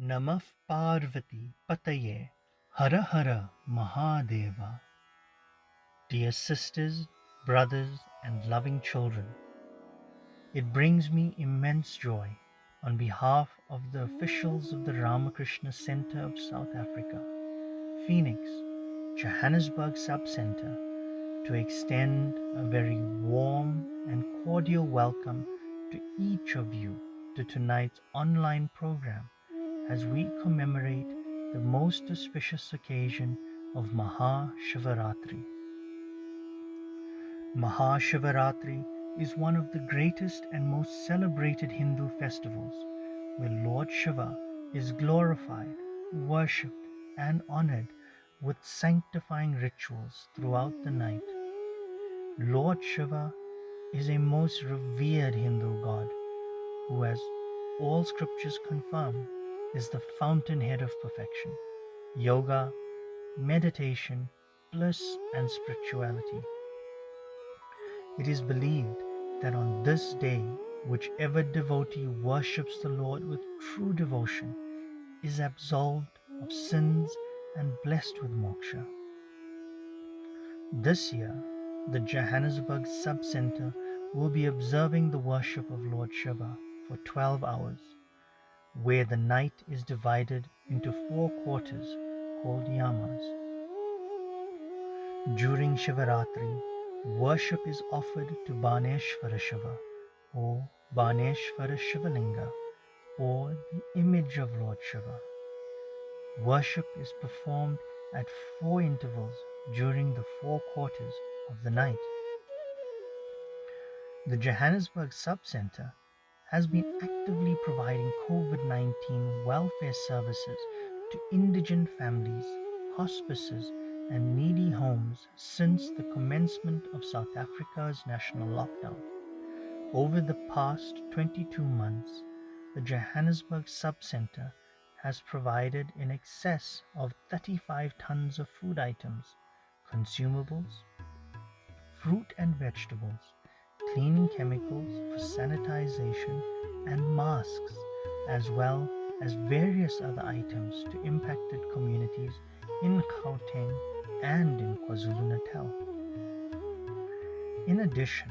Namah Parvati Pataye Hara Hara Mahadeva. Dear sisters, brothers, and loving children, it brings me immense joy on behalf of the officials of the Ramakrishna Center of South Africa, Phoenix, Johannesburg Sub-Center, to extend a very warm and cordial welcome to each of you to tonight's online program as we commemorate the most auspicious occasion of Maha Shivaratri. Maha Shivaratri is one of the greatest and most celebrated Hindu festivals where Lord Shiva is glorified, worshipped, and honored with sanctifying rituals throughout the night. Lord Shiva is a most revered Hindu god who, as all scriptures confirm, is the fountainhead of perfection, yoga, meditation, bliss, and spirituality. It is believed that on this day, whichever devotee worships the Lord with true devotion is absolved of sins and blessed with moksha. This year, the Johannesburg Sub-Center will be observing the worship of Lord Shiva for 12 hours, where the night is divided into 4 quarters called Yamas. During Shivaratri, worship is offered to Baneshwara Shiva or Baneshwara Shivalinga or the image of Lord Shiva. Worship is performed at 4 intervals during the 4 quarters of the night. The Johannesburg Sub-Center has been actively providing COVID-19 welfare services to indigent families, hospices, and needy homes since the commencement of South Africa's national lockdown. Over the past 22 months, the Johannesburg Sub-Center has provided in excess of 35 tons of food items, consumables, fruit and vegetables, cleaning chemicals for sanitization, and masks, as well as various other items to impacted communities in Gauteng and in KwaZulu-Natal. In addition,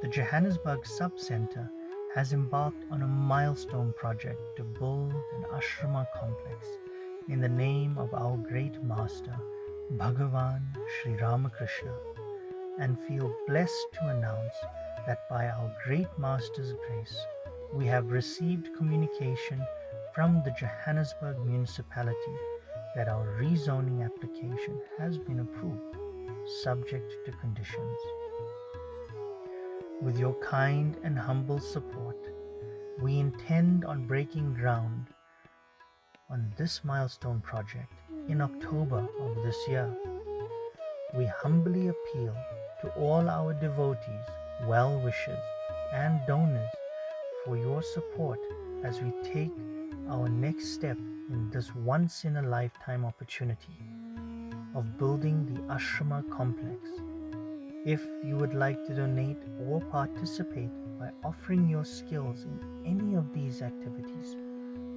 the Johannesburg Sub-Center has embarked on a milestone project to build an ashrama complex in the name of our great master, Bhagavan Sri Ramakrishna, and feel blessed to announce that by our great master's grace, we have received communication from the Johannesburg municipality that our rezoning application has been approved, subject to conditions. With your kind and humble support, we intend on breaking ground on this milestone project in October of this year. We humbly appeal to all our devotees, well-wishers, and donors for your support as we take our next step in this once-in-a-lifetime opportunity of building the ashrama complex. If you would like to donate or participate by offering your skills in any of these activities,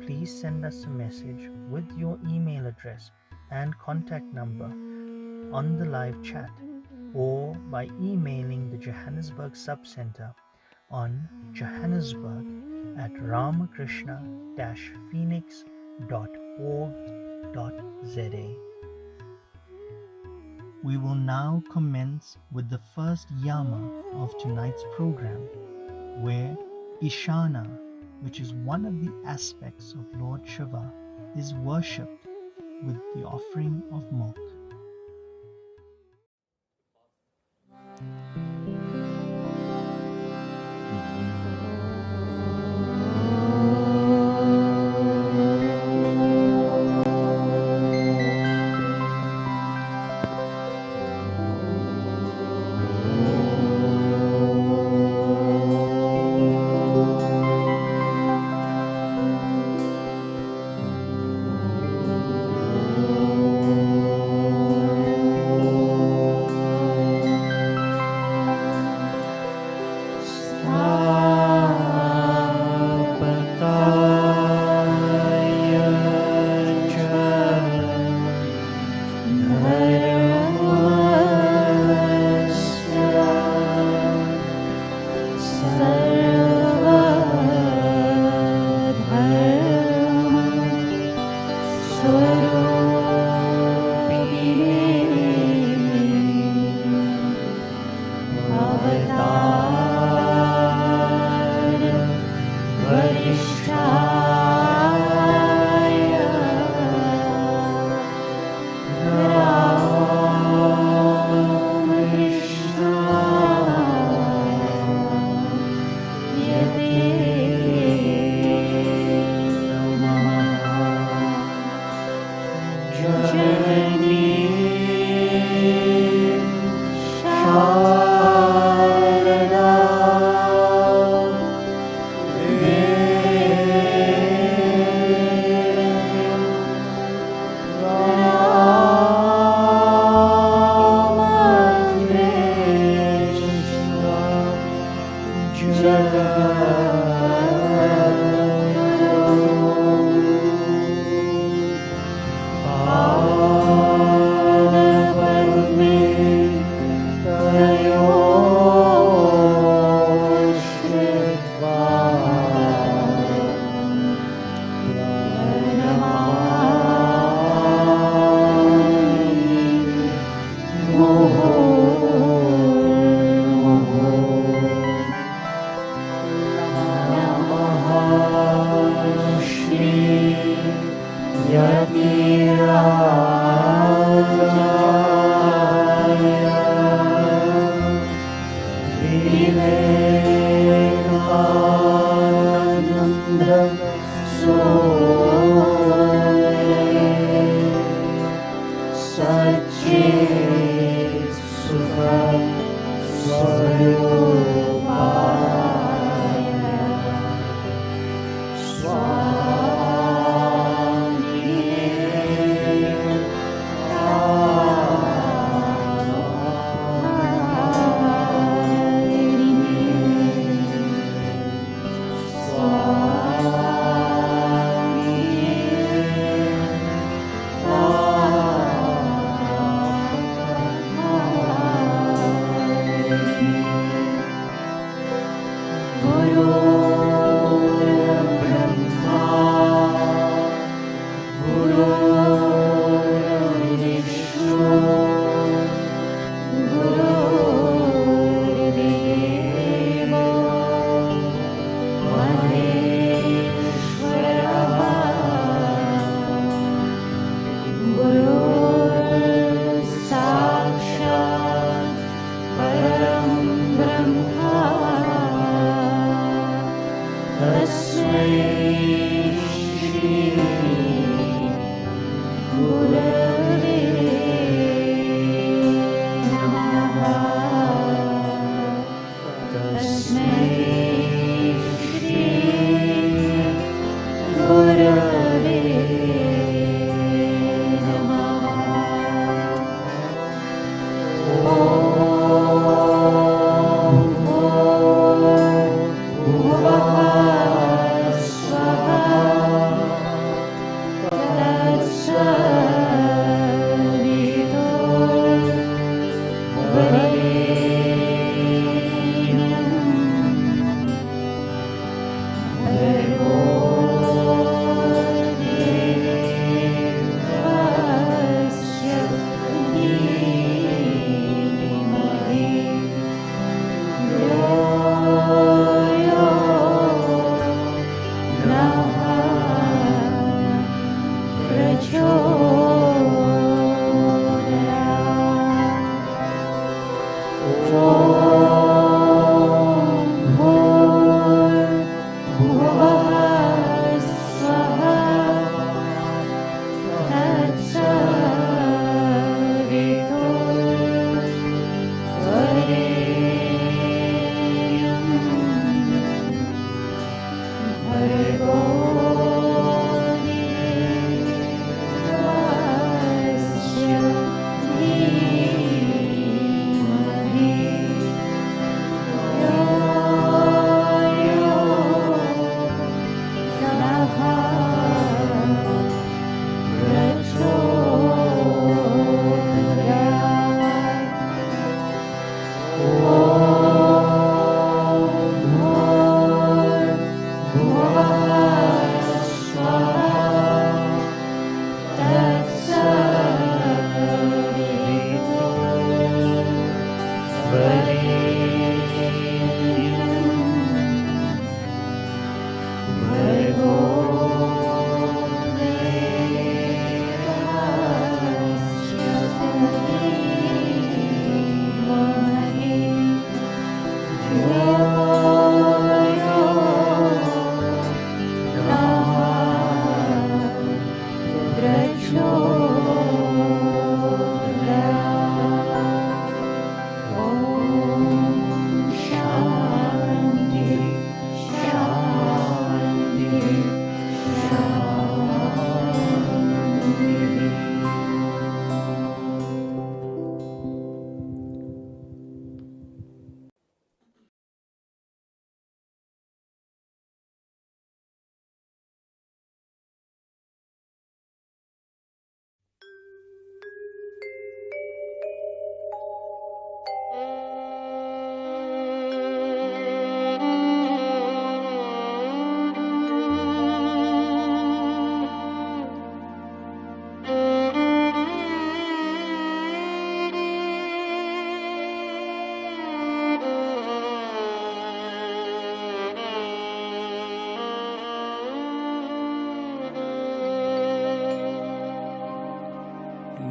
please send us a message with your email address and contact number on the live chat or by emailing the Johannesburg Sub-Center on johannesburg@ramakrishna-phoenix.org.za. We will now commence with the first Yama of tonight's program, where Ishana, which is one of the aspects of Lord Shiva, is worshipped with the offering of milk.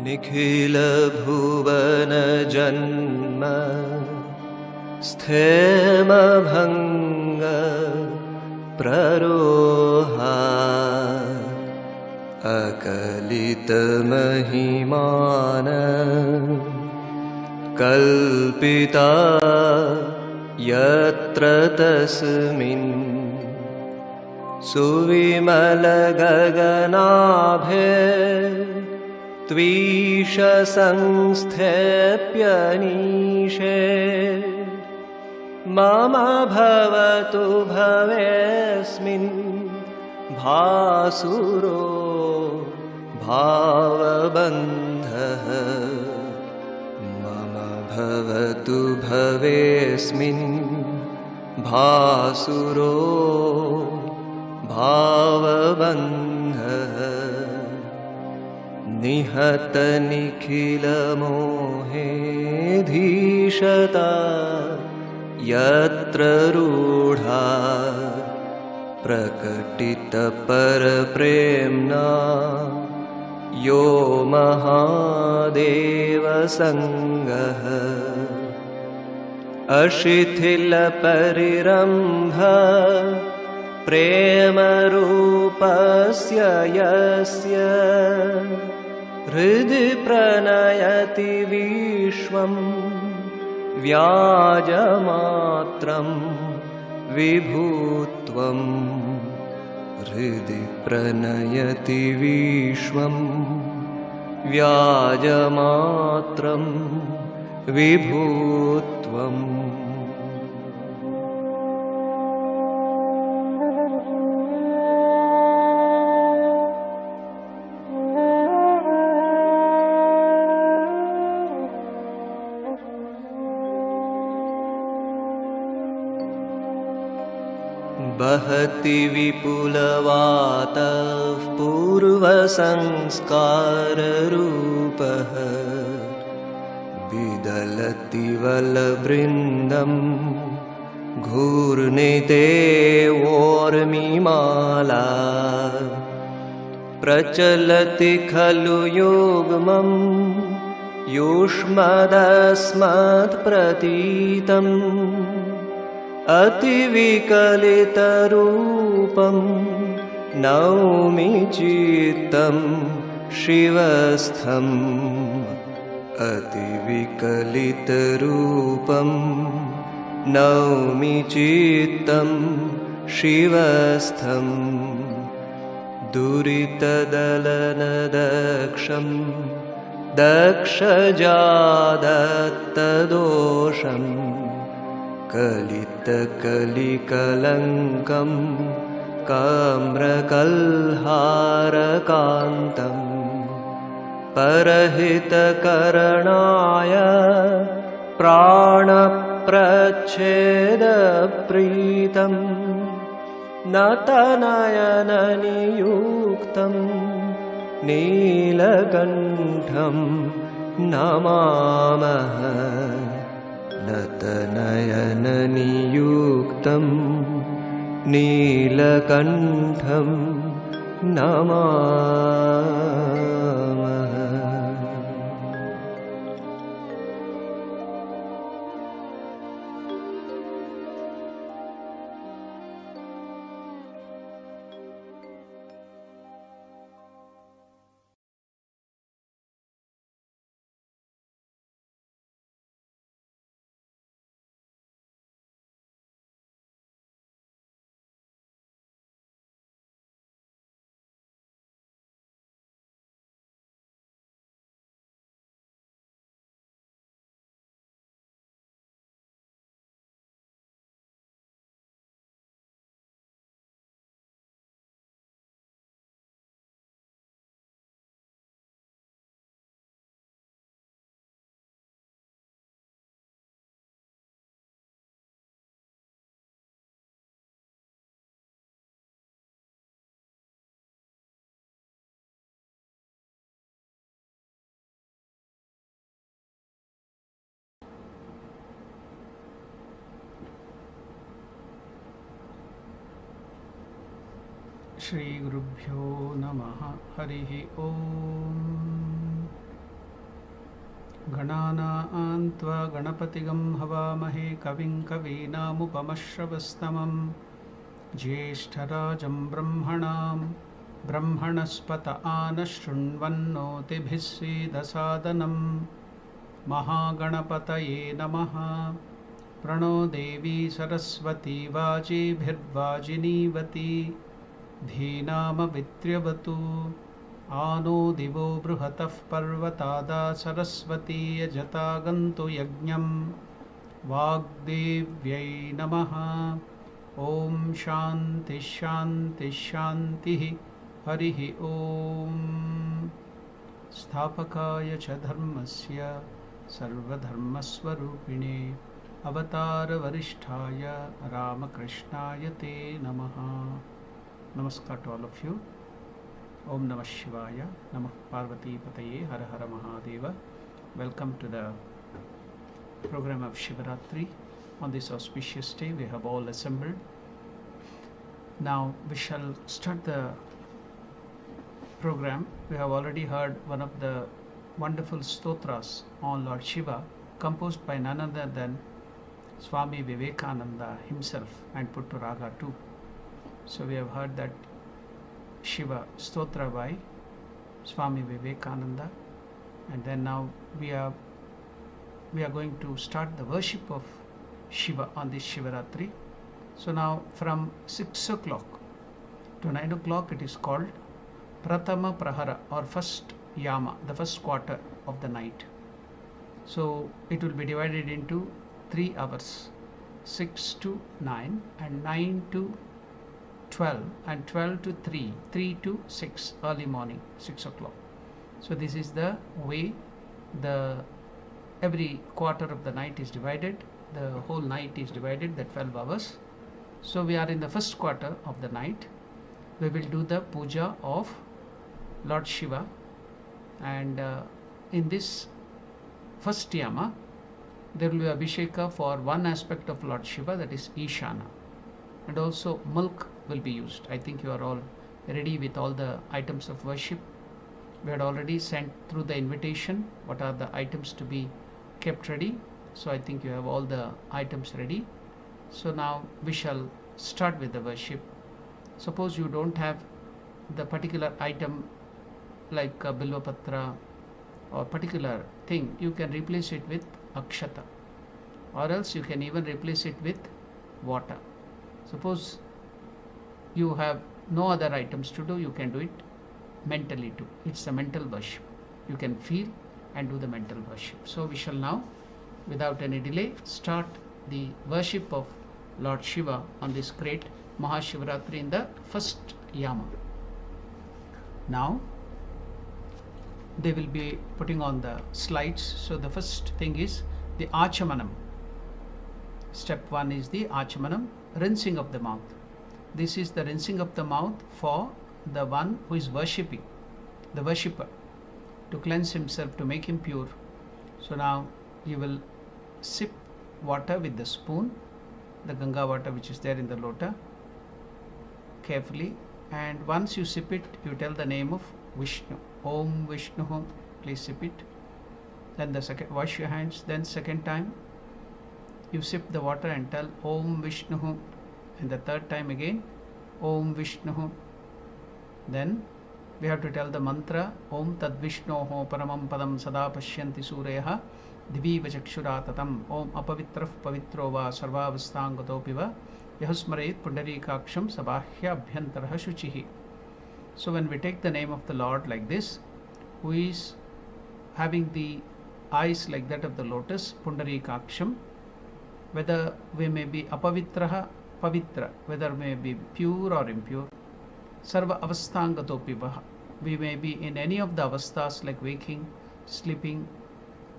Nikhil भुवन जन्म स्थेम भंग प्ररोहा अकलित महिमान कल्पिता यत्र तस्मिन् सुविमल गगनाभे त्वीश संस्थेप्यनीशे मम भवतु भवेस्मिन् भासुरो भावबन्धः मम भवतु भवेस्मिन् भासुरो भावबन्धः निहत निखिल मोहे धीशता यत्र रूढा प्रकटित परप्रेम्णा यो महादेव संगः अशिथिल परिरम्भ प्रेम रूपस्य यस्य हृदि प्रणयति विश्वं व्याजमात्रं विभुत्वं हृदि प्रणयति विश्वं व्याजमात्रं विभुत्वम् बहति विपुलवातः पूर्वसंस्काररूपः विदलति वलवृन्दं घूर्णिते ओर्मिमाला प्रचलति खलु युग्मं युष्मदस्मत्प्रतीतम् अतिविकलितरूपं नौमि चित्तं शिवस्थम् अतिविकलितरूपं नौमि चित्तं शिवस्थम् दुरितदलनदक्षं दक्षजादत्तदोषम् कलितकलिकलङ्कं काम्रकल्हारकान्तं परहितकरणाय प्राणप्रच्छेदप्रीतं नतनयननियुक्तं नीलकण्ठं नमामः नतनयननियुक्तं नीलकण्ठं नमामः। श्री गुरुभ्यो नमः। हरिः ओम्। गणानां त्वा गणपतिगं हवामहे कविं कवीनामुपमश्रवस्तमं ज्येष्ठराजं ब्रह्मणस्पत आनशृण्वन्नोतिभिः सीदसादनं महागणपतये नमः। प्रणो देवी सरस्वती वाजीभिर्वाजिनीवती धीनामवित्र्यवतु आनो दिवो बृहतः पर्वतादा सरस्वती यजतागन्तु यज्ञं वाग्देव्यै नमः। ॐ शान्ति शान्ति शान्तिः। हरिः ॐ। स्थापकाय च धर्मस्य सर्वधर्मस्वरूपिणे अवतारवरिष्ठाय रामकृष्णाय ते नमः। Namaskar to all of you. Om Namah Shivaya. Namah Parvati Pataye. Har Har Mahadeva. Welcome to the program of Shivaratri. On this auspicious day we have all assembled. Now we shall start the program. We have already heard one of the wonderful stotras on Lord Shiva, composed by none other than Swami Vivekananda himself and put to raga too. So we have heard that Shiva Stotra by Swami Vivekananda, and then now we are going to start the worship of Shiva on this Shivaratri. So now from 6 o'clock to 9 o'clock it is called Pratama Prahara, or first Yama, the first quarter of the night. So it will be divided into 3 hours, 6 to 9 and 9 to 12 and 12 to 3, 3 to 6, early morning, 6 o'clock. So this is the way every quarter of the night is divided. The whole night is divided, the 12 hours. So we are in the first quarter of the night. We will do the puja of Lord Shiva, and in this first yama there will be abhisheka for one aspect of Lord Shiva, that is Ishana, and also milk will be used. I think you are all ready with all the items of worship. We had already sent through the invitation what are the items to be kept ready. So I think you have all the items ready. So now we shall start with the worship. Suppose you don't have the particular item like Bilva Patra or particular thing, you can replace it with Akshata, or else you can even replace it with water. Suppose you have no other items to do, you can do it mentally too. It's a mental worship. You can feel and do the mental worship. So we shall now, without any delay, start the worship of Lord Shiva on this great Maha Shivaratri in the first Yama. Now they will be putting on the slides. So the first thing is the Achamanam. Step 1 is the Achamanam, rinsing of the mouth. This is the rinsing of the mouth for the one who is worshipping, the worshipper, to cleanse himself, to make him pure. So now you will sip water with the spoon, the Ganga water which is there in the lota, carefully, and once you sip it, you tell the name of Vishnu. Om Vishnu. Please sip it. Then the second, wash your hands. Then second time you sip the water and tell Om Vishnu, and the third time again Om Vishnu. Then we have to tell the mantra Om Tad Vishnoho Paramam Padam Sada Pashyanti Sureha Diviva Chakshuratatam Om Apavitrah Pavitro Va Sarvavastangatopiva Yahusmaret Pundarikaksham Sabahya Abhyantarah Shuchihi. So when we take the name of the Lord like this, who is having the eyes like that of the lotus, Pundarikaksham, whether we may be apavitraha, pavitra, whether we may be pure or impure, sarva avastangatopiva, we may be in any of the avasthas like waking, sleeping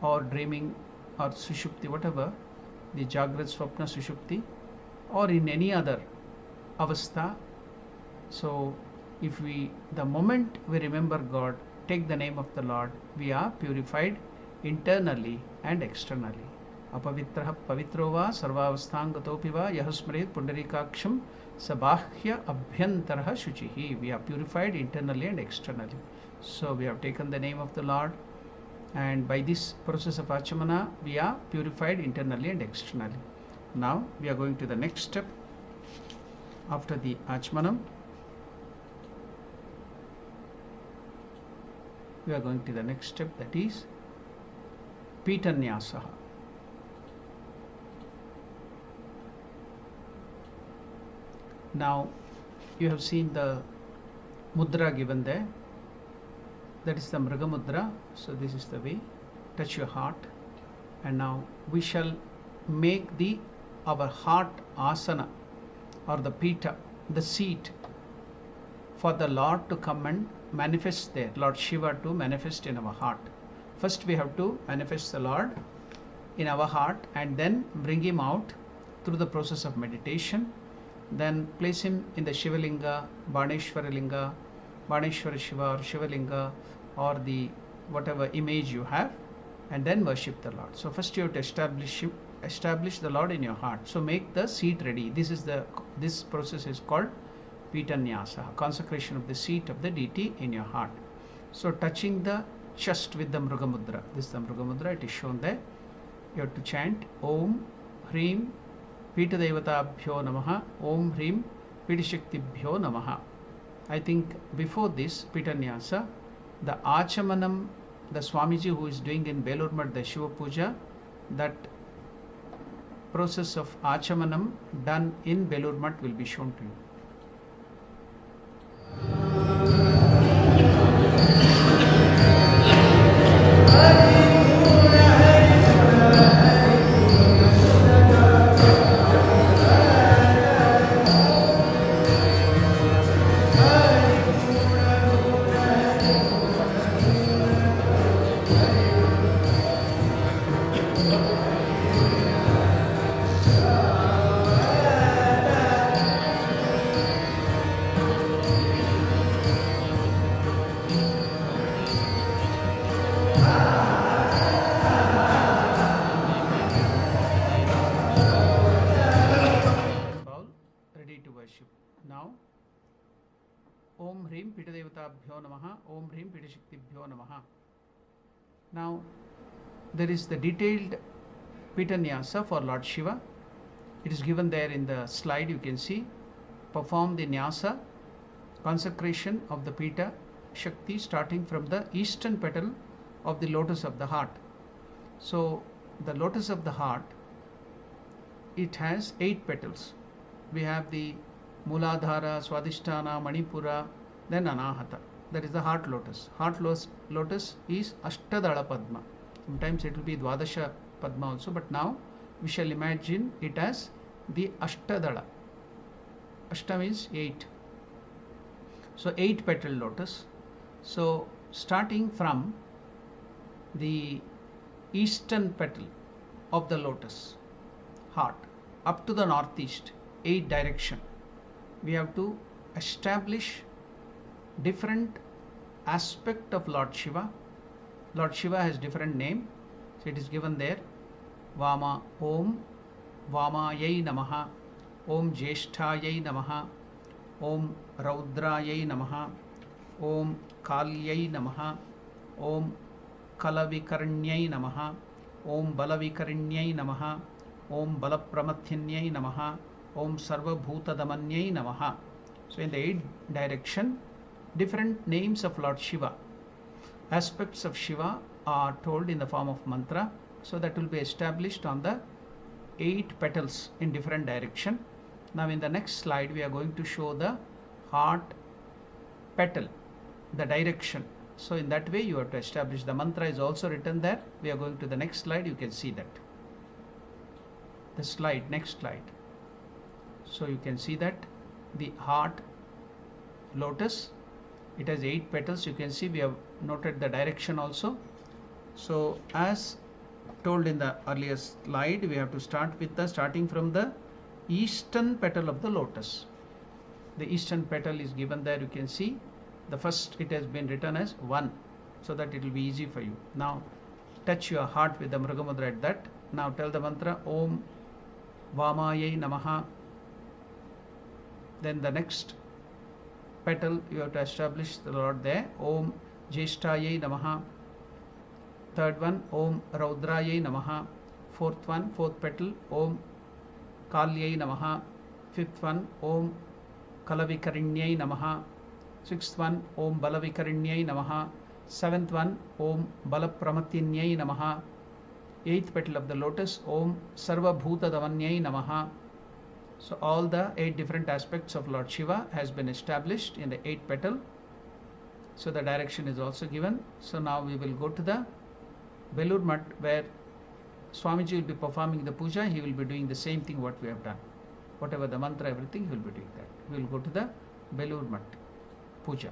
or dreaming or sushupti, whatever, the jagrat, swapna, sushupti, or in any other avastha. So if we, the moment we remember God, take the name of the Lord, we are purified internally and externally. Apavitraha pavitro va sarvavastangatopi va yahusmaret pundarikaksham sabahya abhyantaraha shuchihi. We are purified internally and externally. So we have taken the name of the Lord, and by this process of Achamana we are purified internally and externally. Now we are going to the next step. After the Achamanam, we are going to the next step, that is Pita Nyasa. Now you have seen the mudra given there, that is the Mriga Mudra. So this is the way. Touch your heart, and now we shall make our heart asana, or the Pita, the seat for the Lord to come and manifest there, Lord Shiva to manifest in our heart. First we have to manifest the Lord in our heart and then bring him out through the process of meditation. Then place him in the Shiva Linga, Baneshwara Linga, Baneshwara Shiva or Shiva Linga, or the whatever image you have, and then worship the Lord. So first you have to establish the Lord in your heart. So make the seat ready. This process is called Pita Nyasa, consecration of the seat of the deity in your heart. So touching the chest with the Mriga Mudra. This is the Mriga Mudra, it is shown there. You have to chant Om Hrim Pita Devatabhyo Namaha, Om Hrim Pita Shaktibhyo Namaha. I think before this Pita Nyasa, the Achamanam, the Swamiji who is doing in Belur Math the Shiva Puja, that process of Achamanam done in Belur Math will be shown to you. Now, Om Hrim Pita Devatabhyo Namaha, Om Hrim Pita Shaktibhyo Namaha. Now, there is the detailed Pita Nyasa for Lord Shiva. It is given there in the slide, you can see. Perform the Nyasa, consecration of the Pita Shakti, starting from the eastern petal of the lotus of the heart. So, the lotus of the heart, it has 8 petals. We have the Muladhara, Swadhisthana, Manipura, then Anahata. That is the heart lotus. Heart lotus is Ashtadala Padma. Sometimes it will be Dwadasha Padma also, but now we shall imagine it as the Ashtadala. Ashta means 8. So 8 petal lotus. So starting from the eastern petal of the lotus heart up to the northeast, 8 direction, we have to establish different aspect of Lord Shiva. Lord Shiva has different name, so it is given there. Vama, Om Vamayai Namaha, Om Jeshtayai Namaha, Om Raudrayai Namaha, Om Kalyai Namaha, Om Kalavikarnyai Namaha, Om Balavikarnyai Namaha, Om Balapramathinyai Namaha, Om Sarvabhutadamanyai Namaha. So in the 8 direction, different names of Lord Shiva, aspects of Shiva are told in the form of mantra. So that will be established on the 8 petals in different direction. Now in the next slide we are going to show the heart petal, the direction. So in that way you have to establish. The mantra is also written there. We are going to the next slide, you can see that. The slide, next slide. So you can see that the heart lotus, it has 8 petals. You can see we have noted the direction also. So as told in the earlier slide, we have to start with the starting from the eastern petal of the lotus. The eastern petal is given there, you can see. The first, it has been written as 1, so that it will be easy for you. Now touch your heart with the Mriga Mudra at that. Now tell the mantra Om Vamayai Namaha. Then the next petal you have to establish the Lord there. Om Jeshtayai Namaha. Third one, Om Raudrayai Namaha. Fourth one, fourth petal, Om Kalyai Namaha. Fifth one, Om Kalavikarinnyai Namaha. Sixth one, Om Balavikarinnyai Namaha. Seventh one, Om Balapramatyanyai Namaha. Eighth petal of the lotus, Om Sarva Bhuta Davanyai Namaha. So all the 8 different aspects of Lord Shiva has been established in the 8th petal. So the direction is also given. So now we will go to the Belur Mat, where Swamiji will be performing the puja. He will be doing the same thing what we have done. Whatever the mantra, everything, he will be doing that. We will go to the Belur Mat puja.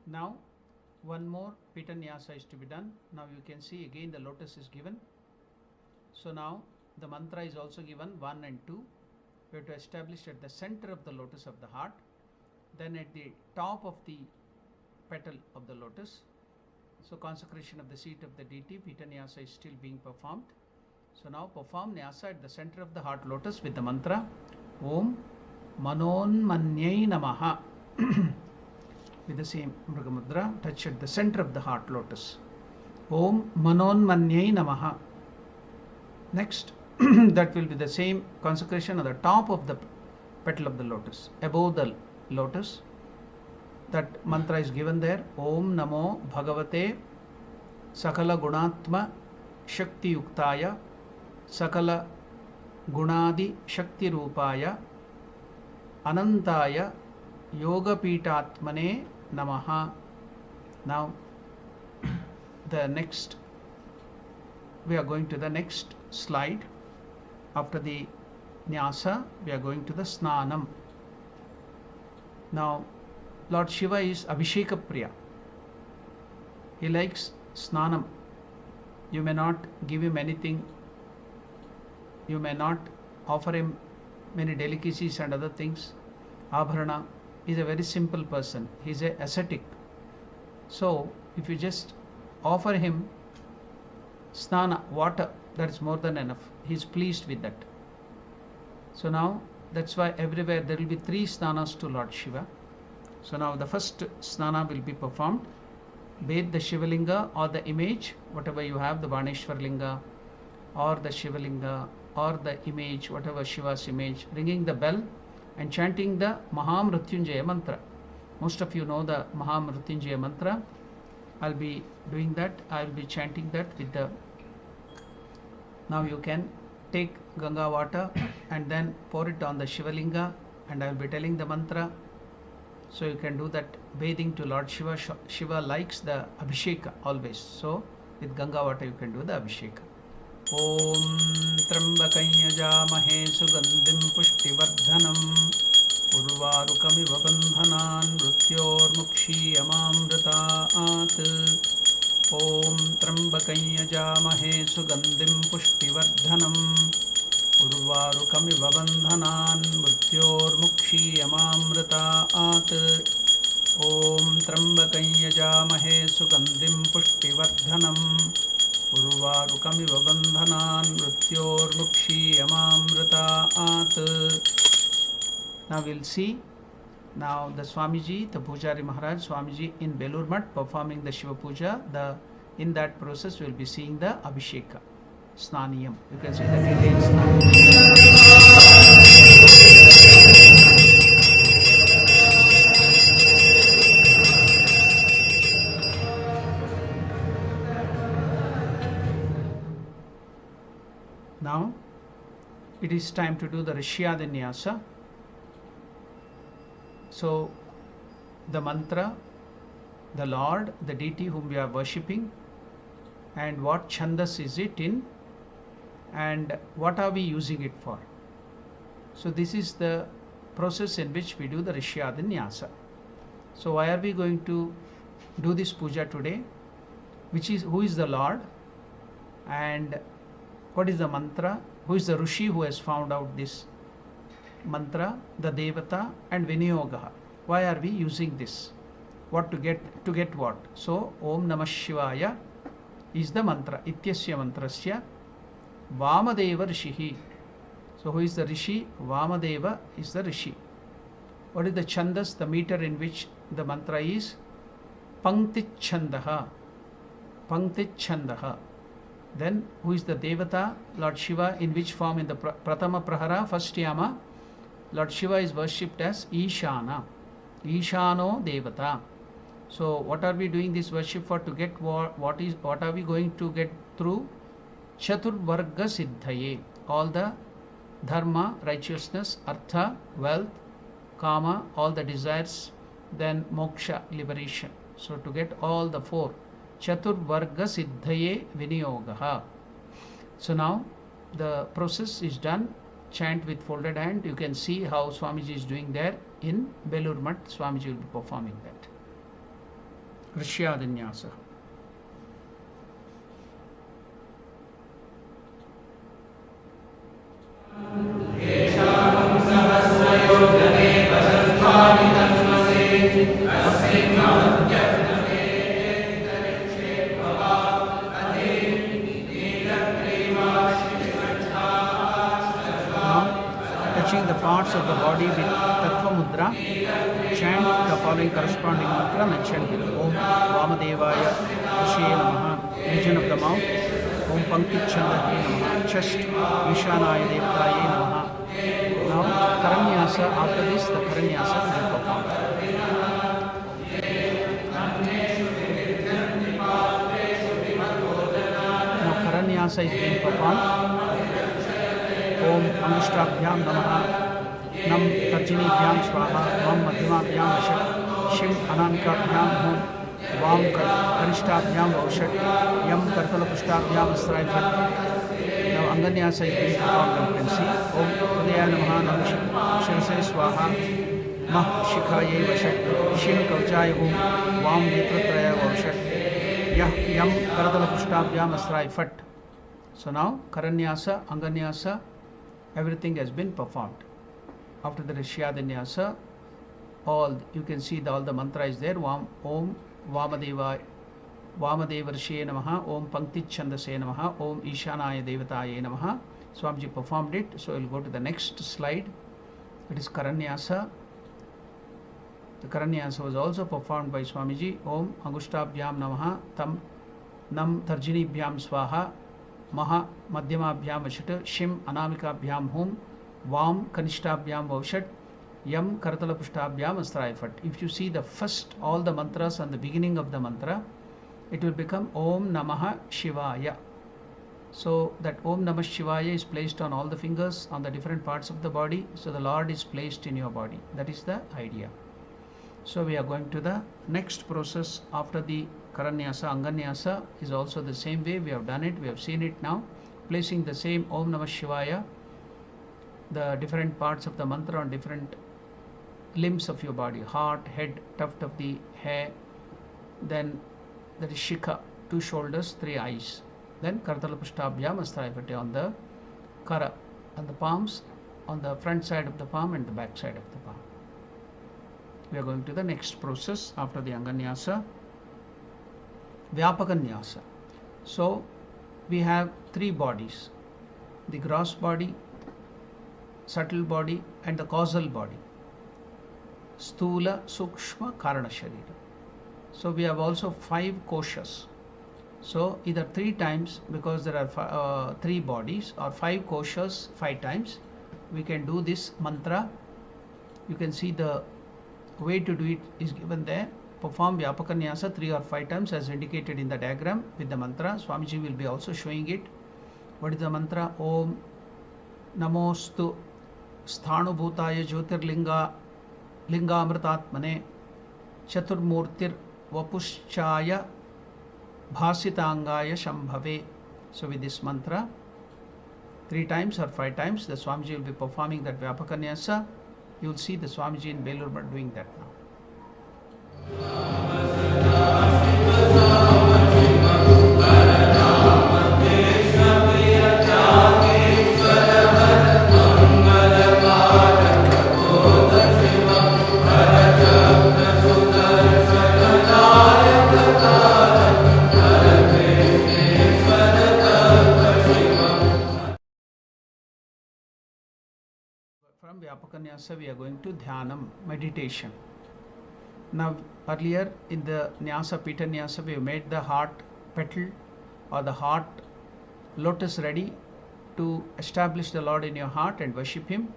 Now one more Pita Nyasa is to be done. Now you can see again the lotus is given. So now the mantra is also given 1 and 2. We have to establish at the center of the lotus of the heart, then at the top of the petal of the lotus. So consecration of the seat of the deity, Pita Nyasa is still being performed. So now perform Nyasa at the center of the heart lotus with the mantra Om Manonmanyai Namaha. With the same Mriga Mudra, touch at the center of the heart lotus. Om Manonmanyai Namaha. Next, that will be the same consecration at the top of the petal of the lotus, above the lotus. That mantra is given there. Om Namo Bhagavate Sakala Gunatma Shakti Yuktaya Sakala Gunadi Shakti Rupaya Anantaya Yoga Pitatmane Namaha. Now the next, we are going to the next slide. After the Nyasa, we are going to the Snanam. Now Lord Shiva is Abhisheka Priya. He likes Snanam. You may not give him anything. You may not offer him many delicacies and other things. Abharana. Is a very simple person. He is a ascetic. So if you just offer him snana, water, that is more than enough. He is pleased with that. So now that's why everywhere there will be 3 snanas to Lord Shiva. So now the first snana will be performed. Bathe the Shivalinga or the image, whatever you have, the Baneshwar Linga or the Shivalinga or the image, whatever Shiva's image, ringing the bell and chanting the Mahamrutyunjaya mantra. Most of you know the Mahamrutyunjaya mantra. I'll be doing that. I'll be chanting that with the. Now you can take Ganga water and then pour it on the Shivalinga, and I'll be telling the mantra. So you can do that bathing to Lord Shiva. Shiva likes the Abhisheka always. So with Ganga water you can do the Abhisheka. Om Trambakanyajamahe Sugandhim Pushtivardhanam Urvarukamiva Bandhanan Mrityormukshiyamamritaat. Om Trambakanyajamahe Sugandhim Pushtivardhanam Urvarukamiva Bandhanan Mrityormukshiyamamritaat. Om Trambakanyajamahe Sugandhim Pushtivardhanam Urvarukamiva Bandhanan Mrityormukshiyamamritaat. Now we'll see now the Swamiji, the Pujari Maharaj, Swamiji in Belur Mat performing the Shiva Puja. In that process we'll be seeing the Abhisheka, Snaniyam. You can see the detailed Snaniyam. Now it is time to do the Rishyada Nyasa. So the mantra, the Lord, the deity whom we are worshipping, and what chandas is it in, and what are we using it for. So this is the process in which we do the Rishyadanyasa. So why are we going to do this puja today? Who is the Lord, and what is the mantra? Who is the Rishi who has found out this mantra, the Devata, and Vinyogaha? Why are we using this? What to get what? So Om Namah Shivaya is the mantra. Ityasya mantrasya Vamadeva Rishihi. So who is the Rishi? Vamadeva is the Rishi. What is the chandas, the meter in which the mantra is? Pankti Chandaha. Pankti Chandaha. Then who is the Devata? Lord Shiva. In which form? In the Pratama Prahara, first Yama. Lord Shiva is worshipped as Ishana. Ishano Devata. So what are we doing this worship for? To get what are we going to get through? Chaturvarga Siddhaye. All the dharma, righteousness, artha, wealth, kama, all the desires, then moksha, liberation. So to get all the four. Chaturvarga Siddhaye Vinyogaha. So now the process is done. Chant with folded hand. You can see how Swamiji is doing there in Belur Mat. Swamiji will be performing that. Rishyadanyasa. Touching the parts of the body with Tattva Mudra, chant the following corresponding mantra mentioned below. Om Vamadevaya Rishye Namaha. Region of the mouth. Om Pankti Chandahe Namaha. Chest. Vishanaya Devataye Namaha. Now Karanyasa. After this, the Karanyasa will be performed. Now Karanyasa is being performed. Om Angushtabhyam Namaha. Nam Tarjinibhyam Swaha. Mam Madhyamabhyam Vashat. Shim Anamikabhyam Hum. Vam Kanishtabhyam Vaushat. Yam Kartala Pushtabhyam Asrayvat. Now Anganyasa is being performed. You can see. Om Hridaya Namaha. Nam Shirase Swaha. Mah Shikhaye Vashat. Shim Kauchaya Hum. Vam Netratraya Vaushat. Yam Kartala Pushtabhyam Asrayvat. So now Karanyasa, Anganyasa, everything has been performed. After the Rishyadanyasa, all you can see all the mantra is there. Om Vamadeva Rishye Namaha. Om Pankti Chandase Namaha. Om Ishanaya Devataye Namaha. Swamiji performed it. So we'll go to the next slide. It is Karanyasa. The Karanyasa was also performed by Swamiji. Om Angushtabhyam Namaha. Tam Nam Tarjinibhyam Swaha. Maha Madhyamabhyam Vashat. Shim Anamikabhyam Hum. Vam Kanishtabhyam Vaushat. Yam Karatala Pushtabhyam Astrayafat. If you see the first, all the mantras on the beginning of the mantra, it will become Om Namaha Shivaya. So that Om Namah Shivaya is placed on all the fingers, on the different parts of the body. So the Lord is placed in your body. That is the idea. So we are going to the next process after the Karanyasa. Anganyasa is also the same way. We have done it. We have seen it now. Placing the same Om Namah Shivaya, the different parts of the mantra on different limbs of your body. Heart, head, tuft of the hair. Then that is Shikha, 2 shoulders, 3 eyes. Then Kartala Pushtabhyam Astrayavati on the Kara, on the palms, on the front side of the palm and the back side of the palm. We are going to the next process after the Anganyasa. Vyapaganyasa. So we have 3 bodies: the gross body, subtle body, and the causal body. Stula, Sukshma, Karana Sharira. So we have also 5 koshas. So either 3 times, because there are 3 bodies, or 5 koshas 5 times, we can do this mantra. You can see the way to do it is given there. Perform Vyapaganyasa 3 or 5 times as indicated in the diagram with the mantra. Swamiji will be also showing it. What is the mantra? Om Namostu Sthanubhutaya Jyotirlinga Lingamritatmane Chaturmurtir Vapushchaya Bhasitangaya Shambhave. So with this mantra, 3 times or 5 times, the Swamiji will be performing that Vyapaganyasa. You will see the Swamiji in Belur Math doing that now. From Vyapaganyasa we are going to Dhyanam, meditation. Now earlier in the Nyasa, Pita Nyasa, we have made the heart petal or the heart lotus ready to establish the Lord in your heart and worship Him.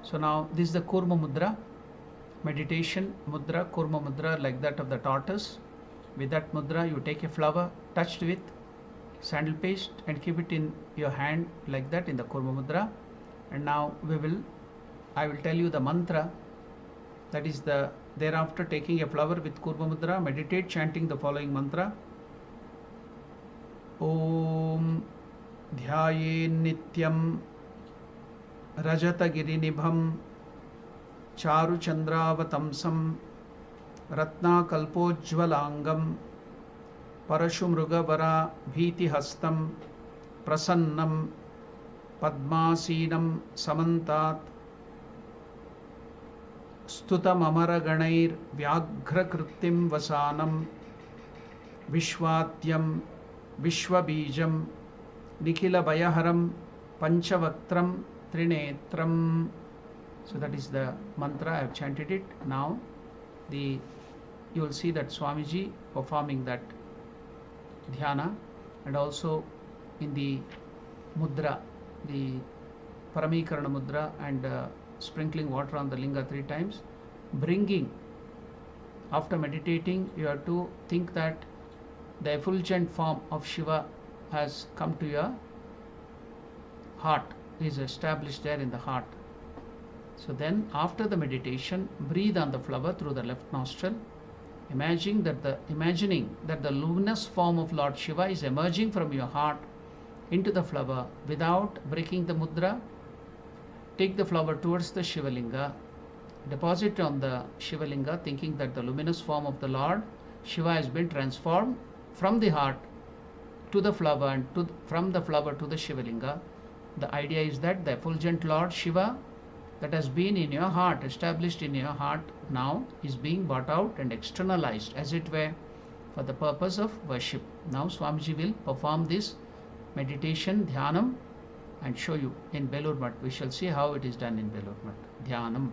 So now this is the Kurma Mudra, meditation mudra, Kurma Mudra, like that of the tortoise. With that mudra you take a flower touched with sandal paste and keep it in your hand like that in the Kurma Mudra. And now I will tell you the mantra, that is the thereafter taking a flower with Kurma Mudra, meditate chanting the following mantra. Om Dhyaye Nityam Rajata Girinibham Charu Chandravatamsam Ratna Kalpojvalangam Parashumrugavara Bhiti Hastam Prasannam Padmasinam Samantat Stutam Amaraganair Vyaghrakritim Vasanam Vishwatyam Vishwabijam Nikhila Bayaharam Panchavaktram Trinetram. So that is the mantra. I have chanted it. Now you will see that Swamiji performing that dhyana, and also in the mudra, the Paramikarana mudra, and sprinkling water on the linga 3 times, bringing, after meditating you have to think that the effulgent form of Shiva has come to your heart, is established there in the heart. So then after the meditation, breathe on the flower through the left nostril, imagining that the luminous form of Lord Shiva is emerging from your heart into the flower without breaking the mudra. Take the flower towards the Shivalinga, deposit it on the Shivalinga, thinking that the luminous form of the Lord Shiva has been transformed from the heart to the flower, and from the flower to the Shivalinga. The idea is that the effulgent Lord Shiva that has been in your heart, established in your heart, now is being brought out and externalized, as it were, for the purpose of worship. Now Swamiji will perform this meditation, Dhyanam, and show you in Belur Math. We shall see how it is done in Belur Math. Dhyanam.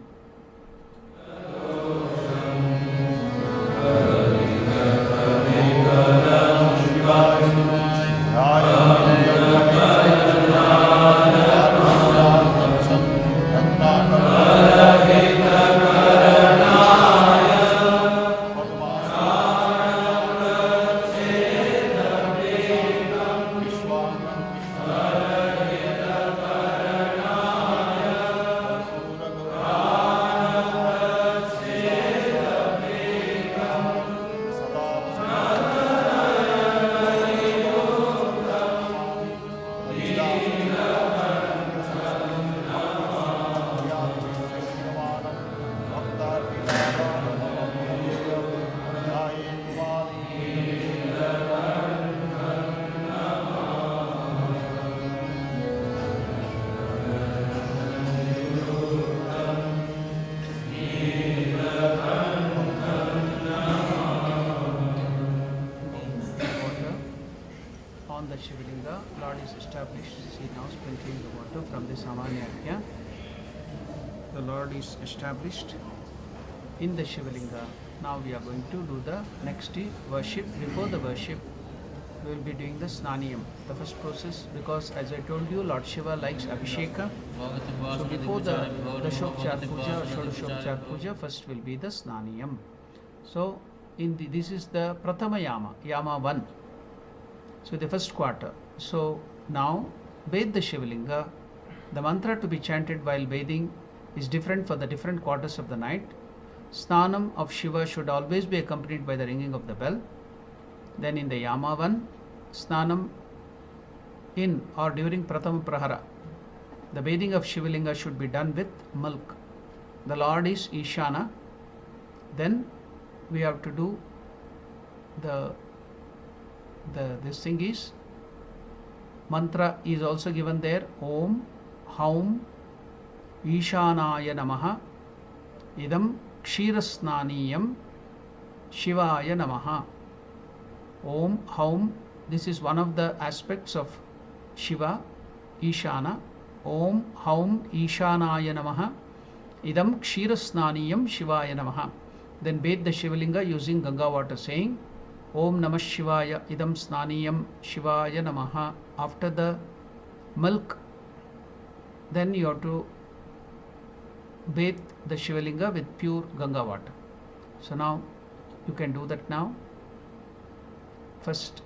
Established in the Shivalinga. Now we are going to do the next worship. Before the worship, we will be doing the Snaniyam, the first process, because as I told you, Lord Shiva likes Abhisheka. So before the Dashopchar Puja or Shodashopchar Puja, first will be the Snaniyam. So this is the Prathama Yama, Yama 1. So the first quarter. So now bathe the Shivalinga. The mantra to be chanted while bathing is different for the different quarters of the night. Snanam of Shiva should always be accompanied by the ringing of the bell. Then in the Yama 1, Snanam in or during Prathama Prahara, The bathing of Shivalinga should be done with milk. The Lord is Ishana. Then we have to do this thing is mantra is also given there. Om Haum Ishanaya Namaha Idam Kshirasnaniyam Shivaya Namaha. Om Haum, this is one of the aspects of Shiva, Ishana. Om Haum Ishanaya Namaha Idam Kshirasnaniyam Shivaya Namaha. Then bathe the Shivalinga using Ganga water, saying Om Namah Shivaya Idam Snaniyam Shivaya Namaha. After the milk, then you have to bathe the Shivalinga with pure Ganga water. So now you can do that now. First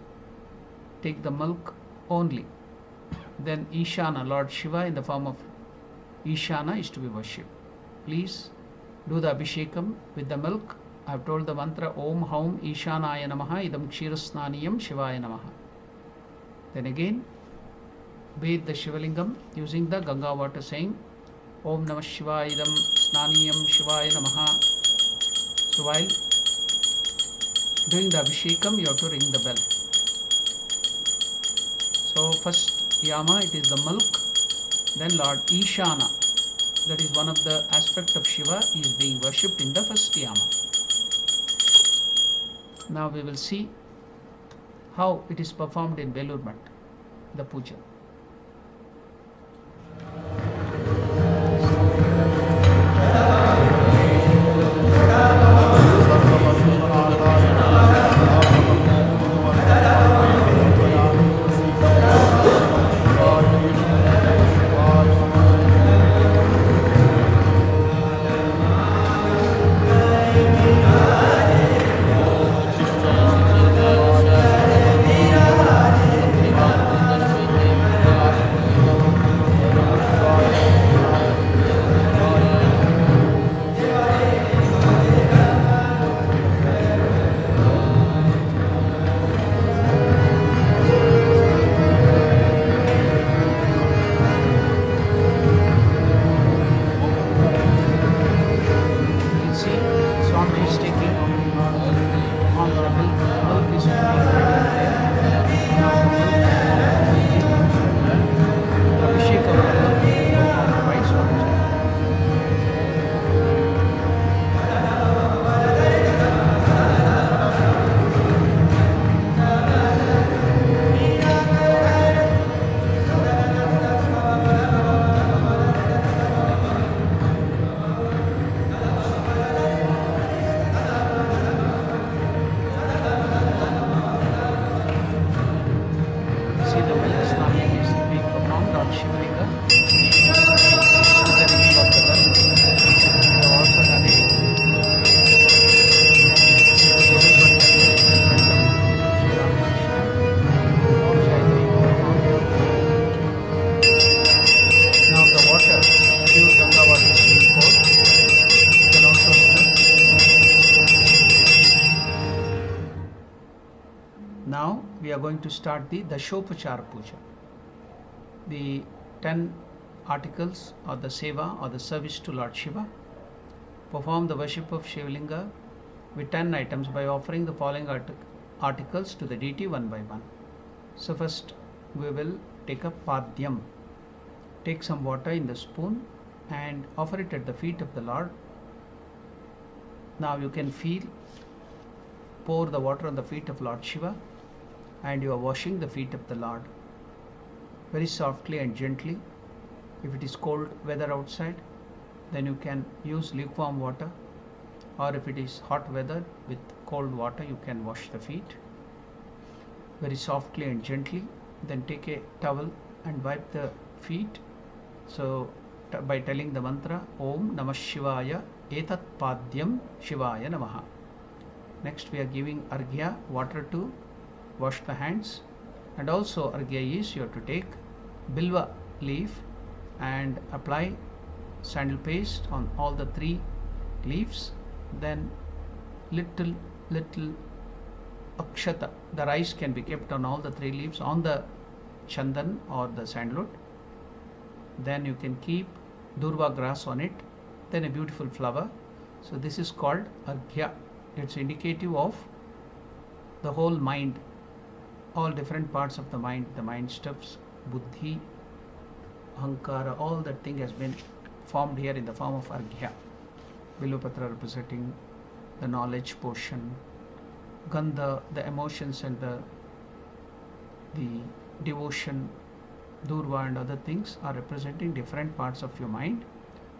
take the milk only. Then Ishana, Lord Shiva in the form of Ishana is to be worshipped. Please do the Abhishekam with the milk. I have told the mantra Om Haum Ishanaya Namaha Idam Kshirasnaniyam Shivaya Namaha. Then again bathe the Shivalingam using the Ganga water, saying Om Namah Shivaya Idam Snaniyam Shivaya Namaha. So while doing the Abhishekam, you have to ring the bell. So first Yama, it is the milk. Then Lord Ishana, that is one of the aspects of Shiva, is being worshipped in the first Yama. Now we will see how it is performed in Velur Math, the puja. Now we are going to start the Dashopachara Puja. The 10 articles or the seva or the service to Lord Shiva. Perform the worship of Shivalinga with 10 items by offering the following articles to the deity one by one. So first we will take a Padyam. Take some water in the spoon and offer it at the feet of the Lord. Now you can feel, pour the water on the feet of Lord Shiva, and you are washing the feet of the Lord very softly and gently. If it is cold weather outside, then you can use lukewarm water, or if it is hot weather, with cold water you can wash the feet very softly and gently. Then take a towel and wipe the feet. So by telling the mantra Om Namah Shivaya Etat Padyam Shivaya Namaha. Next we are giving Arghya, water to wash the hands, and also Arghya is you have to take Bilva leaf and apply sandal paste on all the 3 leaves. Then little akshata, the rice can be kept on all the 3 leaves on the chandan or the sandalwood. then you can keep durva grass on it, then a beautiful flower. So this is called arghya. It's indicative of the whole mind, all different parts of the mind stuffs, buddhi, ahankara, all that thing has been formed here in the form of arghya. Bilupatra representing the knowledge portion, gandha, the emotions and the devotion, durva and other things are representing different parts of your mind.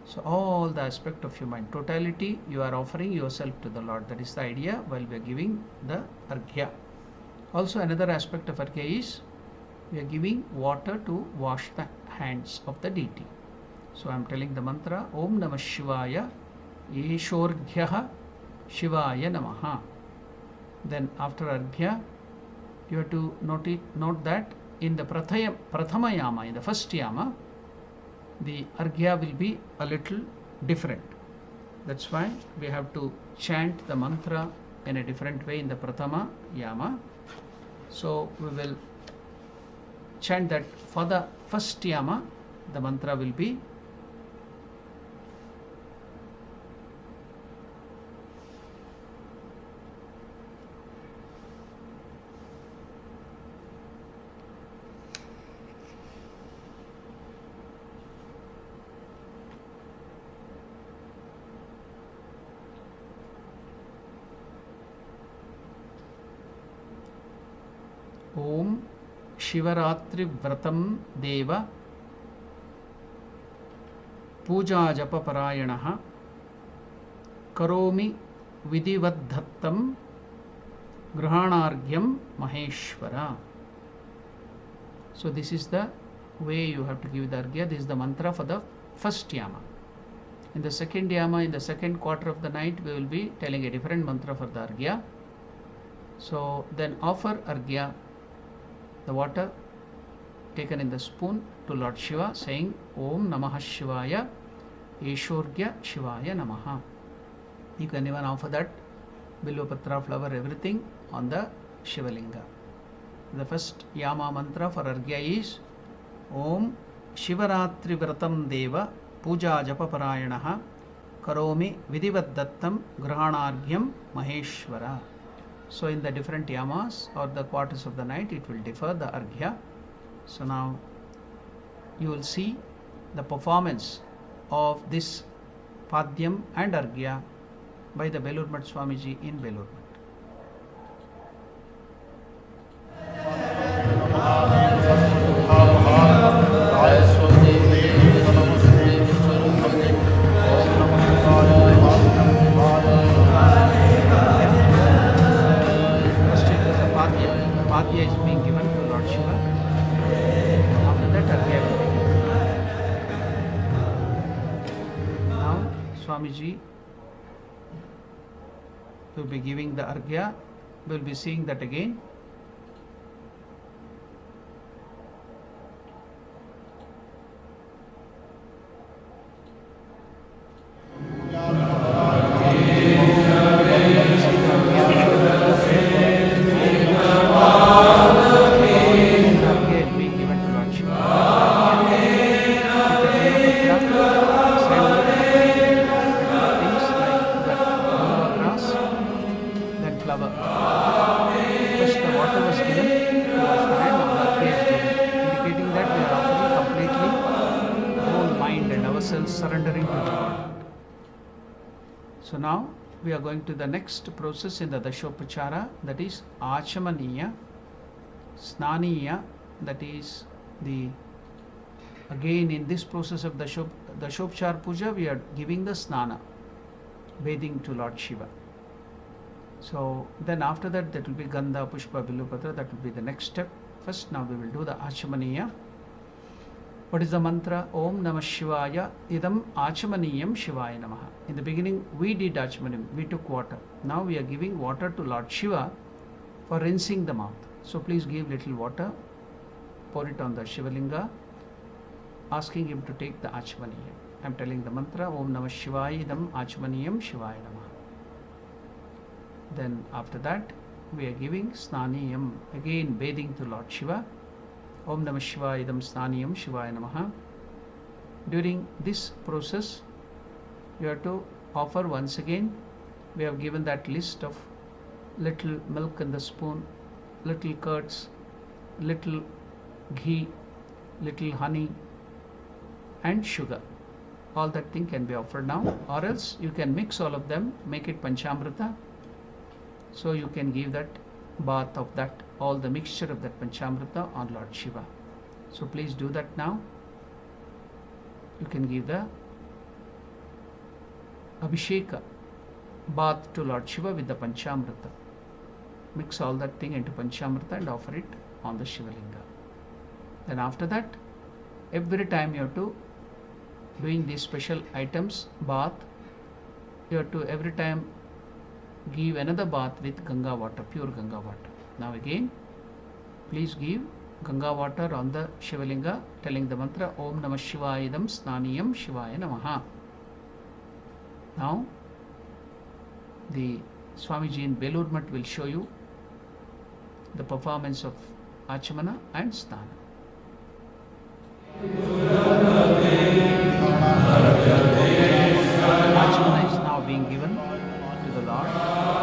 So all the aspect of your mind, totality, you are offering yourself to the Lord. That is the idea while we are giving the arghya. Also another aspect of arghya is we are giving water to wash the hands of the deity. So I am telling the mantra Om Namah Shivaya Yeshorghyaha Shivaya Namaha. Then after arghya you have to note that in the prathama yama, in the first yama, the arghya will be a little different. That's why we have to chant the mantra in a different way in the prathama yama. So we will chant that for the first yama, the mantra will be Om Shivaratri Vratam Deva Puja Japa Parayanaha Karomi Vidivadhattam Grahanargyam Maheshwara. So this is the way you have to give the arghya. This is the mantra for the first yama. In the second yama, in the second quarter of the night, we will be telling a different mantra for the arghya. So then offer arghya, the water taken in the spoon, to Lord Shiva, saying Om Namah Shivaya Yeshorghya Shivaya Namaha. You can even offer that Bilupatra flower, everything on the Shivalinga. The first Yama mantra for arghya is Om Shivaratri Vratam Deva Puja Japa Parayanaha Karomi Vidivaddattam Grahanargyam Maheshwara. So in the different yamas or the quarters of the night, it will differ the arghya. So now you will see the performance of this Padyam and arghya by the Belur Math Swamiji in Belur Math. Padya is being given to Lord Shiva. After that arghya will be given. Now Swamiji will be giving the arghya. We will be seeing that again. Surrendering to the Lord. So now we are going to the next process in the Dashopachara, that is Achamaniya, Snaniya, that is the, again in this process of Dashopachara Puja, we are giving the Snana, bathing to Lord Shiva. So then after that, that will be Gandha, Pushpa, Bilupatra, that will be the next step. First now we will do the Achamaniya. What is the mantra? Om Namah Shivaya Idam Achamaniyam Shivaya Namaha. In the beginning we did Achamaniyam, we took water. Now we are giving water to Lord Shiva for rinsing the mouth. So please give little water, pour it on the Shivalinga, asking him to take the Achamaniyam. I am telling the mantra Om Namah Shivaya Idam Achamaniyam Shivaya Namaha. Then after that we are giving Snaniyam, again bathing to Lord Shiva. Om Namah Shivaya Idam Snaniyam Shivaya Namaha. During this process, you have to offer once again. We have given that list of little milk in the spoon, little curds, little ghee, little honey and sugar. All that thing can be offered now, or else you can mix all of them, make it Panchamrita. So you can give that bath of that, all the mixture of that Panchamrita on Lord Shiva. So please do that now. You can give the Abhisheka bath to Lord Shiva with the Panchamrita. Mix all that thing into Panchamrita and offer it on the Shivalinga. Then after that, every time you have to doing these special items, bath, you have to every time give another bath with Ganga water, pure Ganga water. Now again, please give Ganga water on the Shivalinga, telling the mantra Om Namah Shivayadam Snaniyam Shivaya Namaha. Now, the Swamiji in Belur Math will show you the performance of Achamana and Snana. Achamana is now being given to the Lord.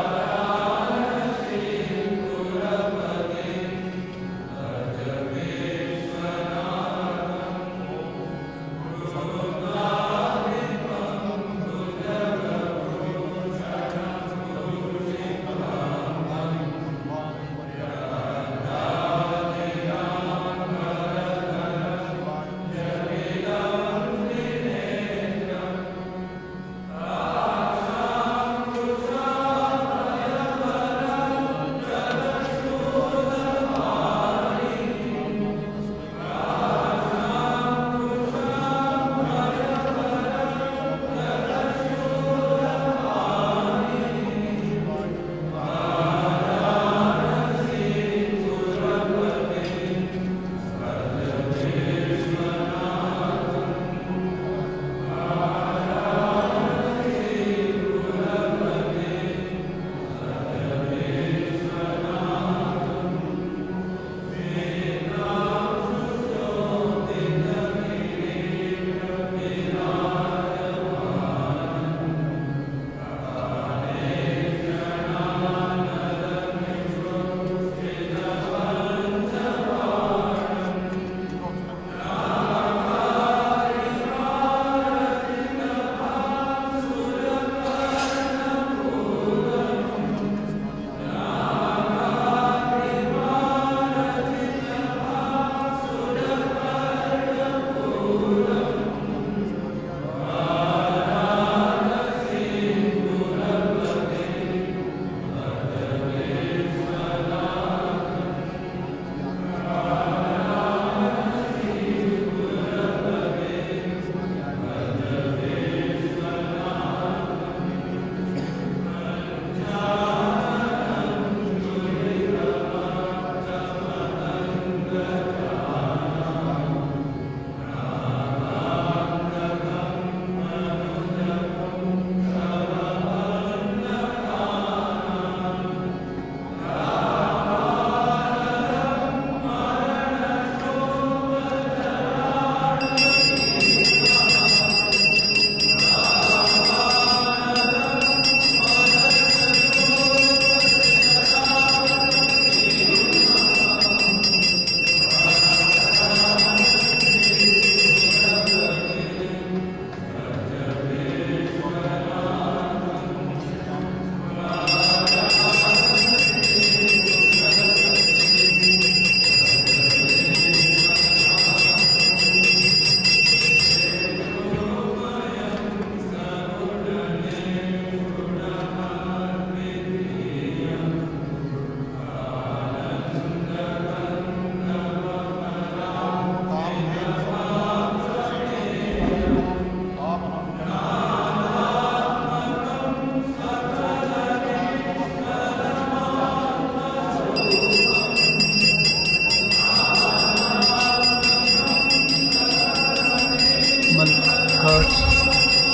curds,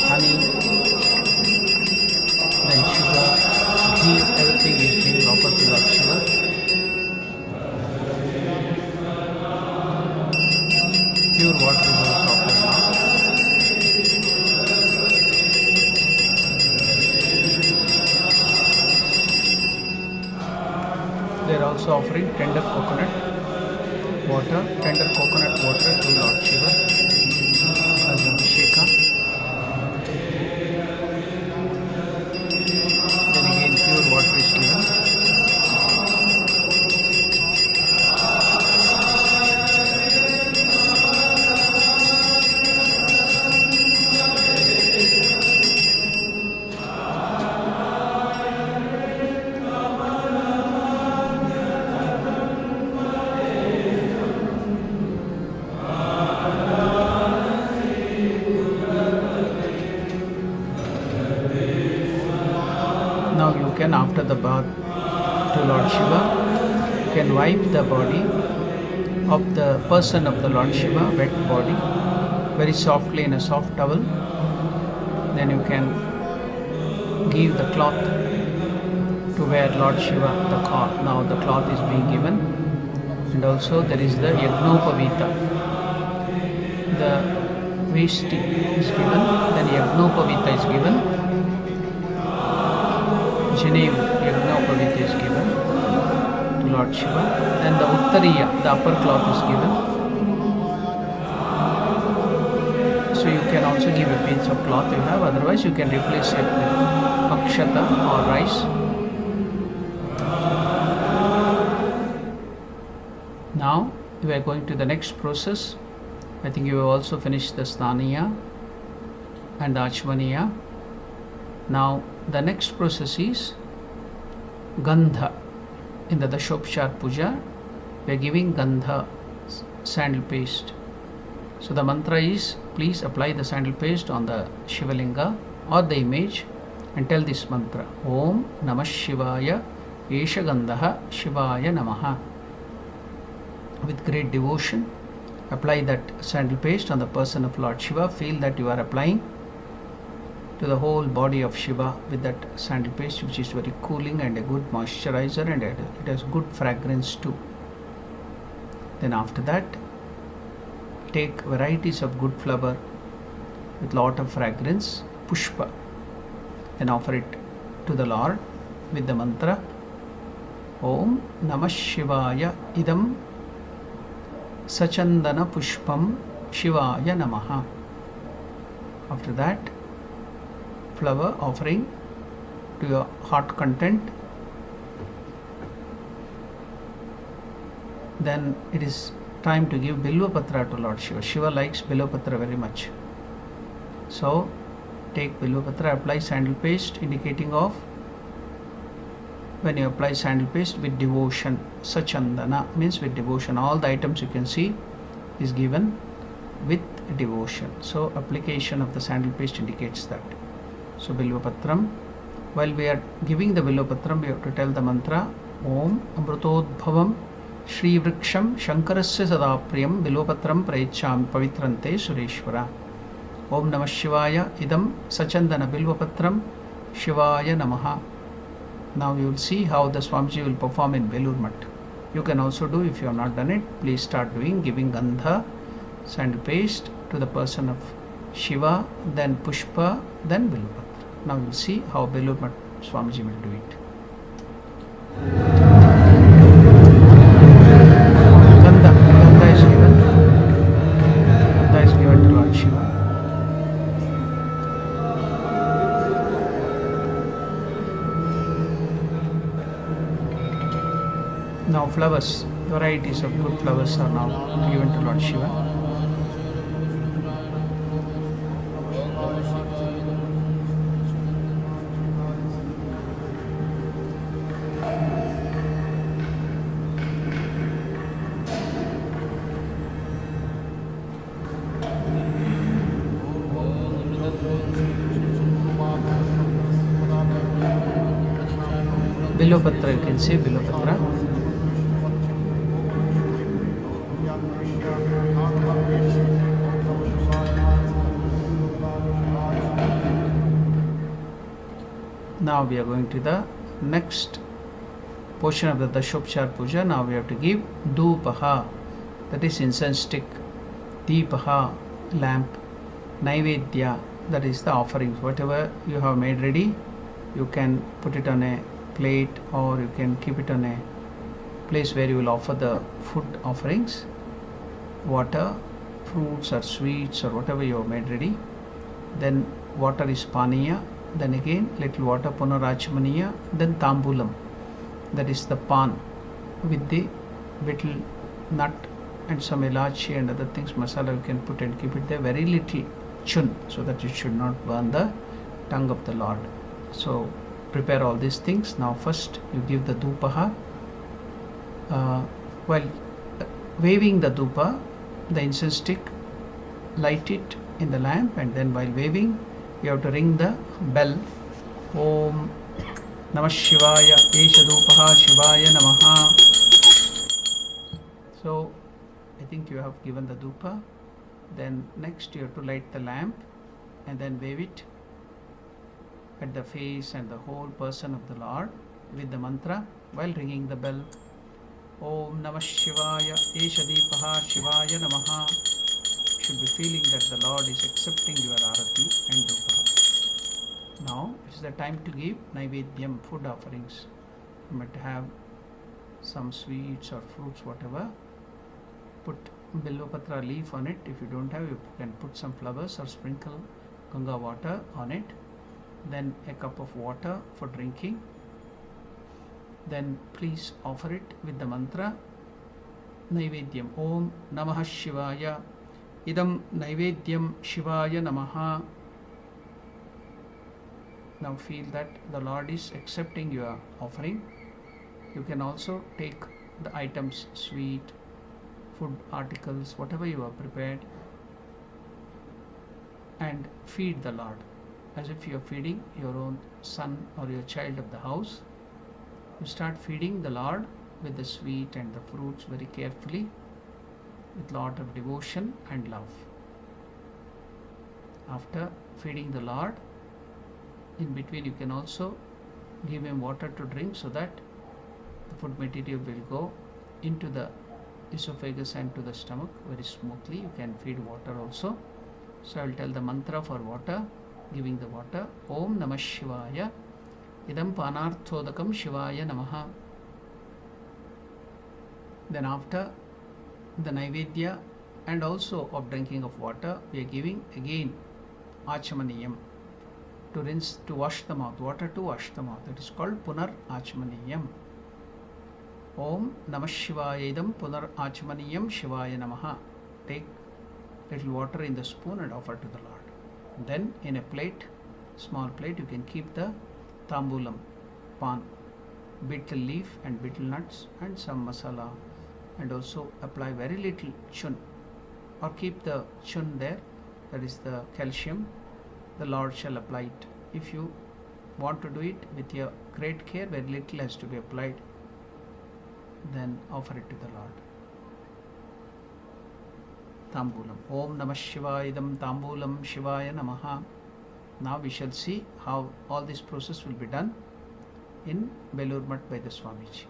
honey, then sugar, ghee, everything is being offered to Lord Shiva. Pure water is also offered now. offering tender coconut water to Lord Shiva as Abhisheka. Then again pure water is given. Now you can, after the bath to Lord Shiva, you can wipe the body of the person of the Lord Shiva, wet body, very softly in a soft towel. Then you can give the cloth to wear Lord Shiva the cloth. Now the cloth is being given, and also there is the Yagnopavita. The vesti is given, then Yagnopavita is given. Janev Yagnopavita is given to Lord Shiva. Then the Uttariya, the upper cloth is given. So you can also give a piece of cloth you have, otherwise you can replace it with akshata or rice. Now we are going to the next process. I think you have also finished the Snaniya and the Achmaniya. Now the next process is Gandha. In the Dashopshar Puja, we are giving Gandha, sandal paste. So the mantra is, please apply the sandal paste on the Shivalinga or the image and tell this mantra: Om Namah Shivaya Esha Gandha Shivaya Namaha. With great devotion, apply that sandal paste on the person of Lord Shiva. Feel that you are applying to the whole body of Shiva with that sandal paste, which is very cooling and a good moisturizer, and it has good fragrance too. Then after that, take varieties of good flower with lot of fragrance, pushpa, and offer it to the Lord with the mantra Om Namah Shivaya Idam Sachandana Pushpam Shivaya Namaha. After that, flower offering to your heart content. Then it is time to give Bilvapatra to Lord Shiva. Shiva likes Bilvapatra very much. So take Bilvapatra, apply sandal paste, indicating of when you apply sandal paste with devotion. Sachandana means with devotion. All the items you can see is given with devotion. So application of the sandal paste indicates that. So Bilvapatram, while we are giving the Bilvapatram, we have to tell the mantra Om Amrutodbhavam Shri Vriksham Shankarasya Sadapriyam Bilvapatram Prayacham Pavitrante Sureshwara. Om Namah Shivaya Idam Sachandana Bilvapatram Shivaya Namaha. Now you will see how the Swamiji will perform in Belur Math. You can also do, if you have not done it, please start doing, giving Gandha, sandal paste to the person of Shiva, then Pushpa, then Bilvapatra. Now you will see how Belur Math Swamiji will do it. Gandha is given. Gandha is given to Lord Shiva. Now flowers, varieties of good flowers are now given to Lord Shiva. Bilvapatra, you can say Bilvapatra. Now we are going to the next portion of the Dashopshar Puja. Now we have to give Dhupaha, that is incense stick, Deepaha, lamp, Naivedya, that is the offerings. Whatever you have made ready, you can put it on a plate or you can keep it on a place where you will offer the food offerings, water, fruits or sweets or whatever you have made ready. Then water is paniya, then again little water punarachmaniya, then tambulam, that is the pan with the little nut and some elachi and other things, masala you can put and keep it there, very little chun, so that it should not burn the tongue of the Lord. So prepare all these things. Now first you give the dhupaha. While waving the dhupa, the incense stick, light it in the lamp, and then while waving you have to ring the bell. Om Namah Shivaya Esha Dhupaha Shivaya Namaha. So I think you have given the dhupa. Then next you have to light the lamp and then wave it at the face and the whole person of the Lord with the mantra while ringing the bell. Om Namah Shivaya Esha Deepaha Shivaya Namaha. You should be feeling that the Lord is accepting your arati and dhupa. Now it is the time to give naivedyam, food offerings. You might have some sweets or fruits, whatever. Put Bilvapatra leaf on it. If you don't have, you can put some flowers or sprinkle Ganga water on it. Then a cup of water for drinking. Then please offer it with the mantra Naivedyam. Om Namah Shivaya Idam Naivedyam Shivaya Namaha. Now feel that the Lord is accepting your offering. You can also take the items, sweet, food articles, whatever you have prepared, and feed the Lord as if you are feeding your own son or your child of the house. You start feeding the Lord with the sweet and the fruits very carefully, with lot of devotion and love. After feeding the Lord, in between you can also give him water to drink, so that the food material will go into the esophagus and to the stomach very smoothly. You can feed water also. So I will tell the mantra for water, giving the water. Om Namah Shivaya Idam Panarthodakam Shivaya Namaha. Then after the Naivedya and also of drinking of water, we are giving again Achamaniyam, to rinse, to wash the mouth, water to wash the mouth. It is called Punar Achamaniyam. Om Namah Shivaya Idam Punar Achamaniyam Shivaya Namaha. Take little water in the spoon and offer to the Lord. Then in a plate, small plate, you can keep the tambulam, pan, betel leaf and betel nuts and some masala, and also apply very little chun, or keep the chun there, that is the calcium. The Lord shall apply it. If you want to do it with your great care, very little has to be applied. Then offer it to the Lord. Tambulam. Om Namah Shivaya Idam Tambulam Shivaya Namaha. Now we shall see how all this process will be done in Belur Math by the Swamiji.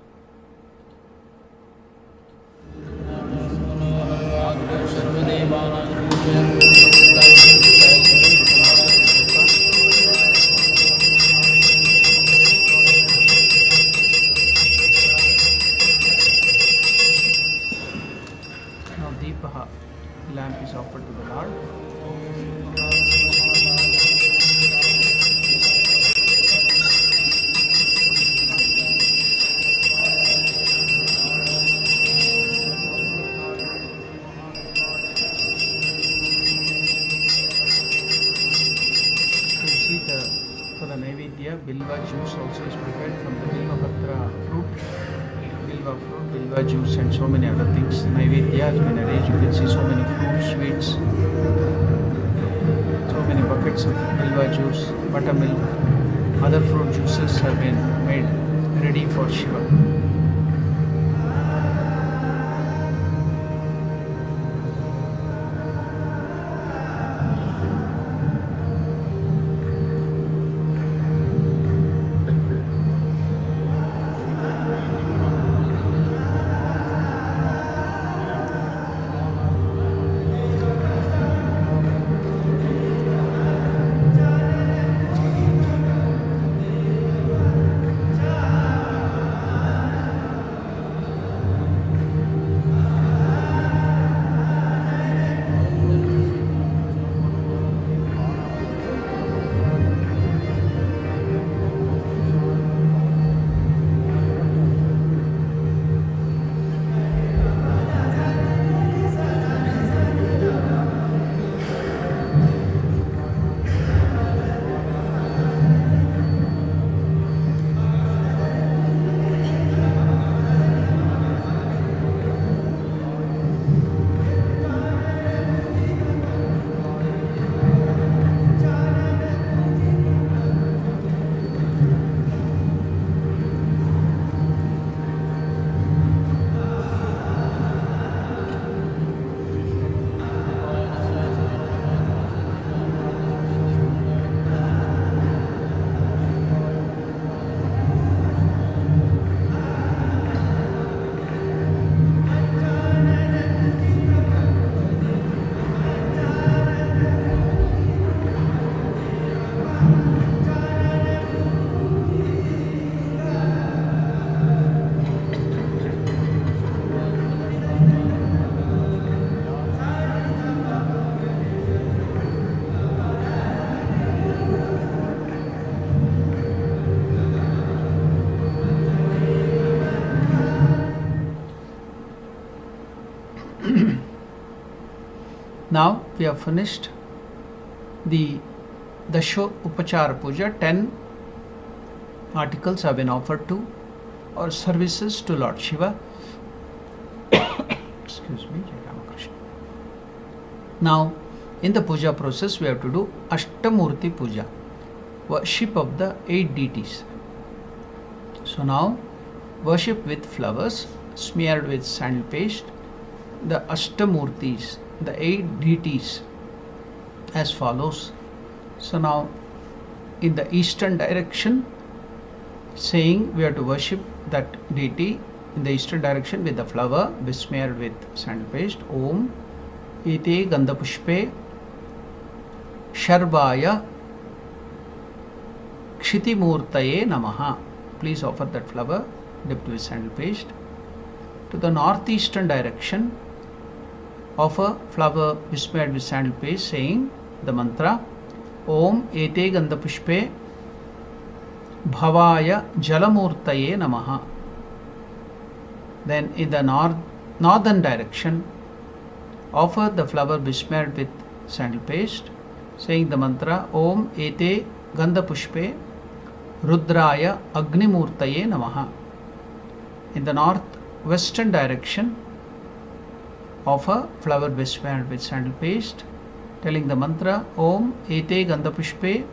Now Deepaha, lamp is offered to the Lord. Bilva juice also is prepared from the Bilva Patra fruit, Bilva fruit, Bilva juice and so many other things. Naivedya has been arranged. You can see so many fruits, sweets, so many buckets of Bilva juice, buttermilk, other fruit juices have been made ready for Shiva. Now we have finished the Dasho Upachara Puja. 10 articles have been offered to or services to Lord Shiva. Excuse me, Sri Ramakrishna. Now, in the puja process, we have to do Ashtamurti Puja, worship of the 8 deities. So now, worship with flowers smeared with sandal paste, the Ashtamurtis, the 8 deities, as follows. So now, in the eastern direction, saying we have to worship that deity in the eastern direction with the flower besmeared with sandal paste. Om Ete Gandhapushpe Sharvaya Kshitimurtaye Namaha. Please offer that flower dipped with sandal paste. To the northeastern direction, offer flower besmeared with sandal paste, saying the mantra Om Ete Gandhapushpe Bhavaya Jalamurtaye Namaha. Then in the northern direction, offer the flower besmeared with sandal paste, saying the mantra Om Ete Gandhapushpe Rudraya Agnimurtaye Namaha. In the northwestern direction, offer flower besmeared with sandal paste, telling the mantra Om Ete Gandhapushpe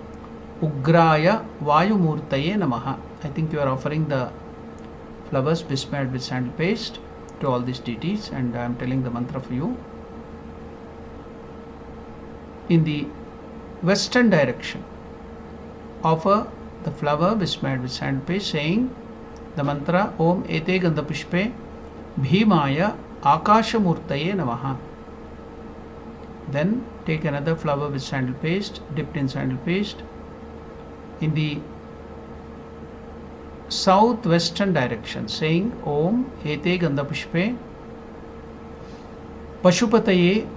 Ugraya Vayumurtaye Namaha. I think you are offering the flowers besmeared with sandal paste to all these deities, and I am telling the mantra for you. In the western direction, offer the flower besmeared with sandal paste, saying the mantra Om Ete Gandhapushpe Bhimaya Akashamurtaye Namaha. Then take another flower with sandal paste, dipped in sandal paste. In the southwestern direction, saying Om Ete Gandhapushpe Pashupataye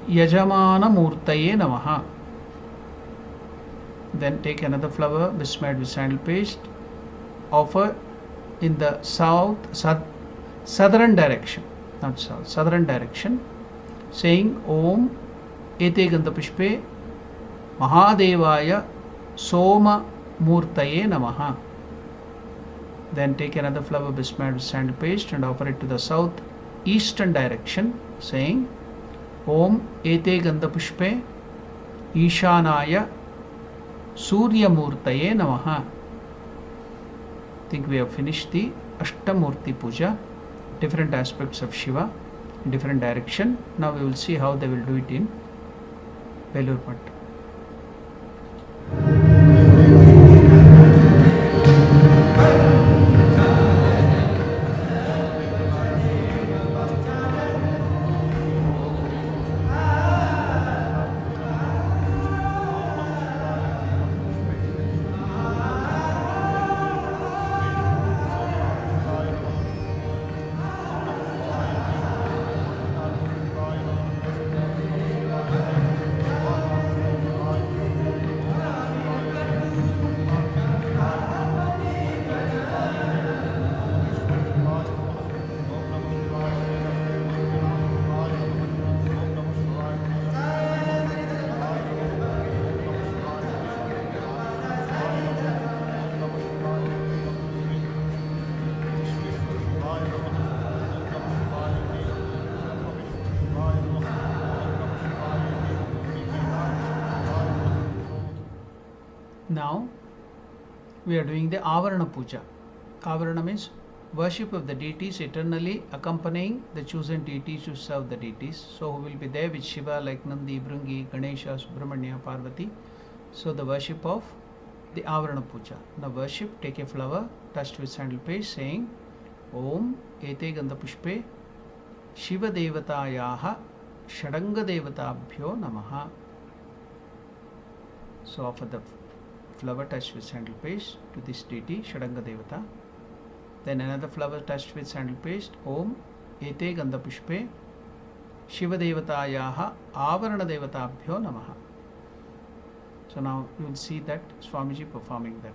Yajamana Murtaye Namaha. Then take another flower besmeared with sandal paste, offer in the southern direction, not south, southern direction, saying Om Ete Gandhapushpe Mahadevaya Soma Murtaye Namaha. Then take another flower besmeared with sandal paste and offer it to the southeastern direction, saying Om Ete Gandhapushpe Ishanaya Surya Murtaye Namaha. I think we have finished the Ashtamurti Puja, different aspects of Shiva in different direction. Now we will see how they will do it in Belur Math. Now we are doing the Avarana Puja. Avarana means worship of the deities eternally accompanying the chosen deities to serve the deities. So who will be there with Shiva like Nandi, Bhringi, Ganesha, Subramanya, Parvati. So the worship of the Avarana Puja. Now worship, take a flower touched with sandal paste, saying Om Ete Gandhapushpe Shiva Devatayaha Shadanga Devatabhyo Namaha. So offer the flower touched with sandal paste to this deity Shadanga Devata. Then another flower touched with sandal paste, Om Ete Gandhapushpe Shiva Devatayaha Avarana Devatabhyo Namaha. So now you will see that Swamiji performing that.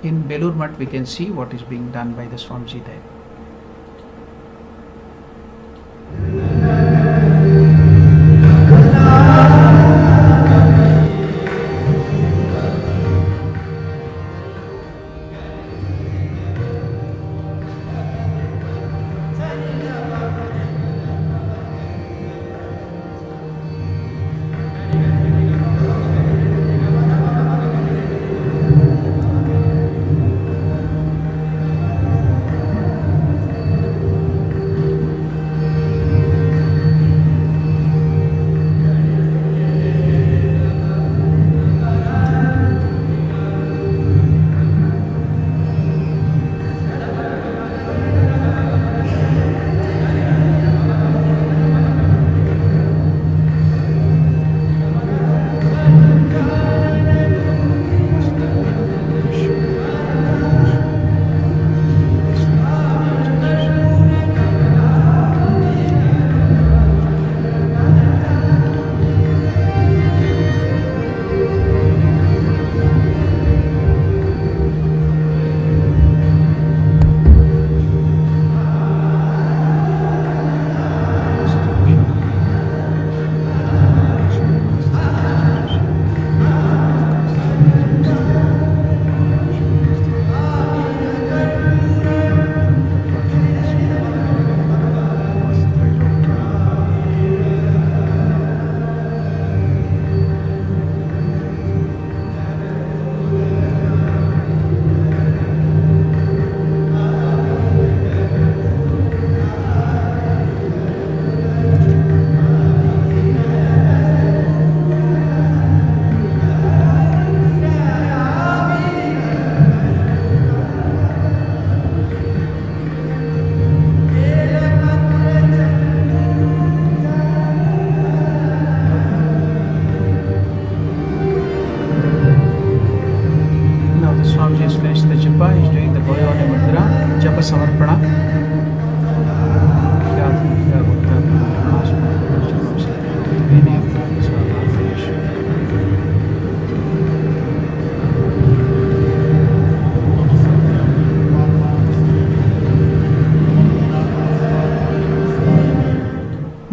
in Belur Math we can see what is being done by the Swamiji there.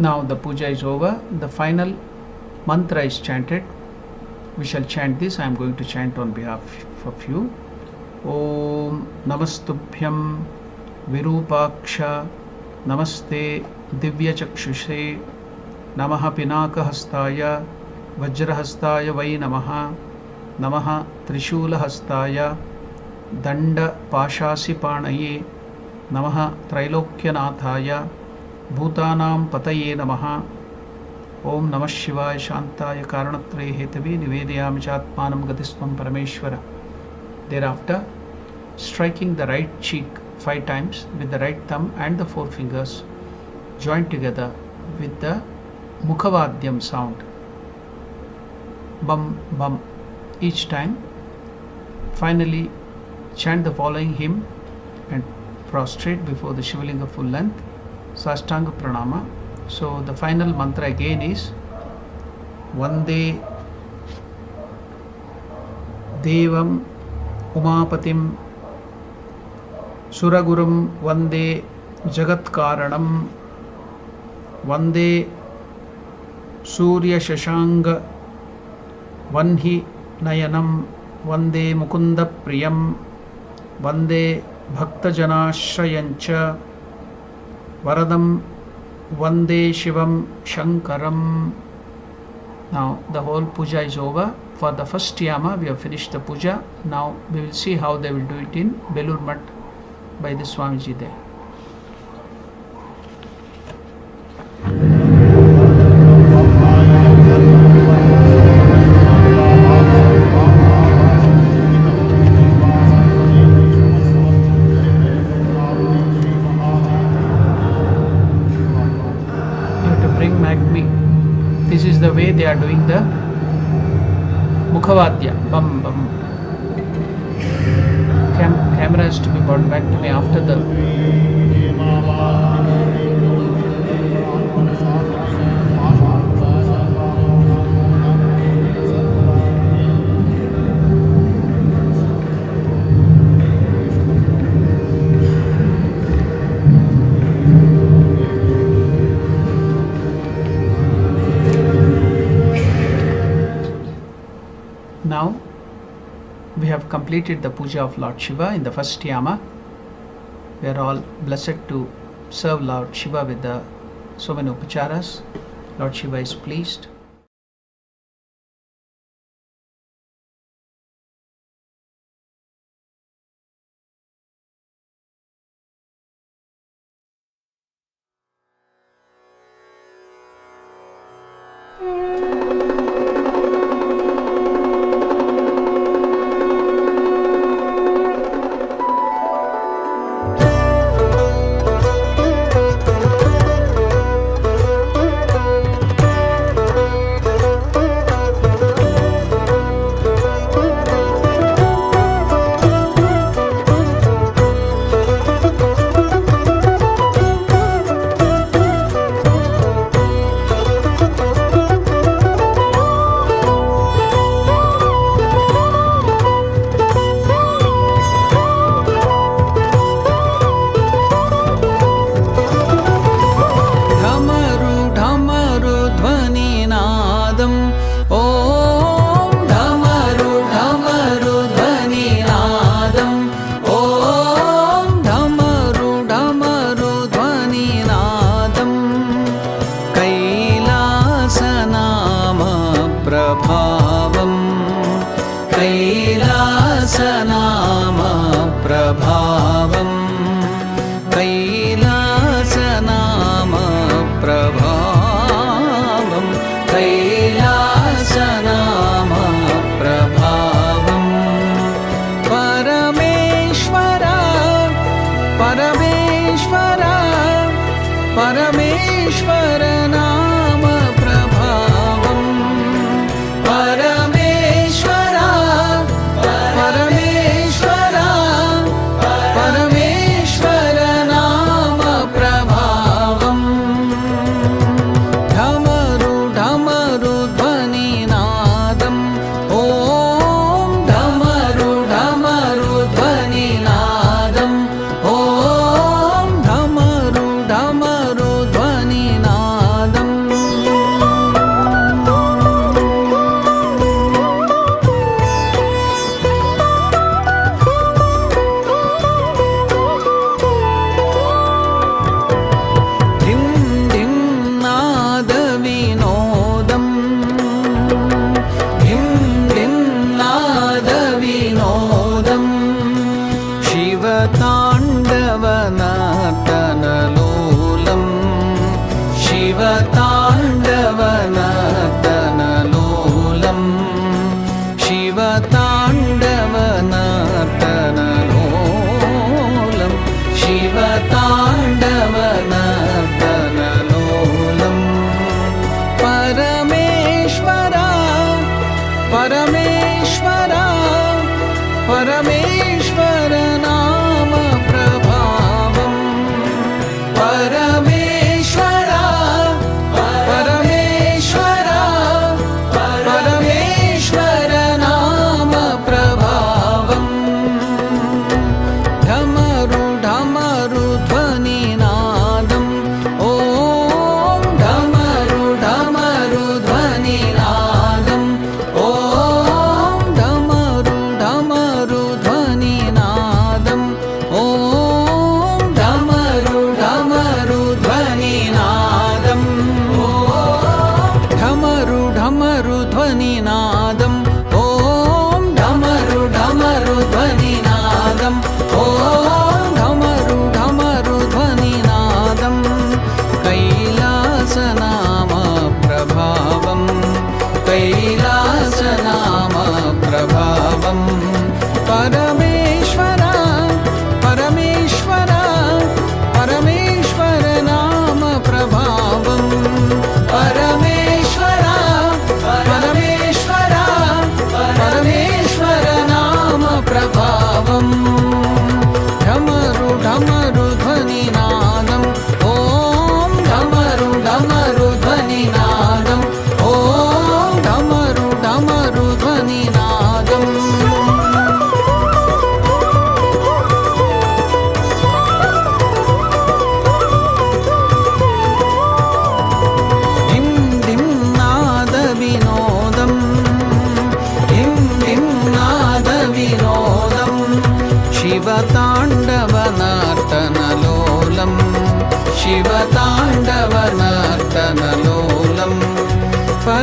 Now the puja is over. The final mantra is chanted. We shall chant this. I am going to chant on behalf of you. Om Namastubhyam Virupaksha Namaste Divya Chakshushe Namaha Pinaka Hastaya Vajrahastaya Vai Namaha Namaha Trishula Hastaya Danda Pashasi Panaye Namaha Trilokyanathaya Bhutanam Pataye Namaha Om Namah Shivaya Shantaya Karanatre Hetave Nivedayami Chatmanam Gatisvam Parameshwara. Thereafter, striking the right cheek 5 times with the right thumb and the 4 fingers joined together with the Mukhavadhyam sound. Bum bum each time. Finally, chant the following hymn and prostrate before the Shivalinga full length. Sastanga Pranama. So the final mantra again is Vande Devam Umapatim Suragurum Vande Jagat Karanam Vande Surya Shashanga Vanhi Nayanam Vande Mukunda Priyam Vande Bhakta Janashrayancha Varadam Vande Shivam Shankaram. Now the whole puja is over. For the first Yama we have finished the puja. Now we will see how they will do it in Belur Math by the Swamiji there. This is the way they are doing the Mukhavadya. Bum bum. Camera has to be brought back to me after the Now we have completed the puja of Lord Shiva in the first Yama. We are all blessed to serve Lord Shiva with the so many upacharas. Lord Shiva is pleased.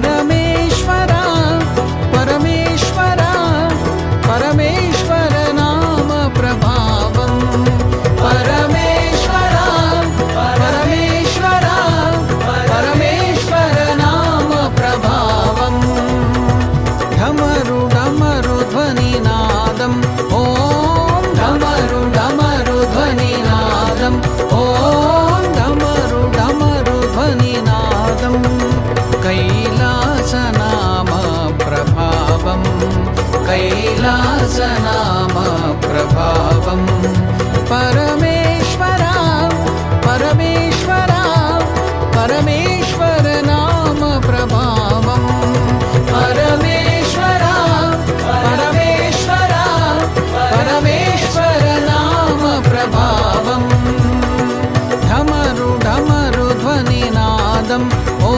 परमेश्वरा परमेश्वरा परमेश्वर नाम प्रभावम् परमेश्वरा परमेश्वरा परमेश्वर नाम प्रभावम् ढमरु ढमरु ध्वनिनादम् ॐ ढमरु ढमरु ध्वनिनादम् ॐ ढमरु ढमरु ध्वनिनादम् कैलासनाम प्रभावम् कैलासनाम प्रभावम् परमेश्वरा परमेश्वरा परमेश्वर नाम प्रभावम् परमेश्वरा परमेश्वरा परमेश्वर नाम प्रभावम् ढमरु ढमरु ध्वनिनादम् ॐ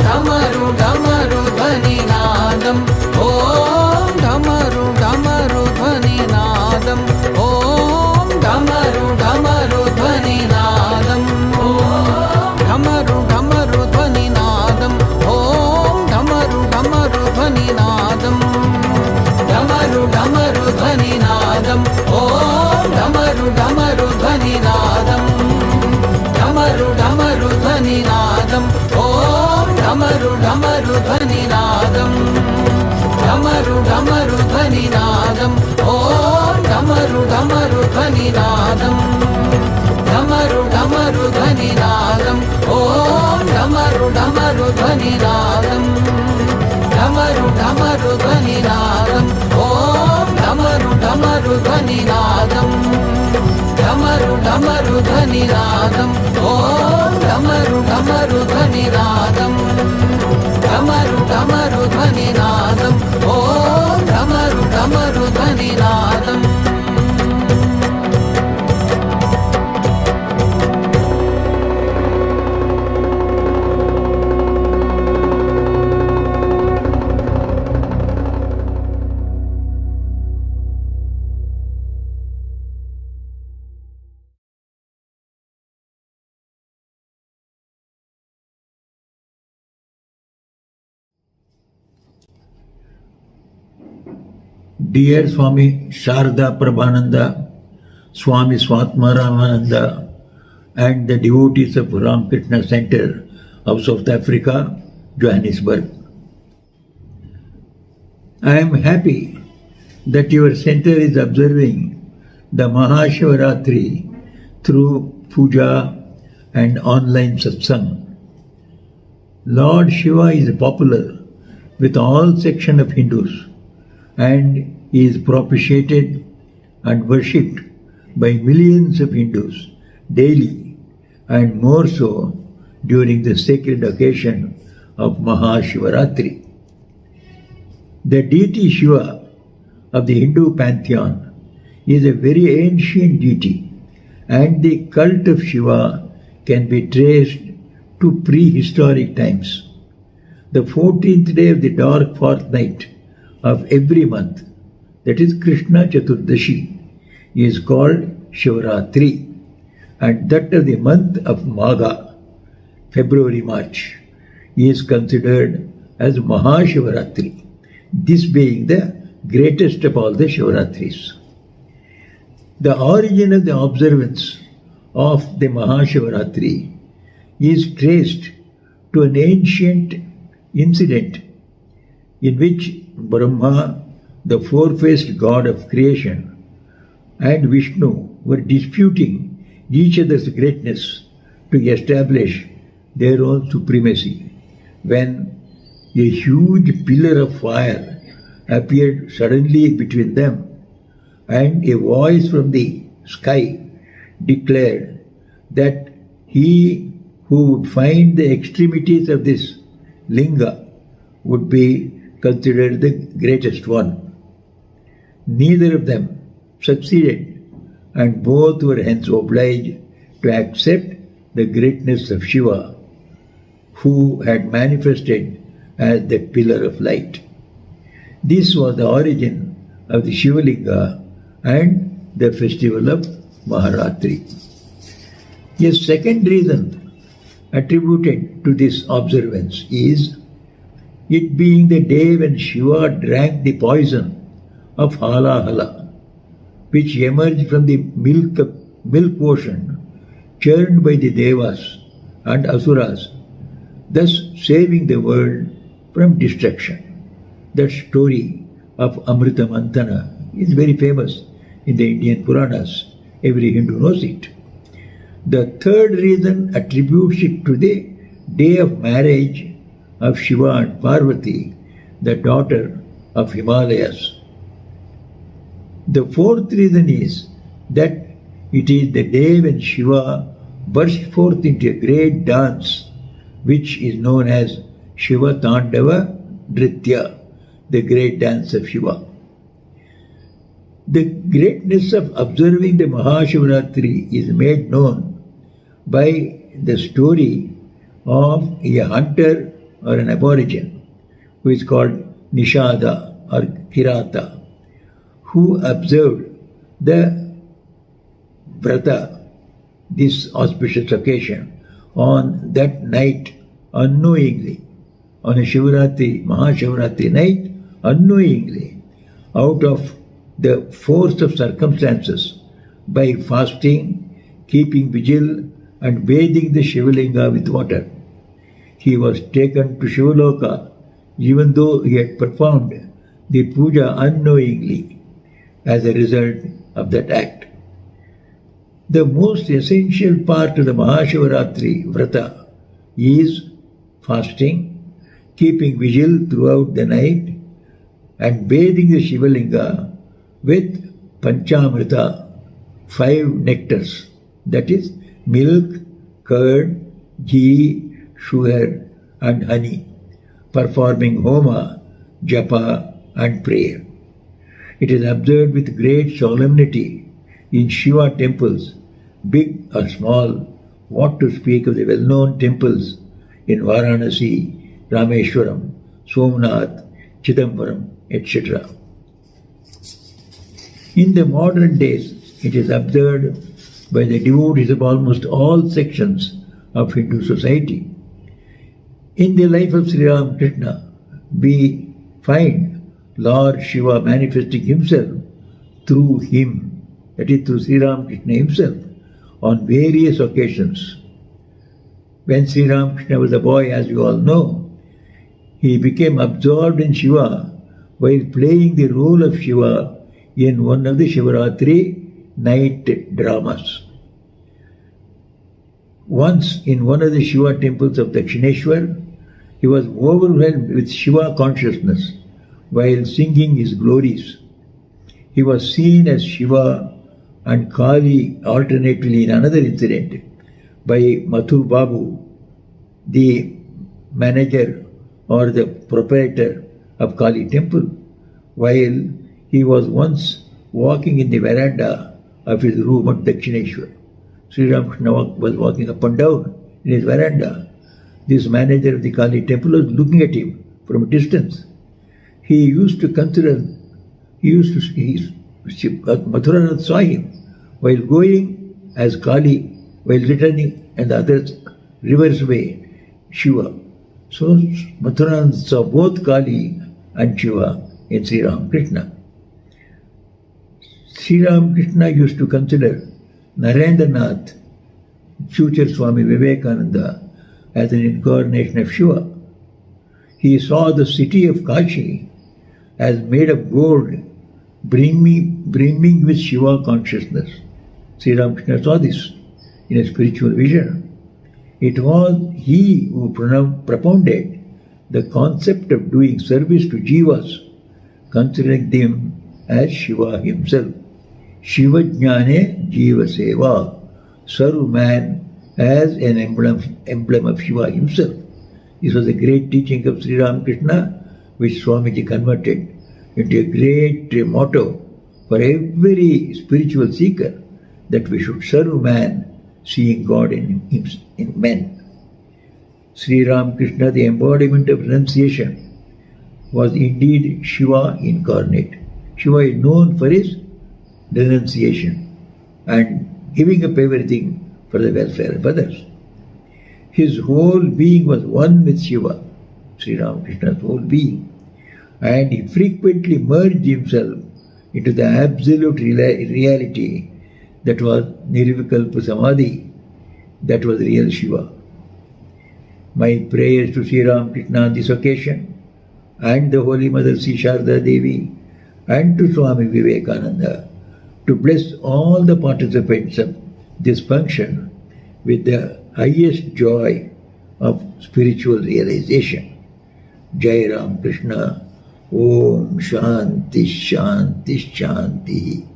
ढमरु ढमरु ध्वनिनादम् ॐ ढमरु ढमरु ध्वनिनादम् ॐ ढमरु ढमरु ध्वनिनादम् ॐ ढमरु ढमरु ध्वनिनादम् ॐ ढमरु ढमरु ध्वनिनादम् ढमरु ढमरु ध्वनिनादम् ॐ ढमरु ढमरु ध्वनिनादम् ढमरु ढमरु ध्वनिनादम् ॐ ढमरु ढमरु ध्वनिनादम् ढमरु ढमरु ध्वनिनादम् ॐ ढमरु ढमरु ध्वनिनादम् ढमरु ढमरु ध्वनिनादम् ॐ ढमरु ढमरु ध्वनिनादम् ढमरु ढमरु ध्वनिनादम् ॐ ढमरु ढमरु ध्वनिनादम् ढमरु ढमरु ध्वनिनादम् ॐ ढमरु ढमरु ध्वनिनादम् ढमरु ढमरु ध्वनिनादम् ॐ ढमरु ढमरु ध्वनिनादम् Dear Swami Sharda Prabhananda, Swami Swatmaramananda, and the devotees of Ramakrishna Center of South Africa, Johannesburg. I am happy that your center is observing the Maha Shivaratri through puja and online satsang. Lord Shiva is popular with all sections of Hindus, and he is propitiated and worshipped by millions of Hindus daily, and more so during the sacred occasion of Maha Shivaratri. The deity Shiva of the Hindu pantheon is a very ancient deity, and the cult of Shiva can be traced to prehistoric times. The 14th day of the dark fortnight of every month, that is Krishna Chaturdashi, is called Shivaratri, and that of the month of Magha, February-March, is considered as Maha Shivaratri, this being the greatest of all the Shivaratris. The origin of the observance of the Maha Shivaratri is traced to an ancient incident in which Brahma, the four-faced god of creation, and Vishnu were disputing each other's greatness to establish their own supremacy, when a huge pillar of fire appeared suddenly between them, and a voice from the sky declared that he who would find the extremities of this linga would be considered the greatest one. Neither of them succeeded, and both were hence obliged to accept the greatness of Shiva, who had manifested as the pillar of light. This was the origin of the Shivalinga and the festival of Mahasavaratri. A second reason attributed to this observance is it being the day when Shiva drank the poison of Halahala, which emerged from the milk ocean churned by the Devas and Asuras, thus saving the world from destruction. That story of Amrita Mantana is very famous in the Indian Puranas. Every Hindu knows it. The third reason attributes it to the day of marriage of Shiva and Parvati, the daughter of Himalayas. The fourth reason is that it is the day when Shiva burst forth into a great dance, which is known as Shiva Tandava Nritya, the great dance of Shiva. The greatness of observing the Maha Shivaratri is made known by the story of a hunter or an aborigine who is called Nishada or Kirata, who observed the Vrata, this auspicious occasion, on that night unknowingly, on a Shivaratri, Maha Shivaratri night, unknowingly, out of the force of circumstances, by fasting, keeping vigil, and bathing the Shivalinga with water. He was taken to Shivaloka, even though he had performed the puja unknowingly as a result of that act. The most essential part of the Mahashivaratri Vrata is fasting, keeping vigil throughout the night, and bathing the Shivalinga with Panchamrita, 5 nectars, that is, milk, curd, ghee, sugar, and honey, performing homa, japa, and prayer. It is observed with great solemnity in Shiva temples, big or small, what to speak of the well-known temples in Varanasi, Rameshwaram, Somnath, Chidambaram, etc. In the modern days, it is observed by the devotees of almost all sections of Hindu society. In the life of Sri Ramakrishna, we find Lord Shiva manifesting himself through him, that is, through Sri Ramakrishna himself, on various occasions. When Sri Ramakrishna was a boy, as you all know, he became absorbed in Shiva while playing the role of Shiva in one of the Shivaratri night dramas. Once, in one of the Shiva temples of Dakshineshwar, he was overwhelmed with Shiva consciousness while singing his glories. He was seen as Shiva and Kali alternately in another incident by Mathur Babu, the manager or the proprietor of Kali temple, while he was once walking in the veranda of his room at Dakshineshwar. Sri Ramakrishna was walking up and down in his veranda. This manager of the Kali temple was looking at him from a distance. He used to consider, Mathuranath saw him while going as Kali, while returning and the others reverse way, Shiva. So Mathuranath saw both Kali and Shiva in Sri Ramakrishna. Sri Ramakrishna used to consider Narendranath, future Swami Vivekananda, as an incarnation of Shiva. He saw the city of Kashi as made of gold, brimming with Shiva consciousness. Sri Ramakrishna saw this in a spiritual vision. It was he who propounded the concept of doing service to jivas, considering them as Shiva himself. Shiva Jnane Jiva Seva, serve man as an emblem of Shiva himself. This was a great teaching of Sri Ramakrishna, which Swamiji converted into a great motto for every spiritual seeker, that we should serve man, seeing God in men. Sri Ramakrishna, the embodiment of renunciation, was indeed Shiva incarnate. Shiva is known for his renunciation and giving up everything for the welfare of others. His whole being was one with Shiva. Sri Ramakrishna's whole being, and he frequently merged himself into the absolute reality that was Nirvikalpa Samadhi, that was real Shiva. My prayers to Sri Ramakrishna on this occasion, and the Holy Mother Sri Sharda Devi, and to Swami Vivekananda, to bless all the participants of this function with the highest joy of spiritual realization. Jai Ram Krishna. Om Shanti Shanti Shanti.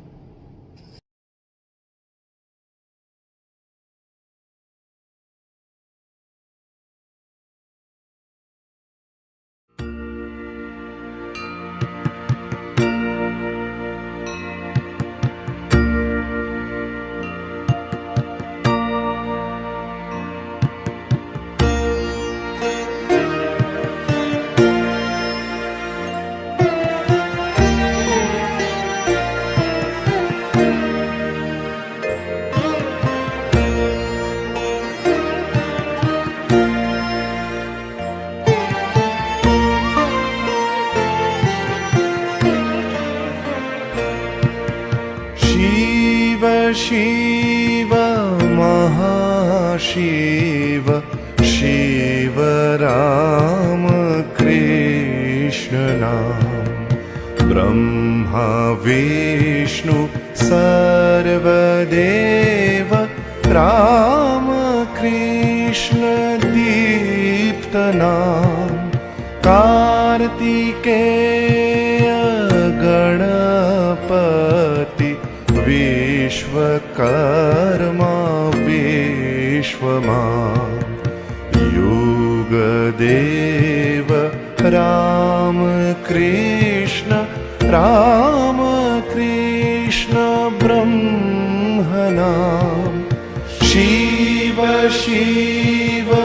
Shiva Maha Shiva Shiva Ramakrishna Nam Brahma Vishnu Sarvadeva Ramakrishna Deepta Nam Kartikeya Ganapati Vishvakarma Vishwaman Yugadeva Ramakrishna Ramakrishna Brahmanam Shiva Shiva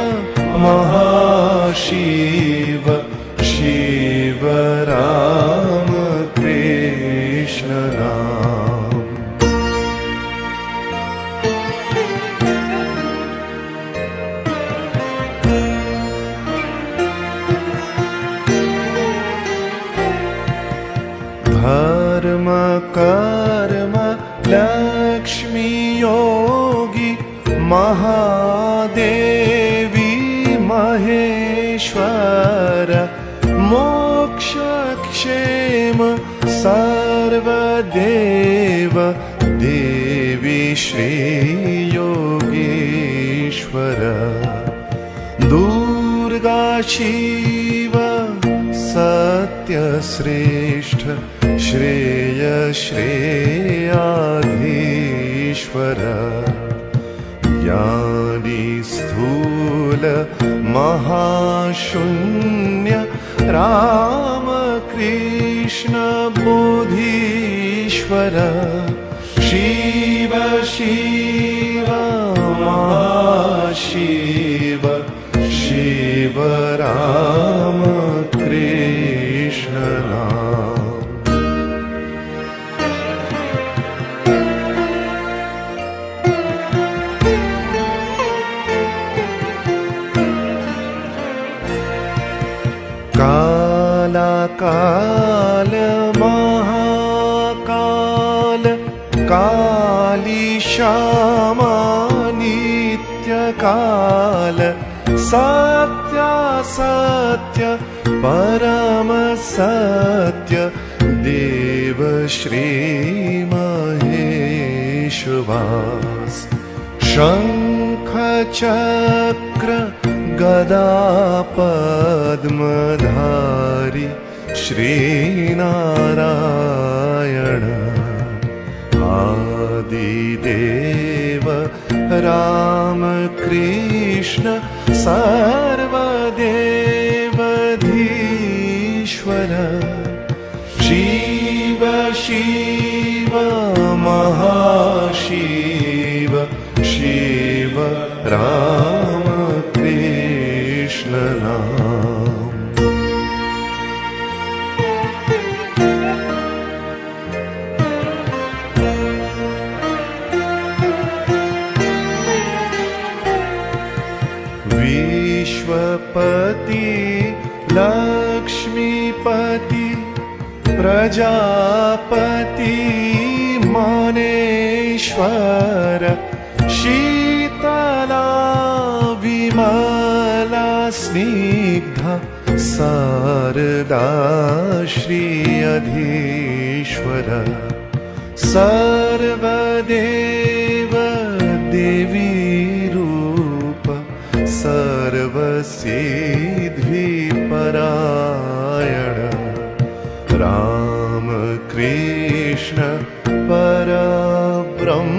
Maha Shiva Shiva Ramakrishna Nam Dharma Karma Lakshmi Yogi Mahadevi Maheshwara Moksha Kshema Sarva Deva Devi Shri Yogeshwara Durga Shiva Satya Sreshtha Shreya Shreyadhishvara Jnani Sthula Mahashunya Ramakrishna Bodhishvara Shiva Shiva Mahashiva Shiva Ramakrishna Nam Kala Kala Mahakala Kali Shama Nitya Kala Satya Satya Parama Satya Deva Shri Maheshwas Shankha Chakra Gada Padmadhari Shri Narayana Adideva Ramakrishna Sarvadevadhishvara Shiva Shiva Mahashiva Shiva Ramakrishna Nam Vishwapati Shripati Prajapati Maneshwar Sheetla Vimla Snigdha Sharda Shri अधीश्वर सर्वदेव देवी रूप सर्वसिद्धिपरायण राम कृष्ण परब्रह्म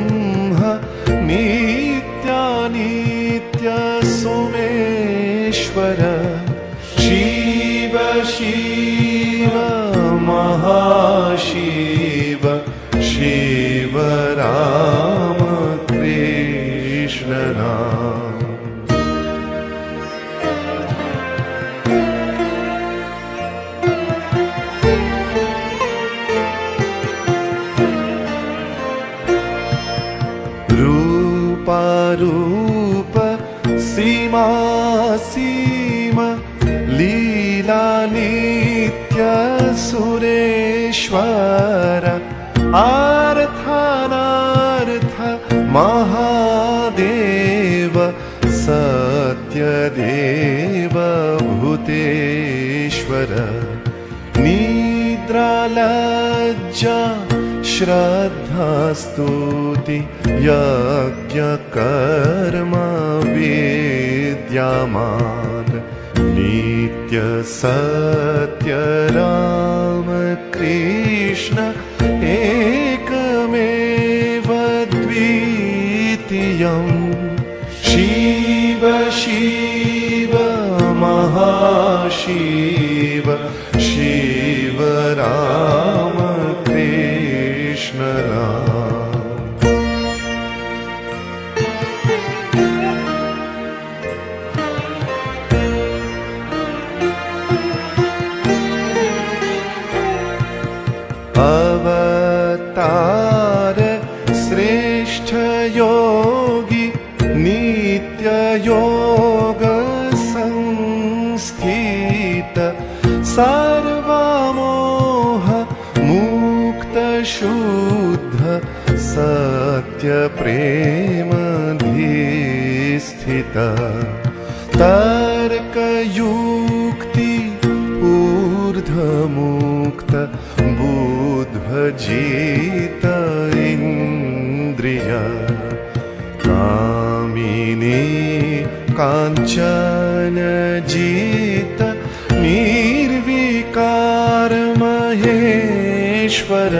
नित्यानित्य सोमेश्वर शिव शिव महाशिव शिव राम कृष्ण नाम रूप सीमा सीमा लीला नित्य सुरेश्वर अर्थानार्थ महादेव सत्यदेव भूतेश्वर निद्रालज्जा श्रद्धा स्तुति यज्ञ कर्म विद्यमान नित्य सत्य राम कृष्ण एकमेव द्वितीयम् शिव शिव महाशिव शिव राम कृष्ण राम अवतार श्रेष्ठ योगी नित्य योग संस्थित सर्वमोह मुक्त शुद्ध सत्य प्रेम धीस्थित तर्क युक्ति ऊर्ध्वमुक्त बुद्ध्वजित इंद्रिय कामिनी कांचन जित निर्विकार महेश्वर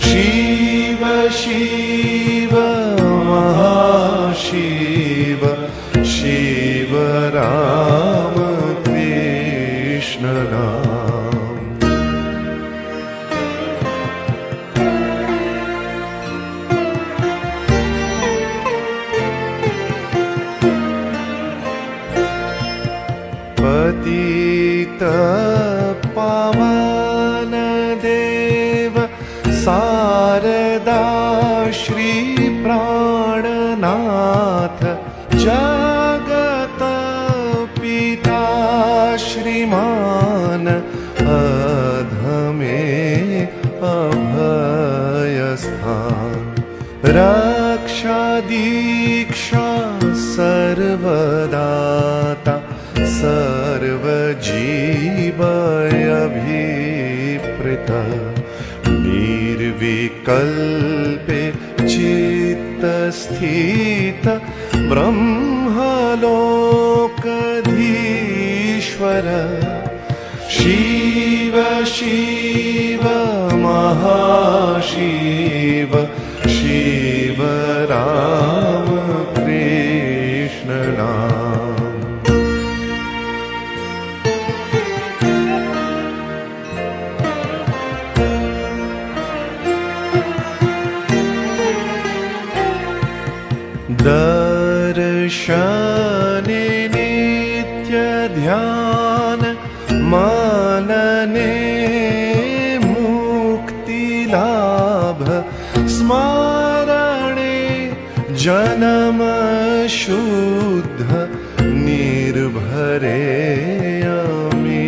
शिव शिव महाशिव शिव राम कृष्ण नाम पतित पावन देव शारदा श्री प्राणनाथ जगत पिता श्रीमान अधमे अभयस्थान रक्षा दीक्षा सर्वदाता सर्वजीवयभिप्रेत निर्विकल्पे चित्तस्थित ब्रह्मलोकधीश्वर शिव शिव महाशिव शिव राम कृष्ण नाम दर्शने नित्य ध्यान मनने मुक्ति लाभ स्मरणे जन्म शुद्ध निर्भरे अमी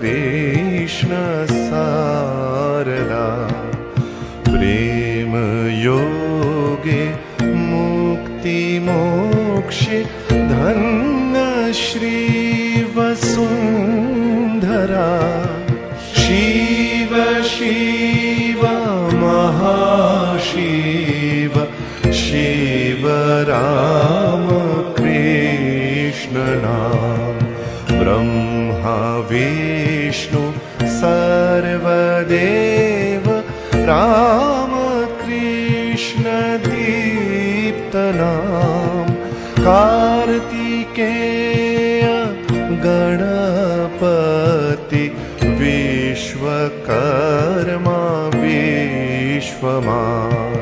कृष्ण सारदा प्रेम योगे मुक्ति मोक्षे धन्य श्री वसुंधरा शिव शिव महाशिव शिव राम कृष्ण नाम ब्रह्मा विष्णु सर्वदेव राम कृष्ण दीप्तनाम कार्तिकेय गणपति विश्वकर्मा विश्वमान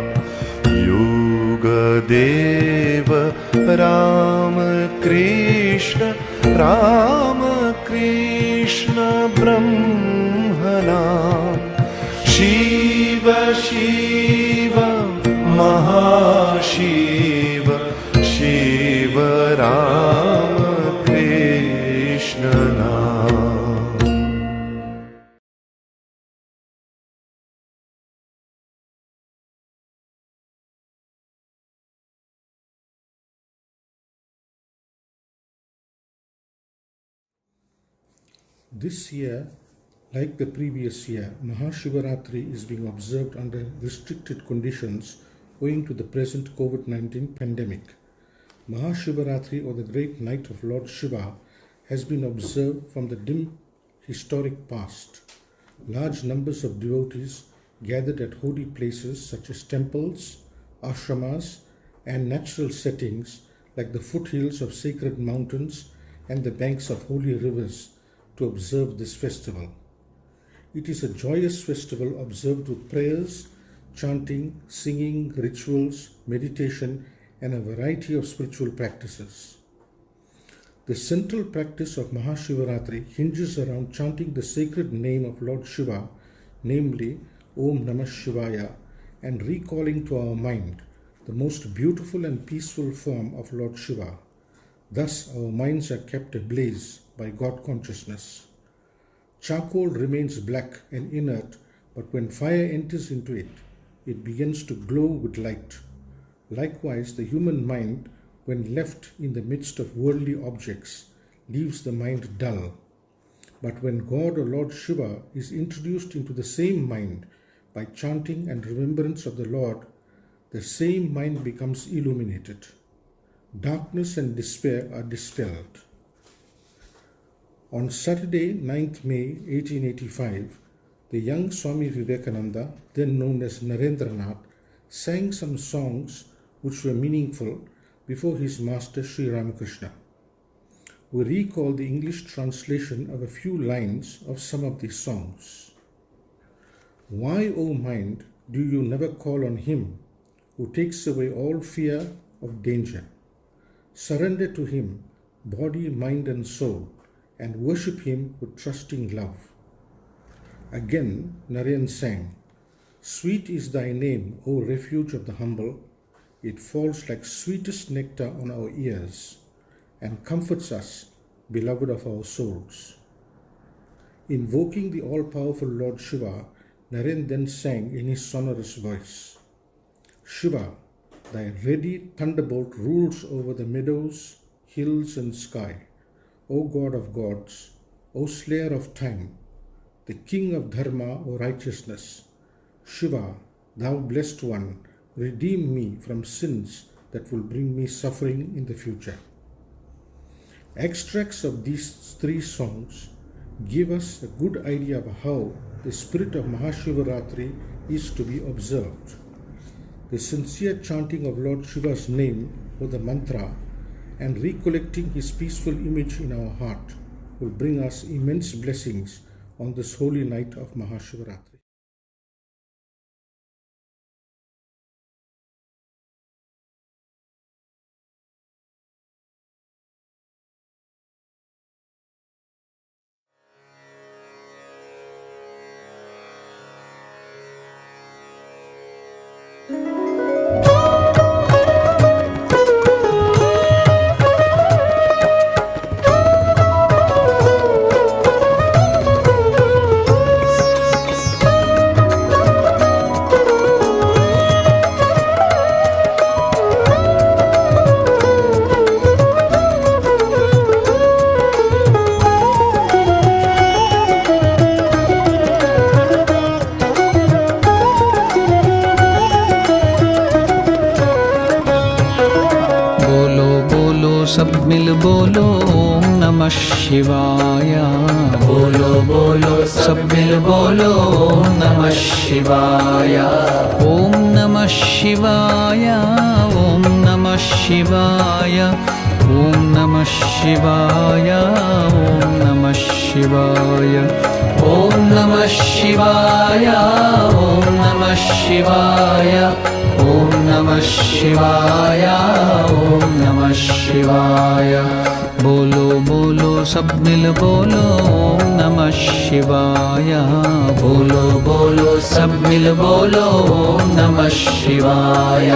युगदेव राम कृष्ण ब्रह्मनाम शिव शिव महाशिव शिव राम कृष्ण नाम। This year, like the previous year, Maha Shivaratri is being observed under restricted conditions owing to the present COVID-19 pandemic. Maha Shivaratri, or the great night of Lord Shiva, has been observed from the dim historic past. Large numbers of devotees gathered at holy places such as temples, ashramas, and natural settings like the foothills of sacred mountains and the banks of holy rivers to observe this festival. It is a joyous festival observed with prayers, chanting, singing, rituals, meditation, and a variety of spiritual practices. The central practice of Maha Shivaratri hinges around chanting the sacred name of Lord Shiva, namely Om Namah Shivaya, and recalling to our mind the most beautiful and peaceful form of Lord Shiva. Thus our minds are kept ablaze by God consciousness. Charcoal remains black and inert, but when fire enters into it, it begins to glow with light. Likewise, the human mind, when left in the midst of worldly objects, leaves the mind dull. But when God or Lord Shiva is introduced into the same mind by chanting and remembrance of the Lord, the same mind becomes illuminated. Darkness and despair are dispelled. On Saturday, 9th May 1885, the young Swami Vivekananda, then known as Narendranath, sang some songs which were meaningful before his master Sri Ramakrishna. We recall the English translation of a few lines of some of these songs. Why, O mind, do you never call on him who takes away all fear of danger? Surrender to him, body, mind and soul, and worship him with trusting love. Again, Naren sang, Sweet is thy name, O refuge of the humble. It falls like sweetest nectar on our ears and comforts us, beloved of our souls. Invoking the all-powerful Lord Shiva, Naren then sang in his sonorous voice, Shiva, thy ready thunderbolt rules over the meadows, hills and sky. O God of gods, O slayer of time, the king of dharma or righteousness, Shiva, thou blessed one, redeem me from sins that will bring me suffering in the future. Extracts of these three songs give us a good idea of how the spirit of Mahashivaratri is to be observed. The sincere chanting of Lord Shiva's name or the mantra and recollecting his peaceful image in our heart will bring us immense blessings on this holy night of Mahashivaratri. सब मिल बोलो ओम नमः शिवाय। बोलो बोलो सब मिल बोलो ओम नमः शिवाय। ओम नमः शिवाय, ओम नमः शिवाय, ओम नमः शिवाय, ओम नमः शिवाय, ओम नमः शिवाय, ओम नमः शिवाय, ओम नमः शिवाय, ओम नमः शिवाय। बोलो बोलो सब मिल बोलो ओम नमः शिवाय। बोलो बोलो सब मिल बोलो ओम नमः शिवाय।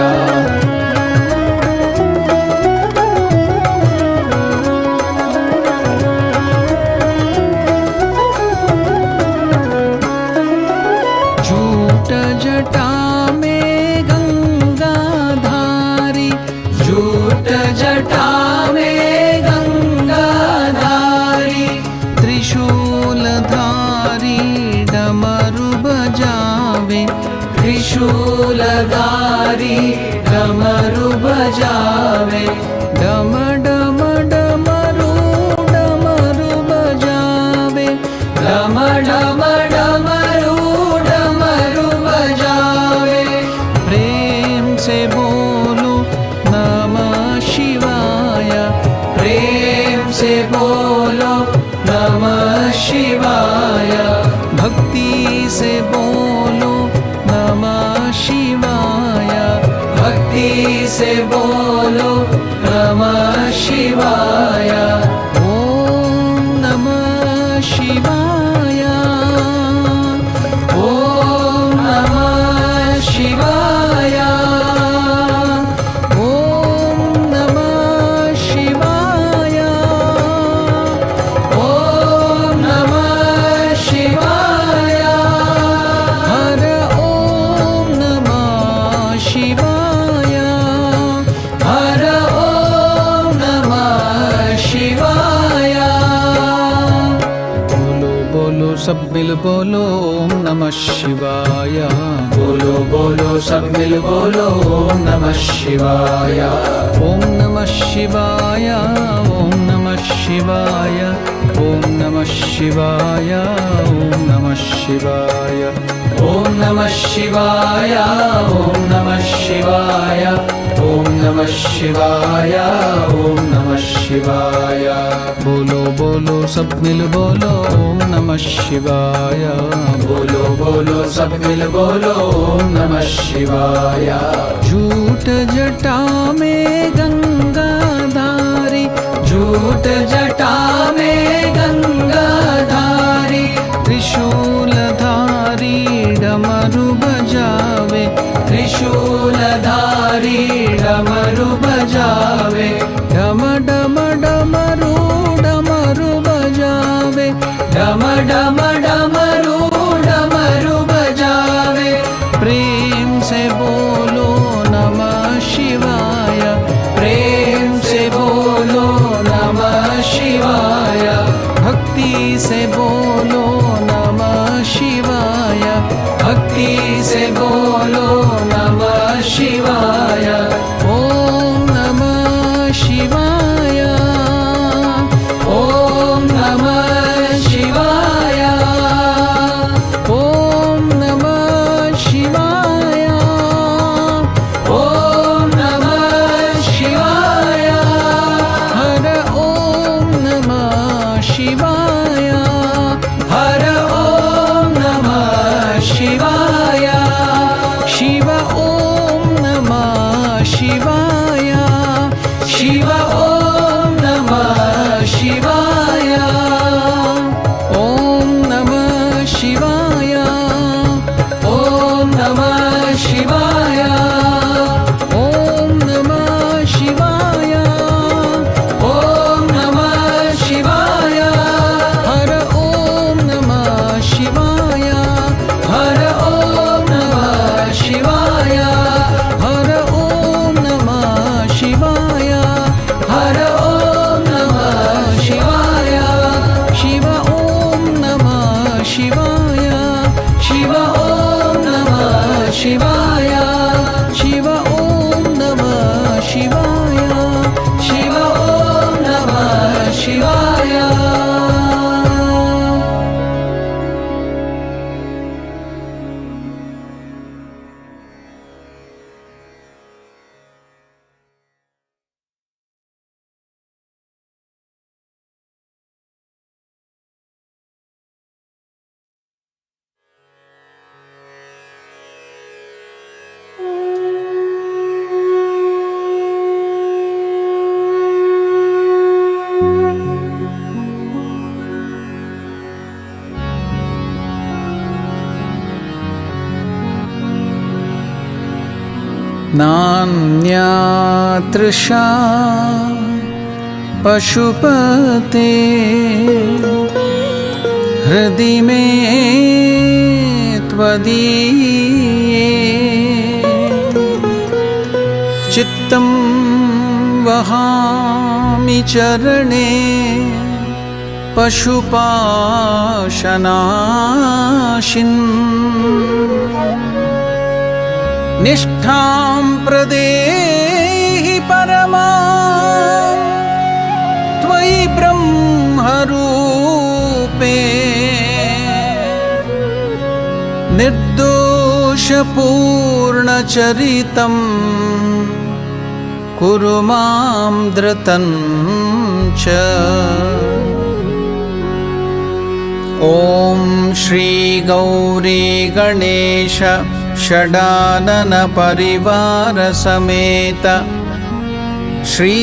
झूठ जटा में गंगा धारी, झूठ जटा में गंगा धारी, त्रिशूल धारी डमरू बजावे, त्रिशूल धारी डमरू बजावे। डम डम डमरू डमरू बजावे, डम डम डमरू डमरू बजावे। प्रेम से बोलो नमः शिवाय, प्रेम से बोलो नमः शिवाय। भक्ति से बोलो नमः शिवाय, भक्ति से बोलो नमः शिवाय। ओम नमः शिवाय, ओम नमः शिवाय, ओम नमः शिवाय, ओम नमः शिवाय। हर ओम नमः शिवाय, हर ओम नमः शिवाय। बोलो बोलो सब मिल बोलो ओम नमः शिवाय। बोलो बोलो सब मिल बोलो ओम नमः शिवाय। ओम नमः शिवाय, ओम नमः शिवाय, ओम नमः शिवाय, ओम नमः शिवाय, ओम नमः शिवाय, ओम नमः शिवाय, ओम नमः शिवाय, ओम नमः शिवाय। बोलो बोलो सब मिल बोलो ओम नमः शिवाय। बोलो बोलो सब मिल बोलो ओम नमः शिवाय। झूठ जटा में गंगा धारी, झूठ जटा में गंगा धारी, त्रिशूल धारी डमरू बजावे, त्रिशूल धारी डमरू बजावे। डम डम डमरू डमरू बजावे, डम डम डमरू डमरू बजावे। प्रेम से बोलो नमः शिवाय, प्रेम से बोलो नमः शिवाय। भक्ति से बोलो नमः शिवाय, भक्ति से बोलो नमः शिवाय। ओम नमः नान्यातृषा पशुपते हृदि मे त्वदीये चित्तं वहामि चरणे पशुपाशनाशिन् निष्ठां प्रदेहि परमां त्वयि ब्रह्मरूपे निर्दोषपूर्णचरितं कुरु मां धृतं च। ॐ श्री गौरी गणेश षडानन परिवार समेत श्री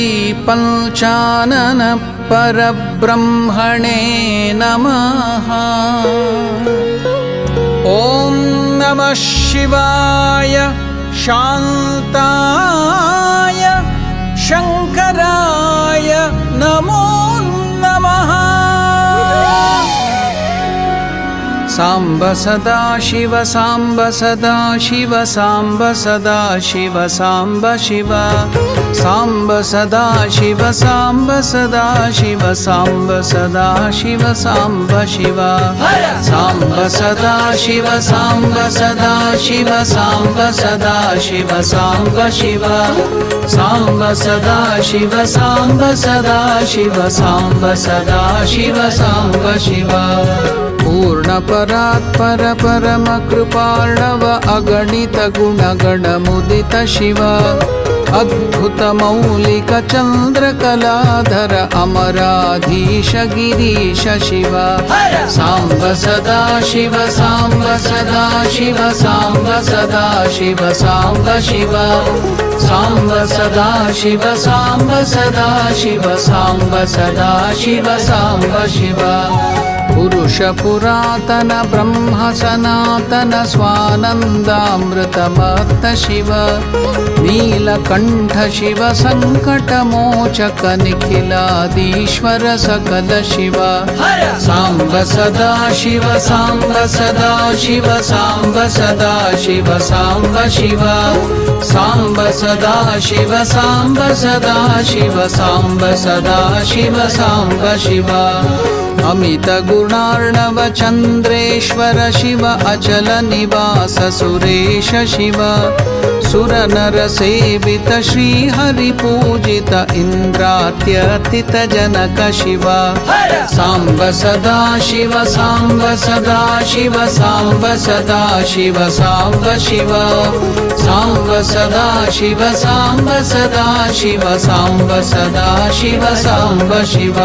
पंचानन परब्रह्मणे नमः। ॐ नमः शिवाय शान्ताय शंकराय नमो नमः। सांब सदा शिव सांब सदा शिव सांब सदा शिव सांब शिव सांब सदा शिव सांब सदा शिव सांब सदा शिव सांब शिव सांब सदा शिव सांब सदा शिव सांब सदा शिव सांब शिव सांब सदा शिव सांब सदा शिव सांब सदा शिव सांब शिव। पूर्ण परात्पर परम कृपार्णव अगणित गुणगण मुदित शिव अद्भुत मौलिक चंद्रकलाधर अमराधीश गिरीश शिव सांब सदा शिव सांब सदा शिव सांब सदा शिव सांब शिव सांब सदा शिव सांब सदा शिव सांब सदा शिव सांब शिव। पुरुष पुरातन ब्रह्म सनातन स्वानंदामृतमत्त शिव नीलकंठ शिव संकटमोचक निखिलादीश्वर सकल शिव सांब सदा शिव सांब सदा शिव सांब सदा शिव सांब शिव सांब सदा शिव सांब सदा शिव सांब सदा शिव सांब शिव। अमित गुणार्णव चंद्रेश्वर शिव अचल निवास सुरेश शिव सुर नर सेवित श्री हरि पूजित इंद्रात्यर्थित जनक शिव सांब सदा शिव सांब सदा शिव सांब सदा शिव सांब शिव सांब सदा शिव सांब सदा शिव सांब सदा शिव सांब शिव।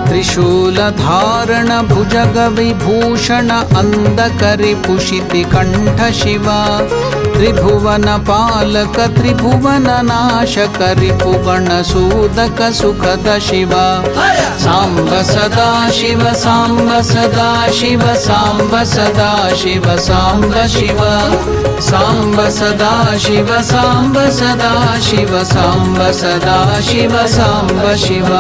त्रिशूल धारण भुजग विभूषण अंधकरिपुषिति कंठ शिव त्रिभुवन पालक त्रिभुवन नाशक रिपुगण सूदक सुखद शिव सांब सदा शिव सांब सदा शिव सांब सदा शिव सांब शिव सांब सदा शिव सांब सदा शिव सांब सदा शिव सांब शिव।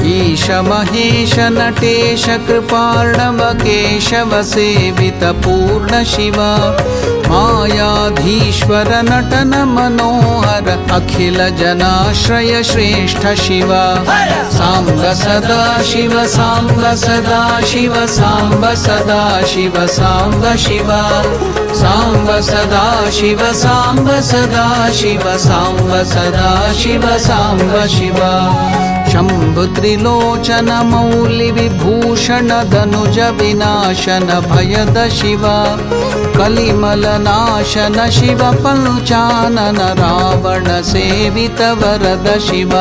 ईश महेश नटेश कृपार्णव केशव सेवित पूर्ण शिव मायाधीश्वर नटन मनोहर अखिल जनाश्रय श्रेष्ठ शिव सांब सदा शिव सांब सदा शिव सांब सदा शिव सांब शिव सांब सदा शिव सांब सदा शिव सांब सदा शिव सांब शिव। शंभु त्रिलोचन मौलि विभूषण धनुज विनाशन भयद शिव कलिमल नाशन शिव पंचानन रावण सेवित वरद शिव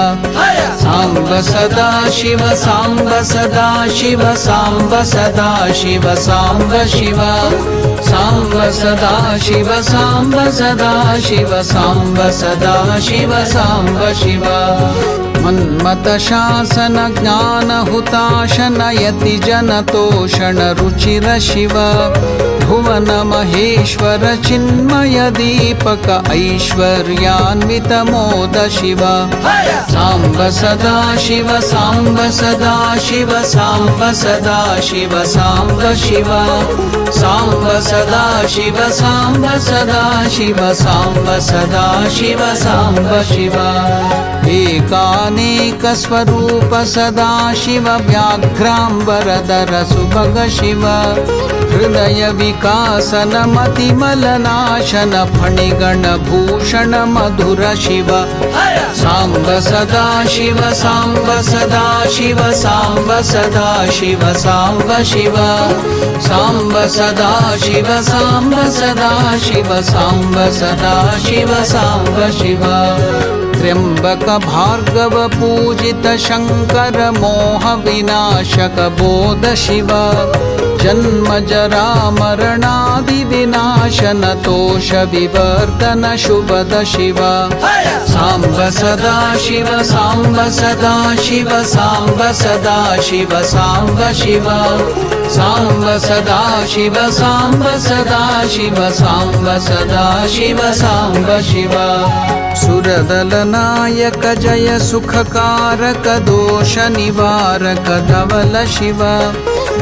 सांब सदा शिव सांब सदा शिव सांब सदा शिव सांब शिव सांब सदा शिव सांब सदा शिव सांब सदा शिव सांब शिव। मन्मथ शासन ज्ञान हुताशन यति जन तोषण रुचिर शिव भुवन महेश्वर चिन्मय दीपक ऐश्वर्यान्वित मोद शिव सांब सदा शिव सांब सदा शिव सांब सदा शिव सांब शिव सांब सदा शिव सांब सदा शिव सांब सदा शिव सांब शिव एकानेक स्वरूप सदा शिव व्याघ्रांबरधर सुभग शिव हृदय विकासन मतिमलनाशन फणिगण भूषण मधुर शिव सांब सदा शिव सांब सदा शिव सांब सदा शिव सांब शिव सांब सदा शिव सांब सदा शिव सांब सदा शिव सांब शिव त्र्यंबक भार्गव पूजित शंकर मोह विनाशक बोध शिव जन्म जरा मरणादि विनाशन तोष विवर्तन शुभद शिव सांब सदा शिव सांब सदा शिव सांब सदा शिव सांब शिव सांब सदा शिव सांब सदा शिव सांब सदा शिव सांब शिव सुरदल नायक जय सुखकारक दोष निवारक धवल शिव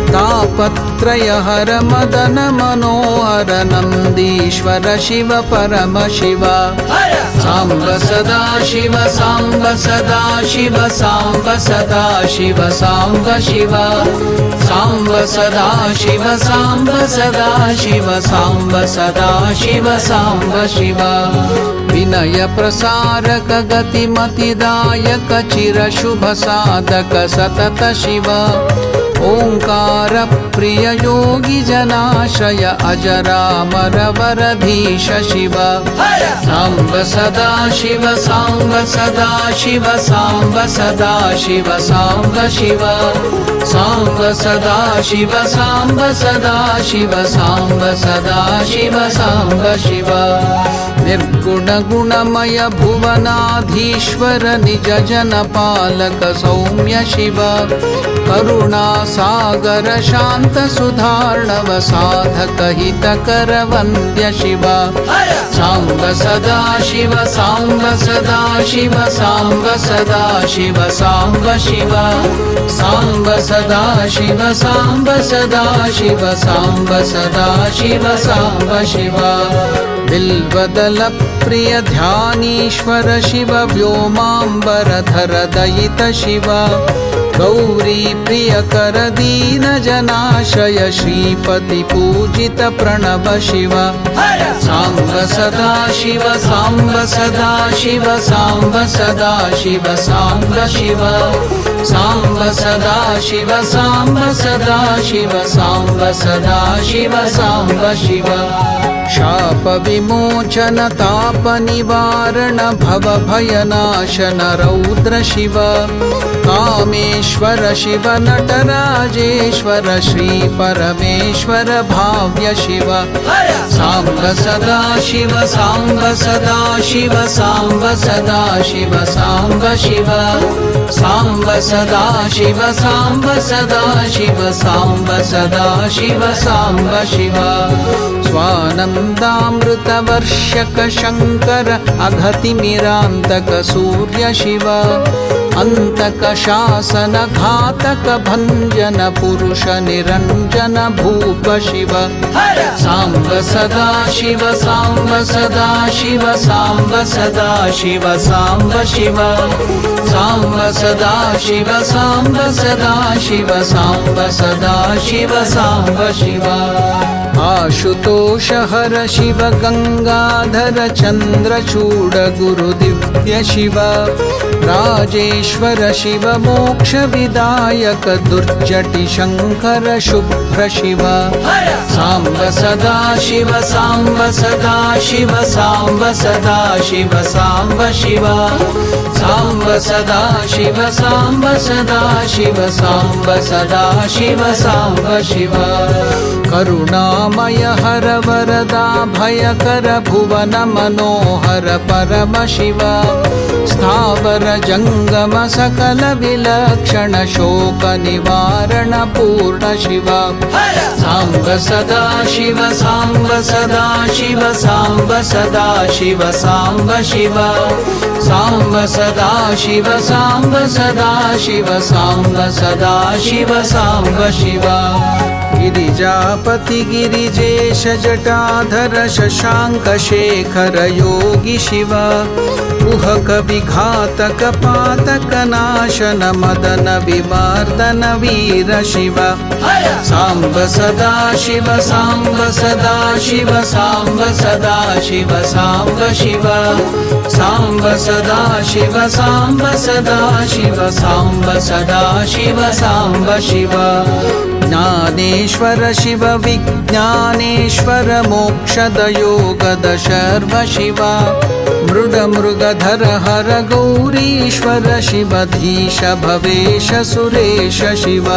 तापत्रय हर मदन मनोहर नंदीश्वर शिव परम शिव सांब सदा शिव सांब सदा शिव सांब सदा शिव सांब शिव सांब सदा शिव सांब सदा शिव सांब सदा शिव सांब शिव विनय प्रसारक गतिमतिदायक चिर शुभ साधक सतत शिव ओंकार प्रिय योगी जनाश्रय अजरामर वरधीश शिव सांब सदा शिव सांब सदा शिव सांब सदा शिव सांब शिव सांब सदा शिव सांब सदा शिव सांब सदा शिव सांब शिव निर्गुण गुणमय भुवनाधीश्वर निज जन पालक सौम्य शिव करुणा सागर शांत सुधार्णव साधक हितकर वंद्य शिव सांब सदा शिव सांब सदा शिव सांब सदा शिव सांब शिव सांब सदा शिव सांब सदा शिव सांब सदा शिव सांब शिव बिल्वदल प्रिय ध्यानीश्वर शिव व्योमांबरधर दयित शिव गौरी प्रिय कर दीन जनाशय श्रीपति पूजित प्रणव शिव सांब सदा शिव सांब सदा शिव सांब सदा शिव सांब शिव सांब सदा शिव सांब सदा शिव सांब सदा शिव सांब शिव शाप विमोचन ताप निवारण भव भयनाशन रौद्र शिव कामेश्वर शिव नटराजेश्वर श्री परमेश्वर भाव्य शिव सांब सदा शिव सांब सदा शिव सांब सदा शिव सांब शिव सांब सदा शिव सांब सदा शिव सांब सदा शिव सांब शिव स्वानन्दामृतवर्षक शंकर अघतिमिरान्तक सूर्य शिव अंतक शासन घातक भंजन पुरुष निरंजन भूप शिव सांब सदा शिव सांब सदा शिव सांब सदा शिव सांब शिव सांब सदा शिव सांब सदा शिव सांब सदा शिव सांब शिव आशुतोष हर शिव गंगाधर चंद्रचूड गुरु दिव्य शिव राजेश्वर शिव मोक्ष विदायक दुर्जटि शंकर शुभ्र शिव सांब सदा शिव सांब सदा शिव सांब सदा शिव सांब शिव सांब सदा शिव सांब सदा शिव सांब सदा शिव सांब शिव करुणामय हर वरदा भयकर भुवन मनोहर परम शिव स्थावर जंगम सकल विलक्षण शोक निवारण पूर्ण शिव सांब सदा शिव सांब सदा शिव सांब सदा शिव सांब शिव सांब सदा शिव सांब सदा शिव सांब सदा शिव सांब शिव गिरिजापति गिरिजेश जटाधर शशांक शेखर योगी शिव कुहक विघातक पातक नाशन मदन विमर्दन वीर शिव सांब सदा शिव सांब सदा शिव सांब सदा शिव सांब शिव सांब सदा शिव सांब सदा शिव सांब सदा शिव सांब शिव ज्ञानेश्वर शिव विज्ञानेश्वर मोक्षद योगद शर्व शिव मृड मृगधर हर गौरीश्वर शिव धीश भवेश सुरेश शिव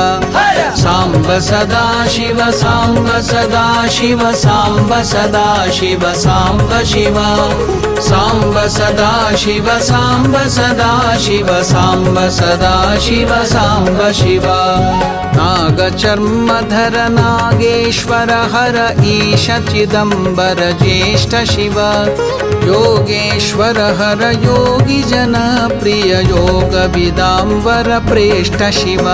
सांब सदा शिव सांब सदा शिव सांब सदा शिव सांब शिव सांब सदा शिव सांब सदा शिव सांब सदा शिव सांब शिव नागचर्मधर नागेश्वर हर ईश चिदंबर ज्येष्ठ शिव योगेश्वर हर योगी जन प्रिय योग विदांबर प्रेष्ठ शिव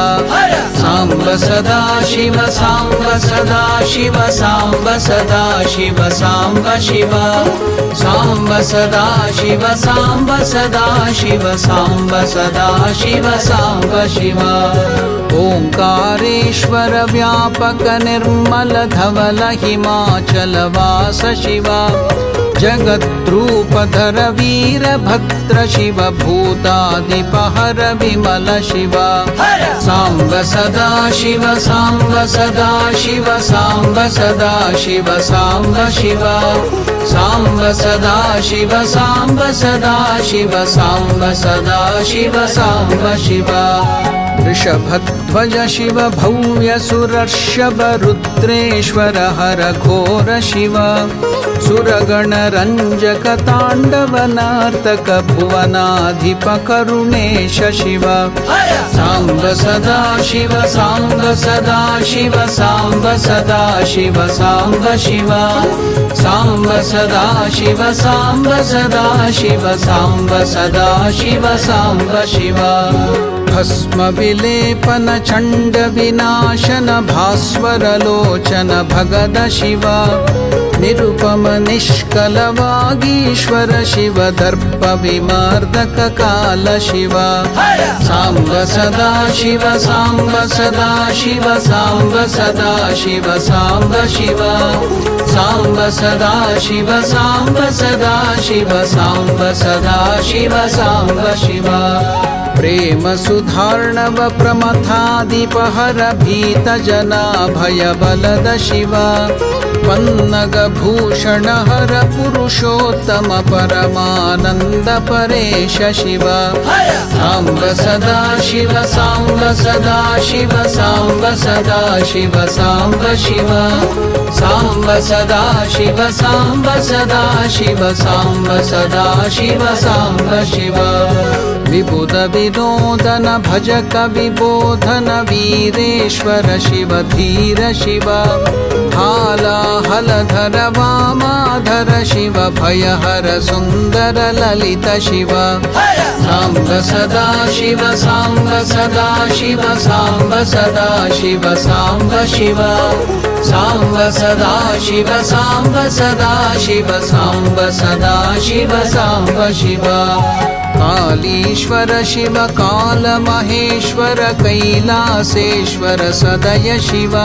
सांब सदा शिव सांब सदा शिव सांब सदा शिव सांब शिव सांब सदा शिव सांब सदा शिव सांब सदा शिव सांब शिव ओंकारेश्वर व्यापक निर्मल धवल हिमाचल वास शिव जगद्रूपधर वीर भद्र शिव भूतादिपहर विमल शिव सांब सदा शिव सांब सदा शिव सांब सदा शिव सांब शिव सांब सदा शिव सांब सदा शिव सांब सदा शिव सांब शिव वृषभध्वज शिव भव्य सुरर्षभ रुद्रेश्वर हर घोर शिव सुरगण रंजक तांडव नर्तक भुवनाधिप करुणेश शिव सांब सदा शिव सांब सदा शिव सांब सदा शिव सांब शिव सांब सदा शिव सांब सदा शिव सांब सदा शिव सांब शिव भस्म विलेपन चंड विनाशन भास्वर लोचन भगद शिव निरुपम निष्कल वागीश्वर शिव दर्प विमर्दक काल शिव सांब सदा शिव सांब सदा शिव सांब सदा शिव सांब शिव सांब सदा शिव सांब सदा शिव सांब सदा शिव सांब शिव प्रेम सुधार्णव प्रमथादिपहर भीत जना भय बलद शिव पन्नग भूषण हर पुरुषोत्तम परमानंद परेश शिव सांब सदा शिव सांब सदा शिव सांब सदा शिव सांब शिव सांब सदा शिव सांब सदा शिव सांब सदा शिव सांब शिव विबुध विनोदन भजक विबोधन वीरेश्वर शिव धीर शिव हालाहलधर वामाधर शिव भयहर सुंदर ललित शिव सांब सदा शिव सांब सदा शिव सांब सदा शिव सांब शिव सांब सदा शिव सांब सदा शिव सांब सदा शिव सांब शिव कालीश्वर शिव काल महेश्वर कैलासेश्वर सदय शिव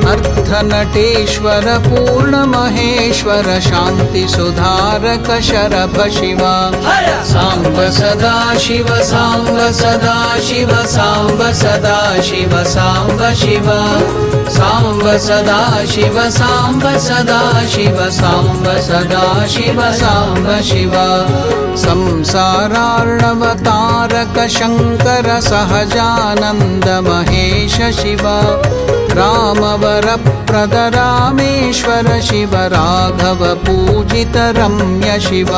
अर्धनटेश्वर पूर्ण महेश्वर शांति सुधारक शरभ शिव सांब साम्ब सदा शिव साम्ब सदा शिव साम्ब सदा शिव साम्ब शिव साम्ब सदा शिव साम्ब सदा शिव साम्ब सदा शिव साम्ब शिव संसारार्णवतारक शङ्कर सहजानन्द महेश शिव रामवरप्रद रामेश्वर शिव राघव पूजित रम्य शिव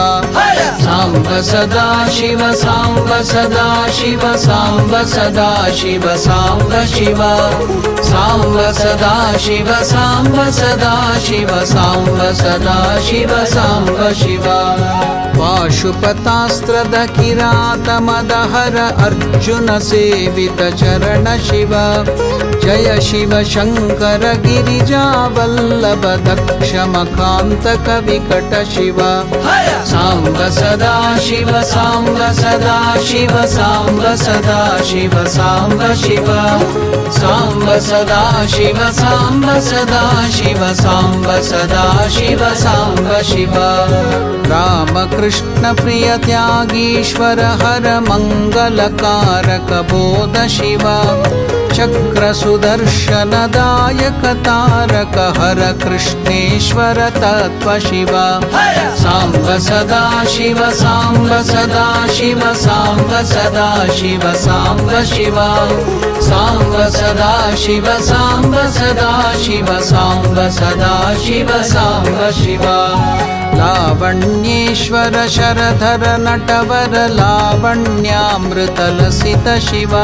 साम्ब सदा शिव साम्ब सदा शिव साम्ब सदा शिव साम्ब शिव साम्ब सदा शिव साम्ब सदा शिव साम्ब सदा शिव साम्ब शिव पाशुपतास्त्रद किरातमदहर अर्जुन सेवित चरण शिव जय शिव शङ्कर गिरिजावल्लभ दक्ष मकान्तक विकट शिव साम्ब सदा शिव साम्ब सदा शिव साम्ब सदा शिव साम्ब शिव साम्ब सदा शिव साम्ब सदा शिव साम्ब सदा शिव साम्ब शिव रामकृष्ण प्रिय त्यागीश्वर हर मङ्गलकारक बोध शिव चक्र सुदर्शन दायक तारक हर कृष्णेश्वर तत्व शिव साम्ब सदा शिव साम्ब सदा शिव साम्ब सदा शिव साम्ब शिव साम्ब सदा शिव साम्ब सदा शिव साम्ब सदा शिव साम्ब शिव लावण्येश्वर शरधर नटवर लावण्यामृतलसित शिव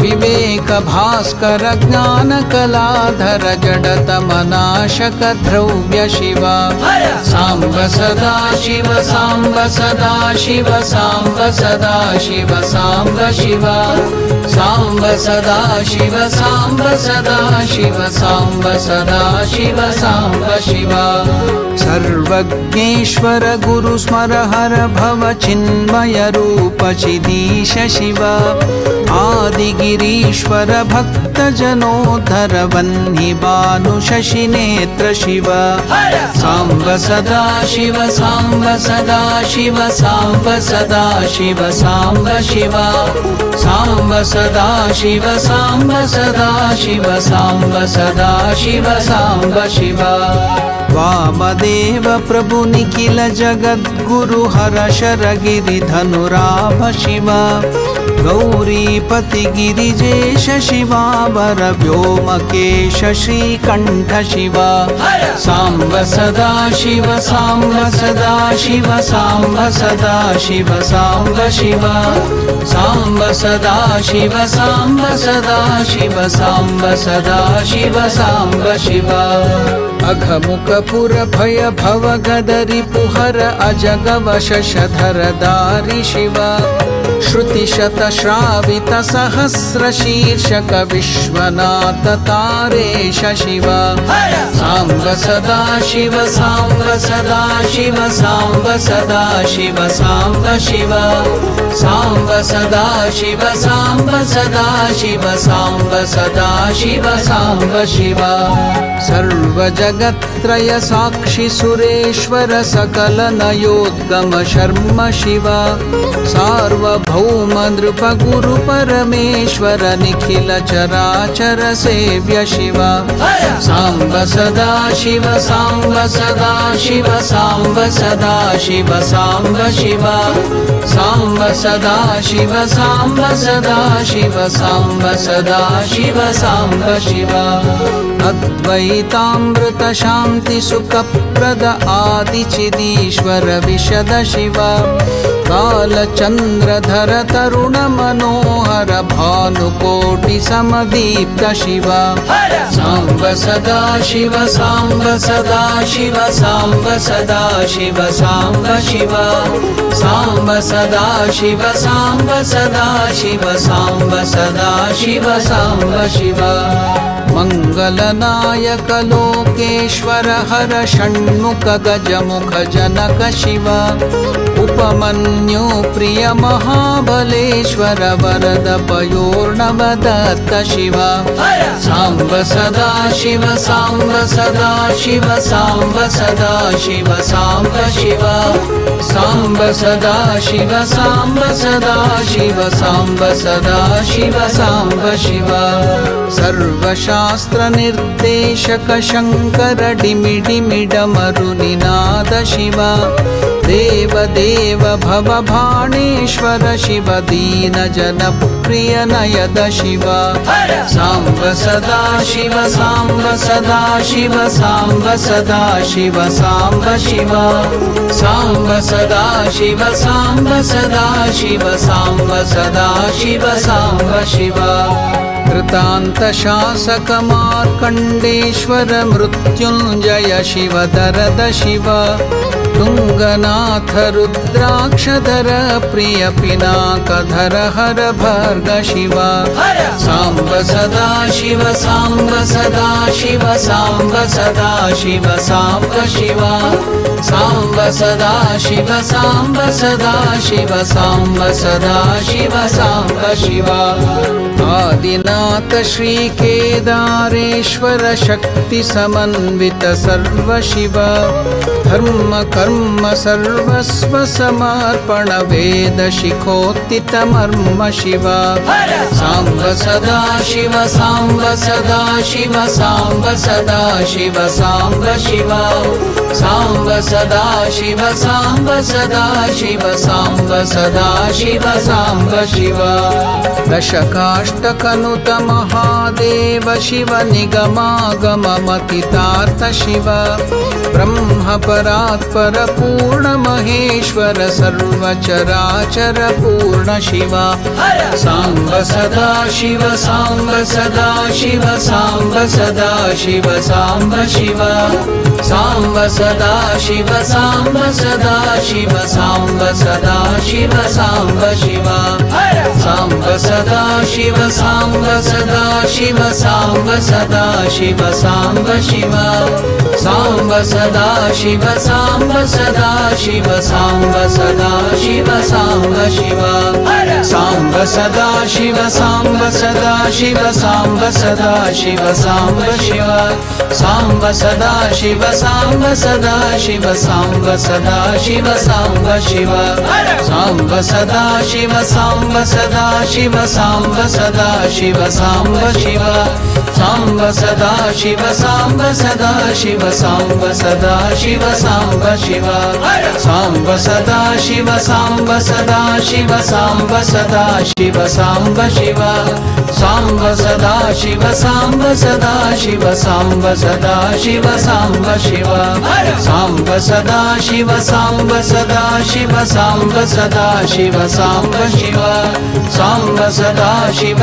विवेक भास्कर ज्ञान कलाधर जडतमनाशक द्रव्य शिव साम्ब सदा शिव साम्ब सदा शिव साम्ब सदा शिव साम्ब शिव साम्ब सदा शिव साम्ब सदा शिव साम्ब सदा शिव साम्ब शिव सर्वज्ञेश्वर गुरु स्मर हर भव चिन्मय रूप चिदीश शिव आदिगिरीश्वर भक्त जनोद्धर वह्नि भानु शशि नेत्र शिव साम्ब सदा शिव साम्ब सदा शिव साम्ब सदा शिव साम्ब शिव साम्ब सदा शिव साम्ब सदा शिव साम्ब सदा शिव साम्ब शिव वामदेव प्रभु निखिल जगद्गुरु हर शर गिरिधनुराभ शिव गौरीपति गिरिजेश शिवावर व्योमकेश श्रीकण्ठ शिव साम्ब सदा शिव साम्ब सदा शिव साम्ब सदा शिव साम्ब शिव साम्ब सदा शिव साम्ब सदा शिव साम्ब सदा शिव साम्ब शिव अघमुखपुर भय भव गदरि पुहर अजगव शशधर दारि शिव श्रुतिशत श्रावित सहस्र शीर्षक विश्वनाथ तारेश शिव साम्ब सदा शिव साम्ब सदा शिव साम्ब सदा शिव साम्ब शिव साम्ब सदा शिव साम्ब सदा शिव साम्ब सदा शिव साम्ब शिव सर्वजगत्त्रय साक्षि सुरेश्वर सकल नयोद्गम शर्म शिव सार्वभौम नृप गुरु परमेश्वर निखिल चराचर सेव्य शिव साम्ब सदा शिव साम्ब सदा शिव साम्ब सदा शिव साम्ब शिव साम्ब सदा शिव साम्ब सदा शिव साम्ब सदा शिव साम्ब शिव अद्वैतामृत शान्ति सुखप्रद आदिचिदीश्वर विशद शिव कालचन्द्रधर तरुण मनोहर भानुकोटि समदीप्त शिव साम्ब सदा शिव साम्ब सदा शिव साम्ब सदा शिव साम्ब शिव साम्ब सदा शिव साम्ब सदा शिव साम्ब सदा शिव साम्ब शिव मंगलनायक लोकेश्वर हर षण्मुख गजमुख जनक शिव उपमन्यु प्रिय महाबलेश्वर वरद पयोर्णव दत्त शिव सांब सदा शिव सांब सदा शिव सांब सदा शिव सांब शिव सांब सदा शिव सांब सदा शिव सांब सदा शिव सांब शिव सर्वशास्त्र निर्देशक शंकर डिमि डिमि डमरु निनाद शिव देव देव भव भाणेश्वर शिव दीन जन प्रिय नयद शिव सांब सदा शिव सांब सदा शिव सांब सदा शिव सांब शिव सांब सदा शिव सांब सदा शिव सांब सदा शिव सांब शिव कृतांत शासक मार्कंडेश्वर मृत्युंजय शिव दरद शिव तुंगनाथ रुद्राक्षधर प्रिय पिनाकधर हर भर्ग शिव सांब सदा शिव सांब सदा शिव सांब सदा शिव सांब शिव सांब सदा शिव सांब सदा शिव सांब सदा शिव सांब शिव आदिनाथ श्री केदारेश्वर शक्ति समन्वित सर्व शिव धर्म कर्म सर्वस्व समर्पण वेद शिखोत्थित मर्म शिव सांब सदा शिव सांब सदा शिव सांब सदा शिव सांब शिव सांब सदा शिव सांब सदा शिव सांब सदा शिव सांब शिव दशकाष्टकनुत महादेव शिव निगमागममतितार्थ शिव ब्रह्म परात्पर पूर्ण महेश्वर सर्वचराचर पूर्ण शिव सांब सदा शिव सांब सदा शिव सांब सदा शिव सांब शिव सांब सदा शिव सांब सदा शिव सांब सदा शिव सांब शिव सांब सदा शिव सांब सदा शिव सांब सदा शिव सांब शिव सांब सदा शिव सांब सदा शिव सांब सदा शिव सांब शिव सांब सदा शिव सांब सदा शिव सांब सदा शिव सांब शिव सांब सदा शिव सांब सदा शिव सांब सदा शिव सांब शिव सांब सदा शिव सांब सदा शिव सांब सदा शिव सांब शिव सांब सदा शिव सांब सदा शिव सांब सदा शिव सांब शिव सांब सदा शिव सांब सदा शिव सांब सदा शिव सांब शिव सांब सदा शिव सांब सदा शिव सांब सदा शिव सांब शिव सांब सदा शिव सांब सदा शिव सांब सदा शिव सांब शिव सांब सदा शिव सांब सदा शिव सांब सदा शिव सांब शिव सांब सदा शिव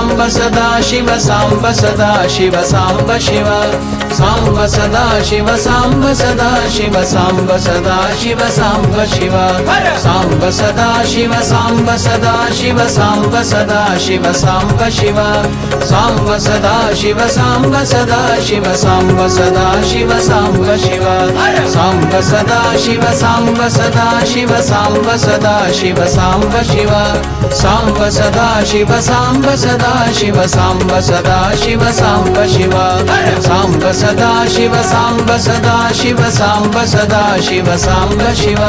सांब सदा शिव सांब सदा शिव सांब शिव सांब सदा शिव सांब सदा शिव सांब सदा शिव सांब शिव सांब सदा शिव सांब सदा शिव सांब सदा शिव सांब शिव सांब सदा शिव सांब सदा शिव सांब सदा शिव सांब शिव सांब सदा शिव सांब सदा शिव सांब सदा शिव सांब शिव सांब सदा शिव सांब सदा शिव सांब सदा शिव सांब शिव सांब सदा शिव सांब सदा शिव सांब सदा शिव सांब शिव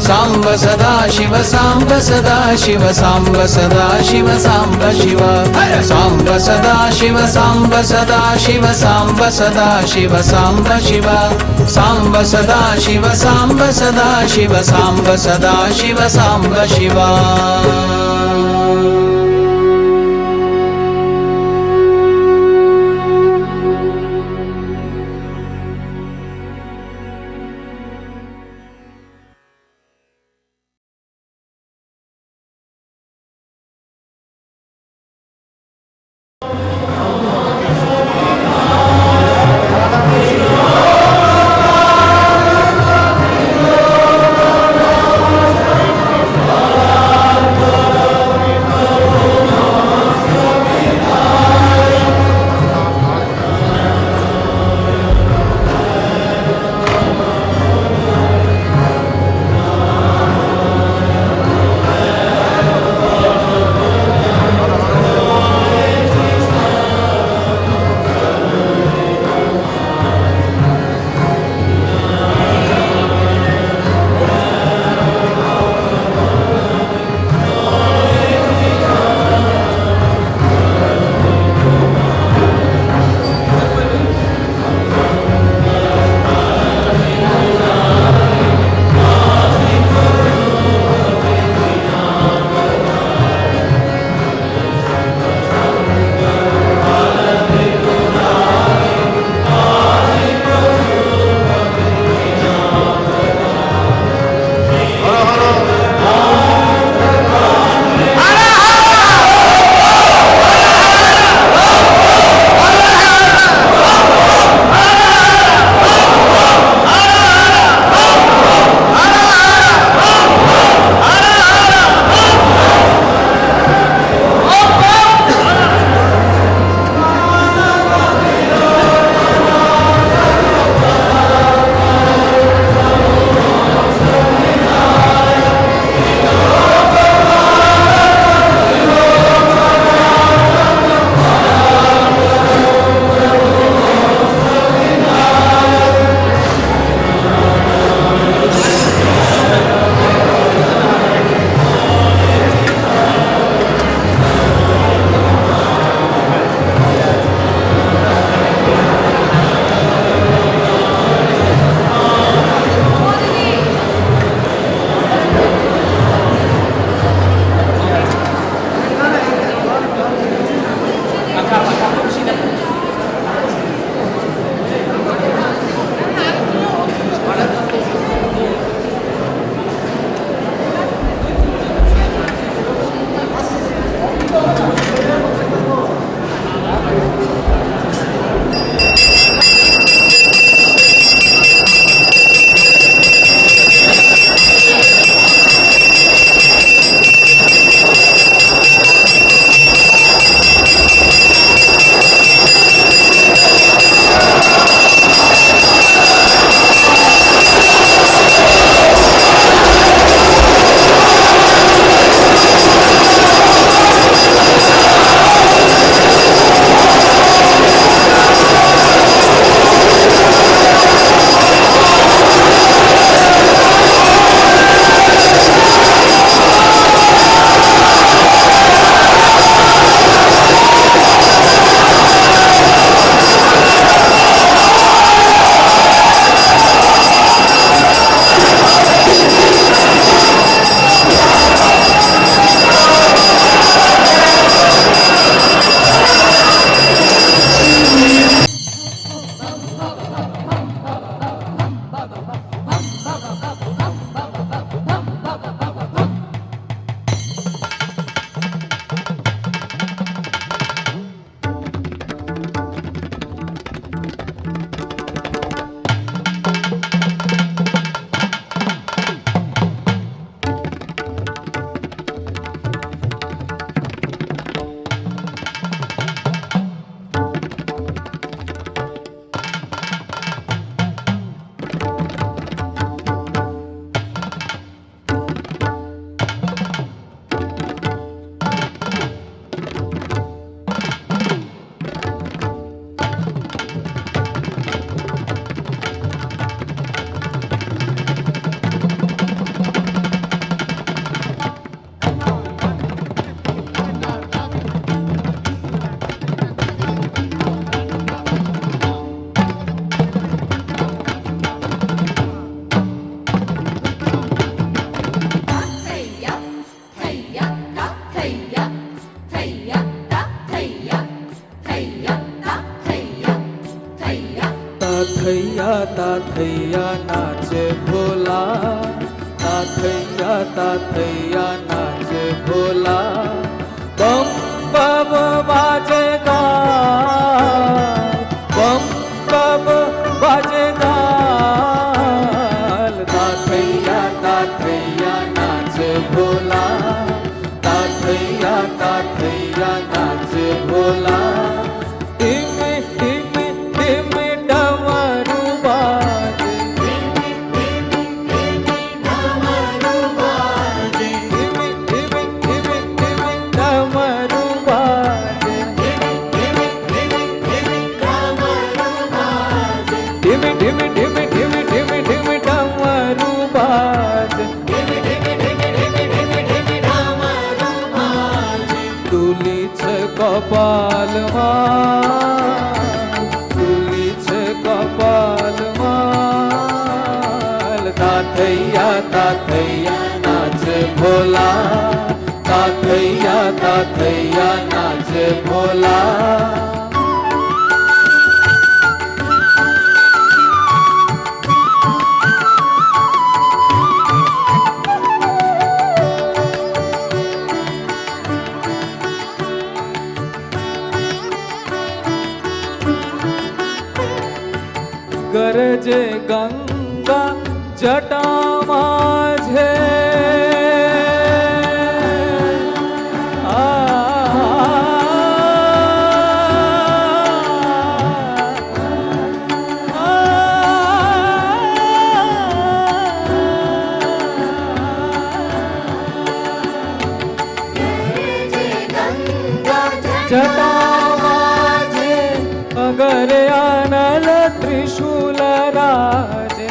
सांब सदा शिव सांब सदा शिव सांब सदा शिव सांब शिव सांब सदा शिव सांब सदा शिव सांब सदा शिव सांब शिव सांब सदा शिव सांब सदा शिव सांब सदा शिव सांब शिव ताथैया ताथैया नाचे भोला, ताथैया ताथैया नाचे भोला। बम बम बाजेगा, बम बम बाजेगा। ताथैया ताथैया नाचे भोला, ताथैया ताथैया नाचे भोला। टिमी टिमी टिमी डमरू बाजे, टिमी टिमी टिमी डमरू बाजे, टिमी टिमी टिमी टिमी डमरू बाजे, टिमी टिमी टिमी टिमी डमरू बाजे, टिमी टिमी टिमी टिमी टिमी टिमी डमरू बाजे, टिमी टिमी टिमी टिमी टिमी टिमी डमरू बाजे। तुलीच कपाल माल, तुलीच कपाल माल। ताथैया ताथैया नाचे भोला, ताथैया ताथैया नाचे भोला। गरजे गंगा जटा माझे, जटा माझे अगर आनल त्रिशूल राजे।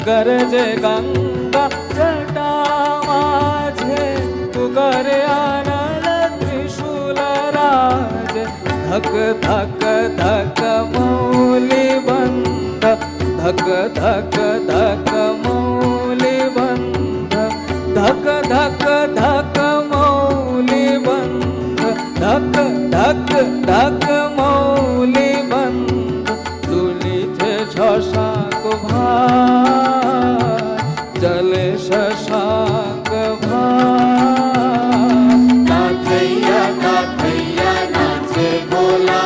गरजे गंगा जटा माझे तुगर आनल त्रिशूल राजे। धक धक धक मौली बंध, धक धक धक मौली बंध, धक धक धक मौली बंध, धक धक धक मौली बंध। तुलीचे शशांक भार, जले शशांक भार। ताथैया ताथैया नाचे भोला,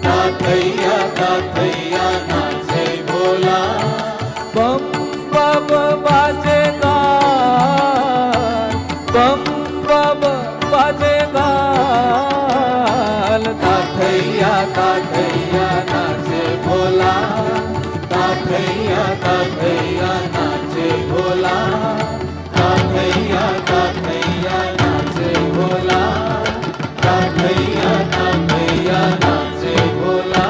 ताथैया ताथैया नाचे भोला। बम बम बाजेगा, बम बम बाजेगा। ताथैया ताथैया नाचे भोला, ताथैया ताथैया नाचे भोला, ताथैया ताथैया नाचे भोला, ताथैया ताथैया नाचे भोला,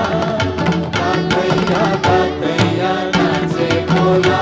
ताथैया ताथैया नाचे भोला।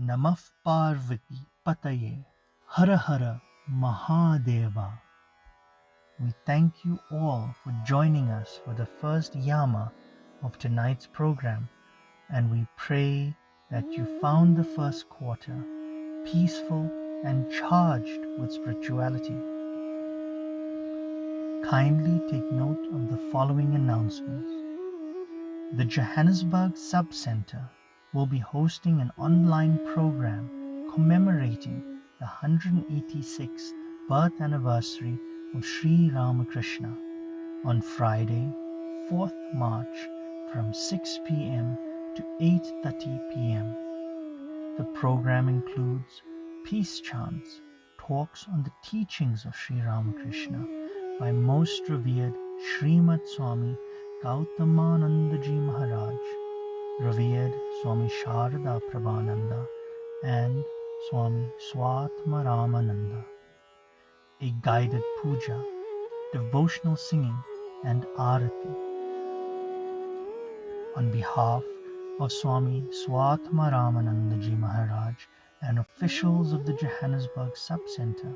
Namah Parvati Pataye Hara Hara Mahadeva. We thank you all for joining us for the first Yama of tonight's program, and we pray that you found the first quarter peaceful and charged with spirituality. Kindly take note of the following announcements. The Johannesburg Sub-Center will be hosting an online program commemorating the 186th birth anniversary of Sri Ramakrishna on Friday, 4th March from 6 p.m. to 8:30 p.m. The program includes peace chants, talks on the teachings of Sri Ramakrishna by Most Revered Srimad Swami Gautamanandaji Maharaj, Revered Swami Sharada Prabhananda, and Swami Swatmaramananda. A guided puja, devotional singing, and arati. On behalf of Swami Swatmaramanandaji Maharaj and officials of the Johannesburg Sub-Center,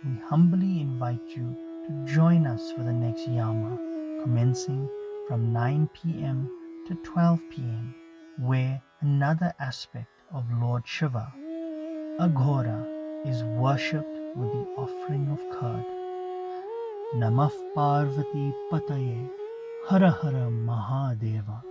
we humbly invite you to join us for the next Yama, commencing from 9 p.m. to 12 p.m., where another aspect of Lord Shiva, Aghora, is worshipped with the offering of curd. Namah Parvati Pataye Hara Hara Mahadeva.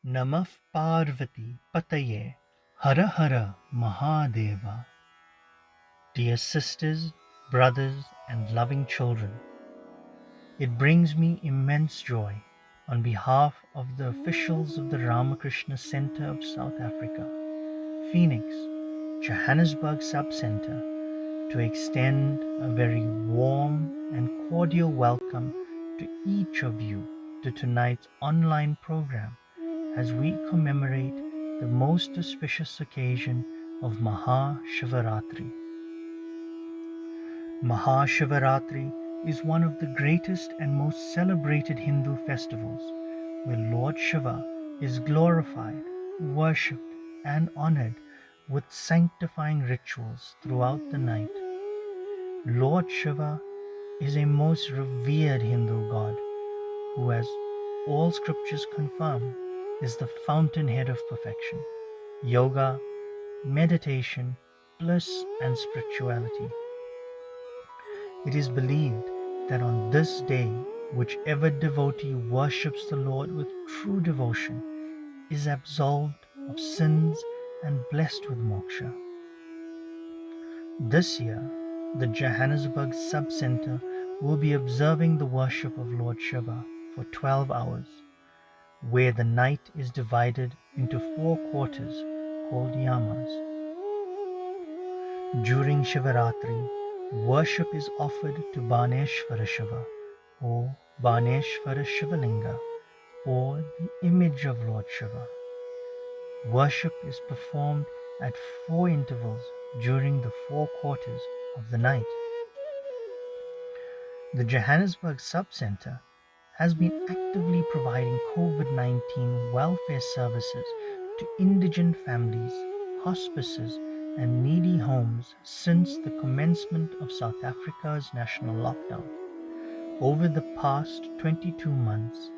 Namah Parvati Pataye Hara Hara Mahadeva. Dear sisters, brothers, and loving children, it brings me immense joy on behalf of the officials of the Ramakrishna Center of South Africa, Phoenix, Johannesburg Sub-Center, to extend a very warm and cordial welcome to each of you to tonight's online program as we commemorate the most auspicious occasion of Maha Shivaratri. Maha Shivaratri is one of the greatest and most celebrated Hindu festivals, where Lord Shiva is glorified, worshipped, and honored with sanctifying rituals throughout the night. Lord Shiva is a most revered Hindu god who, as all scriptures confirm, is the fountainhead of perfection, yoga, meditation, bliss, and spirituality. It is believed that on this day, whichever devotee worships the Lord with true devotion is absolved of sins and blessed with moksha. This year, the Johannesburg Sub-Center will be observing the worship of Lord Shiva for 12 hours, where the night is divided into 4 quarters called Yamas. During Shivaratri, worship is offered to Baneshwara Shiva or Baneshwara Shivalinga or the image of Lord Shiva. Worship is performed at 4 intervals during the 4 quarters of the night. The Johannesburg Sub-Center has been actively providing COVID-19 welfare services to indigent families, hospices, and needy homes since the commencement of South Africa's national lockdown. Over the past 22 months,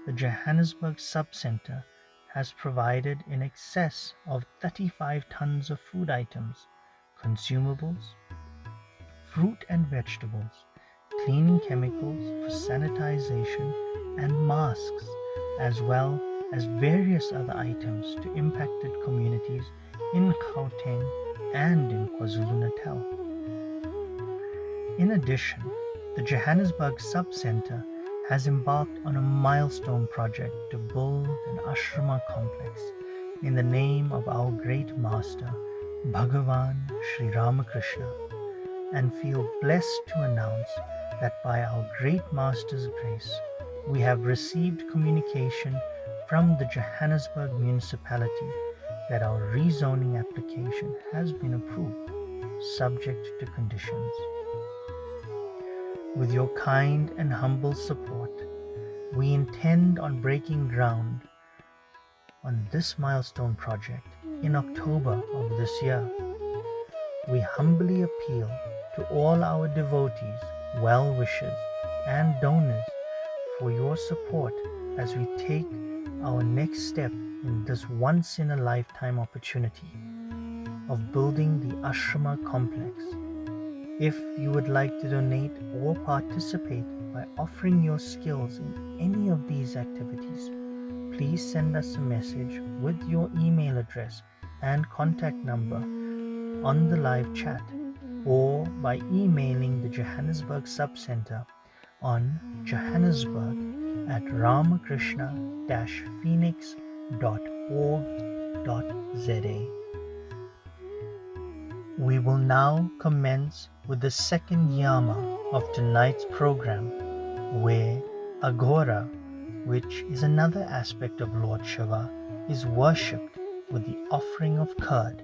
the Johannesburg Sub-Center has provided in excess of 35 tons of food items, consumables, fruit and vegetables, cleaning chemicals for sanitization, and masks, as well as various other items to impacted communities in Gauteng and in KwaZulu-Natal. In addition, the Johannesburg Sub-Center has embarked on a milestone project to build an ashrama complex in the name of our great master, Bhagavan Sri Ramakrishna, and feel blessed to announce that by our great master's grace, we have received communication from the Johannesburg municipality that our rezoning application has been approved, subject to conditions. With your kind and humble support, we intend on breaking ground on this milestone project in October of this year. We humbly appeal to all our devotees, well-wishers, and donors for your support as we take our next step in this once-in-a-lifetime opportunity of building the ashrama complex. If you would like to donate or participate by offering your skills in any of these activities, please send us a message with your email address and contact number on the live chat or by emailing the Johannesburg Sub-Center on johannesburg@ramakrishna-phoenix.org.za. We will now commence with the second Yama of tonight's program, where Agora, which is another aspect of Lord Shiva, is worshipped with the offering of curd.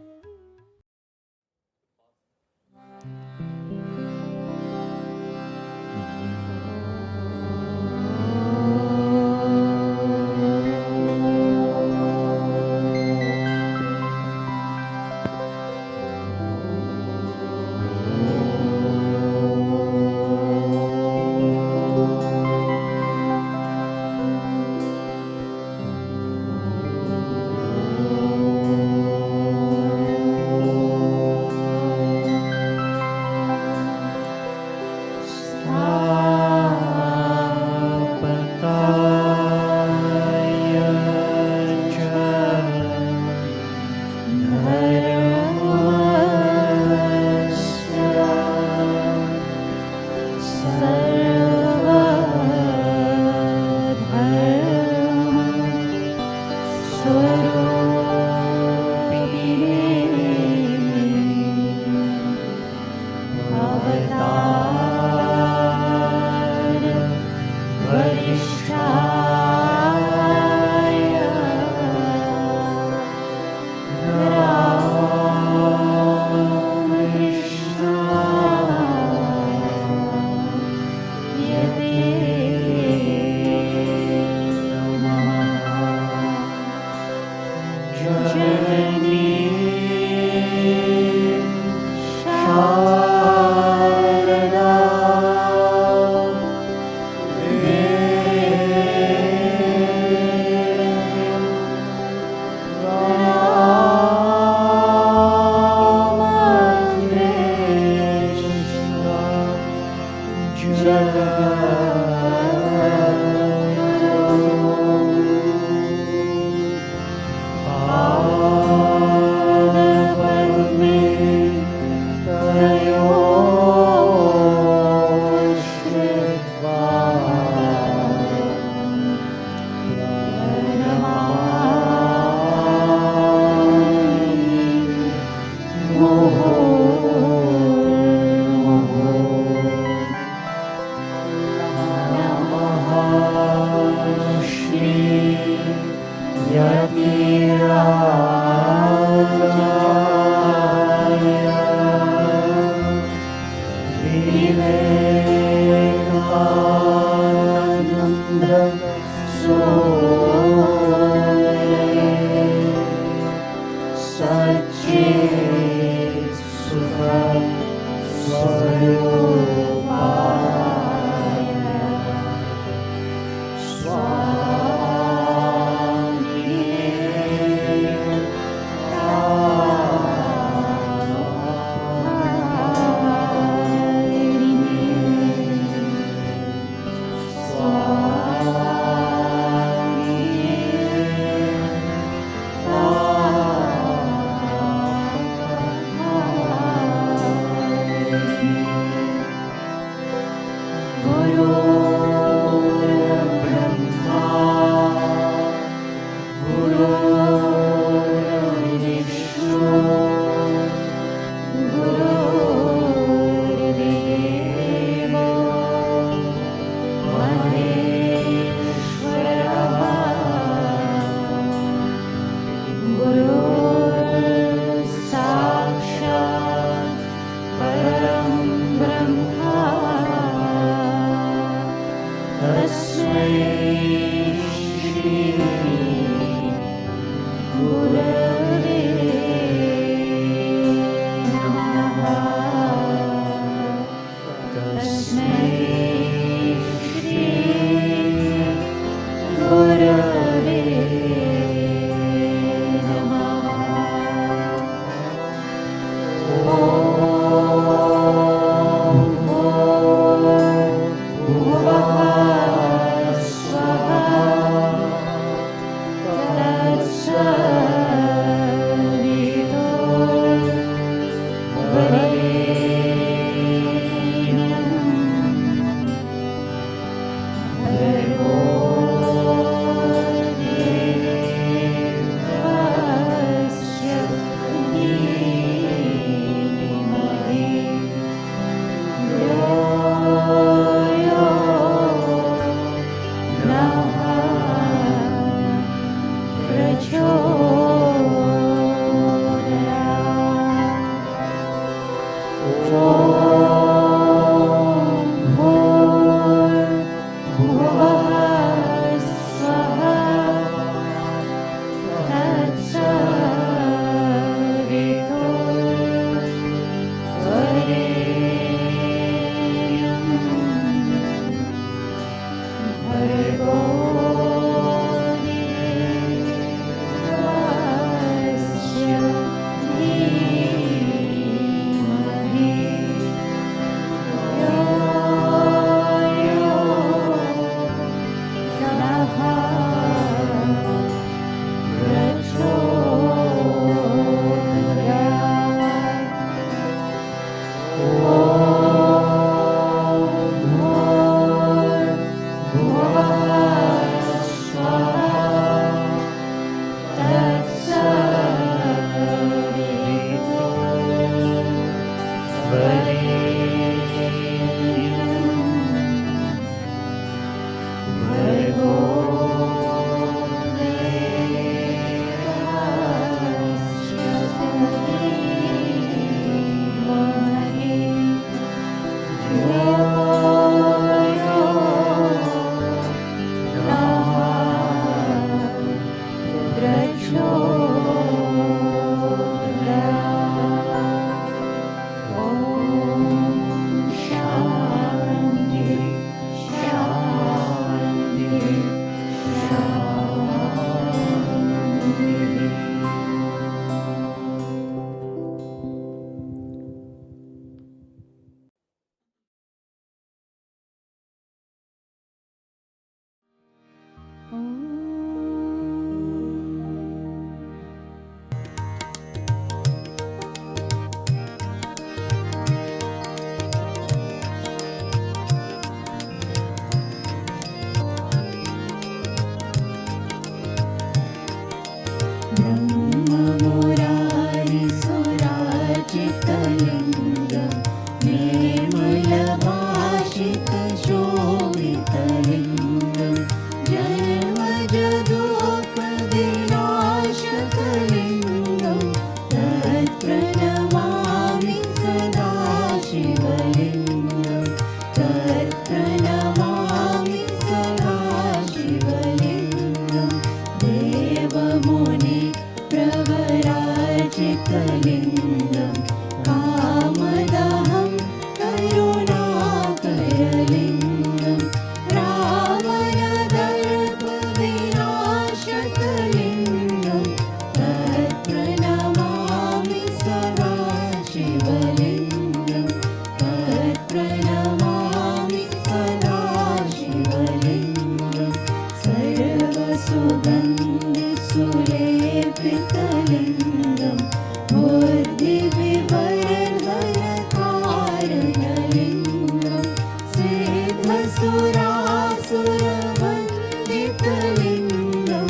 सुरासुरवन्दितलिङ्गं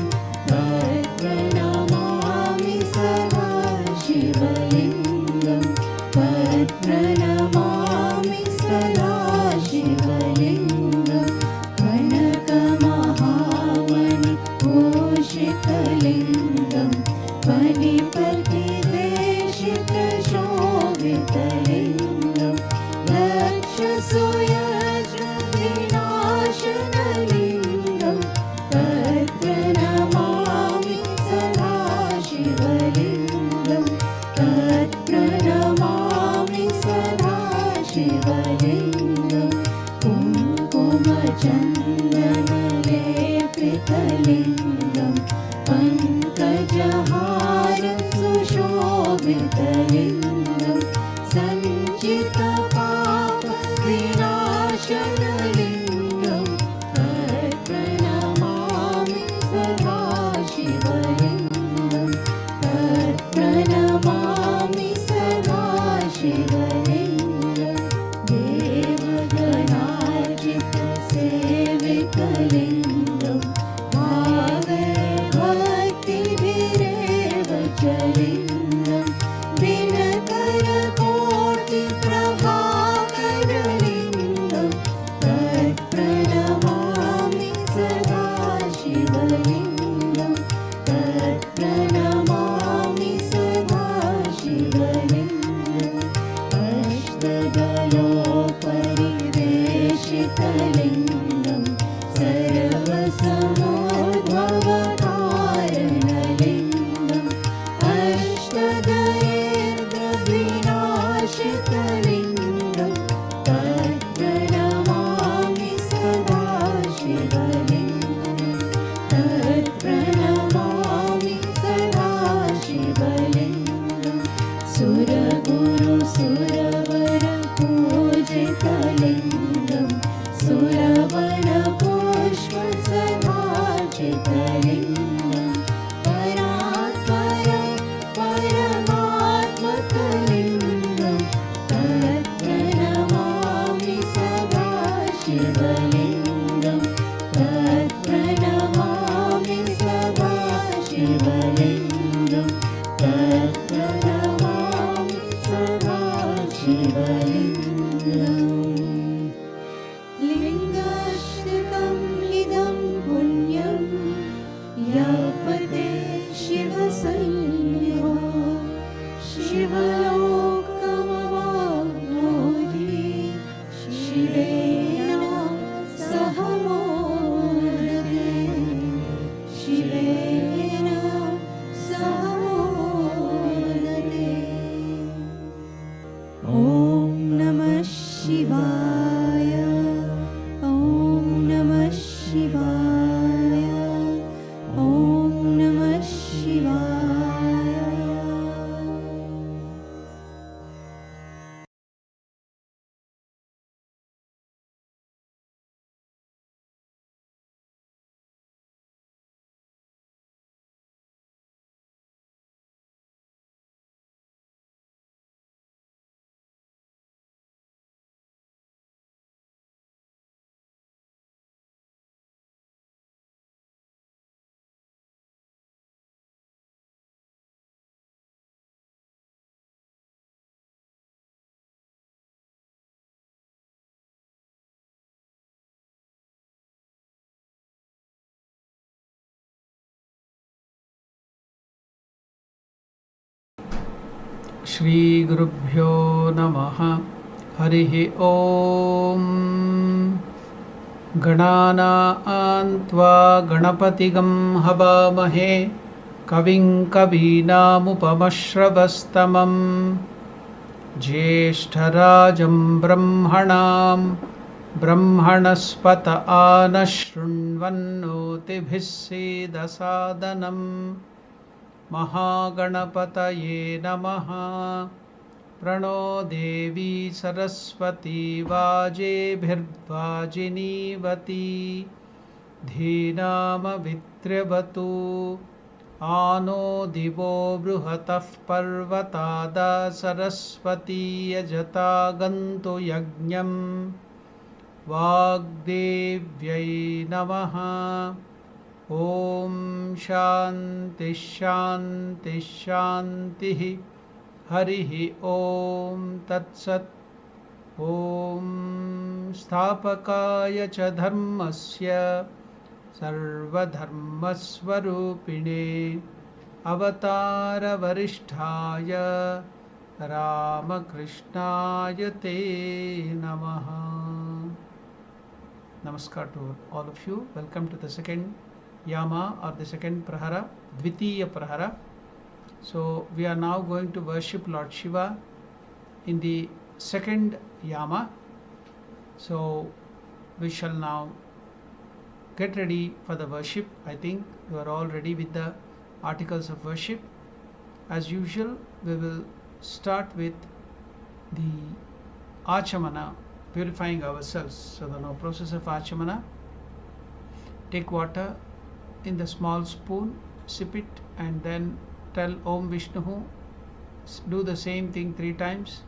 तत्प्रणमामि सदा शिवलिङ्गं तत्प्रणमामि सदा शिवलिङ्गं कनकमहामणि भूषितलिङ्गं फणिपतिदेशितशोभितलिङ्गं लक्षसुयज्ञविनाशनलिङ्गं तत्प्रणमामि सदा शिवलिङ्गं तत्प्रणमामि सदा शिवलिङ्गं कुङ्कुमचन्दनलेपितलिङ्गं पङ्कजहारं सुशोभितलिङ्गं सञ्चितपापविनाशनलिङ्गं तत्प्रणमामि सदा शिवलिङ्गं तत्प्रणमामि सदा शिवलिङ्गं देवगणार्चितसेवितलिङ्गं भावभक्तिभिरेव च लिङ्गं दिनकरकोटिप्रभाकरलिङ्गं तत्प्रणमामि सदा शिवलिङ्गं तत्प्रणमामि सदा शिवलिङ्गम् अष्टदलोपरिवेशितलिङ्गं सर्वसमोद्भवकारणलिङ्गम् अष्टदयेन्द्रविनाशितलिङ्गं तत्प्रणमामि सदा शिवलिङ्गं तत्प्रणमामि सदा शिवलिङ्गं सुरगुरुसुरवरपूजितलिङ्गं सुरवनपुष्पसभाजितलिङ्गं परात्पर परमात्मकलिङ्गं तत्प्रणमामि सदा शिवलिङ्गं तत्प्रणमामि सदा शिवलिङ्गं तत्प्रणमामि सदा शिवलिङ्गम् लिङ्गाष्टकम् इदं पुण्यं यापते शिवसंज्ञो शिवलोकमवाप्नोति शिवेन सह मोदते शिवेन सह मोदते ॐ नमः शिवाय ॐ नमः शिवाय ॐ नमः शिवाय। श्री गुरुभ्यो नमः। हरिः ॐ। गणानां त्वा गणपतिगं हवामहे कविं कवीनामुपमश्रवस्तमं ज्येष्ठराजं ब्रह्मणां ब्रह्मणस्पत आनशृण्वन्नोतिभिः सीदसादनम् महागणपतये नमः। प्रणो देवी सरस्वती वाजेभिर्वाजिनीवती धीनामवित्र्यवतु आनो दिवो बृहतः पर्वतादा सरस्वती यजता गन्तु यज्ञम् Vagdevyai Namaha. Om Shanti Shanti Shanti. Harihi Om Tat Sat. Om Sthapakaya cha dharmasya sarvadharmasvarupine avatara varisthaya Ramakrishnaya te namaha. Namaskar to all of you. Welcome to the second Yama or the second Prahara, Dvitiya Prahara. So we are now going to worship Lord Shiva in the second Yama. So we shall now get ready for the worship. I think you are all ready with the articles of worship. As usual, we will start with the Achamana, purifying ourselves. So the now process of Achamana. Take water in the small spoon, sip it, and then tell Om Vishnu. Do the same thing 3 times.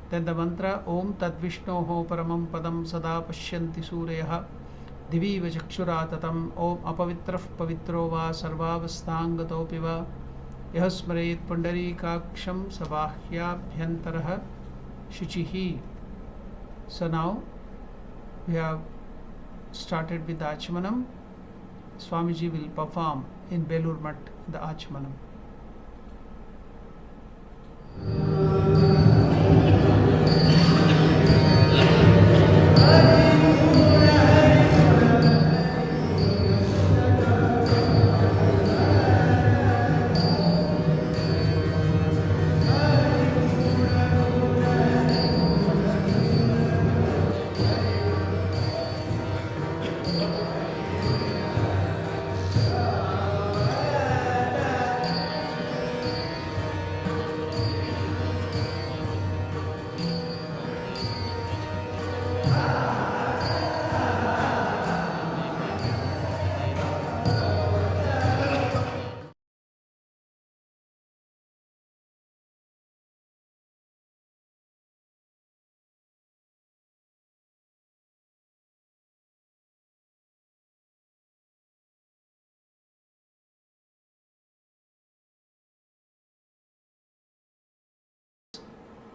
Then the mantra Om Tad Vishnoho Paramam Padam Sada Pashyanti Suryaha Divi Vachakshuratatam Om Apavitraf Pavitro Va Sarvavastangatopi Va Yahasmaret Pundari Kaksham Sabahya Bhyantaraha Shuchihi. So now we have started with the Achamanam. Swamiji will perform in Belur Mat the Achamanam.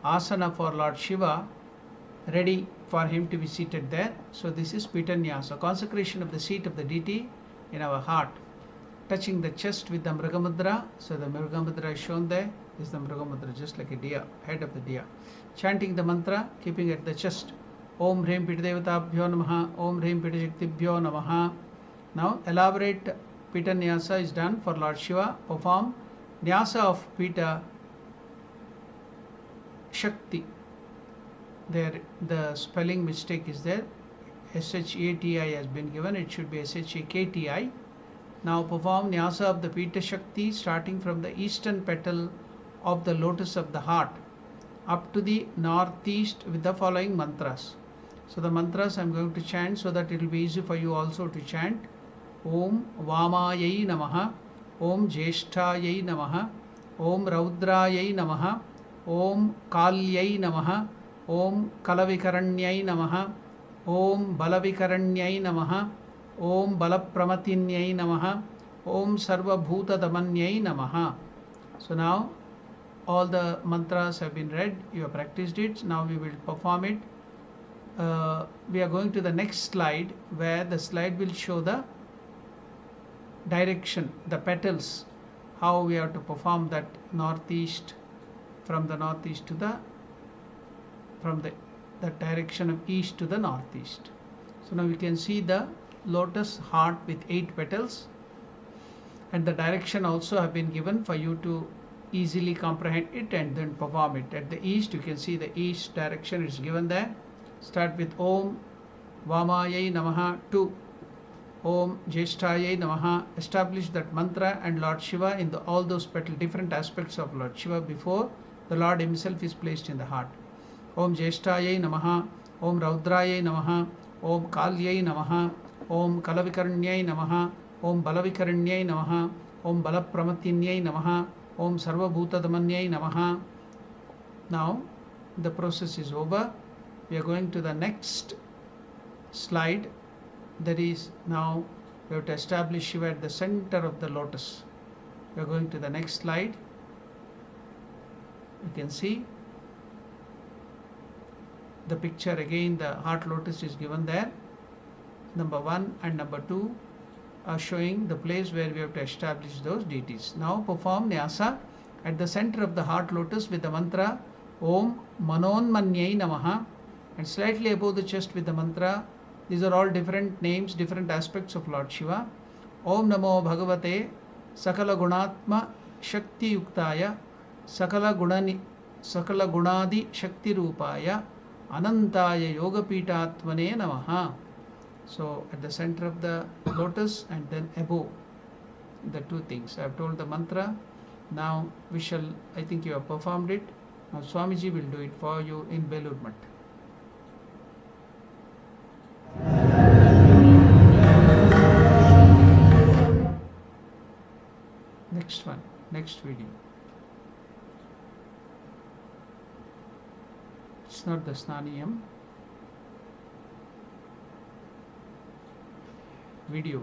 Asana for Lord Shiva, ready for him to be seated there. So this is Pita Nyasa, consecration of the seat of the deity in our heart, touching the chest with the Mriga Mudra. So the Mriga Mudra is shown there. This is the Mriga Mudra, just like a deer, head of the deer. Chanting the mantra, keeping at the chest. Om Hrim Pita Devatabhyo Namaha, Om Hrim Pita Shaktibhyo Namaha. Now elaborate Pita Nyasa is done for Lord Shiva. Perform Nyasa of Pita Shakti. There the spelling mistake is there. Shati has been given. It should be Shakti. Now perform Nyasa of the Pita Shakti starting from the eastern petal of the lotus of the heart up to the northeast with the following mantras. So the mantras I am going to chant so that it will be easy for you also to chant. Om Vamayai Namaha, Om Jeshtayai Namaha, Om Raudrayai Namaha, Om Kalyai Namaha, Om Kalavikaranyai Namaha, Om Balavikaranyai Namaha, Om Balapramatinnyai Namaha, Om Sarva Bhuta Damanyai Namaha. So now all the mantras have been read, you have practiced it, now we will perform it. We are going to the next slide, where the slide will show the direction, the petals, how we have to perform that northeast, from the northeast to the, from the direction of east to the northeast. So now we can see the lotus heart with 8 petals, and the direction also have been given for you to easily comprehend it and then perform it. At the east, you can see the east direction is given there. Start with Om Vamayai Namaha to Om Jeshtayai Namaha. Establish that mantra and Lord Shiva in all those different aspects of Lord Shiva before the Lord himself is placed in the heart. Om Jeshtayai Namaha, Om Raudrayai Namaha, Om Kalyai Namaha, Om Kalavikaranyai Namaha, Om Balavikaranyai Namaha, Om Balapramatinnyai Namaha, Om Sarva Bhuta Damanyai Namaha. Now the process is over. We are going to the next slide, that is, now we have to establish Shiva at the center of the lotus. We are going to the next slide. You can see the picture again. The heart lotus is given there. Number 1 and number 2 are showing the place where we have to establish those deities. Now perform Nyasa at the center of the heart lotus with the mantra Om Manonmanyai Namaha, and slightly above the chest with the mantra. These are all different names, different aspects of Lord Shiva. Om Namo Bhagavate Sakala Gunatma Shakti Yuktaya Sakala Gunadi Shakti Rupaya Anantaya Yoga Pitatmane Namaha. So at the center of the lotus and then above, the two things. I have told the mantra. Now we shall, I think you have performed it. Now Swamiji will do it for you in Belur Math. Next one, next video. It's not the Snaniyam. Video.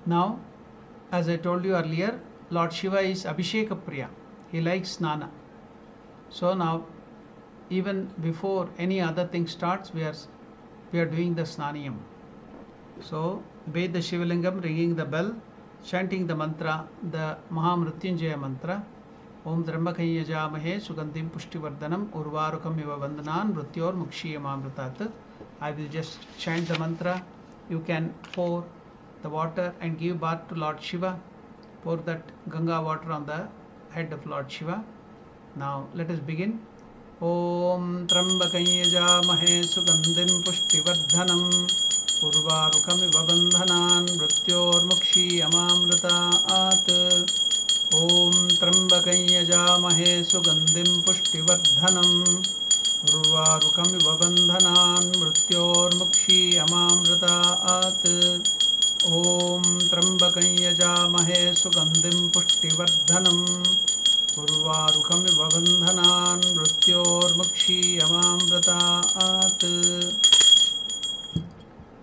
Now, as I told you earlier, Lord Shiva is Abhisheka Priya. He likes Snana. So now, even before any other thing starts, we are doing the Snaniyam. So, bathe the Shivalingam, ringing the bell, chanting the mantra, the Mahamrutyunjaya mantra. Om Trambakaya Jamahe Sugandhim Pushtivardhanam Urvarukam Iva Vandanan Mrutyor Mukshiyamamrutat. I will just chant the mantra. You can pour the water and give bath to Lord Shiva. Pour that Ganga water on the head of Lord Shiva. Now let us begin. Om Trambakaya Jamahe Sugandhim Pushtivardhanam Urvarukamiva Bandhanan Mrutyor Mukshiyamamrutat. Om Trambakaya Jamahe Sugandhim Pushtivardhanam Urvarukamiva Bandhanan Mrutyor Mukshiyamamrutat. Om Trambakaya Jamahe Sugandhim Pushtivardhanam Urvarukamiva Bandhanan Mrutyor Mukshiyamamrutat.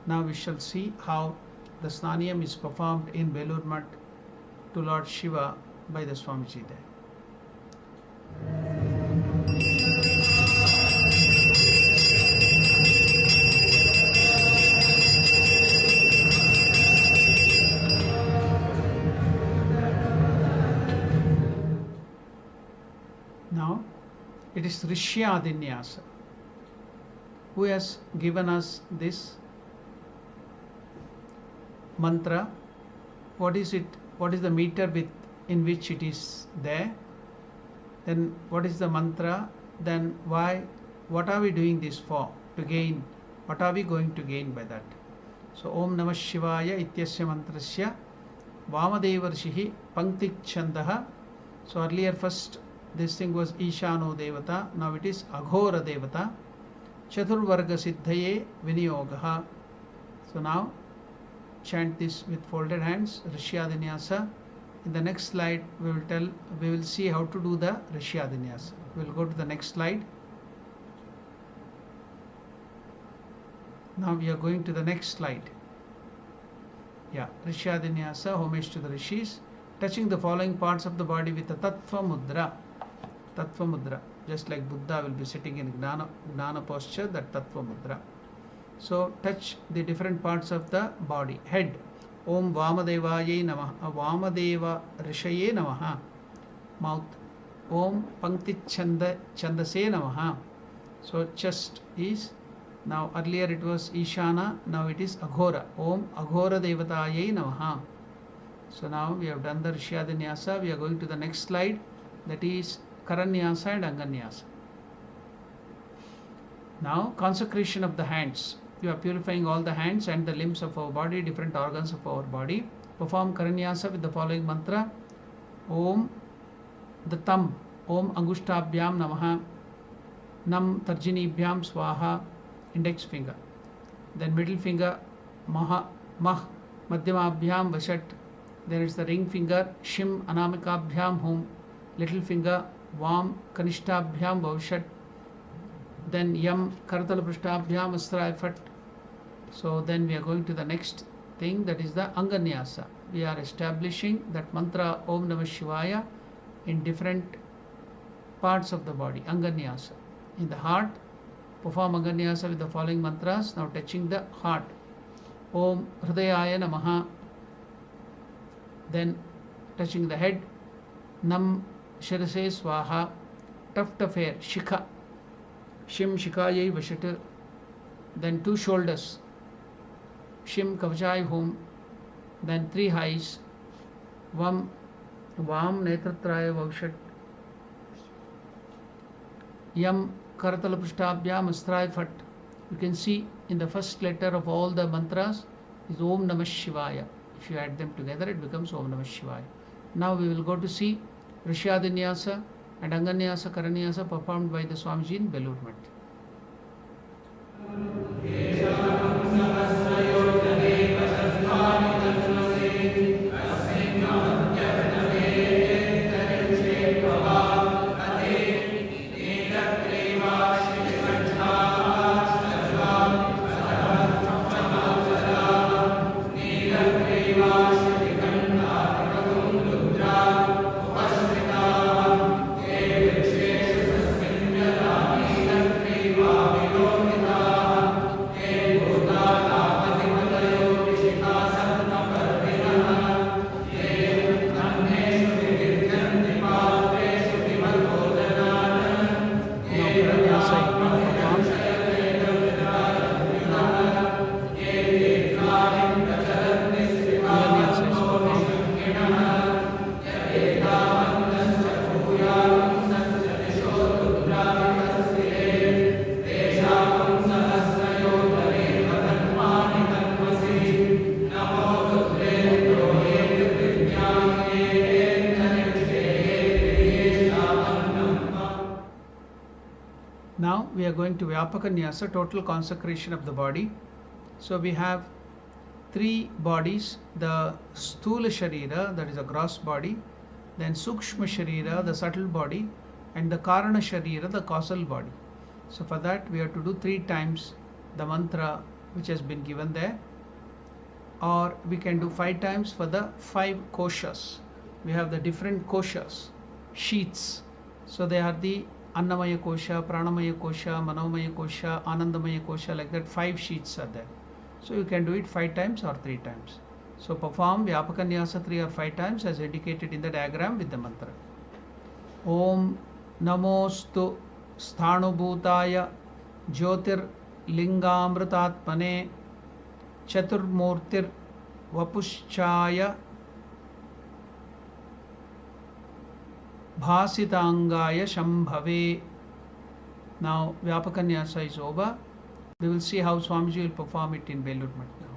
Now we shall see how the Snaniyam is performed in Belur Math to Lord Shiva by the Swamiji there. Now, it is Rishyadinyasa who has given us this mantra. What is it? What is the meter in which it is there? Then what is the mantra? Then why? What are we doing this for? To gain. What are we going to gain by that? So Om Namah Shivaya Ityasya Mantrasya Vamadevarshihi Panktik Chandaha. So earlier first this thing was Ishano Devata, now it is Aghora Devata. Chaturvarga Siddhaye Viniyogaha. So now chant this with folded hands, Rishyadinyasa. In the next slide we will see how to do the Rishyadinyasa. We will go to the next slide. Now we are going to the next slide. Yeah, Rishyadinyasa, homage to the Rishis, touching the following parts of the body with a Tattva Mudra. Tattva Mudra, just like Buddha will be sitting in Gnana posture, that Tattva Mudra. So touch the different parts of the body. Head, Om Vamadevaye Namaha, Vamadeva Rishaye Namaha. Mouth, Om Pankti Chandase Namaha. So chest is, now earlier it was Ishana, now it is Aghora. Om Aghora Devataye Namaha. So now we have done the Nyasa. We are going to the next slide, that is Karanyasa and Anganyasa. Now consecration of the hands. You are purifying all the hands and the limbs of our body, different organs of our body. Perform Karanyasa with the following mantra. Om, the thumb, Om Angushtabhyam Namaha, Nam Tarjinibhyam Swaha, index finger. Then middle finger, Mah, Madhyamabhyam Vashat. Then it's the ring finger, Shim Anamikabhyam Hum. Little finger, Vam Kanishtabhyam Vashat. Then Yam Karatala Prishtabhyam Astra Fat. So then we are going to the next thing, that is the Anganyasa. We are establishing that mantra Om Namah Shivaya in different parts of the body, Anganyasa. In the heart, perform Anganyasa with the following mantras. Now touching the heart. Om Hridayaya Namaha. Then touching the head. Nam Shirase Swaha. Tuft of hair, Shikha. Shim Shikayai Vashat. Then 2 shoulders. Shim Kavachai Hum. Then 3 eyes. Vam Netratraya Vashat. Yam Karatala Prishtabhyam Astray Fat. You can see in the first letter of all the mantras is Om Namah Shivaya. If you add them together, it becomes Om Namah Shivaya. Now we will go to see Rishyadanyasa and Anganyasa Karanyasa performed by the Swamiji in Belurment. Now we are going to Vyapaganyasa, total consecration of the body. So we have 3 bodies, the Sthula Sharira, that is a gross body, then Sukshma Sharira, the subtle body, and the Karana Sharira, the causal body. So for that we have to do 3 times the mantra which has been given there, or we can do 5 times for the 5 koshas. We have the different koshas, sheaths. So they are the Annamaya Kosha, Pranamaya Kosha, Manomaya Kosha, Anandamaya Kosha, like that 5 sheets are there. So you can do it 5 times or 3 times. So perform Vyapaganyasa 3 or 5 times as indicated in the diagram with the mantra. Om Namostu Sthanubhutaya Jyotir Lingamritatmane Chaturmurtir Vapushchaya Bhasitangaya Shambhave. Now Vyapaganyasa is over. We will see how Swamiji will perform it in Belurment now.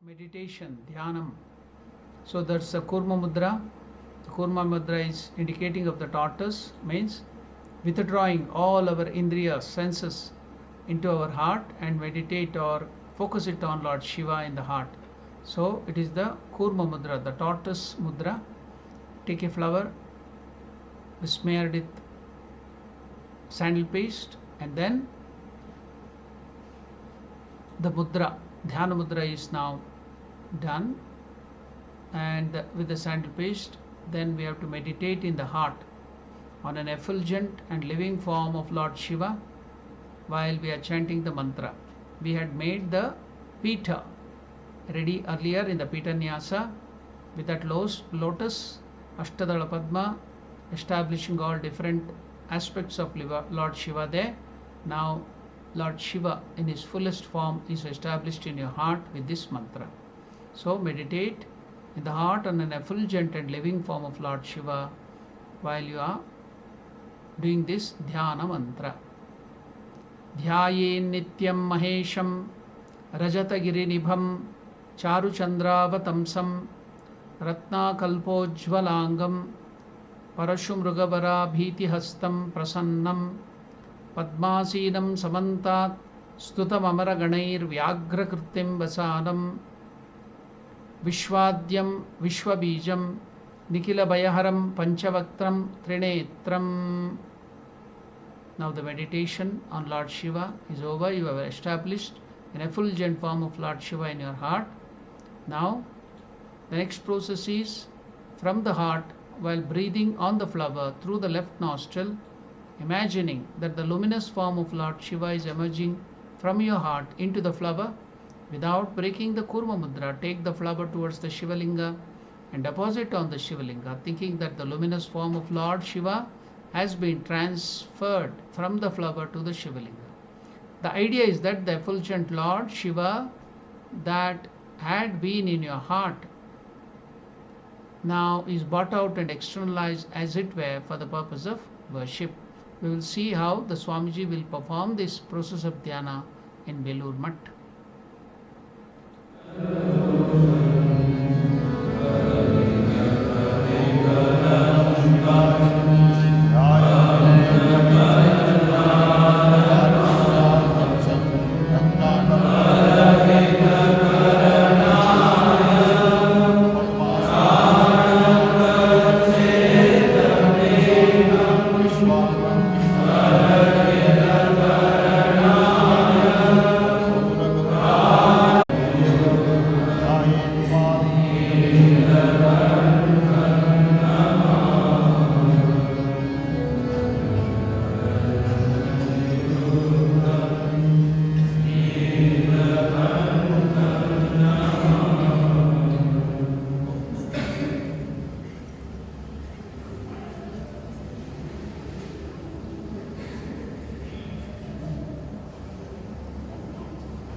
Meditation, Dhyanam. So that's the Kurma Mudra. The Kurma Mudra is indicating of the tortoise, means withdrawing all our indriyas, senses into our heart and meditate or focus it on Lord Shiva in the heart. So it is the Kurma Mudra, the tortoise Mudra. Take a flower, smeared it sandal paste, and then the Mudra, Dhyana Mudra is now done, and with the sandal paste then we have to meditate in the heart. on an effulgent and living form of Lord Shiva while we are chanting the mantra. We had made the Pita ready earlier in the Pita Nyasa with that lotus, Ashtadala Padma, establishing all different aspects of Lord Shiva there. Now Lord Shiva in his fullest form is established in your heart with this mantra. So meditate in the heart on an effulgent and living form of Lord Shiva while you are doing this dhyana mantra. Dhyaye nityam mahesham rajatagirinibham charuchandravatamsam ratnakalpojvalangam parashumrugavara bhitihastam prasannam padmasinam samantat stutamamaraganayir vyagrakritim vasanam vishwadyam vishwabijam nikilabhayaharam panchavaktram trinetram. Now the meditation on Lord Shiva is over. You have established an effulgent form of Lord Shiva in your heart. Now the next process is from the heart, while breathing on the flower through the left nostril, imagining that the luminous form of Lord Shiva is emerging from your heart into the flower. Without breaking the Kurma Mudra, take the flower towards the Shivalinga and deposit on the Shivalinga, thinking that the luminous form of Lord Shiva has been transferred from the flower to the Shivalinga. The idea is that the effulgent Lord Shiva that had been in your heart now is brought out and externalized, as it were, for the purpose of worship. We will see how the Swamiji will perform this process of dhyana in Belur Mutt.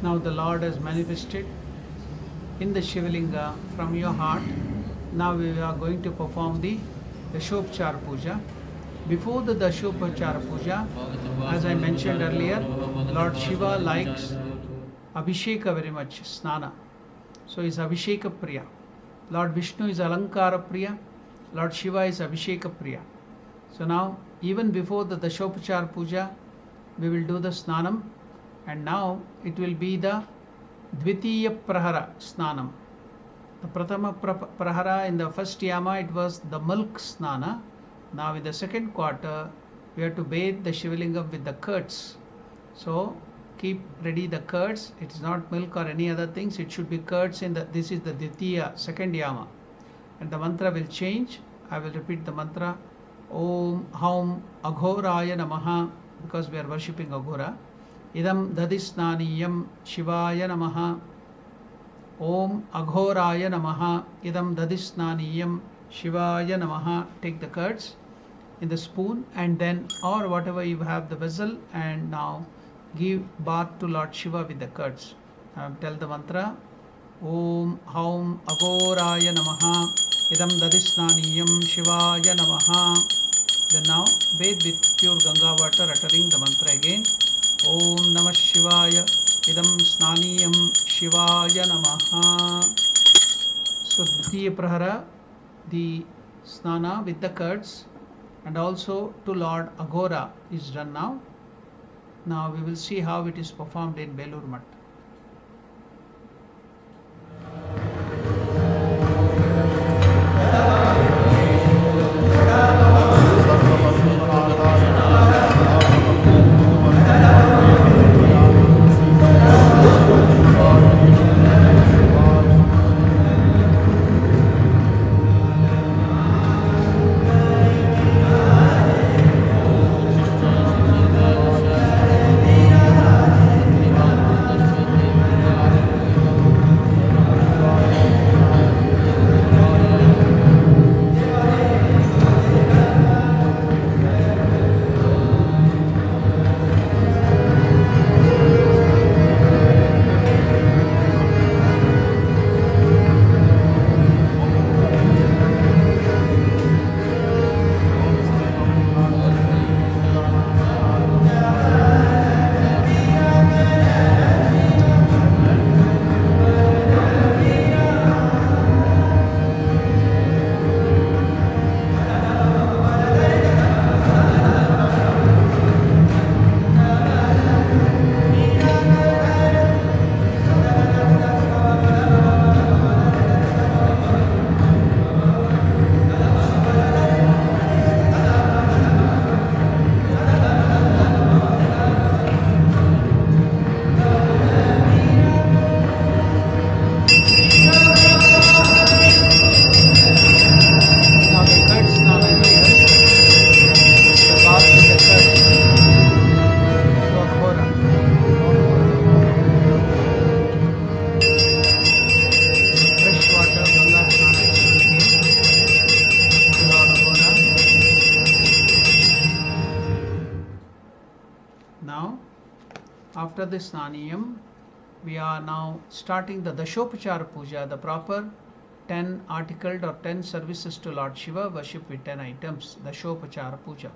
Now the Lord has manifested in the Shivalinga from your heart. Now we are going to perform the Dashopchar Puja. Before the Dashopchar Puja, as I mentioned earlier, Lord Shiva likes Abhisheka very much, Snana. So is Abhisheka Priya. Lord Vishnu is Alankara Priya. Lord Shiva is Abhisheka Priya. So now, even before the Dashopchar Puja, we will do the Snanam. And now it will be the Dvitiya Prahara Snanam. The Prathama Prahara in the first Yama, it was the milk Snana. Now in the second quarter, we have to bathe the Shivalingam with the curds. So keep ready the curds. It is not milk or any other things. It should be curds in the, this is the Dvitiya, second Yama. And the mantra will change. I will repeat the mantra. Om Haum Aghoraya Namaha, because we are worshipping Aghora. Idam dadisnaniyam Shivaya Namaha. Om Aghoraya Namaha. Idam dadisnaniyam Shivaya Namaha. Take the curds in the spoon and then, or whatever you have the vessel, and now give bath to Lord Shiva with the curds. Tell the mantra. Om Haum Aghoraya Namaha. Idam dadisnaniyam Shivaya Namaha. Then now bathe with pure Ganga water, uttering the mantra again. Om Namah Shivaya, Idam Snaniyam Shivaya Namaha. So Dvitiya Prahara, the Snana with the curds, and also to Lord Aghora is done now. Now we will see how it is performed in Belur Mutt. Now, after this Snaniyam, we are now starting the Dashopachara Puja, the proper 10 articled or 10 services to Lord Shiva, worship with 10 items, Dashopachara Puja.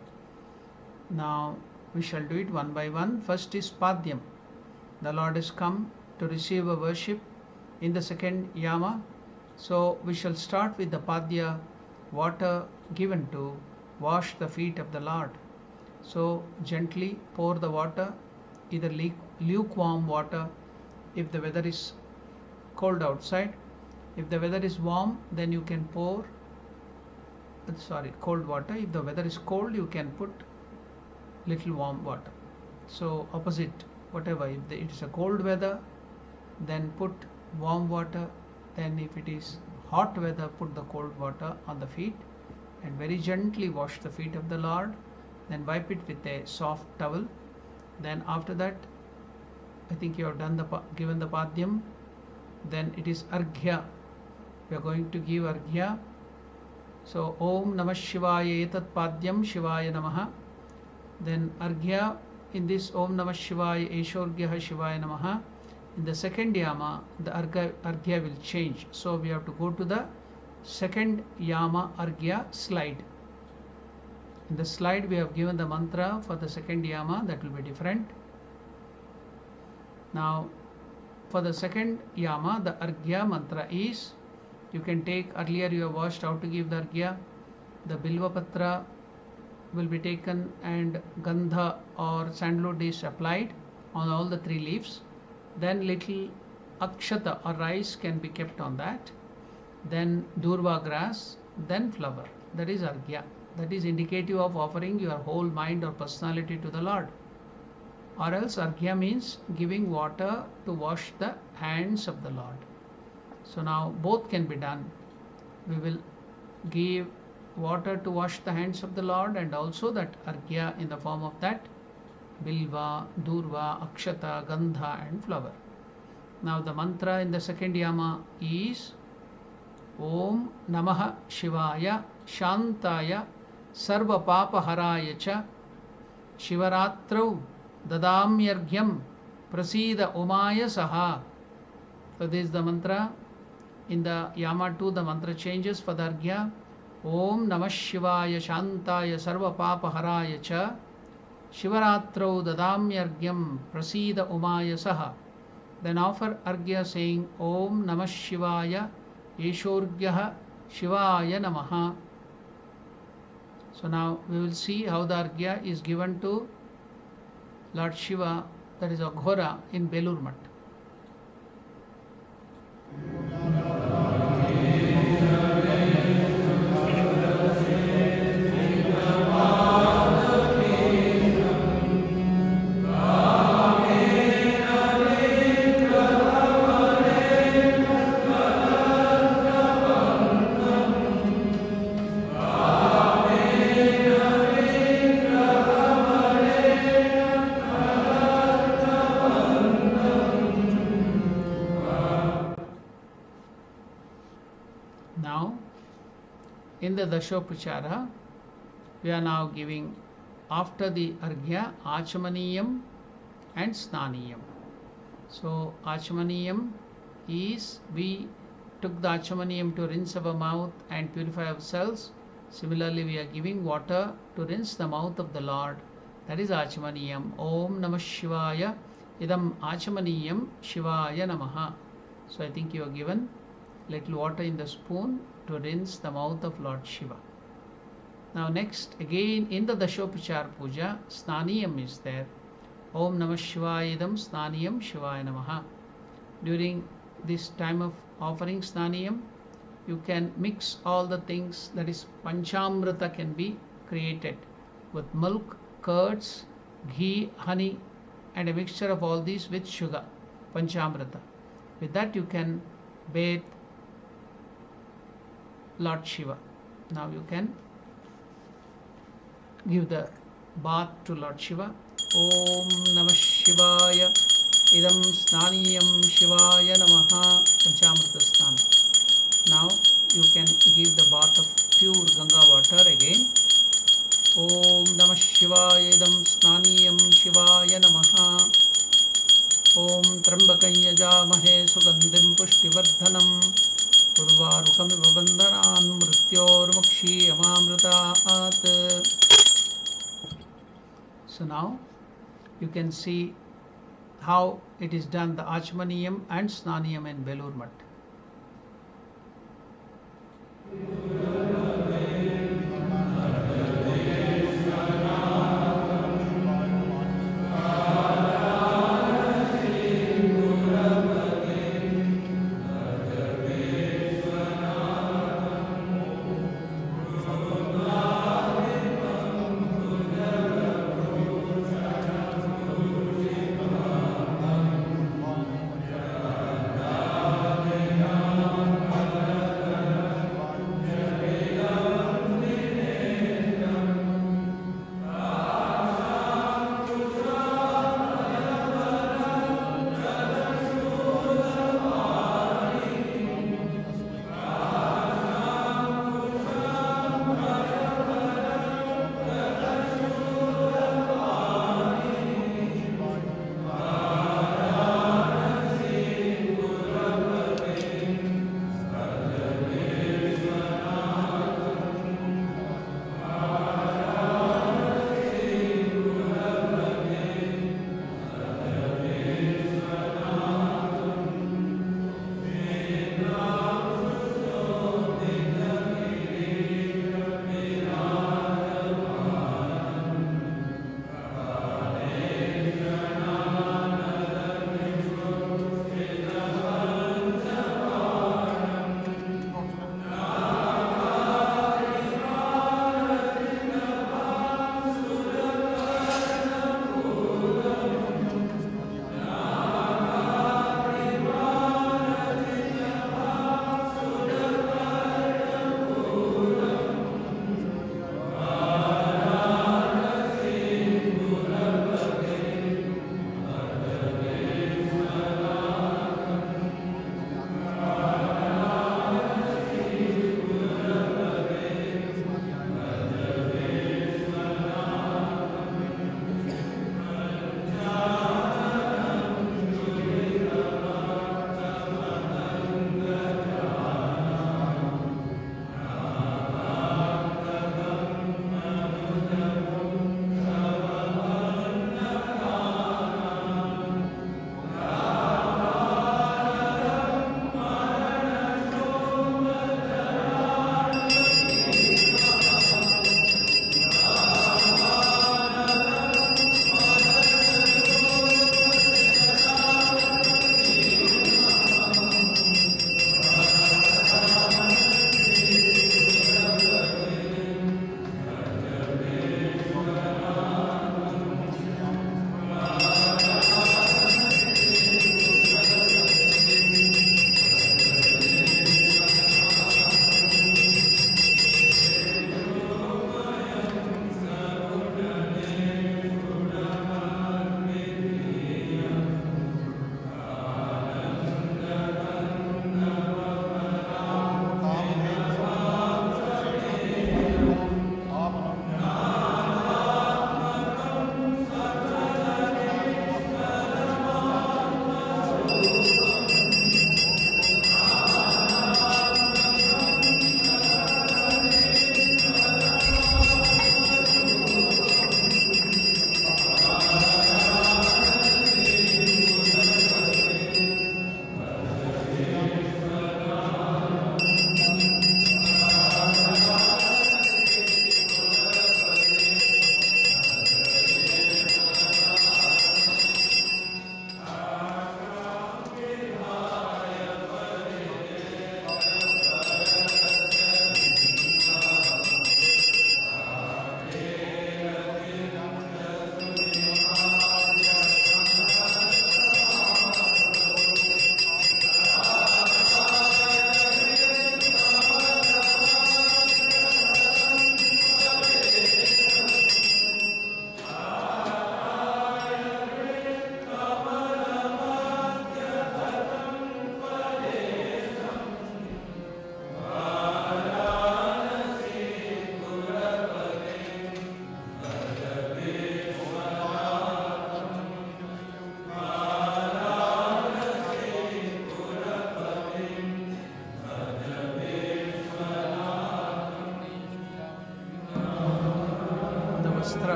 Now, we shall do it one by one. First is Padyam. The Lord has come to receive a worship in the second Yama. So, we shall start with the Padya, water given to wash the feet of the Lord. So, gently pour the water, either lukewarm water if the weather is cold outside. If the weather is warm, then you can pour cold water. If the weather is cold, you can put little warm water. So opposite, whatever, if it is a cold weather, then put warm water. Then if it is hot weather, put the cold water on the feet and very gently wash the feet of the Lord. Then wipe it with a soft towel. Then after that, I think you have given the Padyam. Then it is Arghya. We are going to give Arghya. So Om Namah Shivaya Etat Padyam Shivaya Namaha. Then Arghya, in this Om Namah Shivaya Eshorgyaha Shivaya Namaha, in the second Yama, the Arghya will change. So we have to go to the second Yama Arghya slide. In the slide we have given the mantra for the second Yama, that will be different. Now for the second Yama, the Arghya mantra is, you can take, earlier you have watched how to give the Arghya. The Bilva Patra will be taken and Gandha or sandalwood is applied on all the 3 leaves. Then little Akshata or rice can be kept on that. Then Durva grass, then flower. That is Arghya. That is indicative of offering your whole mind or personality to the Lord. Or else Arghya means giving water to wash the hands of the Lord. So now both can be done. We will give water to wash the hands of the Lord and also that Arghya in the form of that Bilva, Durva, Akshata, Gandha and flower. Now the mantra in the second Yama is Om Namah Shivaya Shantaya Sarva Papa Haraya Cha Shivaratrau Dadamyargyam Prasida Umaya Saha. So this is the mantra. In the Yama 2 the mantra changes for the Arghya. Om Namah Shivaya Shantaya Sarva Papa Haraya Cha Shivaratrau Dadamyargyam Prasida Umaya Saha. Then offer Arghya saying Om Namah Shivaya Eshorgyaha Shivaya Namaha. So now we will see how the Arghya is given to Lord Shiva, that is Aghora in Belur Math. In the Dashopachara, we are now giving after the Arghya Achamaniyam and Snaniyam. So Achamaniyam is, we took the Achamaniyam to rinse our mouth and purify ourselves. Similarly, we are giving water to rinse the mouth of the Lord. That is Achamaniyam. Om Namah Shivaya Idam Achamaniyam Shivaya Namaha. So I think you are given little water in the spoon to rinse the mouth of Lord Shiva. Now next, again in the Dashopachara Puja, Snaniyam is there. Om Namah Shivaya Idam Snaniyam Shivaya Namaha. During this time of offering Snaniyam, you can mix all the things, that is Panchamrita can be created with milk, curds, ghee, honey and a mixture of all these with sugar, Panchamrita. With that you can bathe Lord Shiva. Now you can give the bath to Lord Shiva. Om Namah Shivaya Idam Snaniyam Shivaya Namaha. Panchamrita Snana. Now you can give the bath of pure Ganga water again. Om Namah Shivaya Idam Snaniyam Shivaya Namaha. Om Trambakaya Jamahe Sugandhim Pushtivardhanam Urvarukamiva Bandhanan Mrityormukshi Amamritaat. So now you can see how it is done, the Achmaniyam and Snaniyam in Belur Math.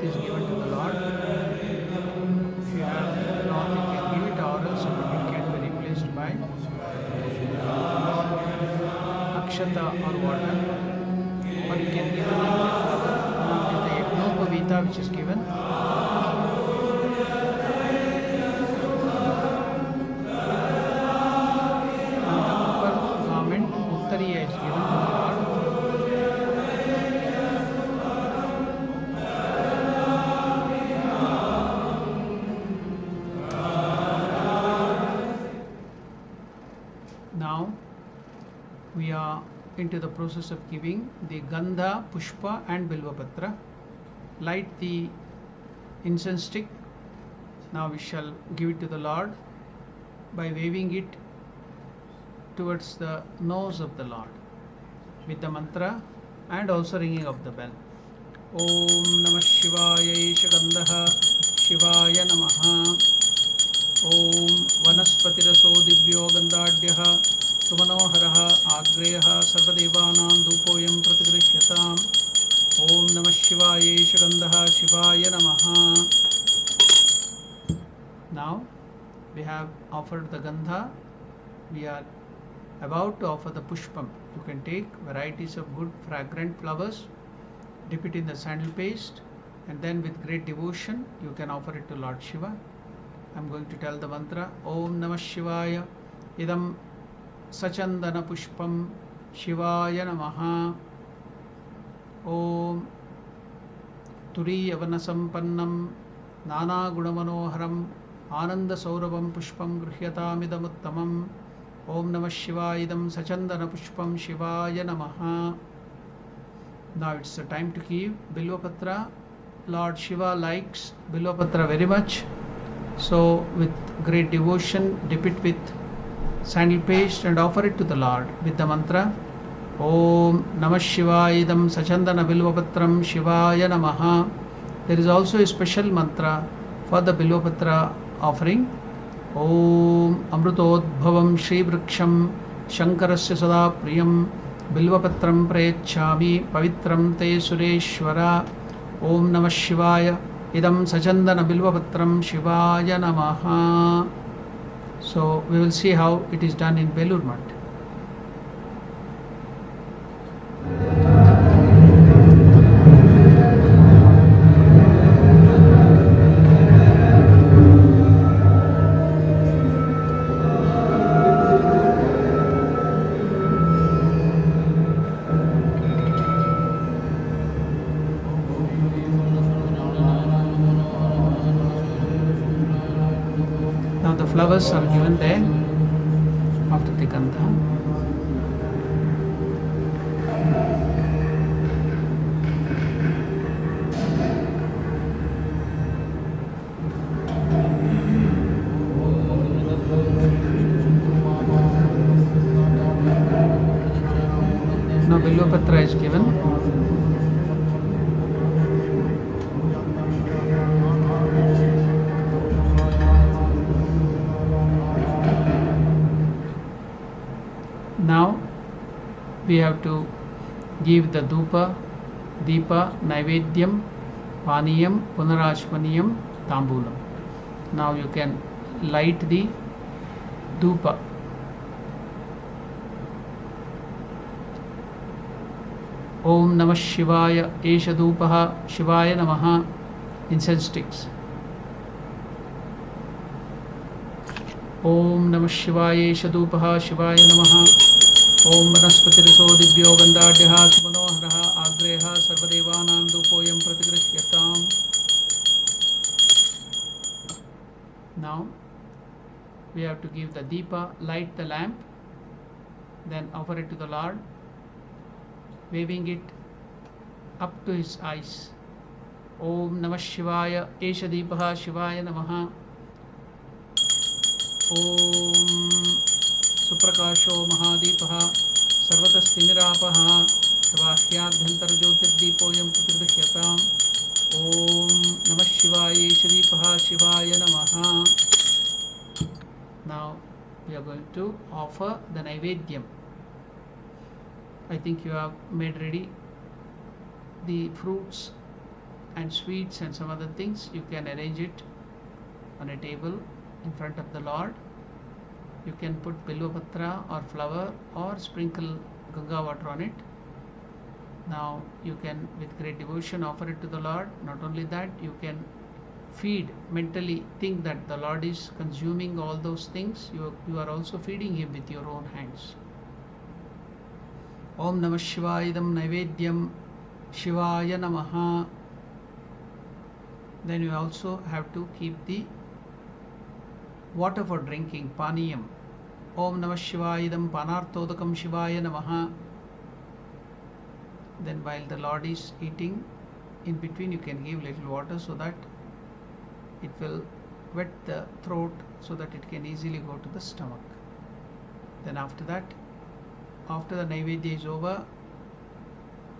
is given to the Lord. If you have cloth, you can give it, or else it can be replaced by akshata or water, or you can give a neem flower. Now it is the Yagnopavita which is given. And the upper garment, Uttariya, is given to the Lord. Now we are into the process of giving the Gandha, Pushpa and Bilvapatra. Light the incense stick. Now we shall give it to the Lord by waving it towards the nose of the Lord with the mantra and also ringing of the bell. Om Namah Shivaya Esha Gandha Shivaya Namaha. Om Vanaspatiraso Divyo Gandhadhyaha Sumanoharaha Agreyaha Sarvadevanam Dupoyam Pratigrishyataam. Om Namah Shivaya Esha Gandha Shivaya Namaha. Now we have offered the Gandha. We are about to offer the Pushpam. You can take varieties of good fragrant flowers, dip it in the sandal paste, and then with great devotion you can offer it to Lord Shiva. I am going to tell the mantra. Om Namah Shivaya Idam Sachandana Pushpam Shivaya Namaha. Om Turiyavana Sampannam Nana Gunamanoharam Ananda Saurabam Pushpam Grihyatamidam Uttamam. Om Namah Shivaya Idam Sachandana Pushpam Shivaya Namaha. Now it's the time to give Bilvapatra. Lord Shiva likes Bilvapatra very much. So with great devotion, dip it with sandal paste and offer it to the Lord with the mantra. Om Namah Shivaya Idam Sachandana Bilvapatram Shivaya Namaha. There is also a special mantra for the Bilvapatra offering. Om Amrutodbhavam Shri Vriksham Shankarasya Sada Priyam Bilvapatram Prayachami Pavitram Te Sureshwara. Om Namah Shivaya Idam Sachandana Bilvapatram Shivaya Namaha. So we will see how it is done in Belur Math. Now the flowers are given there after the Gandha. Now Bilvapatra is given. Now we have to give the Dhupa, Deepa, Naivedyam, Paniyam, Punarachmaniyam, Tambulam. Now you can light the Dhupa. Om Namah Shivaya Esha Dhupaha Shivaya Namaha. Incense sticks. Om Namah Shivaya Esha Dhupaha Shivaya Namaha. Om Vanaspatiriso Divyo Gandhadhyaha Sumanoharaha Agreyaha Sarvadevanam Dupoyam Pratigrishyataam. Now we have to give the Deepa, light the lamp, then offer it to the Lord, waving it up to his eyes. Om Namah Shivaya Esha Deepaha Shivaya Namaha. Om Suprakasho Mahadeepaha Sarvatastimirapaha Savahyabhyantar Jyotirdeepoyam Pratigrishyataam. Om Namah Shivaya Esha Deepaha Shivaya Namaha. Now we are going to offer the Naivedyam. I think you have made ready the fruits and sweets and some other things, you can arrange it on a table in front of the Lord. You can put Bilvapatra or flower or sprinkle Ganga water on it. Now you can with great devotion offer it to the Lord. Not only that, you can feed, mentally think that the Lord is consuming all those things. You are also feeding him with your own hands. Om Namah Shivaya Idam Naivedyam Shivaya Namaha. Then you also have to keep the water for drinking, Paniyam. Om Namah Shivaya Idam Panartodakam Shivaya Namaha. Then while the Lord is eating, in between you can give little water so that it will wet the throat so that it can easily go to the stomach. Then after that, after the Naivedya is over,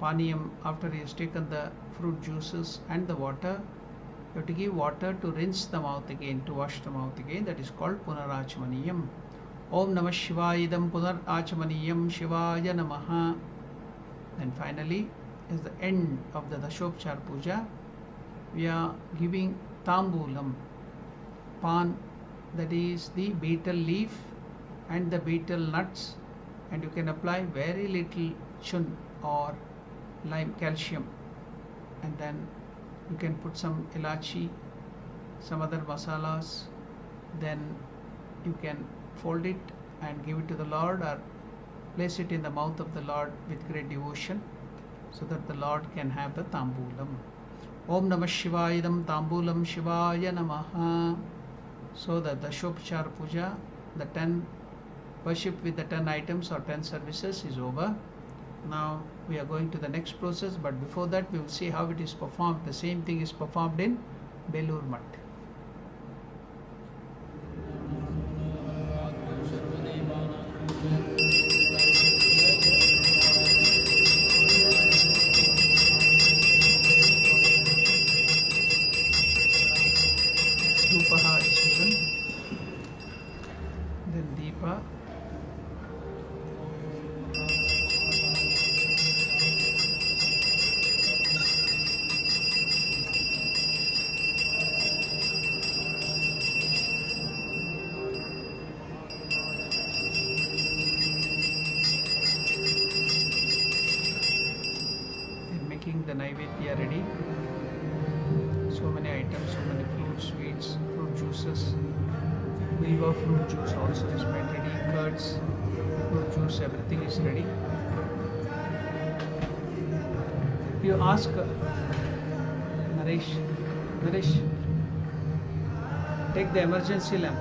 Paniyam, after he has taken the fruit juices and the water, you have to give water to rinse the mouth again, to wash the mouth again. That is called Punarachamaniyam. Om Namah Shivaya Idam Punarachamaniyam Shivaya Namaha. And finally, as the end of the Dashopchar Puja, we are giving Tambulam, Pan, that is the betel leaf and the betel nuts, and you can apply very little chun or lime calcium, and then you can put some ilachi, some other masalas, then you can fold it and give it to the Lord or place it in the mouth of the Lord with great devotion so that the Lord can have the tambulam. Om Namah Shivaya Idam Tambulam Shivaya Namaha. So the Dashopchar Puja, the 10 worship with the 10 items or 10 services is over. Now we are going to the next process, but before that we will see how it is performed. The same thing is performed in Belur Mutt. Dhupaha is given, then Deepa, they're making the Naivedya ready. So many items, so many fruits, sweets, fruit juices. Bilva fruit juice also is made ready, curds, fruit juice, everything is ready. You ask Naresh, take the emergency lamp.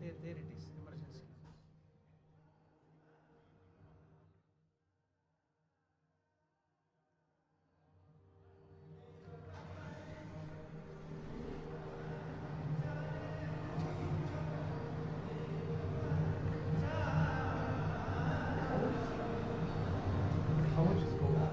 There it is, emergency lamp. How much is gold?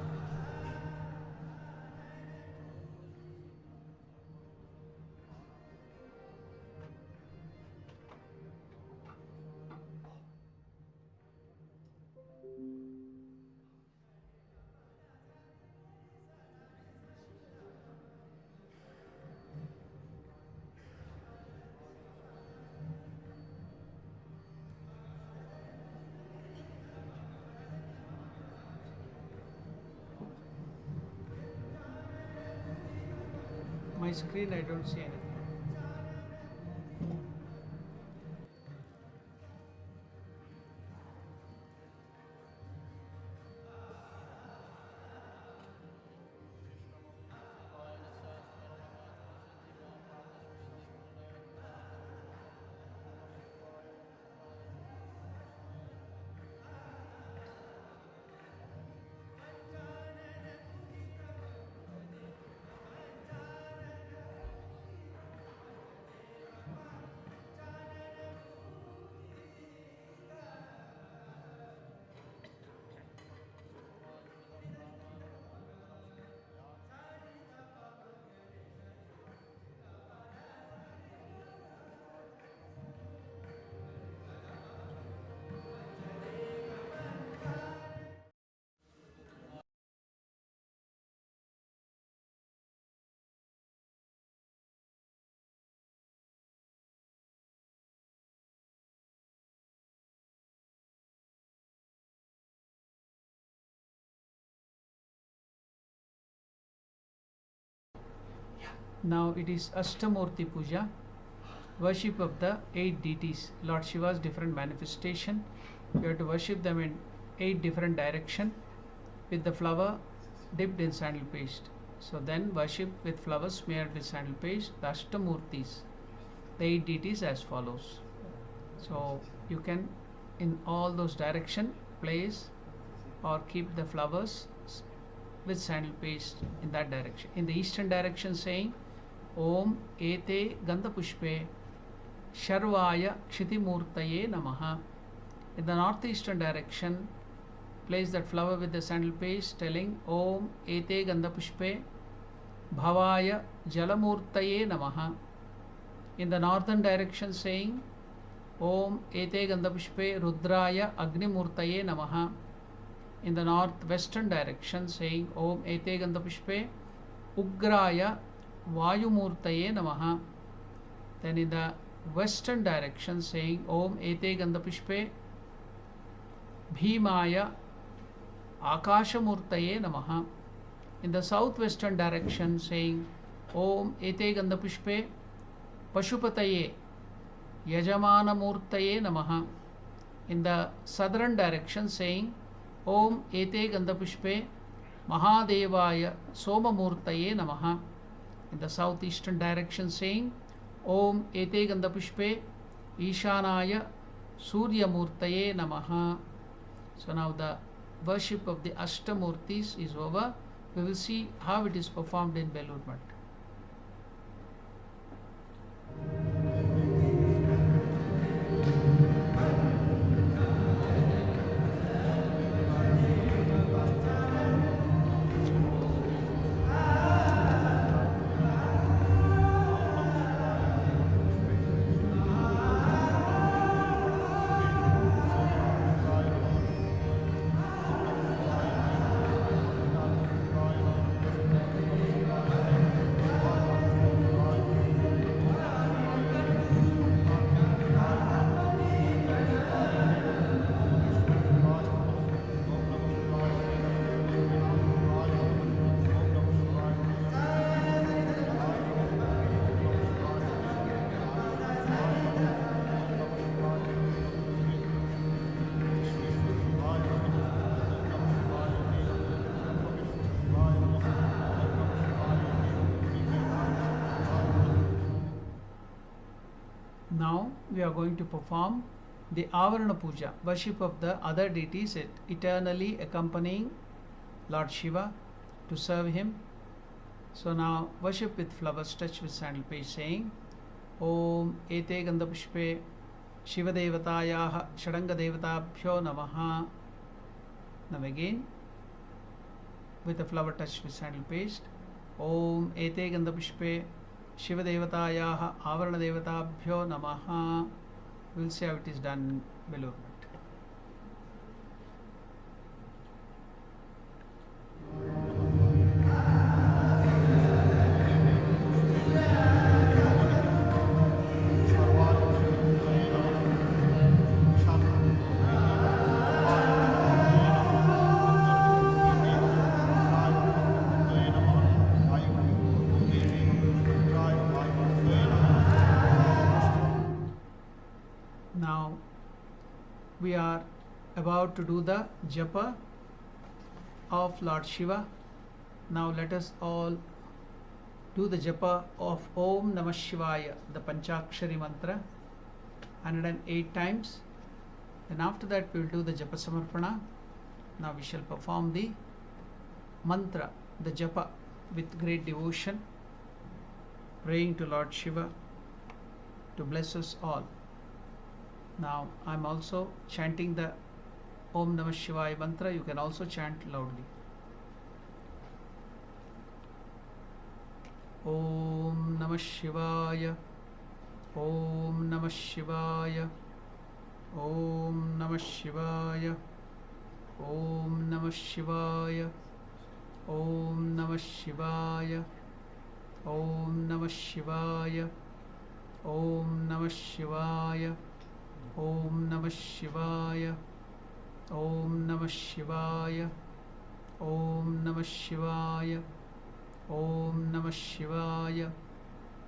My screen, I don't see anything. Now it is Ashtamurti Puja, worship of the 8 deities, Lord Shiva's different manifestation. You have to worship them in 8 different directions with the flower dipped in sandal paste. So then worship with flowers smeared with sandal paste, the Ashtamurtis, the 8 deities as follows. So you can in all those directions place or keep the flowers with sandal paste in that direction. In the eastern direction saying Om Ete Gandha Pushpe Sharvaya Kshitimurtaye Namaha. In the northeastern direction place that flower with the sandal paste telling Om Ete Gandha Pushpe Bhavaya Jalamurtaye Namaha. In the northern direction saying Om Ete Gandha Pushpe Rudraya Agnimurtaye Namaha. In the northwestern direction saying Om Ete Gandha Pushpe Ugraya Vayumurtaye Namaha. Then in the western direction saying Om Ete Gandha Pushpe Bhimaya Akashamurtaye Namaha. In the southwestern direction saying Om Ete Gandha Pushpe Pashupataye Yajamanamurtaye Namaha. In the southern direction saying Om Ete Gandha Pushpe Mahadevaya Somamurtaye Namaha. In the southeastern direction saying Om Ete Gandha Pushpe Ishanaya Suryamurtaye Namaha. So now the worship of the Ashtamurtis is over. We will see how it is performed in Belur Math. Now we are going to perform the Avara Puja, worship of the other deities eternally accompanying Lord Shiva to serve him. So now worship with flowers touched with sandal paste saying Om Ete Gandha Pushpe Shiva Devatayah Shadanga Devatabhyo Namaha. Now again with a flower touched with sandal paste Om Ete Gandha Pushpe Shiva Devatayah Avarana Devatabhyo Namaha. We will see how it is done below. Now we are about to do the japa of Lord Shiva. Now let us all do the japa of Om Namah Shivaya, the Panchakshari mantra, 108 times. Then after that we will do the japa samarpana. Now we shall perform the mantra, the japa, with great devotion, praying to Lord Shiva to bless us all. Now I am also chanting the Om Namah Shivaya mantra. You can also chant loudly. Om Namah Shivaya, Om Namah Shivaya, Om Namah Shivaya, Om Namah Shivaya, Om Namah Shivaya, Om Namah Shivaya, Om Namah Shivaya, Om Namah Shivaya, Om Namah Shivaya, Om Namah Shivaya, Om Namah Shivaya,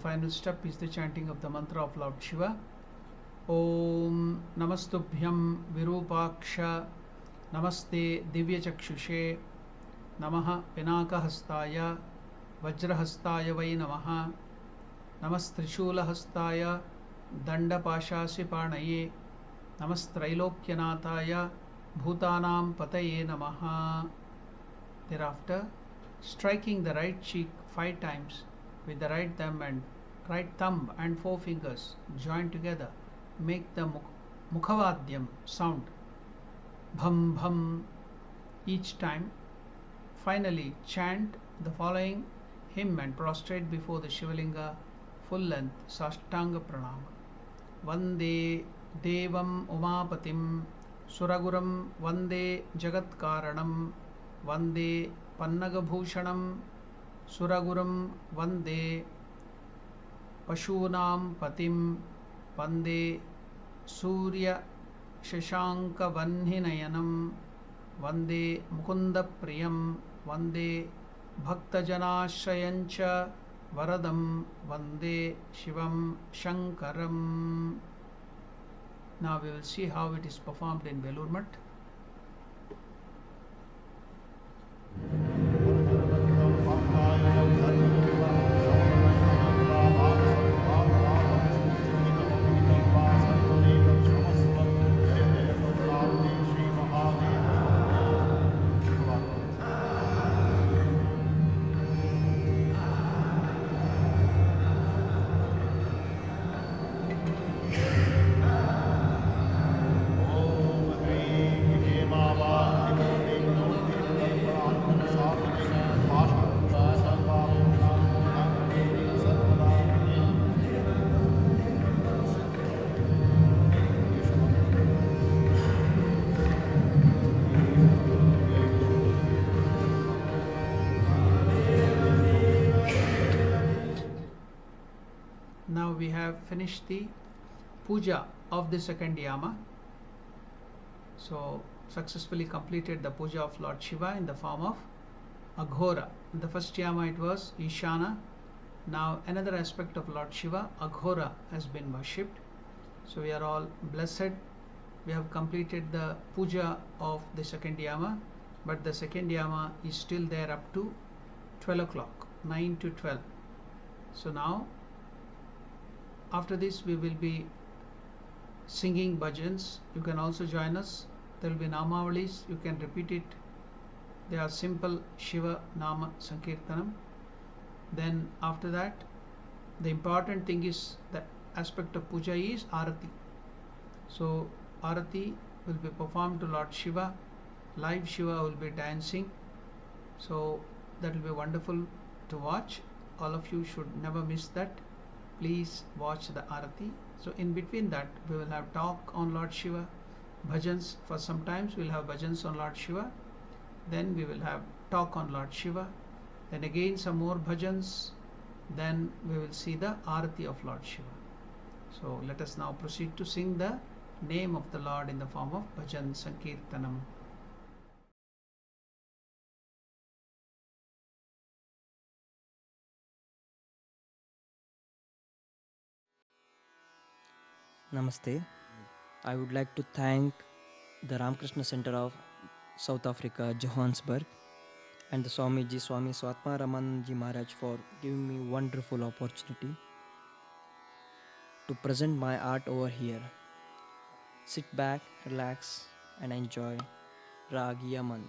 final step is the chanting of the mantra of Lord Shiva. Om Namastubhyam Virupaksha Namaste Divyachakshushe Namaha Pinakahastaya Vajrahastaya Vai Namaha Namastrishulahastaya Dandapashasipanaye Namastrailokyanataya Bhutanam Pataye Namaha. Thereafter, striking the right cheek 5 times with the right thumb and 4 fingers joined together, make the Mukhavadhyam sound, bham bham, each time. Finally, chant the following hymn and prostrate before the Shivalinga full length Sashtanga Pranama. Vande Devam Umapatim Suraguram Vande Jagatkaranam Vande Pannagabhushanam Suraguram Vande Pashunam Patim Vande Surya Shashanka Vanhinayanam Vande Mukunda Priyam Vande Bhaktajanashayancha Varadam Vande Shivam Shankaram. Now we will see how it is performed in Velur Math. Now we have finished the puja of the second yama. So successfully completed the puja of Lord Shiva in the form of Aghora. In the first yama it was Ishana. Now another aspect of Lord Shiva, Aghora, has been worshipped. So we are all blessed. We have completed the puja of the second yama, but the second yama is still there up to 12 o'clock, 9 to 12. So now after this we will be singing bhajans. You can also join us. There will be namavalis. You can repeat it. They are simple Shiva Nama Sankirtanam. Then after that, the important thing is the aspect of puja is arati. So arati will be performed to Lord Shiva. Live Shiva will be dancing. So that will be wonderful to watch. All of you should never miss that. Please watch the arati. So in between that we will have talk on Lord Shiva, bhajans. For some times we will have bhajans on Lord Shiva, then we will have talk on Lord Shiva, then again some more bhajans, then we will see the arati of Lord Shiva. So let us now proceed to sing the name of the Lord in the form of bhajan sankirtanam. Namaste. I would like to thank the Ramakrishna Center of South Africa, Johannesburg, and the Swami Swatmaramananda Maharaj for giving me wonderful opportunity to present my art over here. Sit back, relax, and enjoy Rag Yaman.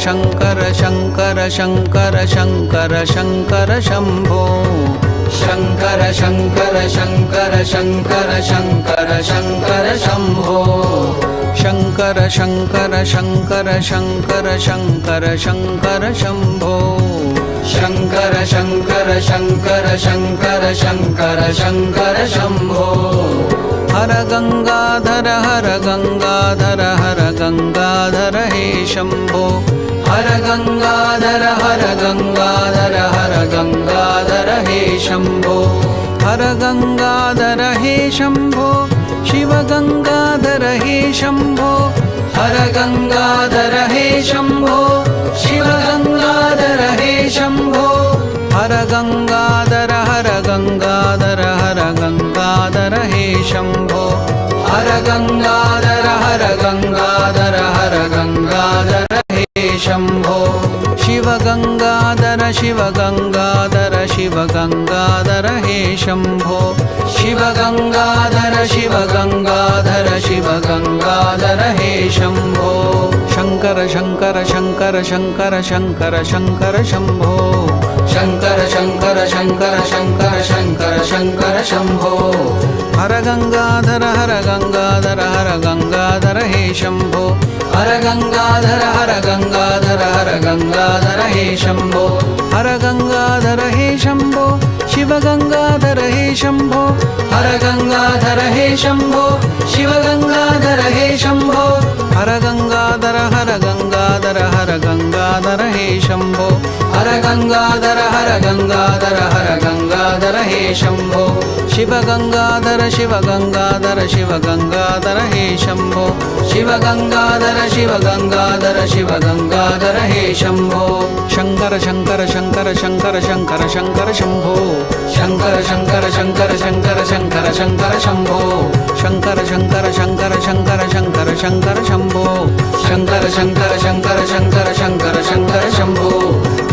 Shankar Shankar Shankar Shankar Shankar Shambho Shankar Shankar Shankar Shankar Shankar Shankar Shambho Shankar Shankar Shankar Shankar Shankar Shankar Shambho Shankar Shankar Shankar Shankar Shankar Shankar Shambho हर गङ्गाधर हर गङ्गाधर हर गङ्गाधर हे शम्भो हर गङ्गाधर हर गङ्गाधर हर गङ्गाधर हे शम्भो हर गङ्गाधर हे शम्भो शिव गङ्गाधर हे शम्भो हर गङ्गाधर हे शम्भो शिव गङ्गाधर हे शम्भो हर गङ्गाधर हर गङ्गाधर हर गङ्गाधर हे शम्भो हर गङ्गाधर हर गङ्गाधर हर गङ्गाधर हे शम्भो शिव गङ्गाधर शिव गङ्गाधर शिव गङ्गाधर हे शम्भो शिव गङ्गाधर शिव गङ्गाधर शिव गङ्गाधर हे शम्भो शङ्कर शङ्कर शङ्कर शङ्कर शङ्कर शङ्कर शम्भो शङ्कर शङ्कर शङ्कर शङ्कर शङ्कर शङ्कर शम्भो हर गङ्गाधर हर गङ्गाधर हर गङ्गाधर हे शम्भो हर गङ्गाधर हर गङ्गाधर हर गङ्गाधर हे शम्भो हर गङ्गाधर हे शम्भो शिव गङ्गाधर हे शम्भो हर गङ्गाधर हे शम्भो शिव गङ्गाधर हे शम्भो हर गङ्गाधर हर गङ्गाधर हर गङ्गाधर हे शम्भो हर गङ्गाधर हर गङ्गाधर हर गङ्गाधर हे शम्भो शिव गङ्गाधर शिव गङ्गाधर शिव गङ्गाधर हे शम्भो शिव गङ्गाधर शिव गङ्गाधर शिव गङ्गाधर हे शम्भो शङ्कर शङ्कर शङ्कर शङ्कर शङ्कर शङ्कर शम्भो शङ्कर शङ्कर शङ्कर शङ्कर शङ्कर शङ्कर शम्भो शङ्कर शङ्कर शङ्कर शङ्कर शङ्कर शङ्कर शम्भो शङ्कर शङ्कर शङ्कर शङ्कर शङ्कर शङ्कर शम्भो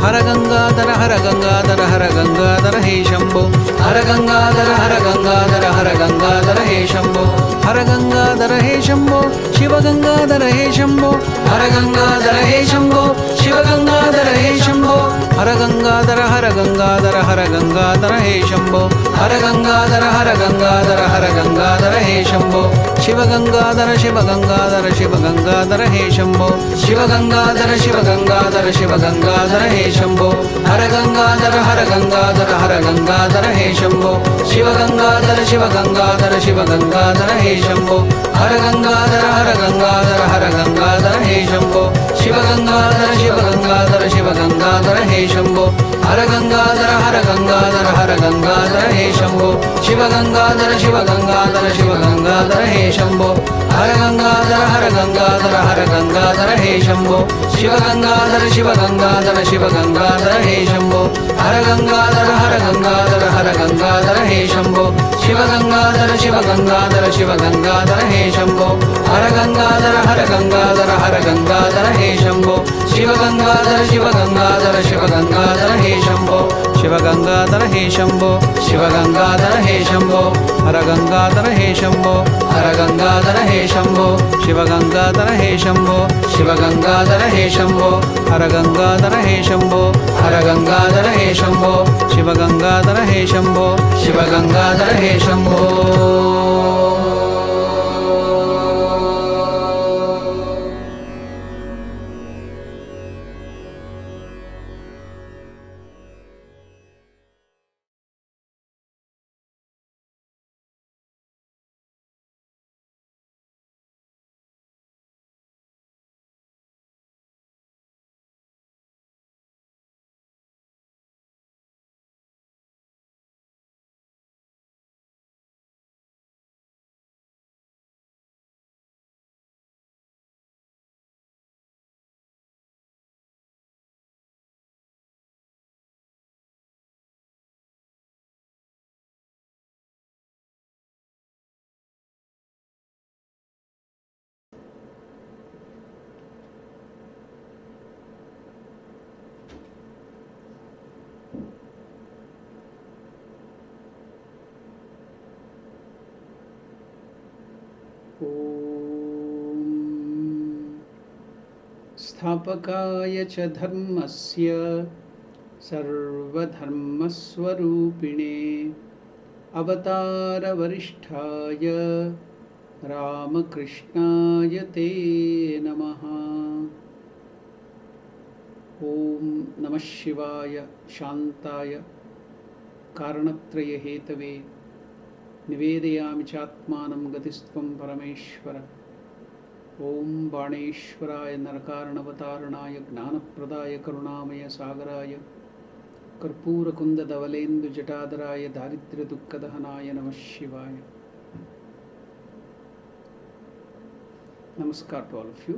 हर गङ्गाधर हर गङ्गाधर हर गङ्गाधर हे शम्भो हर गङ्गाधर हर गङ्गाधर हर गङ्गाधर हे शम्भो हर गङ्गाधर हे शम्भो शिव गङ्गाधर हे शम्भो हर गङ्गाधर हे शम्भो शिव गङ्गाधर हे शम्भो हर गङ्गाधर हर गङ्गाधर हर गङ्गाधर हे शम्भो हर गङ्गाधर हर गङ्गाधर हर गङ्गाधर हे शम्भो शिव गङ्गाधर शिव गङ्गाधर शिव गङ्गाधर हे शम्भो शिव गङ्गाधर शिव गङ्गाधर शिव गङ्गाधर हे शम्भो हर गङ्गाधर हर गङ्गाधर हर गङ्गाधर हे शम्भो शिव गङ्गाधर शिव गङ्गाधर शिव गङ्गाधर हे शम्भो हर गङ्गाधर हर गङ्गाधर हर गङ्गाधर हे शम्भो शिव गङ्गाधर शिव गङ्गाधर शिव गङ्गाधर हे शम्भो हर गङ्गाधर हर गङ्गाधर हर गङ्गाधर हे शम्भो शिव गङ्गाधर शिव गङ्गाधर शिव गङ्गाधर हे शम्भो हर गङ्गाधर हर गङ्गाधर हर गङ्गाधर हे शम्भो शिव गङ्गाधर शिव गङ्गाधर शिव गङ्गाधर हे शम्भो हर गङ्गाधर हर गङ्गाधर हर गङ्गाधर हे शम्भो शिव गङ्गाधर शिव गङ्गाधर शिव गङ्गाधर हे शम्भो हर गङ्गाधर हर गङ्गाधर हर गङ्गाधर हे शम्भो शिव गङ्गाधर शिव गङ्गाधर शिव गङ्गाधर हे शम्भो शिव गङ्गाधर हे शम्भो शिव गङ्गाधर हे शम्भो हर गङ्गाधर हे शम्भो हर गङ्गाधर हे शम्भो शिव गङ्गाधर हे शम्भो शिव गङ्गाधर हे शम्भो हर गङ्गाधर हे शम्भो हर गङ्गाधर हे शम्भो शिव गङ्गाधर हे शम्भो शिव गङ्गाधर हे शम्भो स्थापकाय च धर्मस्य सर्वधर्मस्वरूपिणे अवतारवरिष्ठाय रामकृष्णाय ते नमः। ॐ नमः शिवाय शान्ताय कारणत्रयहेतवे निवेदयामि चात्मानं गतिस्त्वं परमेश्वर। ॐ बाणेश्वराय नरकारणवतारणाय ज्ञानप्रदाय करुणामय सागराय कर्पूरकुन्दधवलेन्दुजटाधराय दारिद्र्यदुःखदहनाय नमः शिवाय। Namaskar to all of you.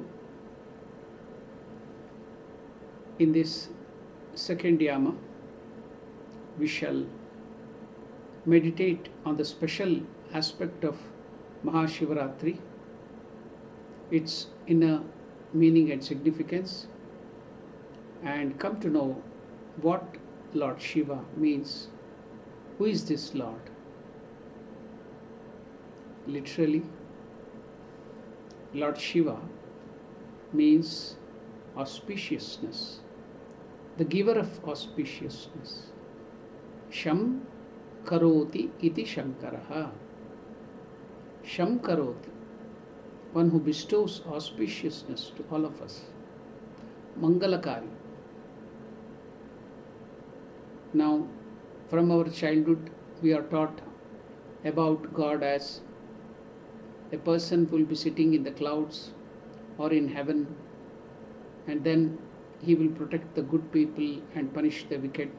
In this second Yama, we shall meditate on the special aspect of Maha Shivaratri, its inner meaning and significance, and come to know what Lord Shiva means. Who is this Lord? Literally, Lord Shiva means auspiciousness, the giver of auspiciousness. Sham karoti iti Shankaraha. Sham karoti, one who bestows auspiciousness to all of us. Mangalakari. Now, from our childhood, we are taught about God as a person who will be sitting in the clouds or in heaven, and then he will protect the good people and punish the wicked.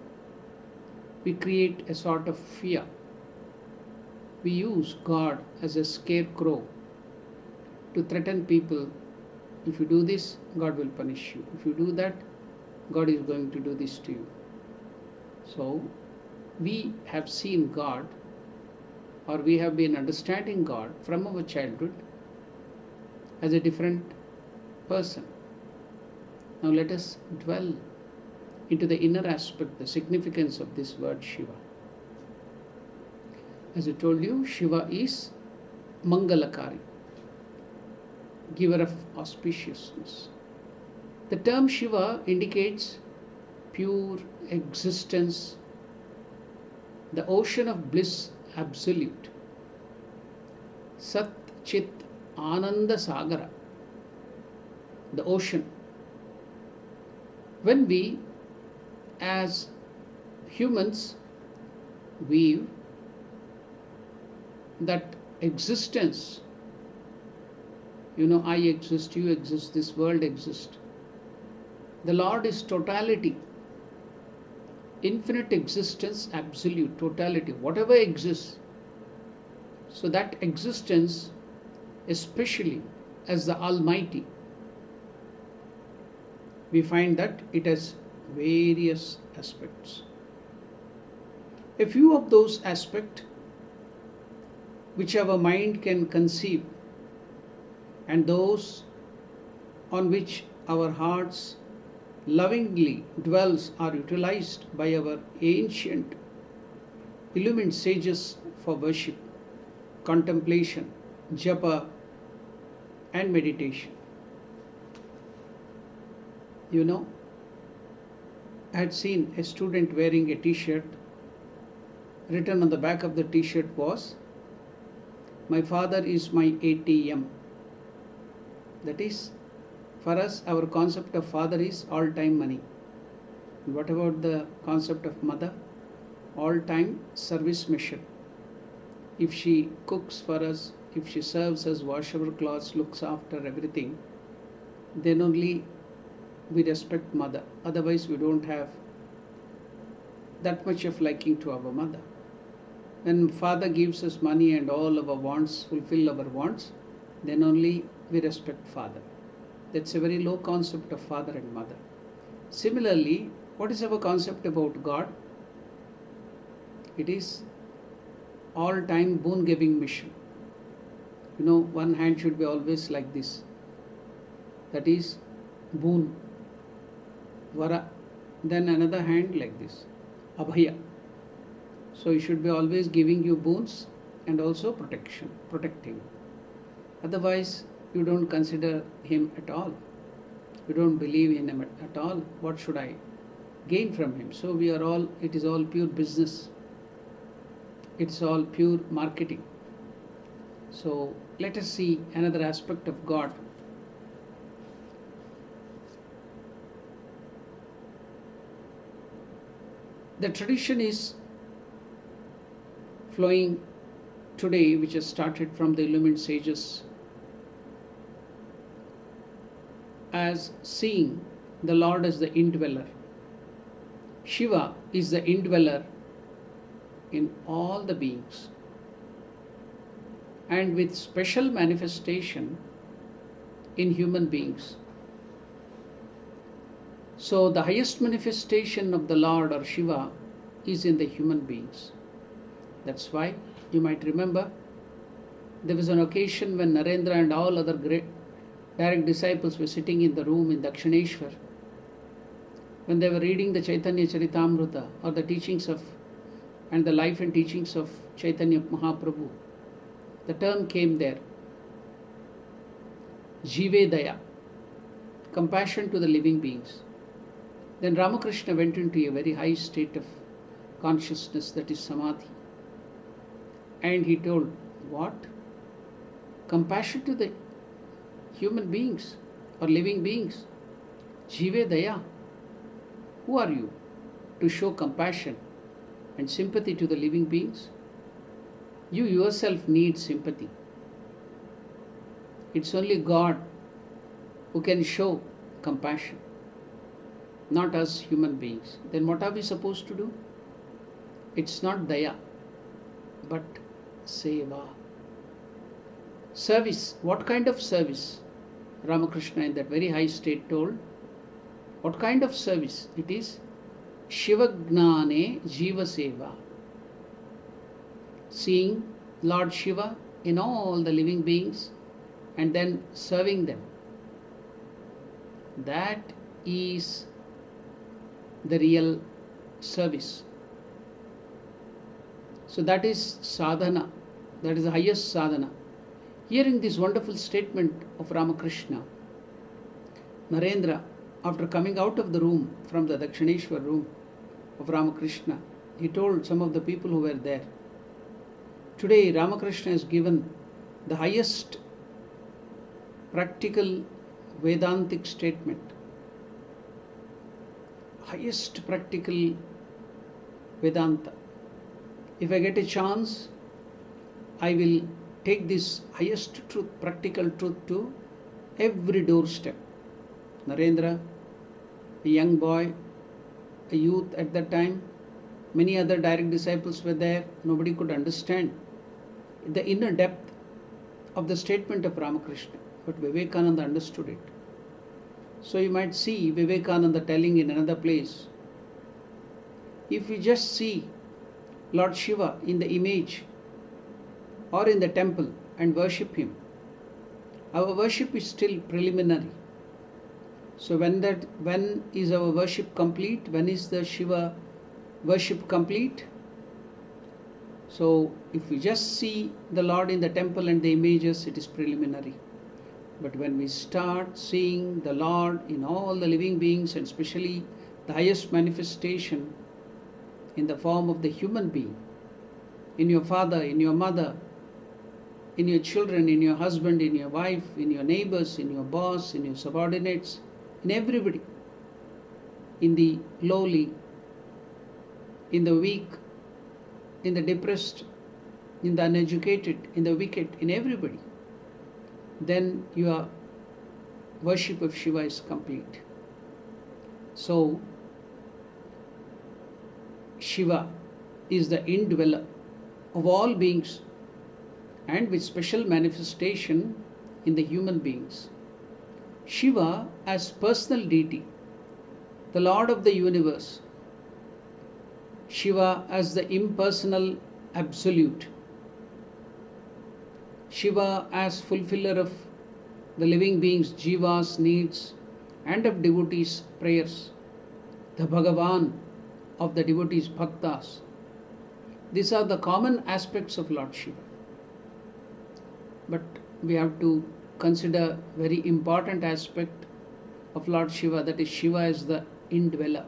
We create a sort of fear. We use God as a scarecrow to threaten people. If you do this, God will punish you. If you do that, God is going to do this to you. So, we have seen God, or we have been understanding God from our childhood as a different person. Now let us dwell into the inner aspect, the significance of this word Shiva. As I told you, Shiva is Mangalakari, giver of auspiciousness. The term Shiva indicates pure existence, the ocean of bliss absolute, Sat Chit Ananda Sagara, the ocean. When we as humans weave that existence, I exist, you exist, this world exists. The Lord is totality, infinite existence, absolute totality, whatever exists. So that existence, especially as the Almighty, we find that it has various aspects. A few of those aspects which our mind can conceive, and those on which our hearts lovingly dwells, are utilized by our ancient illumined sages for worship, contemplation, japa and meditation. I had seen a student wearing a t-shirt. Written on the back of the t-shirt was, "My father is my ATM." That is, for us, our concept of father is all-time money. What about the concept of mother? All-time service mission. If she cooks for us, if she serves us, washes our clothes, looks after everything, then only we respect mother. Otherwise, we don't have that much of liking to our mother. When father gives us money and all our wants, fulfill our wants, then only we respect father. That's a very low concept of father and mother. Similarly, what is our concept about God? It is all-time boon-giving mission. One hand should be always like this. That is boon, vara. Then another hand like this, abhaya. So he should be always giving you boons and also protecting. Otherwise, you don't consider him at all. you don't believe in him at all, what should I gain from him? So it is all pure business. It's all pure marketing. So let us see another aspect of God. The tradition is flowing today, which has started from the illumined sages, as seeing the Lord as the indweller. Shiva is the indweller in all the beings, and with special manifestation in human beings. So the highest manifestation of the Lord or Shiva is in the human beings. That's why you might remember there was an occasion when Narendra and all other great direct disciples were sitting in the room in Dakshineshwar, when they were reading the Chaitanya Charitamrita, or the teachings of and the life and teachings of Chaitanya Mahaprabhu. The term came there, Jive Daya, compassion to the living beings. Then Ramakrishna went into a very high state of consciousness, that is Samadhi. And he told, what? Compassion to the human beings or living beings. Jive Daya. Who are you to show compassion and sympathy to the living beings? You yourself need sympathy. It's only God who can show compassion, not us human beings. Then what are we supposed to do? It's not daya, but seva. Service. What kind of service? Ramakrishna in that very high state told, what kind of service? It is Shiva Gnane Jiva Seva. Seeing Lord Shiva in all the living beings and then serving them. That is the real service. So that is sadhana. That is the highest sadhana. Hearing this wonderful statement of Ramakrishna, Narendra, after coming out of the room, from the Dakshineshwar room of Ramakrishna, he told some of the people who were there, today Ramakrishna has given the highest practical Vedantic statement, highest practical Vedanta. If I get a chance, I will take this highest truth, practical truth, to every doorstep. Narendra, a young boy, a youth at that time, many other direct disciples were there. Nobody could understand the inner depth of the statement of Ramakrishna, but Vivekananda understood it. So you might see Vivekananda telling in another place, if we just see Lord Shiva in the image or in the temple and worship him, our worship is still preliminary. So when is our worship complete? When is the Shiva worship complete? So if we just see the Lord in the temple and the images, it is preliminary. But when we start seeing the Lord in all the living beings, and especially the highest manifestation in the form of the human being, in your father, in your mother, in your children, in your husband, in your wife, in your neighbors, in your boss, in your subordinates, in everybody, in the lowly, in the weak, in the depressed, in the uneducated, in the wicked, in everybody, then your worship of Shiva is complete. So Shiva is the indweller of all beings, and with special manifestation in the human beings. Shiva as personal deity, the Lord of the universe. Shiva as the impersonal absolute. Shiva as fulfiller of the living beings' jivas, needs, and of devotees' prayers. The Bhagavan of the devotees' bhaktas. These are the common aspects of Lord Shiva. But we have to consider very important aspect, of Lord Shiva, that is Shiva is the indweller.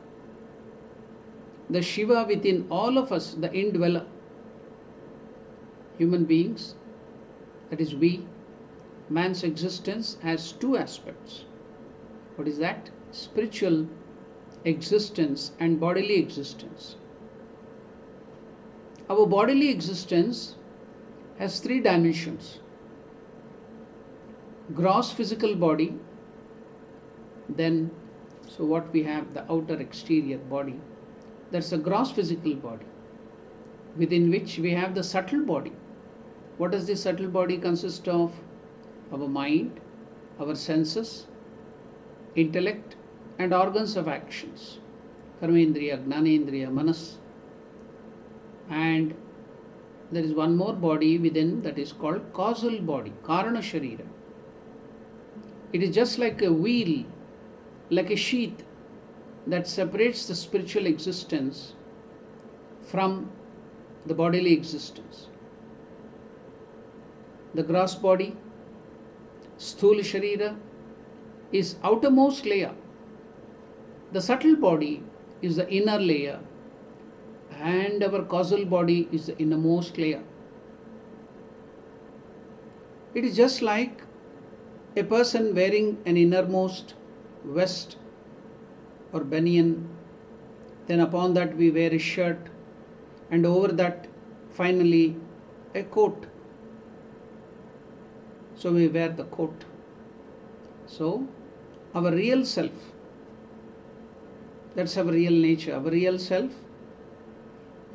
The Shiva within all of us, the indweller, human beings, that is we, man's existence has two aspects. What is that? Spiritual existence and bodily existence. Our bodily existence has three dimensions. Gross physical body, then, so what we have, the outer exterior body, that's a gross physical body, within which we have the subtle body. What does this subtle body consist of? Our mind, our senses, intellect, and organs of actions. Karmendriya, Gnanendriya, Manas. And there is one more body within, that is called causal body, Karana Sharira. It is just like a wheel, like a sheath that separates the spiritual existence from the bodily existence. The gross body, Sthula Sharira, is outermost layer. The subtle body is the inner layer, and our causal body is the innermost layer. It is just like a person wearing an innermost vest or banyan, then upon that we wear a shirt, and over that finally a coat. So we wear the coat. So our real self, that's our real nature. Our real self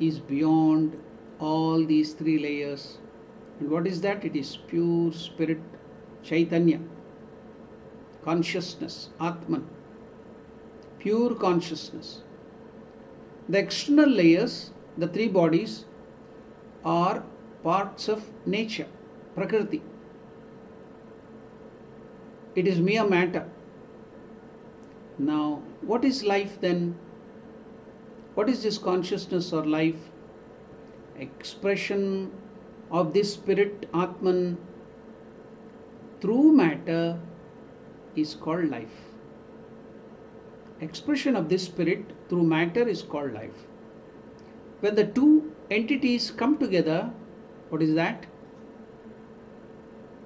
is beyond all these three layers. And what is that? It is pure spirit, Chaitanya, consciousness, Atman, pure consciousness. The external layers, the three bodies, are parts of nature, Prakriti. It is mere matter. Now, what is life then? What is this consciousness or life? Expression of this spirit, Atman, through matter is called life. Expression of this spirit through matter is called life. When the two entities come together, what is that?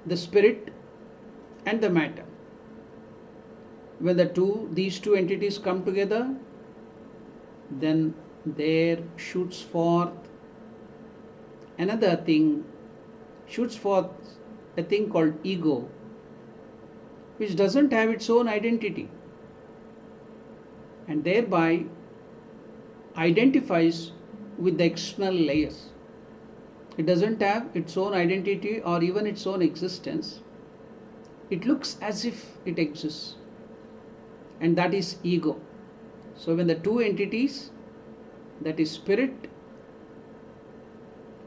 The spirit and the matter. When these two entities come together, then there shoots forth another thing, shoots forth a thing called ego, which doesn't have its own identity, and thereby identifies with the external layers. It doesn't have its own identity or even its own existence. It looks as if it exists, and that is ego. So when the two entities, that is spirit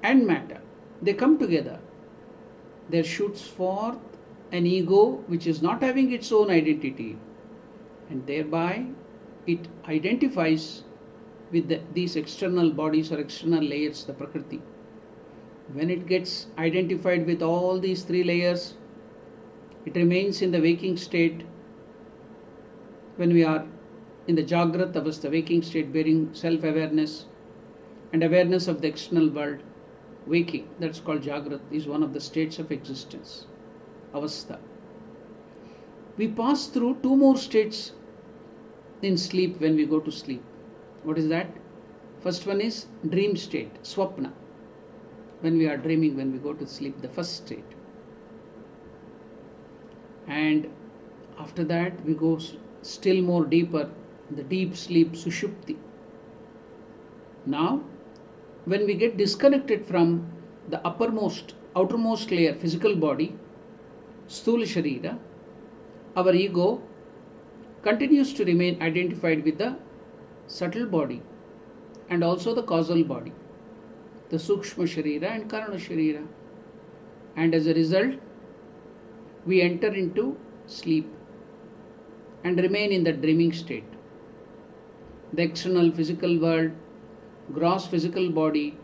and matter, they come together, there shoots forth an ego which is not having its own identity, and thereby it identifies with these external bodies or external layers, the Prakriti. When it gets identified with all these three layers, it remains in the waking state. When we are in the Jagrat Avastha, waking state, bearing self-awareness and awareness of the external world, waking, that's called Jagrat, is one of the states of existence, Avastha. We pass through two more states in sleep when we go to sleep. What is that? First one is dream state, Swapna. When we are dreaming, when we go to sleep, the first state. And after that we go still more deeper, the deep sleep, Sushupti. Now, when we get disconnected from the outermost layer, physical body, Sthula Sharira, our ego continues to remain identified with the subtle body and also the causal body, the Sukshma Sharira and Karana Sharira. And as a result, we enter into sleep and remain in the dreaming state. The external physical world, gross physical body,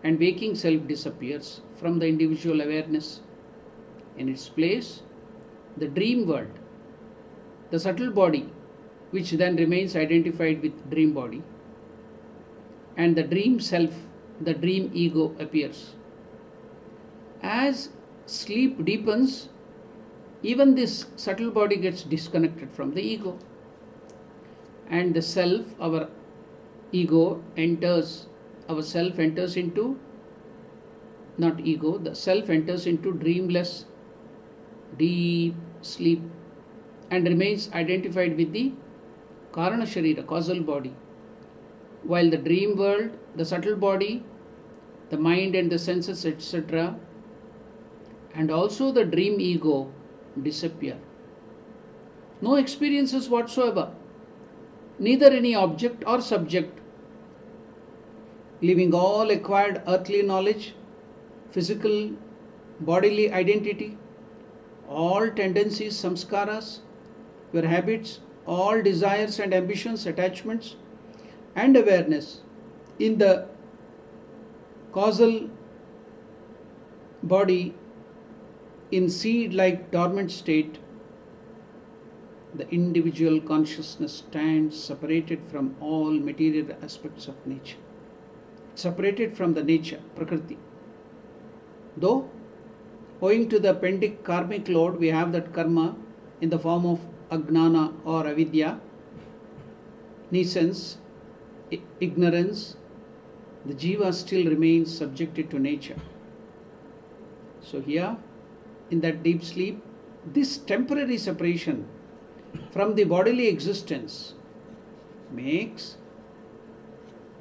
and waking self disappears from the individual awareness. In its place, the dream world, the subtle body, which then remains identified with dream body, and the dream self, the dream ego appears. As sleep deepens, even this subtle body gets disconnected from the ego, and the self, our ego, our self enters into, not ego, the self enters into dreamless, deep sleep and remains identified with the Karana Sharira, causal body, while the dream world, the subtle body, the mind and the senses, etc., and also the dream ego disappear. No experiences whatsoever, neither any object or subject, leaving all acquired earthly knowledge, physical, bodily identity, all tendencies, samskaras, your habits, all desires and ambitions, attachments, and awareness in the causal body in seed-like dormant state. The individual consciousness stands separated from all material aspects of nature, separated from the nature, Prakriti. Though, owing to the pending karmic load, we have that karma in the form of Ajnana or Avidya, nescience, ignorance, the jiva still remains subjected to nature. So here, in that deep sleep, this temporary separation from the bodily existence makes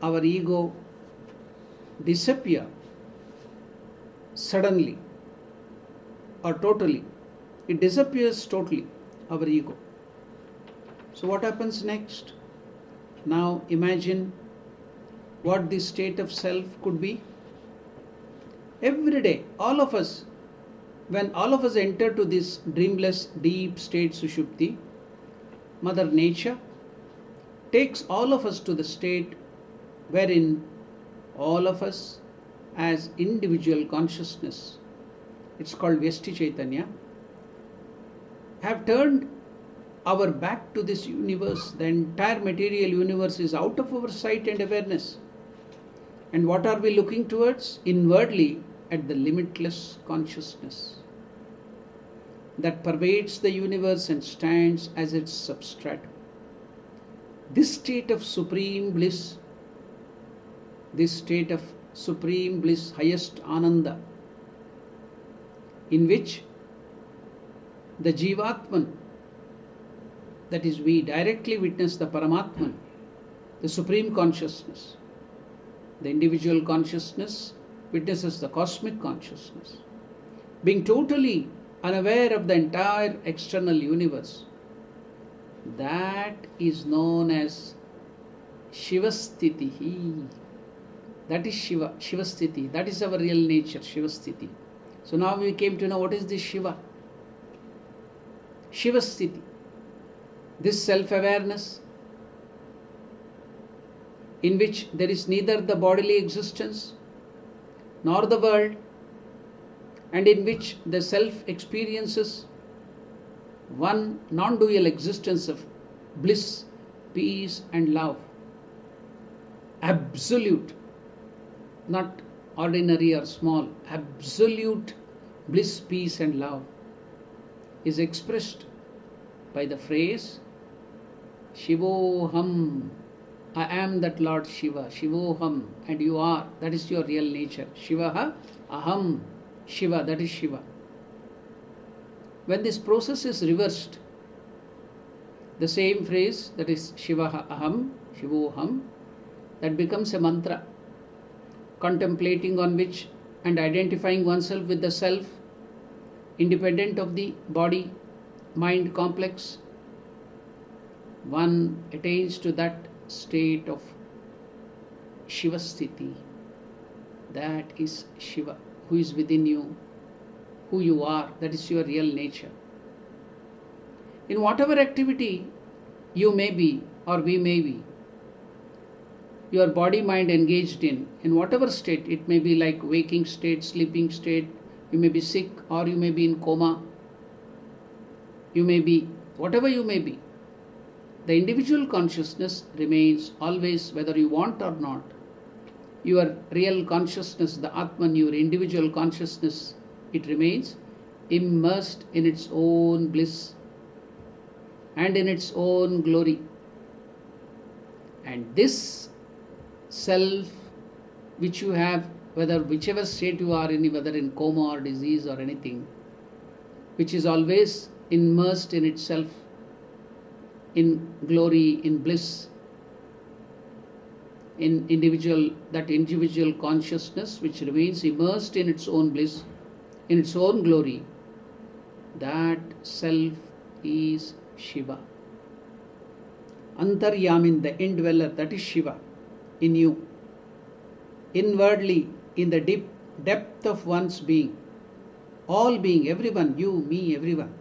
our ego disappear suddenly or totally. It disappears totally, our ego. So what happens next? Now imagine what this state of self could be. Every day, all of us, when all of us enter to this dreamless deep state Sushupti, Mother Nature takes all of us to the state wherein all of us as individual consciousness, it's called Vyasti Chaitanya, have turned our back to this universe. The entire material universe is out of our sight and awareness. And what are we looking towards? Inwardly, at the limitless consciousness that pervades the universe and stands as its substratum. This state of supreme bliss, highest Ananda, in which the Jivatman, that is, we directly witness the Paramatman, the supreme consciousness. The individual consciousness witnesses the cosmic consciousness, being totally unaware of the entire external universe. That is known as Shivasthiti. That is Shiva, Shivasthiti. That is our real nature, Shivasthiti. So now we came to know what is this Shiva. Shivasthiti. This self-awareness in which there is neither the bodily existence nor the world, and in which the self experiences one non-dual existence of bliss, peace and love. Absolute, not ordinary or small, absolute bliss, peace and love is expressed by the phrase Shivoham. I am that Lord Shiva, Shivoham, and you are, that is your real nature. Shivaha, Aham, Shiva, that is Shiva. When this process is reversed, the same phrase, that is Shivaha, Aham, Shivoham, that becomes a mantra, contemplating on which and identifying oneself with the self, independent of the body, mind complex. One attains to that state of Shivasthiti. That is Shiva, who is within you, who you are, that is your real nature. In whatever activity you may be or we may be, your body mind engaged in whatever state, it may be like waking state, sleeping state, you may be sick or you may be in coma, you may be whatever you may be, the individual consciousness remains always, whether you want or not. Your real consciousness, the Atman, your individual consciousness, it remains immersed in its own bliss and in its own glory. And this self which you have, whichever state you are in, whether in coma or disease or anything, which is always immersed in itself, in glory, in bliss, in that individual consciousness which remains immersed in its own bliss, in its own glory, that self is Shiva. Antaryamin, the indweller, that is Shiva in you. Inwardly, in the deep depth of one's being, all being, everyone, you, me, everyone.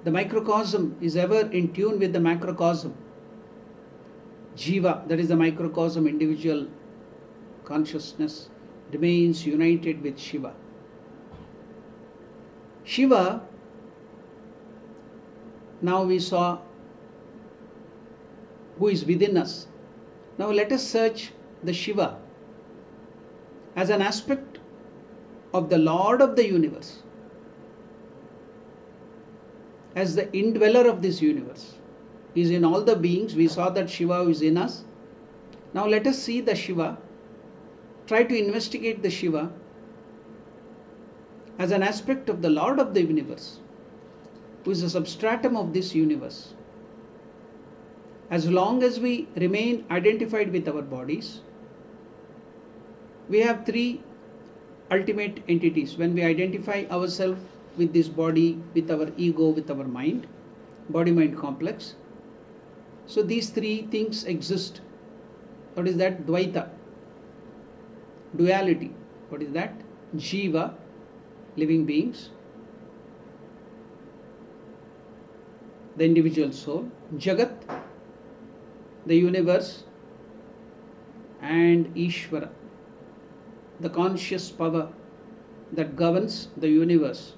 The microcosm is ever in tune with the macrocosm. Jiva, that is the microcosm, individual consciousness, remains united with Shiva. Shiva, now we saw who is within us. Now let us search the Shiva as an aspect of the Lord of the universe, as the indweller of this universe. He is in all the beings. We saw that Shiva is in us. Now let us see the Shiva, try to investigate the Shiva as an aspect of the Lord of the universe, who is a substratum of this universe. As long as we remain identified with our bodies, we have three ultimate entities. When we identify ourselves with this body, with our ego, with our mind, body-mind complex, so these three things exist. What is that? Dvaita, duality. What is that? Jiva, living beings, the individual soul, Jagat, the universe, and Ishvara, the conscious power that governs the universe,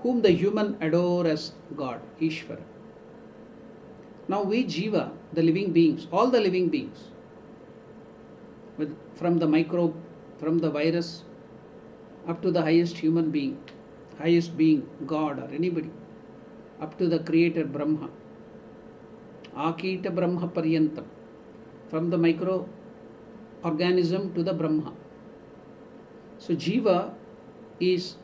whom the human adore as God, Ishvara. Now we Jiva, the living beings, all the living beings, from the microbe, from the virus, up to the highest human being, highest being, God or anybody, up to the creator Brahma, Akita Brahma Paryantam, from the microorganism to the Brahma. So Jiva is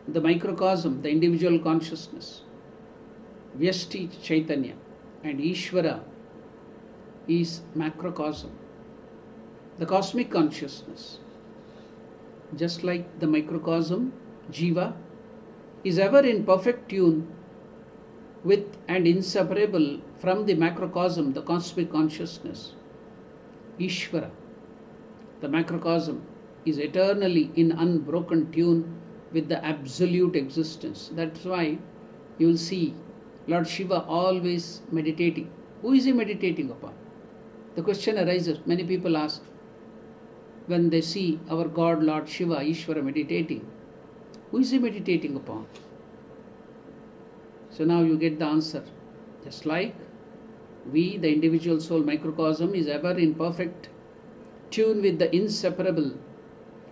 the microcosm, the individual consciousness, Vyasti Chaitanya, and Ishvara is macrocosm, the cosmic consciousness. Just like the microcosm, Jiva is ever in perfect tune with and inseparable from the macrocosm, the cosmic consciousness. Ishvara, the macrocosm, is eternally in unbroken tune with the absolute existence. That's why you will see Lord Shiva always meditating. Who is he meditating upon? The question arises, many people ask, when they see our God Lord Shiva, Ishvara, meditating, who is he meditating upon? So now you get the answer. Just like we, the individual soul microcosm, is ever in perfect tune with the inseparable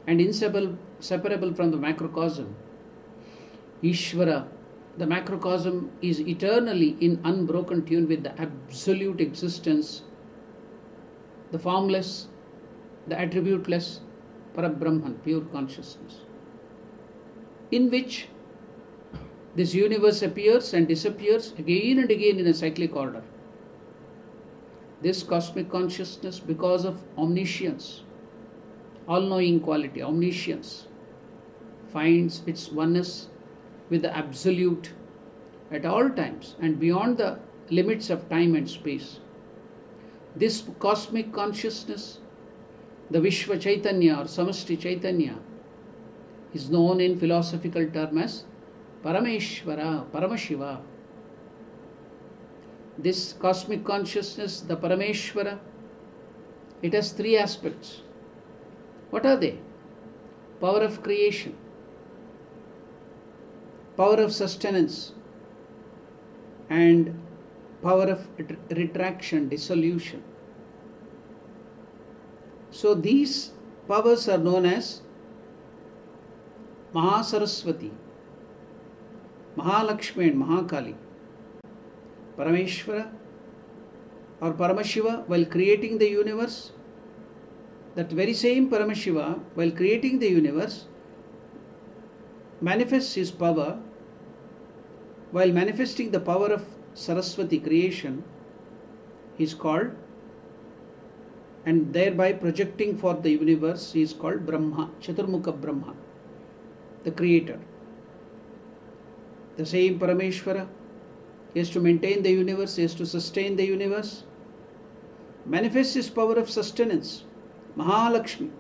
and inseparable from the macrocosm. Ishvara, the macrocosm, is eternally in unbroken tune with the absolute existence, the formless, the attributeless, Parabrahman, pure consciousness, in which this universe appears and disappears again and again in a cyclic order. This cosmic consciousness, because of omniscience, all-knowing quality, omniscience, finds its oneness with the absolute at all times and beyond the limits of time and space. This cosmic consciousness, the Vishwa Chaitanya or Samasti Chaitanya, is known in philosophical terms as Parameshwara, Paramashiva. This cosmic consciousness, the Parameshwara, it has three aspects. What are they? Power of creation, power of sustenance, and power of retraction, dissolution. So these powers are known as Mahasaraswati, Mahalakshmi and Mahakali. Parameshwara or Paramashiva, while creating the universe, that very same Paramashiva, while creating the universe, manifests his power. While manifesting the power of Saraswati creation, he is called, and thereby projecting for the universe, he is called Brahma, Chaturmukha Brahma, the creator. The same Parameshwara is to maintain the universe, is to sustain the universe, manifests his power of sustenance, Mahalakshmi,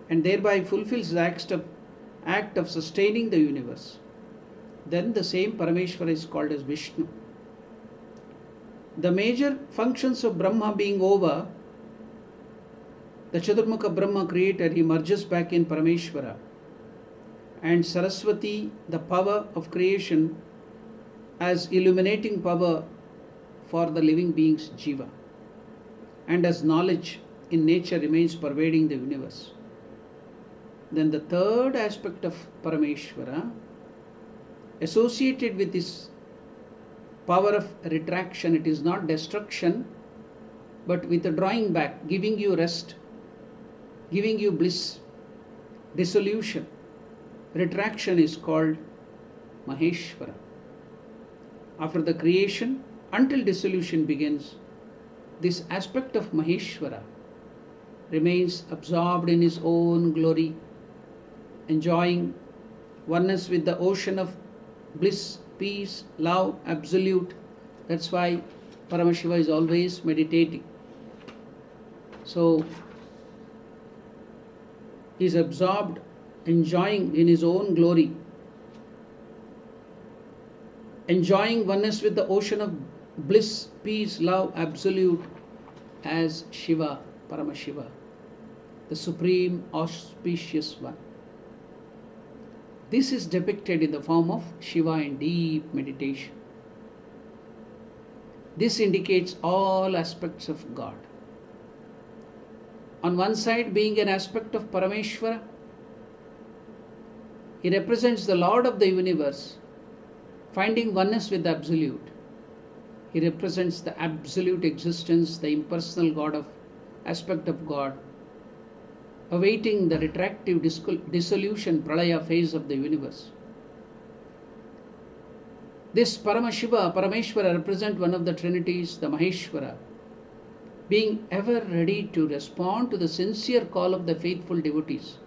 and thereby fulfills the act of sustaining the universe. Then the same Parameshwara is called as Vishnu. The major functions of Brahma being over, the Chaturmukha Brahma creator, he merges back in Parameshwara, and Saraswati, the power of creation, as illuminating power for the living beings, Jiva, and as knowledge in nature remains pervading the universe. Then the third aspect of Parameshwara, associated with this power of retraction, it is not destruction, but with a drawing back, giving you rest, giving you bliss, dissolution. Retraction is called Maheshwara. After the creation, until dissolution begins, this aspect of Maheshwara remains absorbed in his own glory, enjoying oneness with the ocean of bliss, peace, love, absolute. That's why Paramashiva is always meditating. So he is absorbed, enjoying in his own glory, enjoying oneness with the ocean of bliss, peace, love, absolute, as Shiva, Paramashiva, the supreme auspicious one. This is depicted in the form of Shiva in deep meditation. This indicates all aspects of God. On one side, being an aspect of Parameshwara, he represents the Lord of the universe, finding oneness with the Absolute. He represents the absolute existence, the impersonal God of aspect of God, awaiting the retractive dissolution, pralaya phase of the universe. This Paramashiva, Parameshwara, represent one of the trinities, the Maheshwara, being ever ready to respond to the sincere call of the faithful devotees.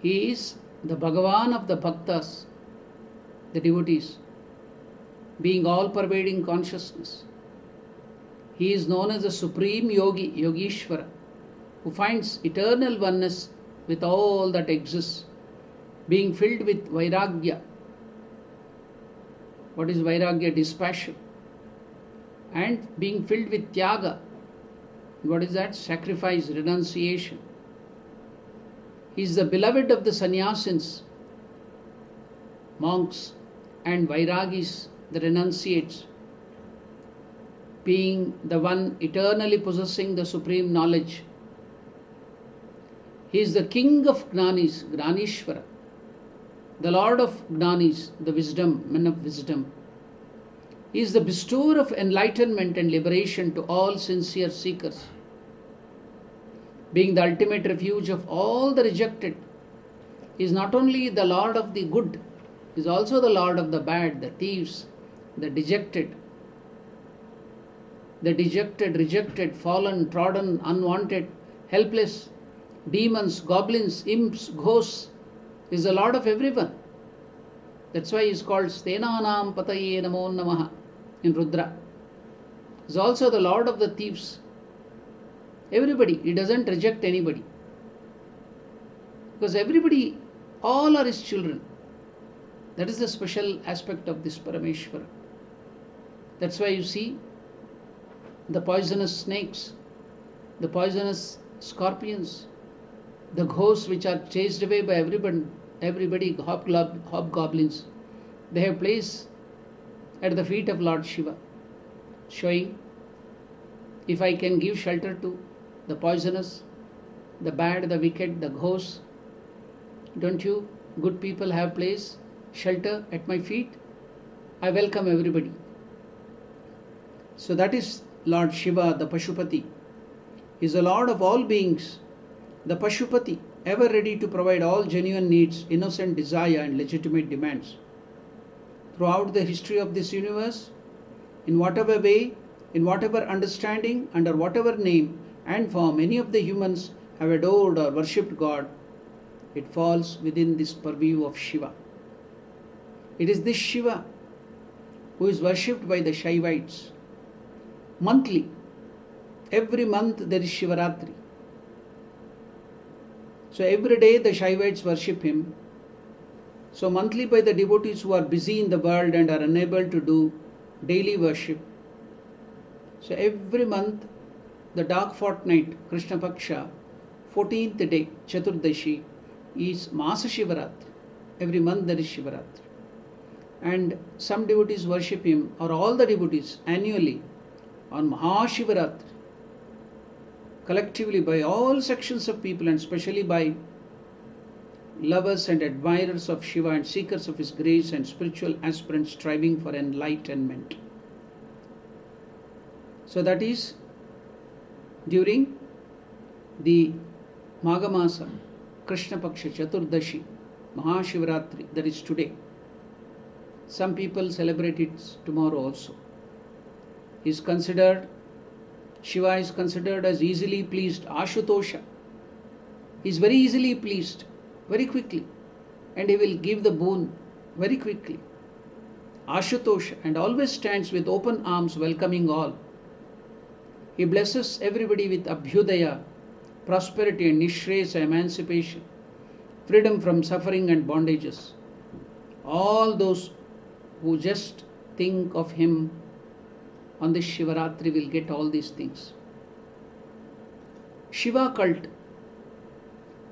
He is the Bhagavan of the Bhaktas, the devotees, being all-pervading consciousness. He is known as the supreme yogi, Yogishvara, who finds eternal oneness with all that exists, being filled with Vairagya. What is Vairagya? Dispassion. And being filled with Tyaga. What is that? Sacrifice, renunciation. He is the beloved of the sannyasins, monks, and Vairagis, the renunciates, being the one eternally possessing the supreme knowledge. He is the king of Gnanis, Gnanishvara, the lord of Gnanis, the wisdom, men of wisdom. He is the bestower of enlightenment and liberation to all sincere seekers, being the ultimate refuge of all the rejected. He is not only the lord of the good, he is also the lord of the bad, the thieves, the dejected, rejected, fallen, trodden, unwanted, helpless, demons, goblins, imps, ghosts. He is the lord of everyone. That's why he is called Stenanam Pataye Namo Namaha in Rudra. He is also the lord of the thieves. Everybody, he doesn't reject anybody. Because everybody, all are his children. That is the special aspect of this Parameshwara. That's why you see the poisonous snakes, the poisonous scorpions, the ghosts which are chased away by everybody, hobgoblins. They have place at the feet of Lord Shiva, showing, if I can give shelter to the poisonous, the bad, the wicked, the ghosts, don't you good people have place, shelter at my feet? I welcome everybody. So that is Lord Shiva, the Pashupati. He is the Lord of all beings, the Pashupati, ever ready to provide all genuine needs, innocent desire and legitimate demands. Throughout the history of this universe, in whatever way, in whatever understanding, under whatever name and form any of the humans have adored or worshipped God, it falls within this purview of Shiva. It is this Shiva who is worshipped by the Shaivites. Monthly, every month there is Shivaratri. So every day the Shaivites worship him. So monthly by the devotees who are busy in the world and are unable to do daily worship. So every month, the dark fortnight, Krishna Paksha, 14th day, Chaturdashi, is Maha Shivaratri. Every month there is Shivaratri. And some devotees worship him, or all the devotees, annually on Maha Shivaratri. Collectively by all sections of people, and especially by lovers and admirers of Shiva and seekers of his grace and spiritual aspirants striving for enlightenment. So that is during the Maghamasa, Krishna Paksha Chaturdashi, Maha Shivaratri, that is today. Some people celebrate it tomorrow also. Shiva is considered as easily pleased, Ashutosha. He is very easily pleased, very quickly, and he will give the boon very quickly. Ashutosha, and always stands with open arms welcoming all. He blesses everybody with Abhyudaya, prosperity and Nishresa, emancipation, freedom from suffering and bondages. All those who just think of him on this Shivaratri will get all these things. Shiva cult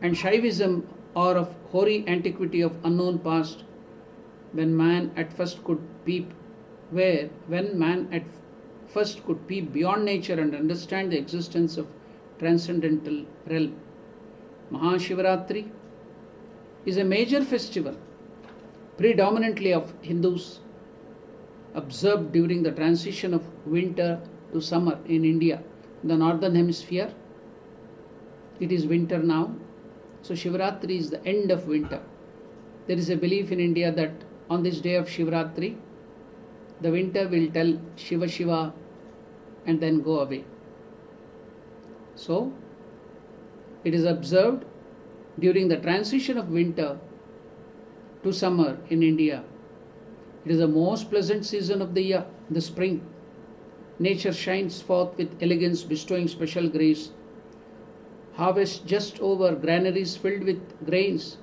and Shaivism are of hoary antiquity of unknown past, when man at first could peep beyond nature and understand the existence of transcendental realm. Maha Shivaratri is a major festival, predominantly of Hindus, observed during the transition of winter to summer in India, the northern hemisphere. It is winter now, so Shivaratri is the end of winter. There is a belief in India that on this day of Shivaratri, the winter will tell Shiva Shiva and then go away. So, it is observed during the transition of winter to summer in India. It is the most pleasant season of the year, the spring. Nature shines forth with elegance, bestowing special grace. Harvest just over, granaries filled with grains.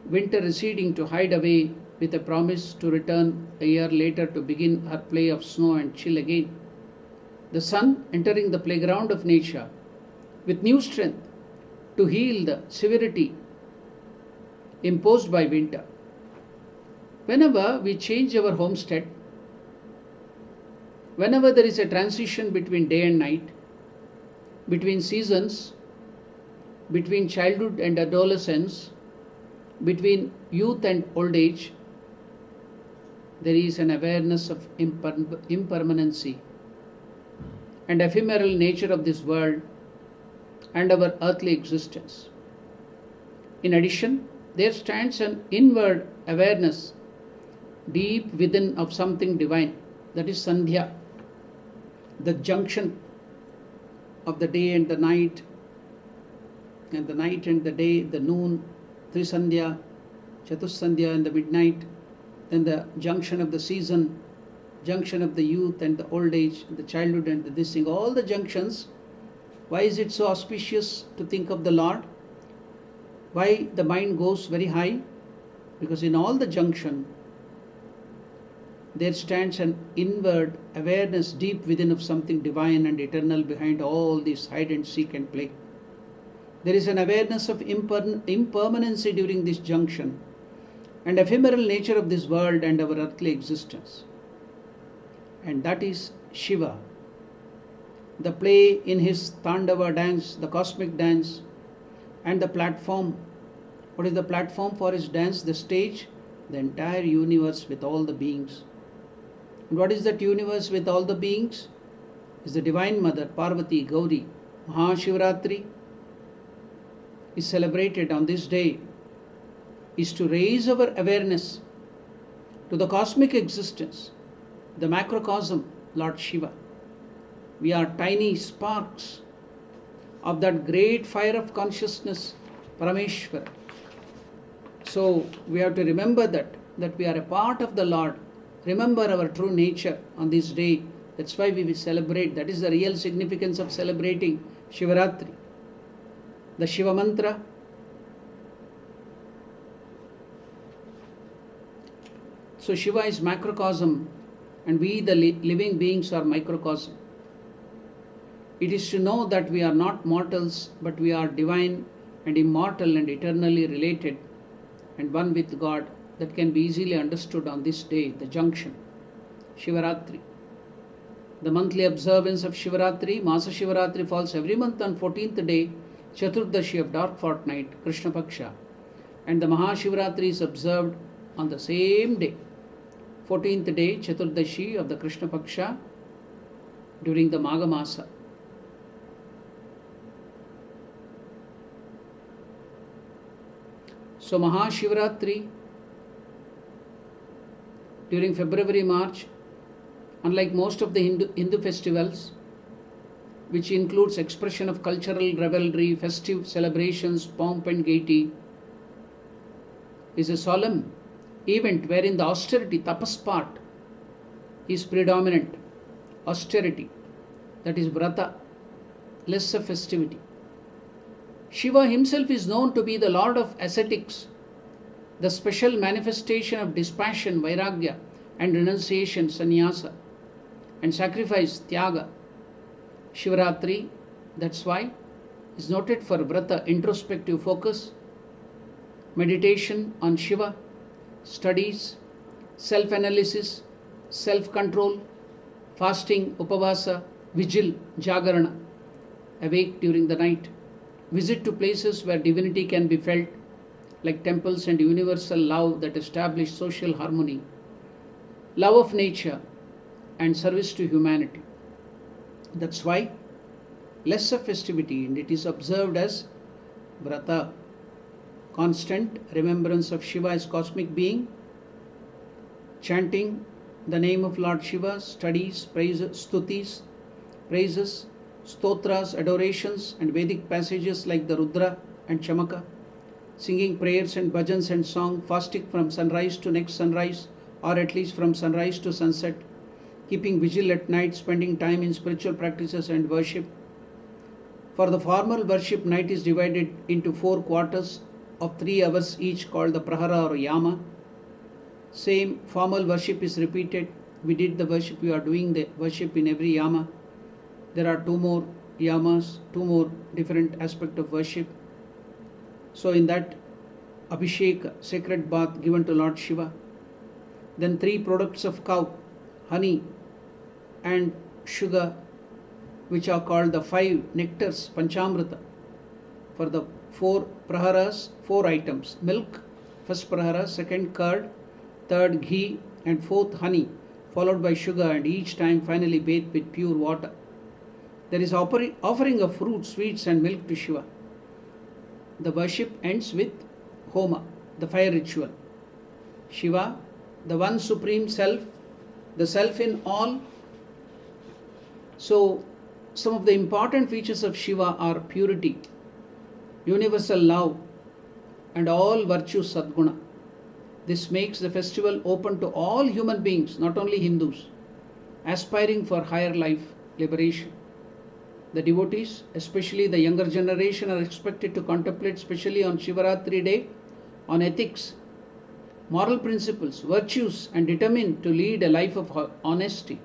Winter receding to hide away, with a promise to return a year later to begin her play of snow and chill again. The sun entering the playground of nature with new strength to heal the severity imposed by winter. Whenever we change our homestead, whenever there is a transition between day and night, between seasons, between childhood and adolescence, between youth and old age, there is an awareness of impermanency and ephemeral nature of this world and our earthly existence. In addition, there stands an inward awareness deep within of something divine, that is Sandhya, the junction of the day and the night, and the night and the day, the noon, Trisandhya, Chatusandhya and the midnight, then the junction of the season, junction of the youth and the old age, the childhood and the this thing, all the junctions. Why is it so auspicious to think of the Lord? Why the mind goes very high? Because in all the junction, there stands an inward awareness deep within of something divine and eternal behind all this hide and seek and play. There is an awareness of impermanency during this junction and ephemeral nature of this world and our earthly existence. and that is Shiva. The play in his Tandava dance, the cosmic dance, and the platform. What is the platform for his dance? The stage, the entire universe with all the beings. And what is that universe with all the beings? Is the Divine Mother, Parvati, Gauri. Maha Shivaratri is celebrated on this day, is to raise our awareness to the cosmic existence, the macrocosm, Lord Shiva. We are tiny sparks of that great fire of consciousness, Parameshwara. So we have to remember that we are a part of the Lord. Remember our true nature on this day. That's why we will celebrate. That is the real significance of celebrating Shivaratri. The Shiva mantra. So Shiva is macrocosm and we the living beings are microcosm. It is to know that we are not mortals but we are divine and immortal and eternally related and one with God. That can be easily understood on this day, the junction, Shivaratri. The monthly observance of Shivaratri, Maha Shivaratri falls every month on 14th day, Chaturdashi of dark fortnight, Krishna Paksha. And the Maha Shivaratri is observed on the same day, 14th day, Chaturdashi of the Krishna Paksha during the Magha Masa. So Maha Shivaratri during February, March, unlike most of the Hindu festivals, which includes expression of cultural revelry, festive celebrations, pomp and gaiety, is a solemn event wherein the austerity, tapas part, is predominant. Austerity, that is vrata, less of festivity. Shiva himself is known to be the Lord of ascetics, the special manifestation of dispassion, vairagya, and renunciation, sannyasa, and sacrifice, tyaga. Shivaratri, that's why, is noted for vrata, introspective focus, meditation on Shiva, studies, self-analysis, self-control, fasting, upavasa, vigil, jagarana, awake during the night, visit to places where divinity can be felt, like temples, and universal love that establish social harmony, love of nature, and service to humanity. That's why less of festivity, and it is observed as vrata, constant remembrance of Shiva as cosmic being, chanting the name of Lord Shiva, studies, praises, stutis, praises, stotras, adorations, and Vedic passages like the Rudra and Chamaka, singing prayers and bhajans and song, fasting from sunrise to next sunrise, or at least from sunrise to sunset, keeping vigil at night, spending time in spiritual practices and worship. For the formal worship, night is divided into 4 quarters of 3 hours each, called the prahara or yama. Same formal worship is repeated. We did the worship, we are doing the worship in every yama. There are 2 more yamas, 2 more different aspects of worship. So in that, Abhishek, sacred bath given to Lord Shiva. Then 3 products of cow, honey and sugar, which are called the 5 nectars, Panchamrita. For the 4 praharas, 4 items: milk, first prahara, second curd, third ghee, and 4th honey, followed by sugar, and each time finally bathed with pure water. There is offering of fruit, sweets, and milk to Shiva. The worship ends with Homa, the fire ritual. Shiva, the one supreme self, the self in all. So, some of the important features of Shiva are purity, universal love, and all virtues sadguna. This makes the festival open to all human beings, not only Hindus, aspiring for higher life, liberation. The devotees, especially the younger generation, are expected to contemplate, especially on Shivaratri day, on ethics, moral principles, virtues, and determine to lead a life of honesty,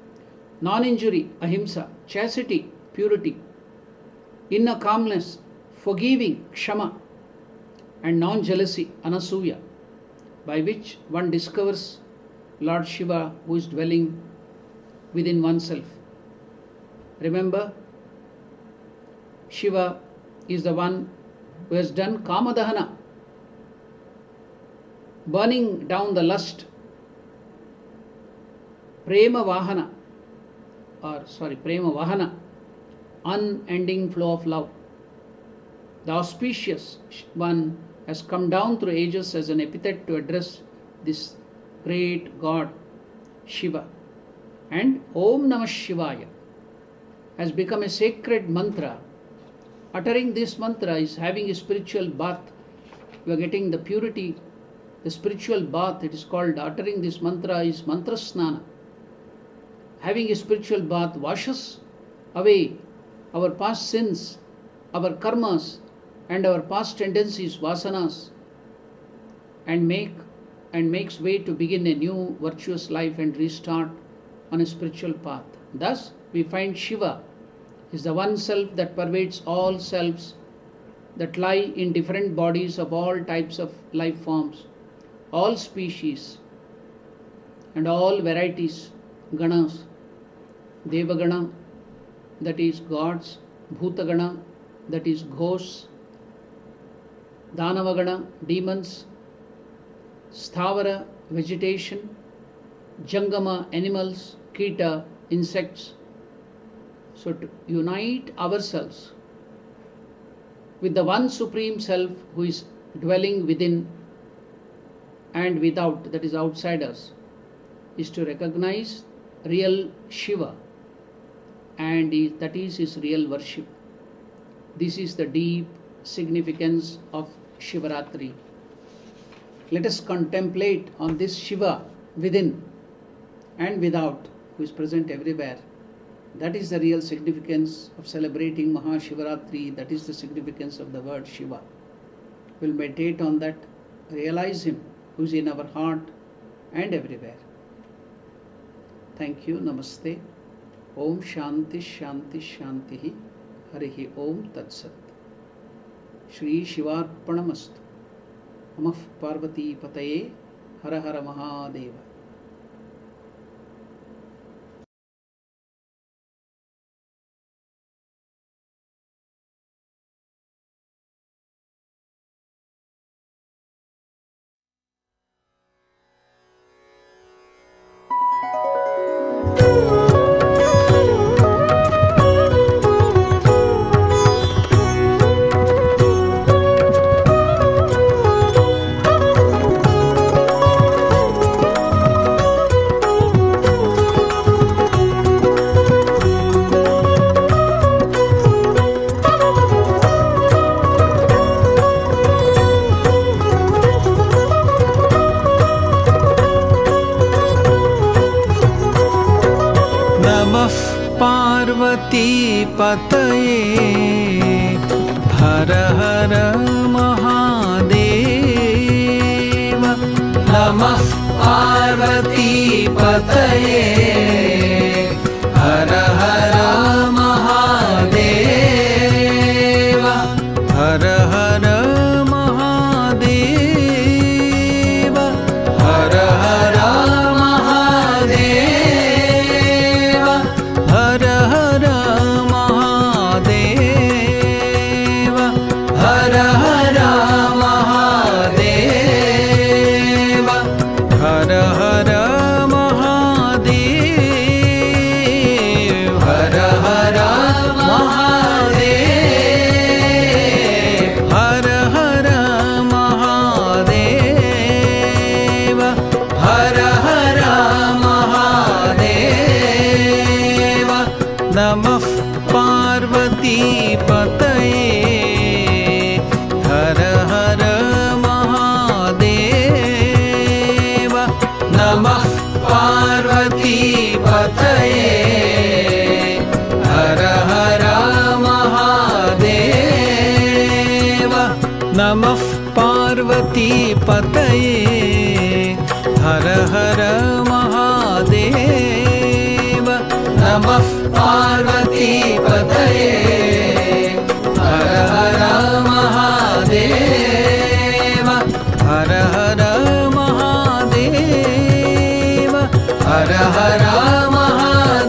non-injury, ahimsa, chastity, purity, inner calmness, forgiving, kshama, and non-jealousy, anasuya, by which one discovers Lord Shiva, who is dwelling within oneself. Remember, Shiva is the one who has done Kamadahana, burning down the lust, Prema Vahana, unending flow of love. The auspicious one has come down through ages as an epithet to address this great God, Shiva. And Om Namah Shivaya has become a sacred mantra. Uttering this mantra is having a spiritual bath. You are getting the purity, the spiritual bath. It is called, uttering this mantra is mantra snana. Having a spiritual bath washes away our past sins, our karmas, and our past tendencies, vasanas, and makes way to begin a new virtuous life and restart on a spiritual path. Thus, we find Shiva is the one self that pervades all selves that lie in different bodies of all types of life forms, all species, and all varieties, ganas, Devagana, that is gods, Bhutagana, that is ghosts, Danavagana, demons, Sthavara, vegetation, Jangama, animals, Kita, insects. So to unite ourselves with the one Supreme Self who is dwelling within and without, that is outside us, is to recognize real Shiva, and that is his real worship. This is the deep significance of Shivaratri. Let us contemplate on this Shiva within and without, who is present everywhere. That is the real significance of celebrating Maha Shivaratri. That is the significance of the word Shiva. We'll meditate on that, realize him who is in our heart and everywhere. Thank you. Namaste. Om Shanti Shanti Shanti. Harihi Om Tat Sat. Shri Shivarpanamastu. Namah Parvati Pataye. Hara Hara Mahadeva. Parvati पतये हर हर महादेव नमः पार्वती पतये हर हर महादेव हर हर महादेव हर हर महादेव हर हर महादेव हर हर महादेव हर हर महादेव हर हर महादेव हर हर महादेव हर हर महादेव नमः पार्वती पतये हर हर महादेव नमः पार्वती पतये हर हर महादेव नमः पार्वती पतये हर हर महादेव नमः पार्वती पतये हर हर महादेव हर हर महादेव हर हर महादेव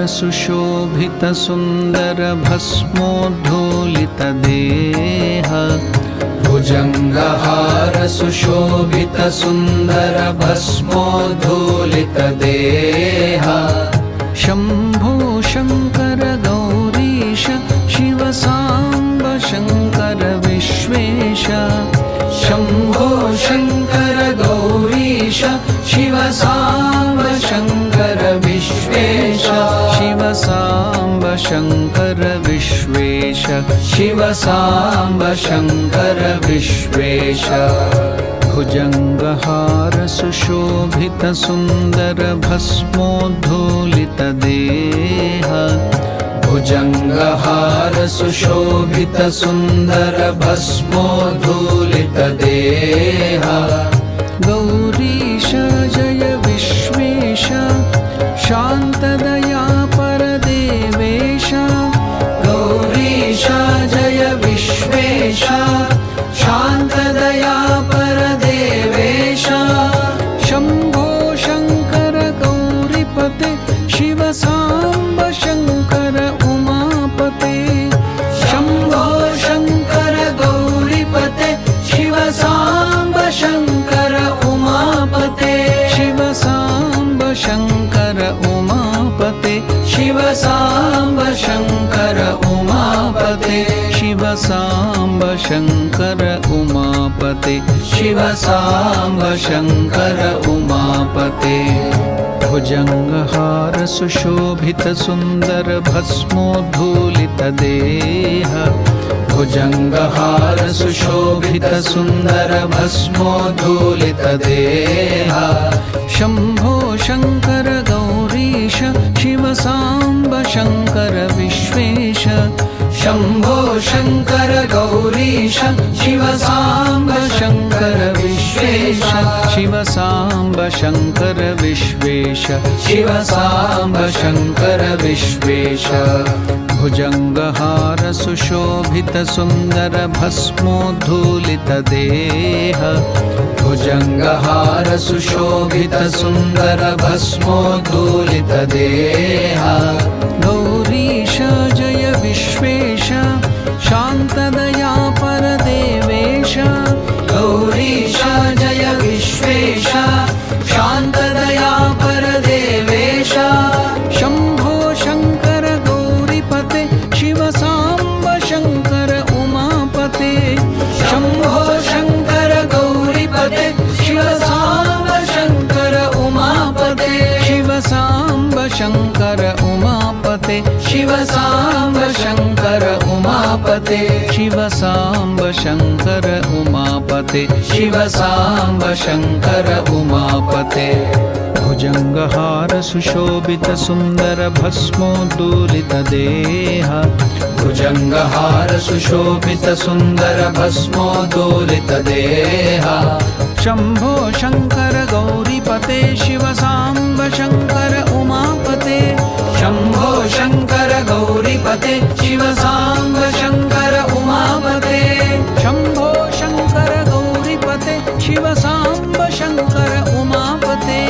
भुजङ्गहारसुशोभितसुन्दरभस्मोद्धूलितदेह भुजङ्गहारसुशोभितसुन्दरभस्मोद्धूलितदेह शम्भो शङ्कर गौरीश शिव साम्ब शङ्कर विश्वेश शम्भो शङ्कर गौरीश शिव साम्ब शङ्कर विश्वेश शिव साम्ब शङ्कर विश्वेश शिव साम्ब शङ्कर विश्वेश भुजङ्गहारसुशोभितसुन्दरभस्मोद्धूलितदेह भुजङ्गहारसुशोभितसुन्दरभस्मोद्धूलितदेह गौरीश जय विश्वेश शान्तदया परदेवेश गौरीश जय विश्वेश शान्तदया परदेवेश शम्भो शङ्कर गौरीपते शिव साम्ब शङ्कर उमापते शम्भो शङ्कर गौरीपते शिव साम्ब शङ्कर उमापते शिव साम्ब शङ्कर उमापते शिव साम्ब शङ्कर उमापते शिव साम्ब शङ्कर उमापते शिव साम्ब शङ्कर उमापते भुजङ्गहारसुशोभितसुन्दरभस्मोद्धूलितदेह भुजङ्गहारसुशोभितसुन्दरभस्मोद्धूलितदेह शम्भो शङ्कर गौरीश शिव साम्ब शङ्कर विश्वेश शम्भो शङ्कर गौरीश शिव साम्ब शङ्कर विश्वेश शिव साम्ब शङ्कर विश्वेश शिव साम्ब शङ्कर विश्वेश भुजङ्गहारसुशोभितसुन्दरभस्मोद्धूलितदेह भुजङ्गहारसुशोभितसुन्दरभस्मोद्धूलितदेह गौरीश जय विश्वेश शान्तदया परदेवेश गौरीश जय Vishwesh शान्तदया परदेवेश Shambho Shankar गौरीपते Shiv Samba Shankar उमापते Shambho Shankar गौरीपते Shiv Samba Shankar उमापते Shiv Samba Shankar उमापते Shiv Samba Shankar उमापते Shiv Samba Shankar उमापते Shiv Samba Shankar उमापते भुजङ्गहारसुशोभितसुन्दरभस्मोद्धूलितदेह भुजङ्गहारसुशोभितसुन्दरभस्मोद्धूलितदेह Shambho Shankar गौरीपते Shiv Samba Shankar उमापते Shambho Shankar गौरीपते Shiv Samba Shankar उमापते Shambho Shankar गौरीपते Shiv Samba Shankar उमापते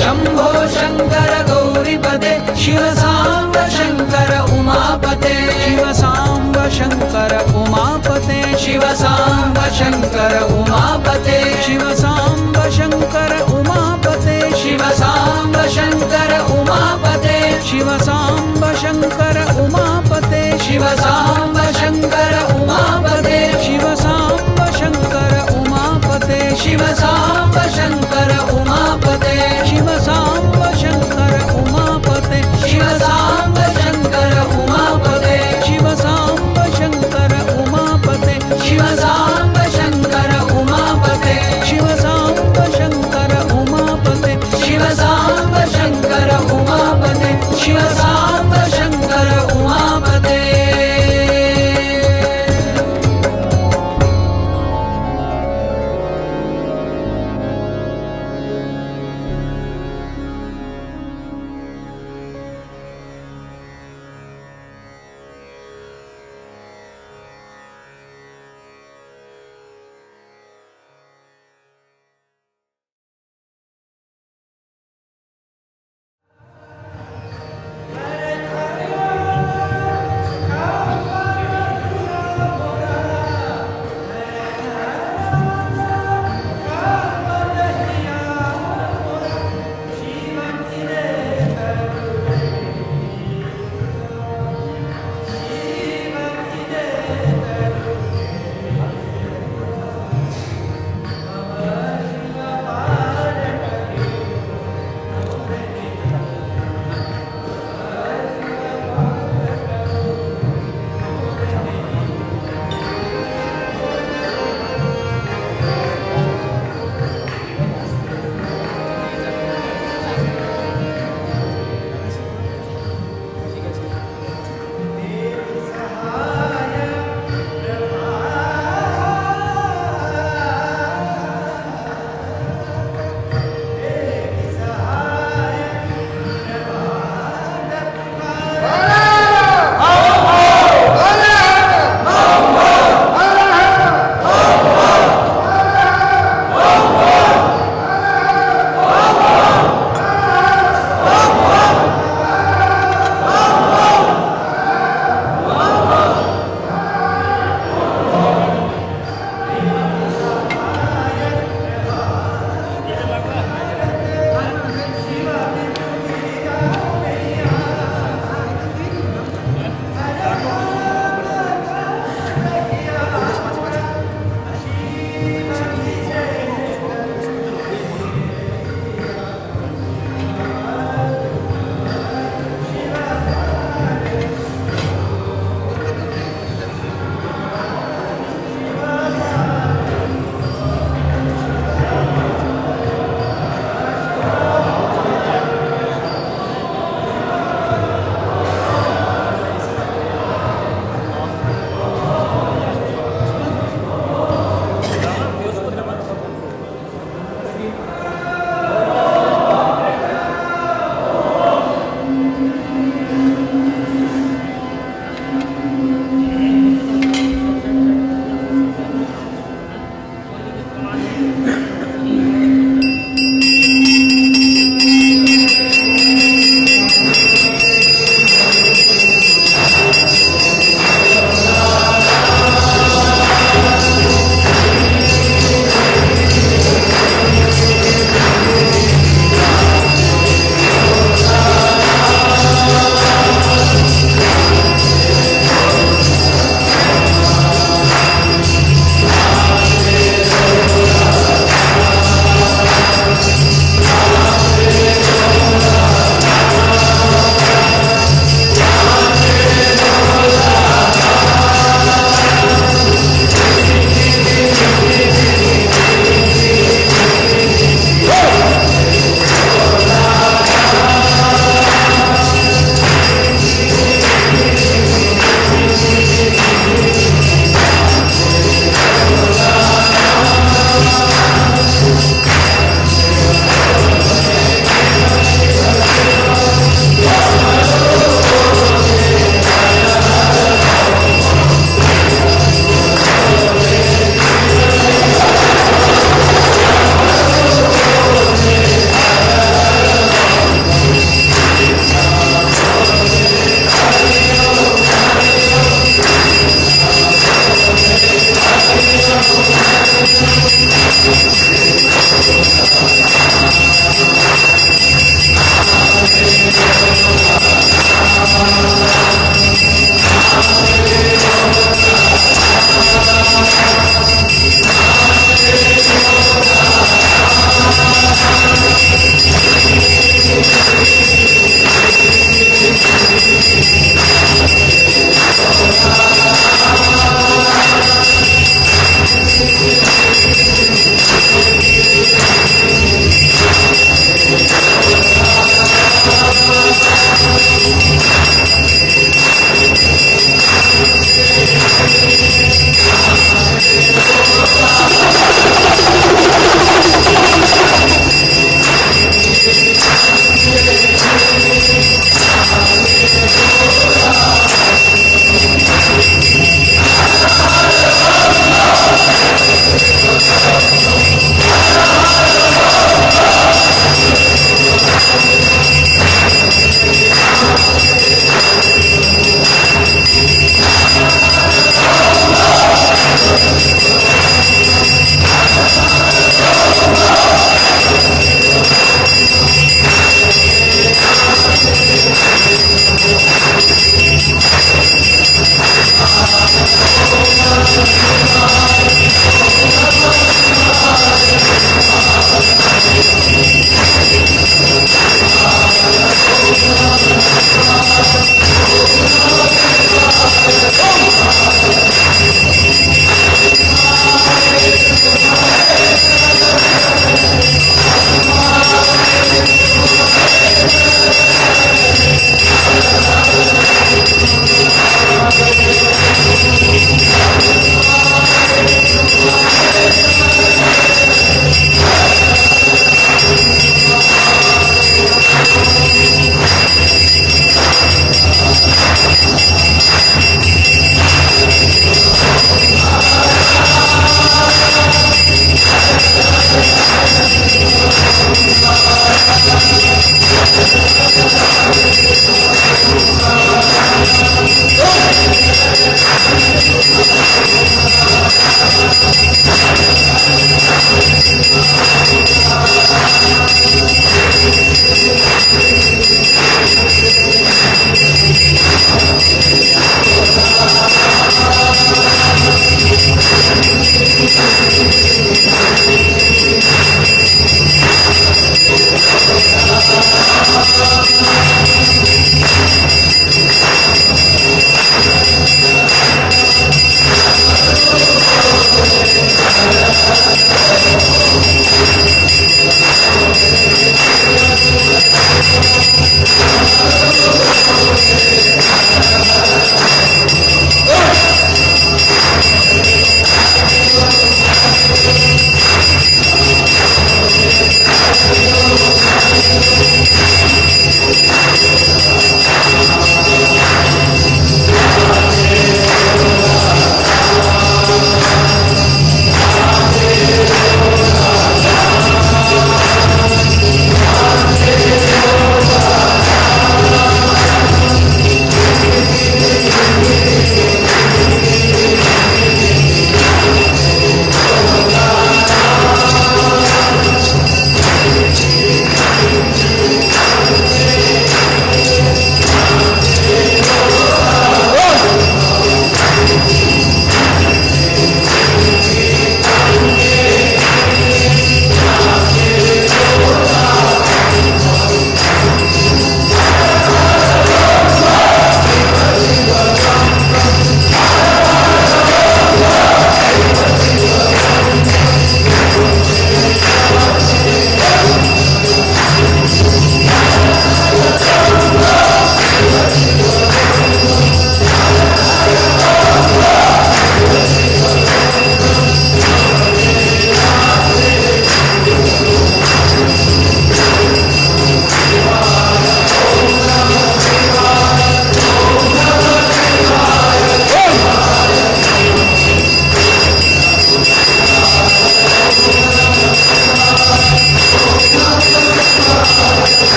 Shambho Shankar गौरीपते Shiv Samba Shankar उमापते Shiv Samba Shankar उमापते Shiv Samba Shankar उमापते Shiv Samba Shankar उमापते Shiv Samba Shankar उमापते Shiv Samba Shankar उमापते Shiv Samba Shankar उमापते Shiv Samba Shankar उमापते Shiv Samba Shankar उमापते Shiv Samba Shankar उमापते Shiv Samba Shankar उमापते Shiv Samba Shankar उमापते Shiv Samba Shankar उमापते Shiv Samba Shankar उमापते Shiv Samba Shankar उमापते Shiv Samba Shankar Uma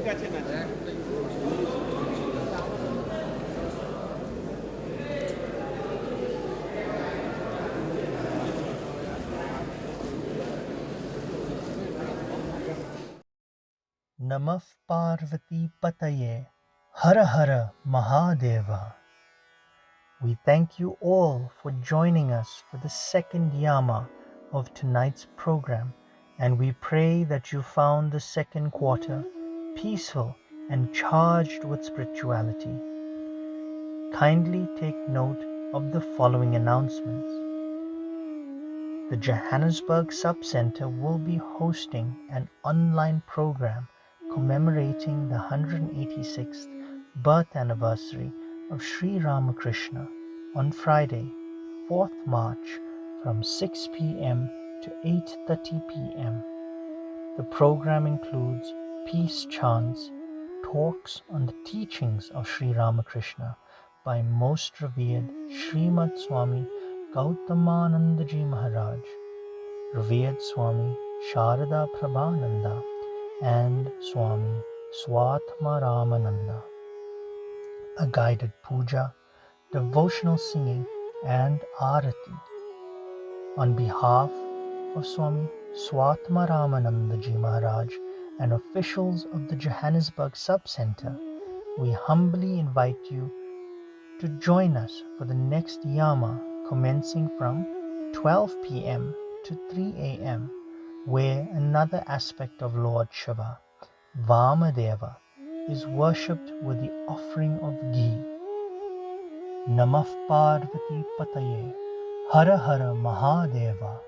Namah Parvati Pataye Hara Hara Mahadeva. We thank you all for joining us for the second Yama of tonight's program, and we pray that you found the second quarter peaceful and charged with spirituality. Kindly take note of the following announcements. The Johannesburg Sub-Center will be hosting an online program commemorating the 186th birth anniversary of Sri Ramakrishna on Friday, 4th March from 6 p.m. to 8:30 p.m. The program includes peace chants, talks on the teachings of Sri Ramakrishna by Most Revered Srimad Swami Gautamanandaji Maharaj, Revered Swami Sharada Prabhananda, and Swami Swatmaramananda. A guided puja, devotional singing, and arati. On behalf of Swami Swatmaramanandaji Maharaj and officials of the Johannesburg Sub-Center, we humbly invite you to join us for the next Yama commencing from 12 p.m. to 3 a.m., where another aspect of Lord Shiva, Vamadeva, is worshipped with the offering of ghee. Namah Parvati Pataye Hara Hara Mahadeva.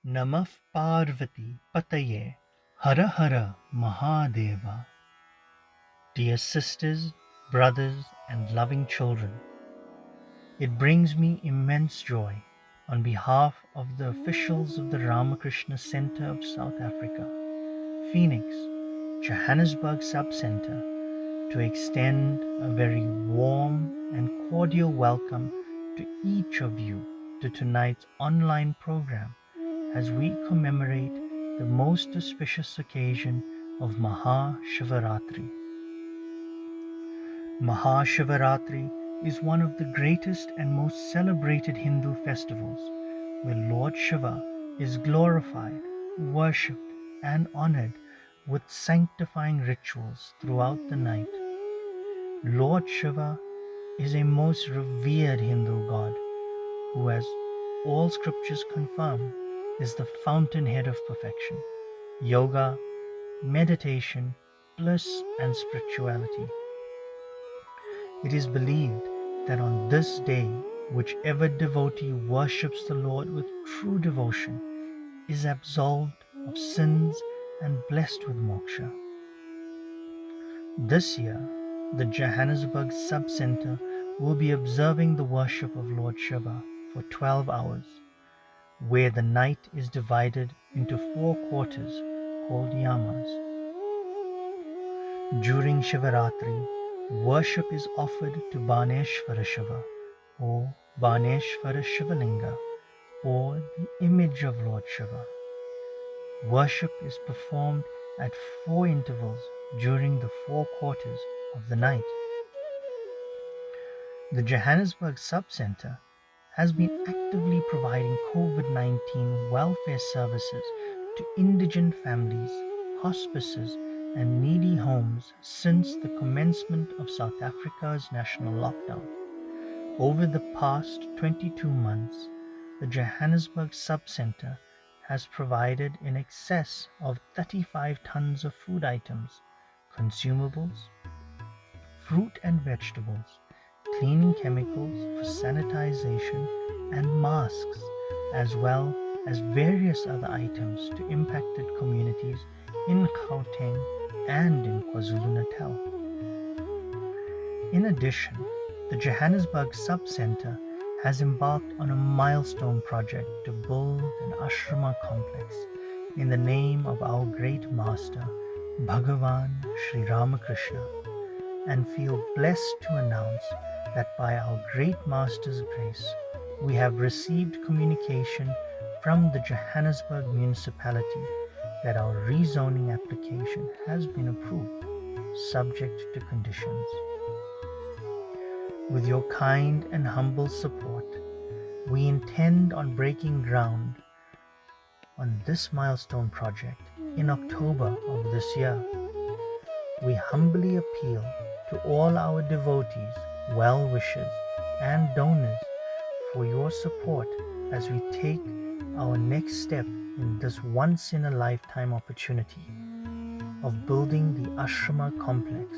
Namah Parvati Pataye Hara Hara Mahadeva. Dear sisters, brothers, and loving children, it brings me immense joy on behalf of the officials of the Ramakrishna Center of South Africa, Phoenix, Johannesburg Sub-Center, to extend a very warm and cordial welcome to each of you to tonight's online program as we commemorate the most auspicious occasion of Maha Shivaratri. Maha Shivaratri is one of the greatest and most celebrated Hindu festivals where Lord Shiva is glorified, worshipped, and honored with sanctifying rituals throughout the night. Lord Shiva is a most revered Hindu god who, as all scriptures confirm, is the fountainhead of perfection, yoga, meditation, bliss, and spirituality. It is believed that on this day, whichever devotee worships the Lord with true devotion is absolved of sins and blessed with moksha. This year, the Johannesburg Sub-Center will be observing the worship of Lord Shiva for 12 hours, where the night is divided into 4 quarters called Yamas. During Shivaratri, worship is offered to Baneshwara Shiva or Baneshwara Shivalinga or the image of Lord Shiva. Worship is performed at 4 intervals during the 4 quarters of the night. The Johannesburg Sub-Center has been actively providing COVID-19 welfare services to indigent families, hospices, and needy homes since the commencement of South Africa's national lockdown. Over the past 22 months, the Johannesburg Sub-Center has provided in excess of 35 tons of food items, consumables, fruit and vegetables, cleaning chemicals for sanitization, and masks, as well as various other items to impacted communities in Gauteng and in KwaZulu-Natal. In addition, the Johannesburg Sub-Center has embarked on a milestone project to build an ashrama complex in the name of our great master, Bhagavan Sri Ramakrishna, and feel blessed to announce that by our great master's grace, we have received communication from the Johannesburg municipality that our rezoning application has been approved, subject to conditions. With your kind and humble support, we intend on breaking ground on this milestone project in October of this year. We humbly appeal to all our devotees, well-wishers, and donors for your support as we take our next step in this once-in-a-lifetime opportunity of building the ashrama complex.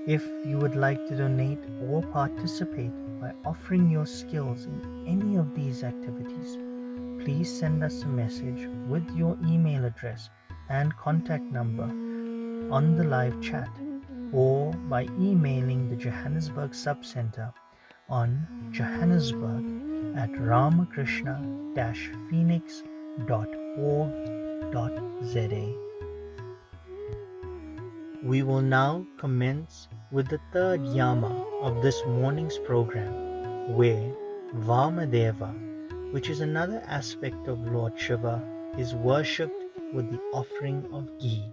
If you would like to donate or participate by offering your skills in any of these activities, please send us a message with your email address and contact number on the live chat or by emailing the Johannesburg Sub-Center on johannesburg@ramakrishna-phoenix.org.za. We will now commence with the third Yama of this morning's program, where Vamadeva, which is another aspect of Lord Shiva, is worshipped with the offering of ghee.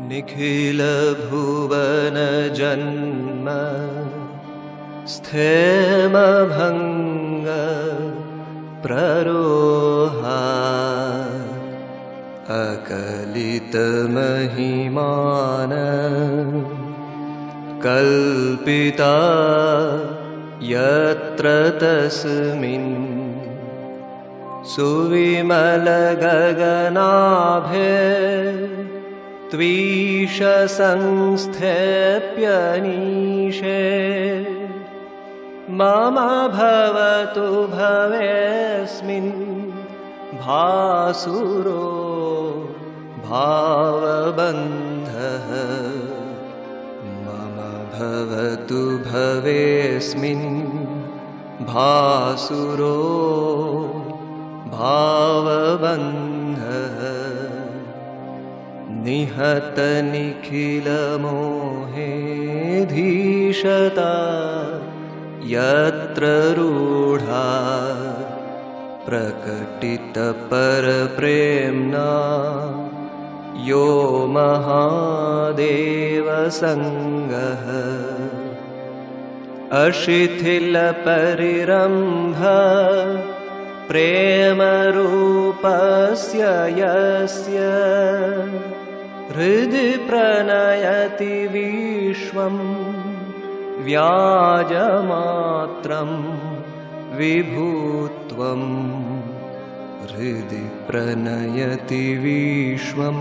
Nikhil भुवन जन्म स्थेम भंग प्ररोहा अकलित महिमान कल्पिता यत्र तस्मिन् सुविमलगगनाभे त्वीशसंस्थेप्यनीशे मम भवतु भवेऽस्मिन् भासुरो भावबन्धः मम भवतु भवेऽस्मिन् भासुरो भावबन्धः निहतनिखिलमोहे धीशता यत्र रूढा प्रकटितपरप्रेम्णा यो महादेवसङ्गः अशिथिलपरिरम्भ प्रेमरूपस्य यस्य हृदि प्रणयति विश्वं व्याजमात्रं विभुत्वं हृदि प्रणयति विश्वं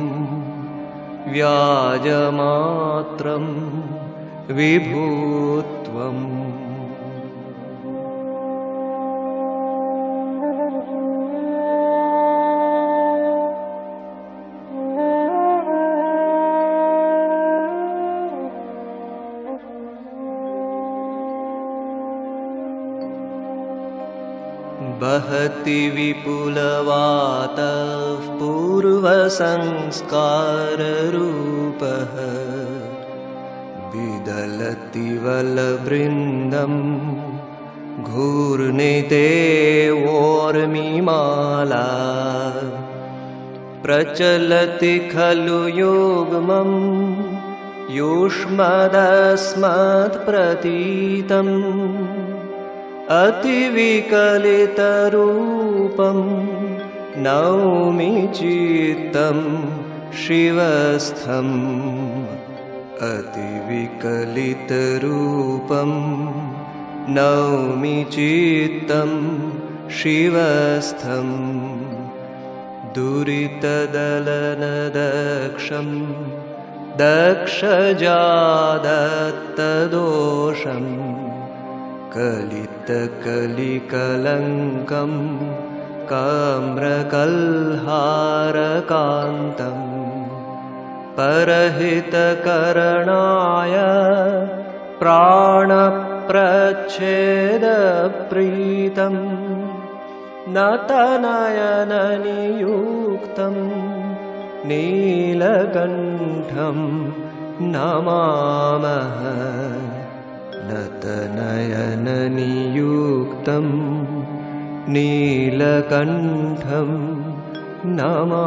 व्याजमात्रं विभुत्वम् वहति विपुलवातः पूर्वसंस्काररूपः विदलति वलवृन्दं घूर्णिते ओर्मिमाला प्रचलति खलु युग्मं युष्मदस्मत्प्रतीतम् अतिविकलितरूपं नौमि चित्तं शिवस्थम् अतिविकलितरूपं नौमि चित्तं शिवस्थम् दुरितदलनदक्षं दक्षजादत्तदोषम् कलितकलिकलङ्कं काम्रकल्हारकान्तं परहितकरणाय प्राणप्रच्छेदप्रीतं नतनयननियुक्तं नीलकण्ठं नमामः नतनयननियुक्तं नीलकण्ठं नमामः।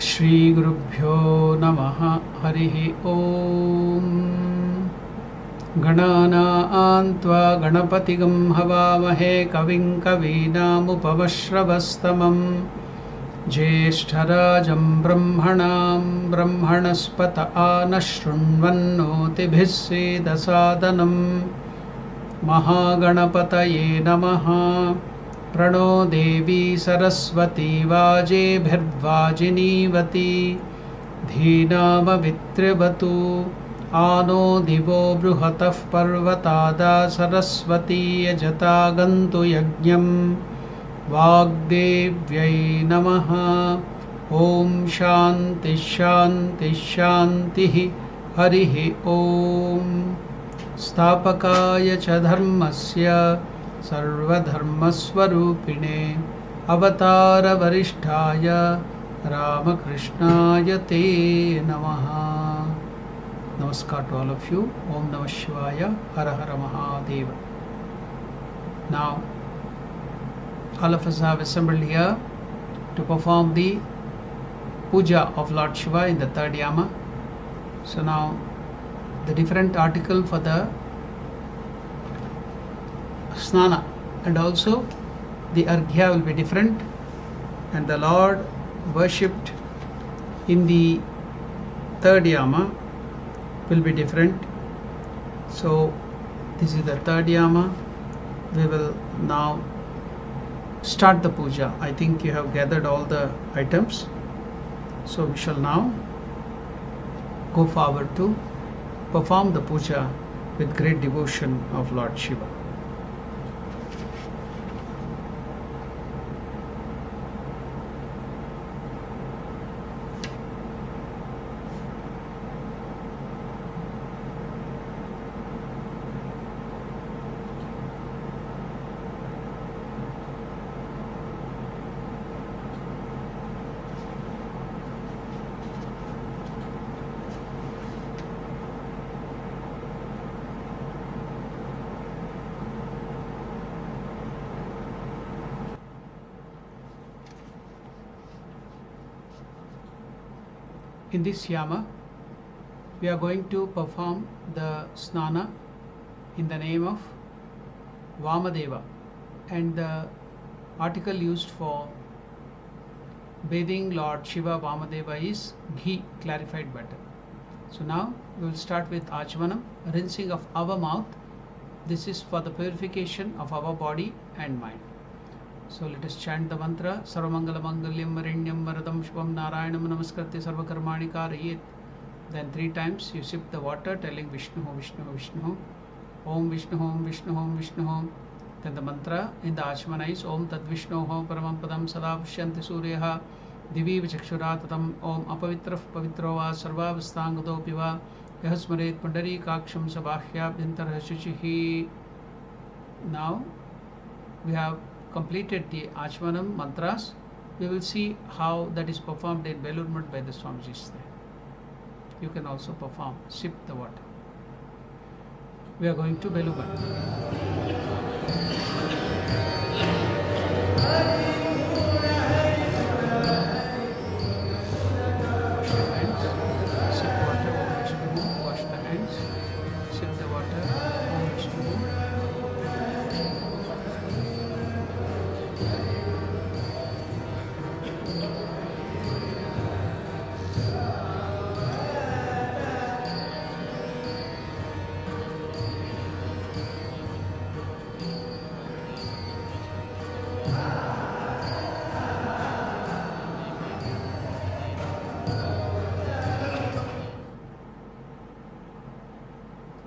श्री गुरुभ्यो नमः। हरिः ओम। गणानां त्वा गणपतिगं हवामहे कविं कवीनामुपमश्रवस्तमं ज्येष्ठराजं ब्रह्मणां ब्रह्मणस्पत आनः शृण्वन्नोतिभिः सीदसादनं महागणपतये नमः। प्रणो देवी सरस्वती वाजेभिर्वाजिनीवती धीनामवित्र्यवतु आनो दिवो बृहतः पर्वतादा सरस्वती यजता गन्तु यज्ञं वाग्देव्यै नमः। ॐ शान्ति शान्ति शान्तिः। हरिः ॐ। स्थापकाय च धर्मस्य सर्वधर्मस्वरूपिणे अवतारवरिष्ठाय Ramakrishnaya Te Namaha. Namaskar to all of you. Om Namah Shivaya. Hara Hara Mahadeva. Now, all of us have assembled here to perform the puja of Lord Shiva in the third Yama. So now, the different article for the snana and also the arghya will be different, and the Lord worshipped in the third Yama will be different. So this is the third Yama. We will now start the puja. I think you have gathered all the items, so we shall now go forward to perform the puja with great devotion of Lord Shiva. In this Yama, we are going to perform the snana in the name of Vamadeva, and the article used for bathing Lord Shiva Vamadeva is ghee, clarified butter. So now we will start with Achmanam, rinsing of our mouth. This is for the purification of our body and mind. So let us chant the mantra. Sarvamangala Mangalyam Marinyam Varadam Shubham Narayanam Namaskritya Sarvakarmani Karayet. Then 3 times you sip the water, telling Vishnu, Vishnu, Vishnu, Om Vishnu, Om Vishnu, Om Vishnu. Then the mantra in the Achmana is Om Tad Vishnu Paramam Padam Sada Vishyanti Suryaha Divi Vichakshuratatam Om Apavitraf Pavitrova Sarva Vistangado Piva Yahasmaret Pandari Kaksham Sabahya Bintar Hashuchihi. Now we have completed the Achmanam mantras. We will see how that is performed in Belur Math by the Swamijis there. You can also perform, sip the water. We are going to Belur Math.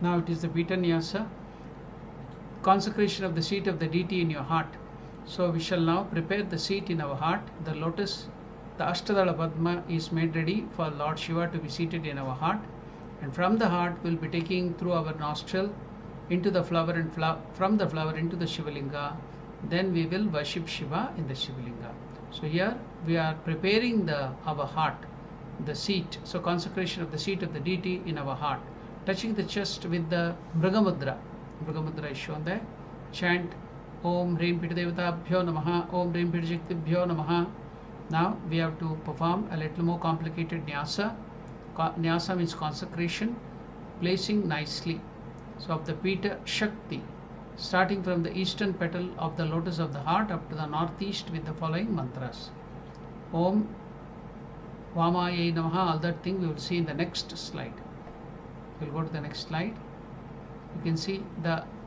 Now it is the Pita Nyasa, consecration of the seat of the deity in your heart. So we shall now prepare the seat in our heart. The lotus, the Ashtadala Padma is made ready for Lord Shiva to be seated in our heart. And from the heart we will be taking through our nostril into the flower, and from the flower into the Shivalinga. Then we will worship Shiva in the Shivalinga. So here we are preparing our heart, the seat. So consecration of the seat of the deity in our heart. Touching the chest with the Kurma Mudra. Kurma Mudra is shown there. Chant Om Hrim Pita Devatabhyo Namaha, Om Hrim Pita Shaktibhyo Namaha. Now we have to perform a little more complicated Nyasa. Nyasa means consecration, placing nicely. So of the Pita Shakti, starting from the eastern petal of the lotus of the heart up to the northeast with the following mantras. Om Vamayai Namaha. All that thing we will see in the next slide. We'll go to the next slide. You can see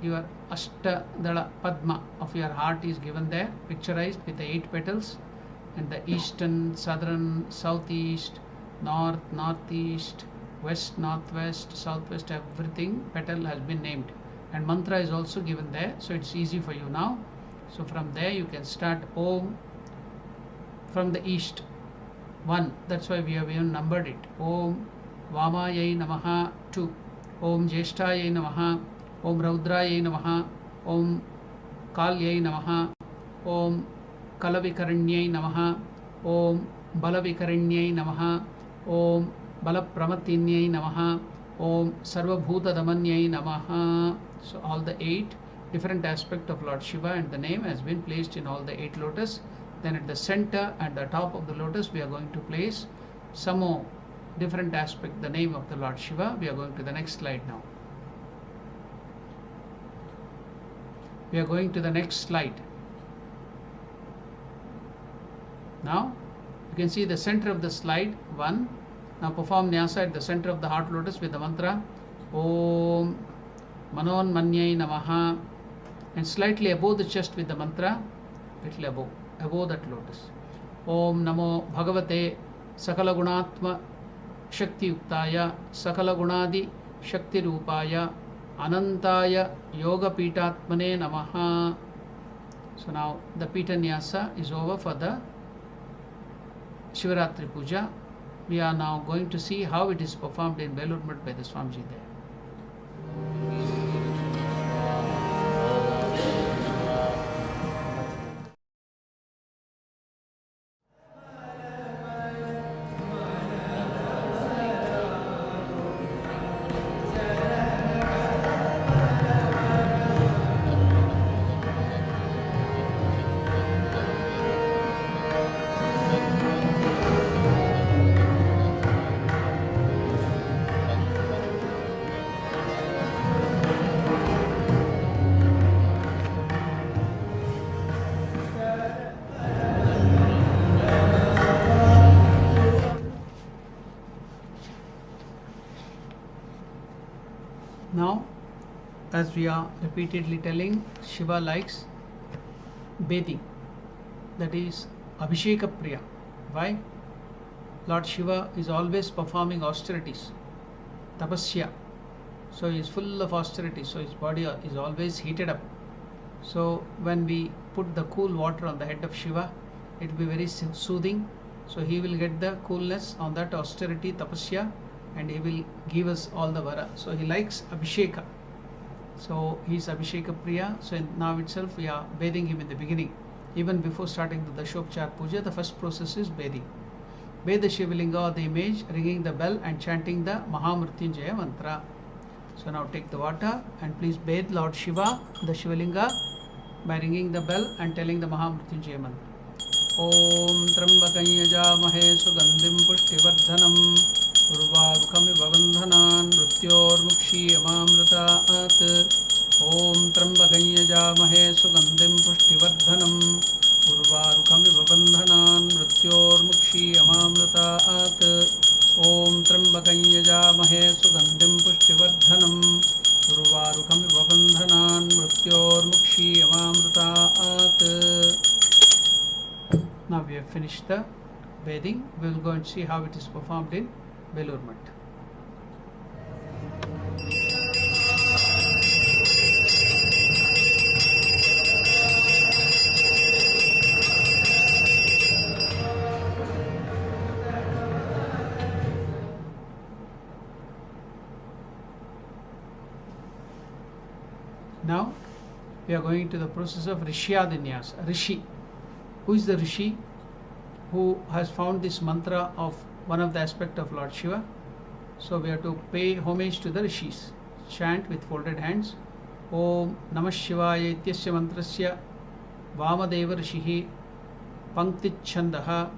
your Ashtadala Padma of your heart is given there, picturized with the 8 petals, and the eastern, southern, southeast, north, northeast, west, northwest, southwest, everything petal has been named, and mantra is also given there, so it's easy for you now. So from there you can start Om from the east, 1. That's why we have even numbered it. Om Vamayai Namaha 2. Om Jeshtayai Namaha. Om Raudrayai Namaha. Om Kalyai Namaha. Om Kalavikaranyai Namaha. Om Balavikarinyai Namaha, Om Balapramatinnyai Namaha, Om Sarvabhutadamanyai Namaha. So all the 8 different aspects of Lord Shiva and the name has been placed in all the 8 lotus. Then at the center and the top of the lotus we are going to place some more different aspect, the name of the Lord Shiva. We are going to the next slide now. We are going to the next slide. Now you can see the center of the slide 1. Now perform Nyasa at the center of the heart lotus with the mantra Om Manonmanyai Namaha, and slightly above the chest with the mantra, little above that lotus. Om Namo Bhagavate Sakala Gunatma Shakti Yuktaya Sakala Gunadi Shakti Rupaya Anantaya Yoga Pitatmane Namaha. So now the Pita Nyasa is over for the Shivaratri Puja. We are now going to see how it is performed in Belur Math by the Swamiji there. Now, as we are repeatedly telling, Shiva likes bathing, that is Abhisheka Priya. Why? Lord Shiva is always performing austerities, tapasya. So he is full of austerity, so his body is always heated up. So when we put the cool water on the head of Shiva, it will be very soothing. So he will get the coolness on that austerity, tapasya, and he will give us all the vara. So he likes Abhisheka. So he is Abhisheka Priya. So now itself we are bathing him in the beginning. Even before starting the Dashopchar Puja, the first process is bathing. Bathe the Shivalinga or the image, ringing the bell and chanting the Mahamrityunjaya mantra. So now take the water and please bathe Lord Shiva, the Shivalinga, by ringing the bell and telling the Mahamrityunjaya mantra. Om Trambakanyajamahe Sugandhim Pushtivardhanam Urvarukamiv Bandhanan Mrityormukshiyamamritaat. Om Trambakanyajamahe Sugandhim Pushtivardhanam Urvarukamiv Bandhanan Mrityormukshiyamamritaat. Om Trambakanyajamahe Sugandhim Pushtivardhanam Urvarukamiv Bandhanan Mrityormukshiyamamritaat. Now we have finished the bathing. We will go and see how it is performed in Belur Math. Now we are going to the process of Rishyadanyasa. Rishi. Who is the Rishi who has found this mantra of one of the aspect of Lord Shiva? So we have to pay homage to the Rishis. Chant with folded hands. Om Namah Shivaya Ityasya Mantrasya Vamadeva Rishihi Panktichandaha.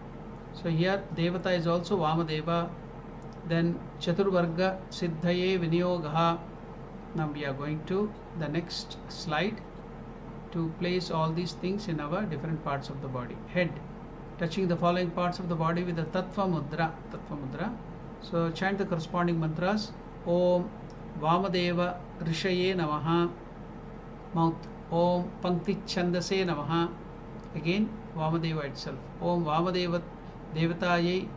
So here Devata is also Vamadeva. Then Chaturvarga Siddhaye Vinyogaha. Now we are going to the next slide to place all these things in our different parts of the body. Head, touching the following parts of the body with the Tattva Mudra. Tattva Mudra. So chant the corresponding mantras. Om Vamadeva Rishaye Namaha. Mouth. Om Pankti Chandase Namaha. Again Vamadeva itself. Om Vamadeva Devataye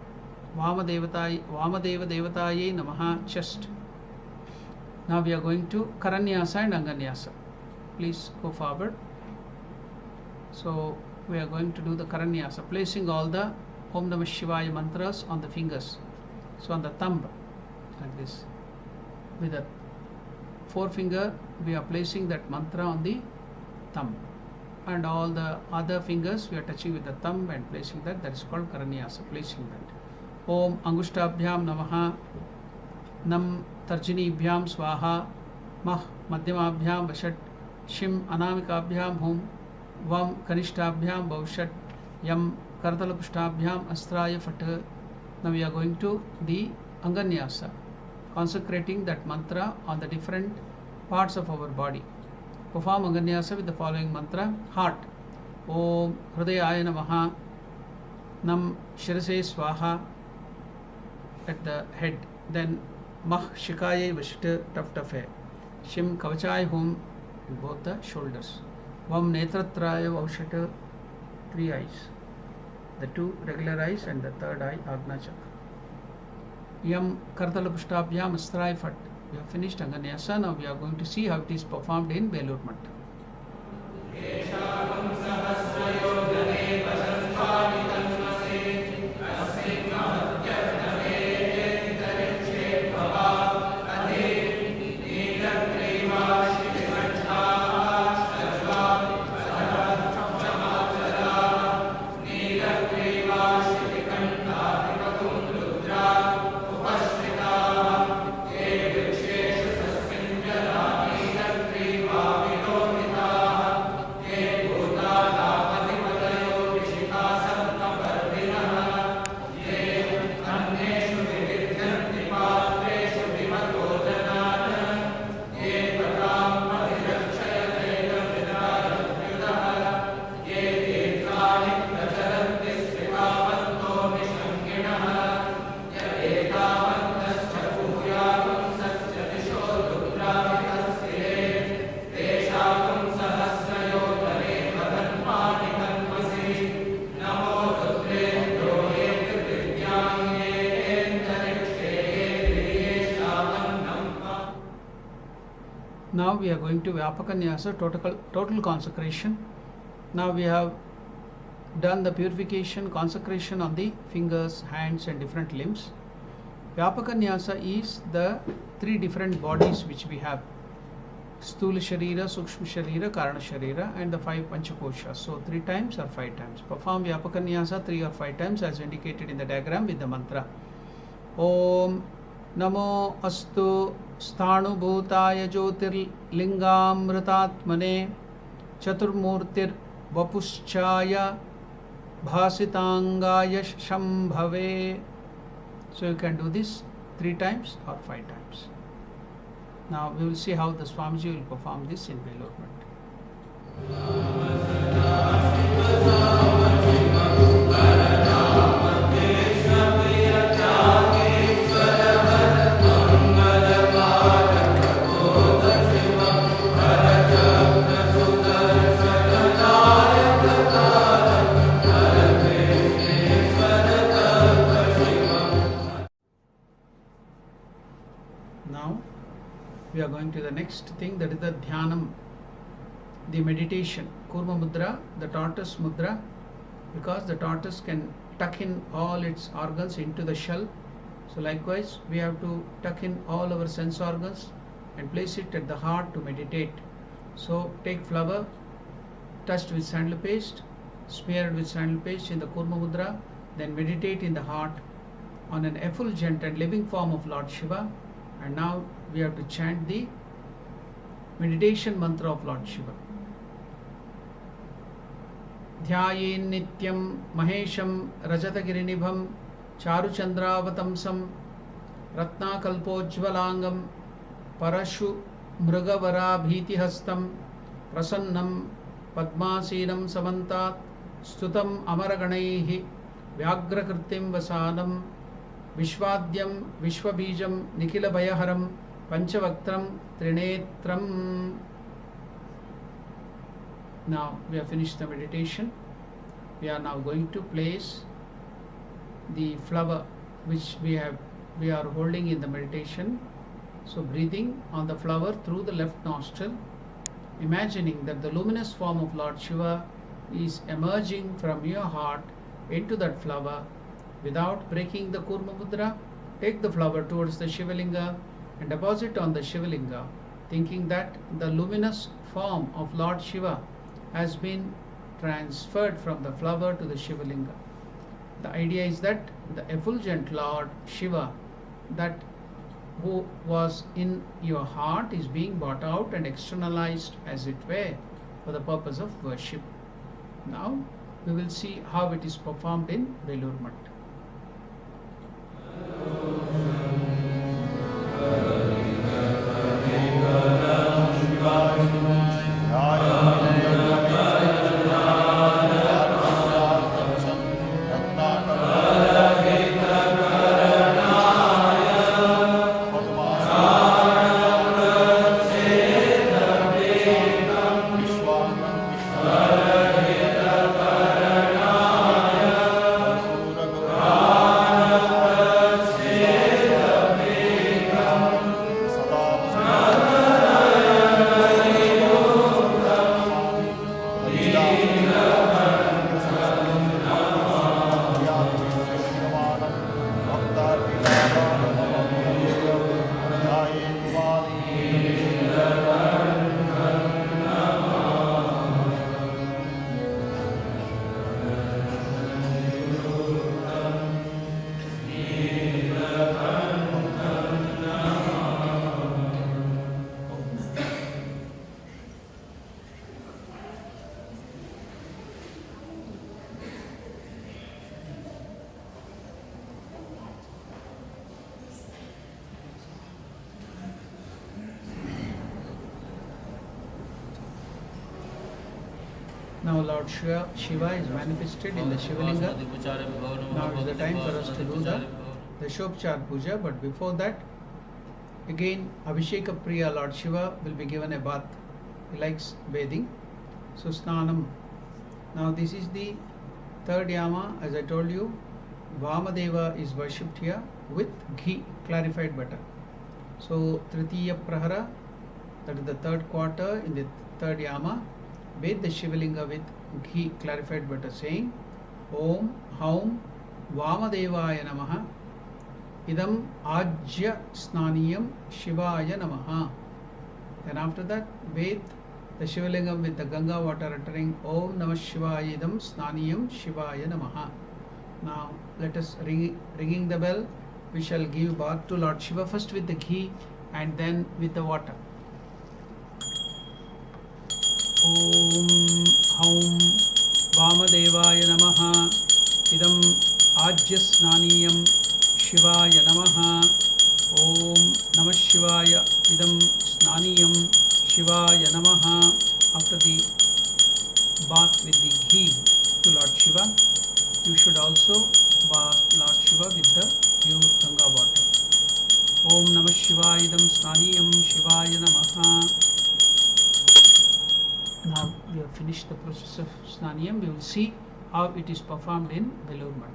Vamadeva Devataye Namaha. Chest. Now we are going to Karanyasa and Anganyasa. Please go forward. So we are going to do the Karanyasa, placing all the Om Namah Shivaya mantras on the fingers. So on the thumb, like this. With the forefinger, we are placing that mantra on the thumb. and all the other fingers we are touching with the thumb and placing that. That is called Karanyasa, placing that. Om Angushtabhyam Namaha, Nam Tarjinibhyam Swaha, Mah Madhyamabhyam Vashat, Shim Anamikabhyam Hum, Vam Kanishtabhyam Bhaushat, Yam Kardalapustabhyam Astraya Fat. Now we are going to the Anganyasa, consecrating that mantra on the different parts of our body. Perform Anganyasa with the following mantra. Heart. Om Hridayaya Namaha, Nam Shirase Swaha, at the head. Then Mah Shikaye Vashita, tuft of hair. Shim Kavachai Hum, in both the shoulders. Vam Netratraya Vaushata, 3 eyes. The 2 regular eyes and the 3rd eye, Agna Chakra. Yam Kardalapustabhyam Astrai Fat. We have finished Anganyasa. Now we are going to see how it is performed in Belur Math. Now we are going to Vyapaganyasa, total consecration. Now we have done the purification, consecration on the fingers, hands and different limbs. Vyapaganyasa is the 3 different bodies which we have. Sthula Sharira, Sukshma Sharira, Karana Sharira and the 5 Panchakoshas. So 3 times or 5 times. Perform Vyapaganyasa 3 or 5 times as indicated in the diagram with the mantra. Om Namo Astu Sthanubhutaya Jyotirlingamritatmane Chaturmurtir Vapuschaya Bhasitangaya Shambhave. So you can do this 3 times or 5 times. Now we will see how the Swamiji will perform this in Belur Math. Now we are going to the next thing, that is the Dhyanam, the meditation. Kurma Mudra, the tortoise mudra, because the tortoise can tuck in all its organs into the shell. So likewise we have to tuck in all our sense organs and place it at the heart to meditate. So take flower touched with sandal paste, smeared with sandal paste in the Kurma Mudra, then meditate in the heart on an effulgent and living form of Lord Shiva. And now we have to chant the meditation mantra of Lord Shiva. Dhyayin Nityam Mahesham Rajatagirinibham Charuchandravatamsam Ratnakalpojvalangam Parashu Mrugavara Bhitihastam Prasannam Padmasinam Samantat Stutam Amaraganaihi Vyagrakritim Vasanam Vishwadyam Vishwabijam Nikila Bhayaharam Panchavaktram Trinetram. Now we have finished the meditation. We are now going to place the flower which we are holding in the meditation. So breathing on the flower through the left nostril, imagining that the luminous form of Lord Shiva is emerging from your heart into that flower. Without breaking the Kurma Mudra, take the flower towards the Shivalinga and deposit on the Shivalinga, thinking that the luminous form of Lord Shiva has been transferred from the flower to the Shivalinga. The idea is that the effulgent Lord Shiva, that who was in your heart, is being brought out and externalized, as it were, for the purpose of worship. Now we will see how it is performed in Belur Math. Now Lord Shiva is manifested in the Shivalinga. Now is the time for us to do the Dashopchar Puja, but before that, again Abhisheka Priya Lord Shiva will be given a bath. He likes bathing. So Snanam. Now this is the third Yama, as I told you. Vamadeva is worshipped here with ghee, clarified butter. So Tritiya Prahara, that is the third quarter in the third Yama, bathe the Shivalinga with ghee, clarified butter, saying Om Haum Vamadevaya Namaha Idam Ajya Snaniyam Shivaya Namaha. Then after that, bathe the Shivalingam with the Ganga water, uttering Om Namah Shivaya Idam Snaniyam Shivaya Namaha. Now let us ringing the bell. We shall give bath to Lord Shiva, first with the ghee and then with the water. Om Haum Vamadevaya Namaha Idam Ajya Snaniyam Shivaya Namaha. Om Namah Shivaya Idam Snaniyam Shivaya Namaha. After the bath with the ghee to Lord Shiva, you should also bath Lord Shiva with the pure Ganga water. Om Namah Shivaya Idam Snaniyam Shivaya Namaha. Now we have finished the process of Snaniyam. We will see how it is performed in Belur Math.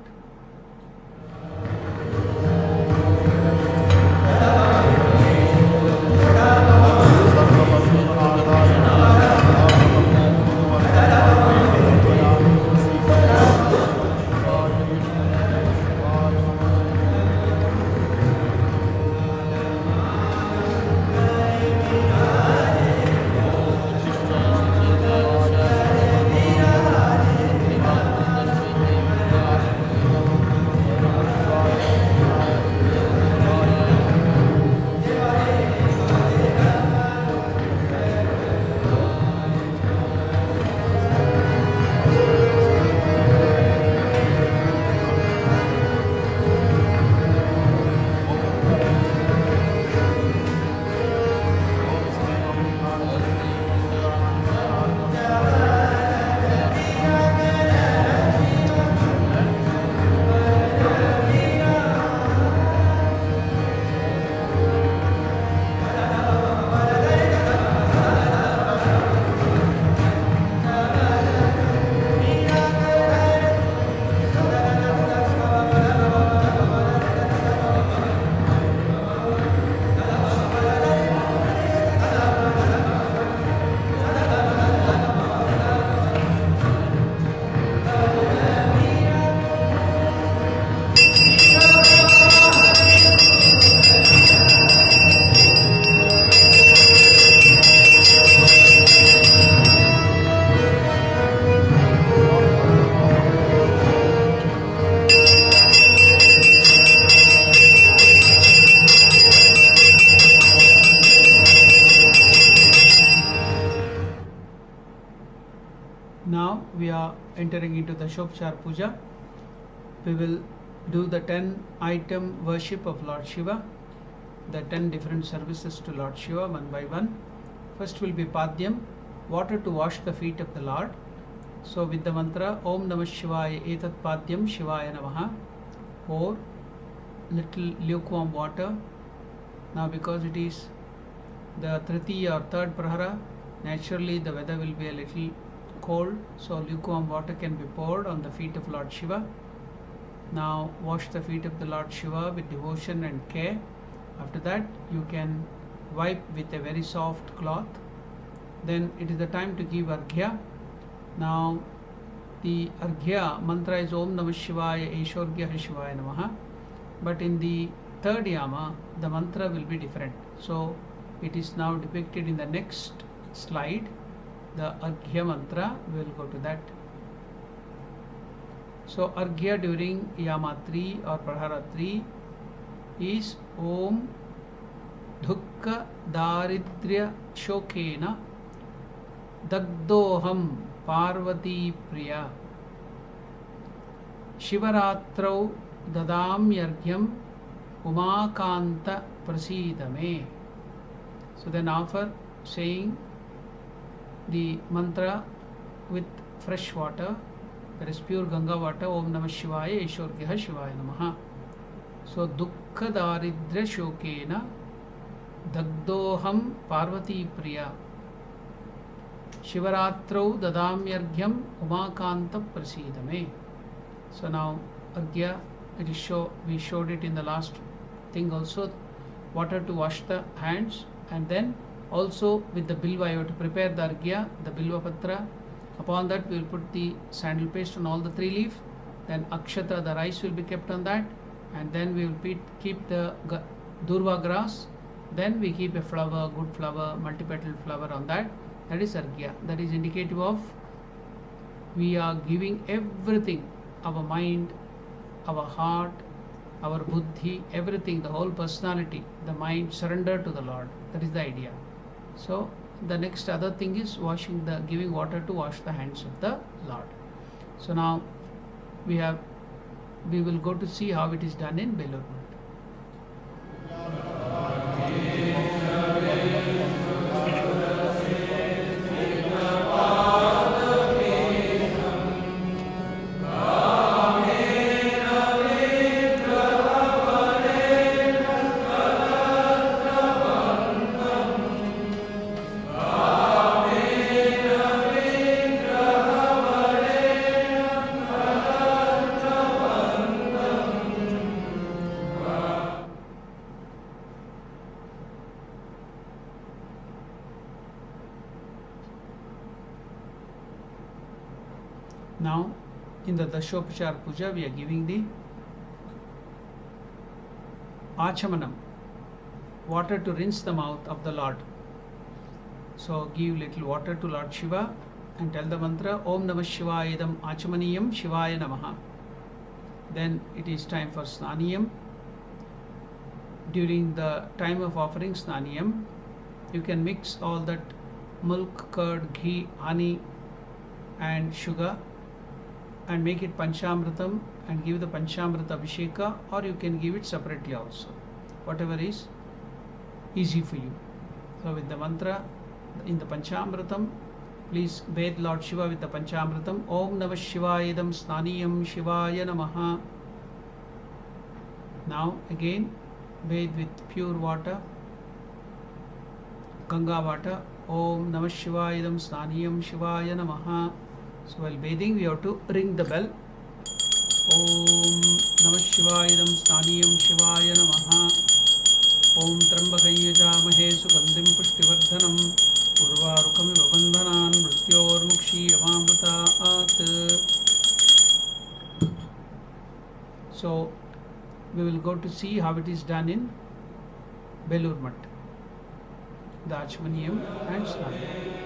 now we are entering into the Shopchar Puja. We will do the 10-item worship of Lord Shiva, the 10 different services to Lord Shiva one by one. First will be Padyam, water to wash the feet of the Lord. So with the mantra Om Namah Shivaya Etat Padyam Shivaya Namaha, pour little lukewarm water. Now because it is the Tritiya or third Prahara, naturally the weather will be a little cold, so lukewarm water can be poured on the feet of Lord Shiva. Now wash the feet of the Lord Shiva with devotion and care. After that you can wipe with a very soft cloth. Then it is the time to give Arghya. Now the Arghya mantra is Om Namah Shivaya Eshorgya Shivaya Namaha, but in the third Yama the mantra will be different. So it is now depicted in the next slide. The Arghya mantra, we will go to that. So Arghya during Yama 3 or Prahara 3 is Om Dukkha Daridrya Shokena Dagdoham Parvati Priya Shivaratrau Dadamyargyam Umakanta Prasidame. So then offer saying the mantra with fresh water, that is pure Ganga water, Om Namah Shivaya Eshorgya Shivaya Namaha. So Dukkha Daridrya Shokena Dagdoham Parvati Priya Shivaratrau Dadamyargyam Umakanta Prasidame. So now Arghya, it is we showed it in the last thing also, water to wash the hands, and then also with the bilva you have to prepare the Arghya, the bilva patra. Upon that we will put the sandal paste on all the 3 leaves. Then akshata, the rice will be kept on that, and then we will keep the durva grass. Then we keep a flower, good flower, multi-petal flower on that. That is Arghya. That is indicative of we are giving everything, our mind, our heart, our buddhi, everything, the whole personality, the mind, surrender to the Lord. That is the idea. So the next other thing is giving water to wash the hands of the Lord. So now we will go to see how it is done in Belur. Now in the Dashopachar Puja we are giving the Achamanam, water to rinse the mouth of the Lord. So give little water to Lord Shiva and tell the mantra Om Namah Shivaya Idam Achamaniyam Shivaya Namaha. Then it is time for Snaniyam. During the time of offering Snaniyam, you can mix all that milk, curd, ghee, honey and sugar and make it Panchamritam and give the Panchamrita Abhisheka, or you can give it separately also, whatever is easy for you. So with the mantra in the Panchamritam, please bathe Lord Shiva with the Panchamritam. Om Namah Shivaya Idam Snaniyam Shivaya Namaha. Now again bathe with pure water, Ganga water. Om Namah Shivaya Idam Snaniyam Shivaya Namaha. So while bathing we have to ring the bell. Om Namah Shivaya Idam Snaniyam Shivaya Namaha. Om Trambakayajamahe Sugandhim Pushtivardhanam Urvarukamiva Bandhanan Mrityormukshi Yamamritaat. So we will go to see how it is done in Belur Math, the Achmaniyam and Snaniyam.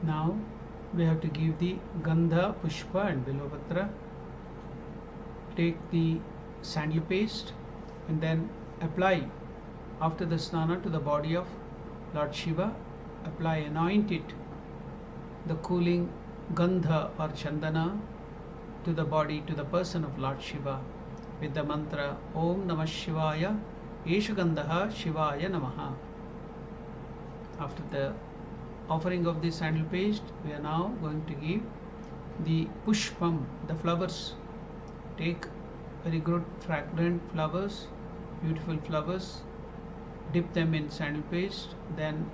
Now we have to give the Gandha, Pushpa and Bilvapatra. Take the sandal paste and then apply after the snana to the body of Lord Shiva. Apply, anoint it, the cooling Gandha or Chandana to the body, to the person of Lord Shiva with the mantra Om Namah Shivaya Esha Gandha Shivaya Namaha. After the offering of this sandal paste, we are now going to give the Pushpam, the flowers. Take very good fragrant flowers, beautiful flowers, dip them in sandal paste, then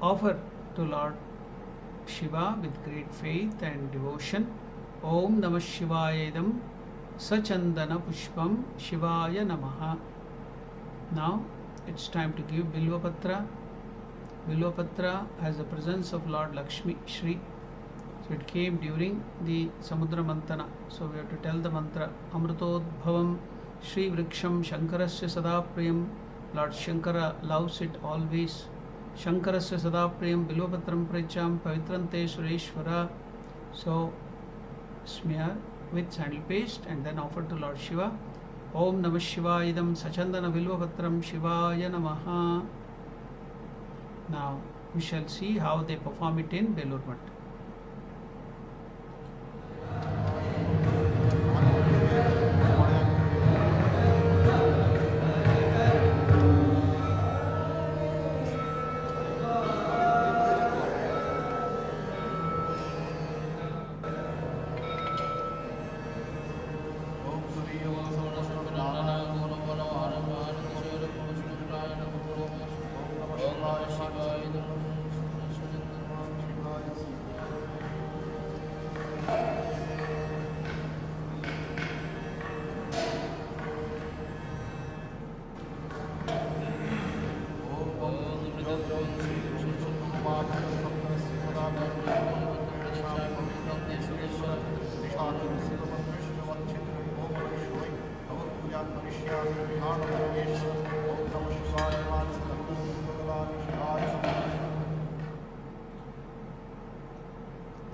offer to Lord Shiva with great faith and devotion. Om Namah Shivaya Idam Sachandana Pushpam Shivaya Namaha. Now it's time to give Bilvapatra. Bilvapatra has the presence of Lord Lakshmi Shri. So it came during the Samudra Mantana. So we have to tell the mantra Amrutodbhavam Shri Vriksham Shankarasya Sadapriyam. Lord Shankara loves it always. Shankarasya Sadapriyam Bilvapatram Precham Pavitrante Sureshwara. So smear with sandal paste and then offer to Lord Shiva. Om Namah Shivaya Idam Sachandana Bilvapatram Shivaya Namaha. Now we shall see how they perform it in Belur Math.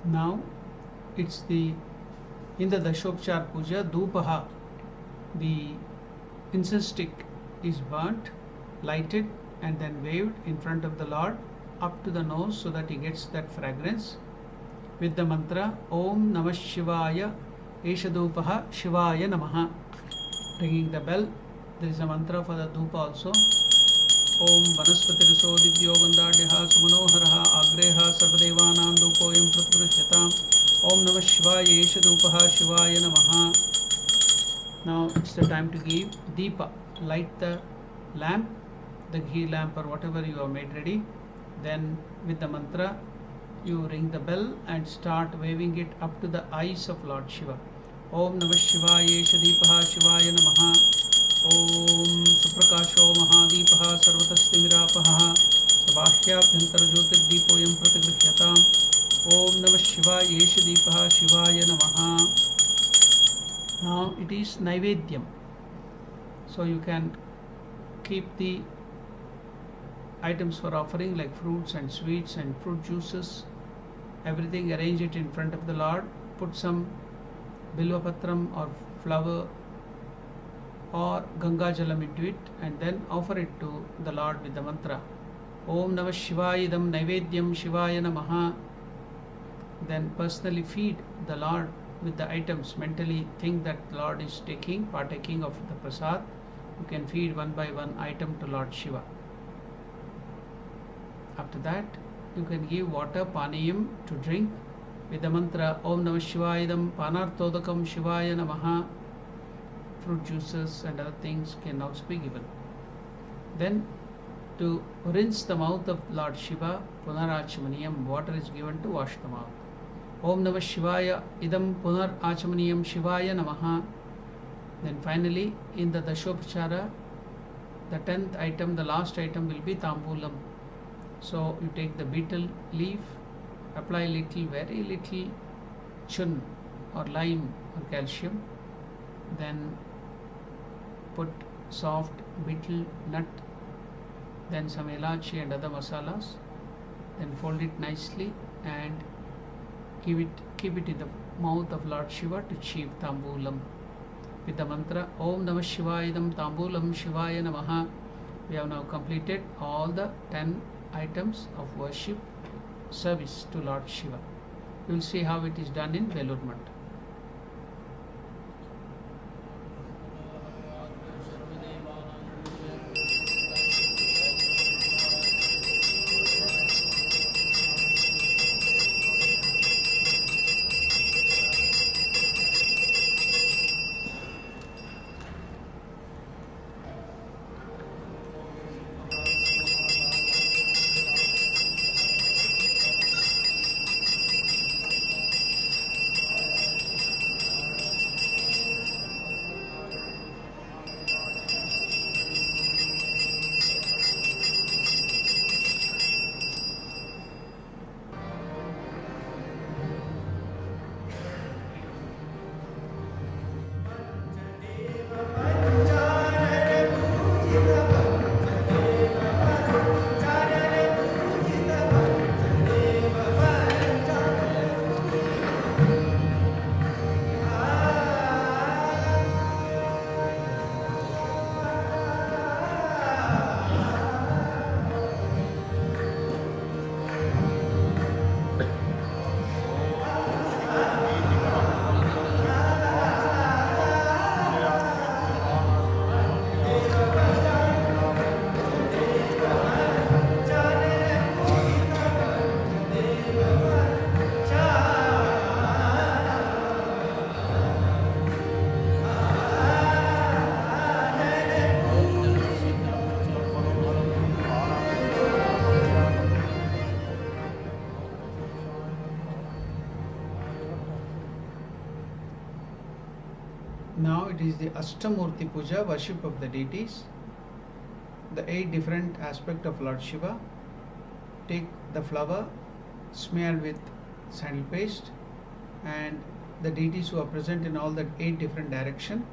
Now it's in the Dashopchar Puja, Dhupaha, the incense stick is burnt, lighted and then waved in front of the Lord up to the nose so that he gets that fragrance with the mantra Om Namah Shivaya Esha Dhupaha Shivaya Namaha. Ringing the bell, there is a mantra for the Dhupa also. Om Vanaspati Riso Divyo Gandadyaha Sumanoharaha Agreha Sarvadevanam Dhupoyam Pratgrishyatam. Om Namah Shivaya Esha Dhupaha Shivaya Namaha. Now it's the time to give Deepa. Light the lamp, the ghee lamp or whatever you have made ready. Then with the mantra you ring the bell and start waving it up to the eyes of Lord Shiva. Om Namah Shivaya Esha Deepaha Shivaya Namaha. Om Suprakasho Mahadeepaha Sarvatastimirapaha Sabhahyabhyantara Jyotirdeepoyam Pratagrihyataam. Om Namah Shivaya Esha Deepaha Shivaya Namaha. Now it is Naivedyam. So you can keep the items for offering like fruits and sweets and fruit juices, everything, arrange it in front of the Lord. Put some Bilvapatram or flower or Ganga Jalam into it and then offer it to the Lord with the mantra Om Namah Shivaya Idam Naivedyam Shivaya Namaha. Then personally feed the Lord with the items. Mentally think that the Lord is partaking of the prasad. You can feed one by one item to Lord Shiva. After that you can give water, paniyam, to drink with the mantra Om Namah Shivaya Idam Panartodakam Shivaya Namaha. Fruit juices and other things can also be given. Then to rinse the mouth of Lord Shiva, Punarachmaniyam, water is given to wash the mouth. Om Namah Shivaya Idam Punarachmaniyam Shivaya Namaha. Then finally in the Dashopachara, the 10th item, the last item will be Tambulam. So you take the betel leaf, apply little, very little chun or lime or calcium, then put soft betel nut, then some elachi and other masalas, then fold it nicely and keep it in the mouth of Lord Shiva to achieve Tambulam. With the mantra Om Namah Shivayam Tambulam Shivaya Namaha, we have now completed all the 10 items of worship service to Lord Shiva. We will see how it is done in Velur Math. Now it is the Ashtamurti Puja, worship of the deities, the 8 different aspects of Lord Shiva. Take the flower smeared with sandal paste, and the deities who are present in all the 8 different directions,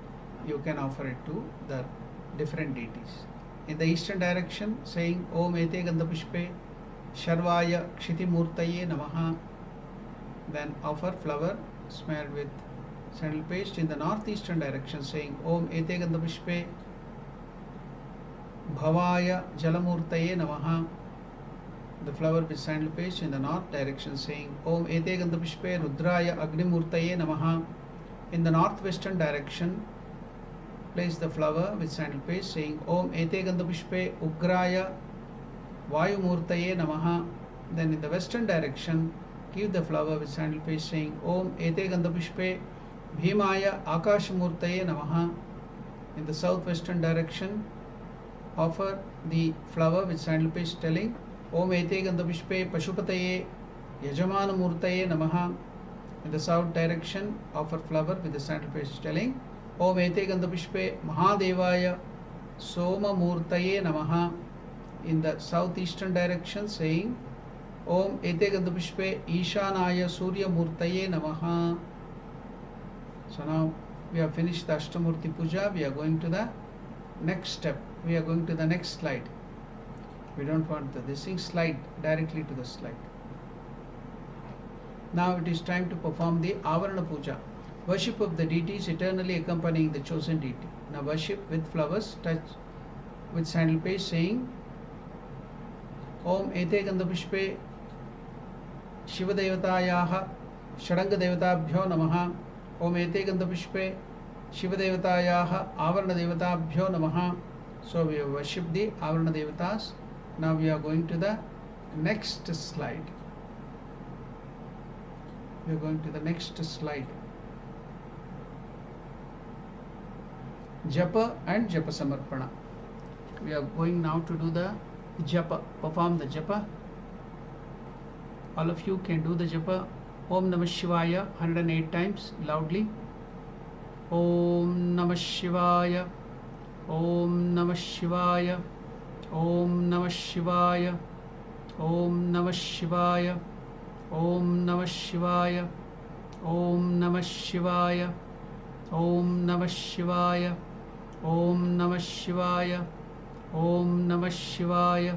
you can offer it to the different deities. In the eastern direction, saying Om Ete Gandhapushpe Sharvaya Kshitimurtaye Namaha, then offer flower smeared with sandal paste. In the northeastern direction, saying Om Ete Gandhapushpe Bhavaya Jalamurtaye Namaha, the flower with sandal paste. In the north direction, saying Om Ete Gandhapushpe Rudraya Agnimurtaye Namaha. In the northwestern direction, place the flower with sandal paste, saying Om Ete Gandhapushpe Ugraya Vayumurtaye Namaha. Then in the western direction, give the flower with sandal paste, saying Om Ete Gandhapushpe Bhimaya Akashamurtaye Namaha. In the southwestern direction, offer the flower with sandal paste, telling Om Ete Gandhapushpe Pashupataye Yajamanamurtaye Namaha. In the south direction, offer flower with the sandal paste, telling Om Ete Gandhapushpe Mahadevaya Somamurtaye Namaha. In the southeastern direction, saying Om Ete Gandhapushpe Ishanaya Surya Murtaye Namaha. So now we have finished the Ashtamurti Puja. We are going to the next step. We are going to the next slide. We don't want this thing, slide directly to the slide. Now it is time to perform the Avara Puja, worship of the deities eternally accompanying the chosen deity. Now worship with flowers, touch with sandal paste, saying Om Ete Gandhapushpe Shiva Devatayaha Shadanga Devatabhyo Namaha. Om Ete Gandhapushpe Shiva Devatayaha Avarana Devatabhyo Namaha. So we have worshipped the Avarana Devatas. Now we are going to the next slide. We are going to the next slide. Japa and Japa Samarpana. We are going now to do the Japa, perform the Japa. All of you can do the Japa. Om Namah Shivaya 108 times loudly. Om Namah Shivaya. Om Namah Shivaya. Om Namah Shivaya. Om Namah Shivaya. Om Namah Shivaya. Om Namah Shivaya. Om Namah Shivaya. Om Namah Shivaya. Om Namah Shivaya.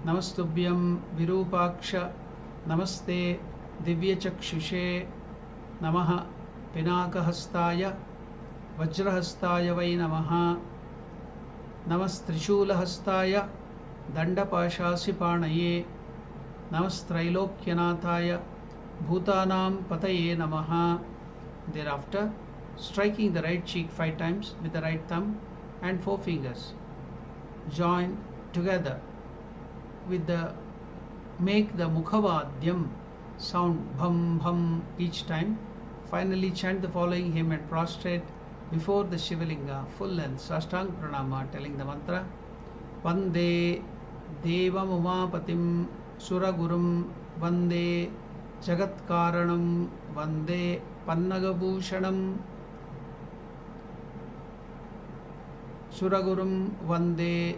Namastubhyam Virupaksha Namaste Divyachakshushe Namaha Pinakahastaya Vajrahastaya Vai Namaha Namastrishulahastaya Dandapashasipanaye Namastrailokyanataya Bhutanam Pataye Namaha. Thereafter, striking the right cheek 5 times with the right thumb and 4 fingers. Join together with make the Mukhavadhyam sound bham bham each time. Finally chant the following hymn and prostrate before the Shivalinga, full length, Sashtang Pranama, telling the mantra Vande Devam Umapatim Suragurum Vande Jagat Karanam Vande Pannagabhushanam Suragurum Vande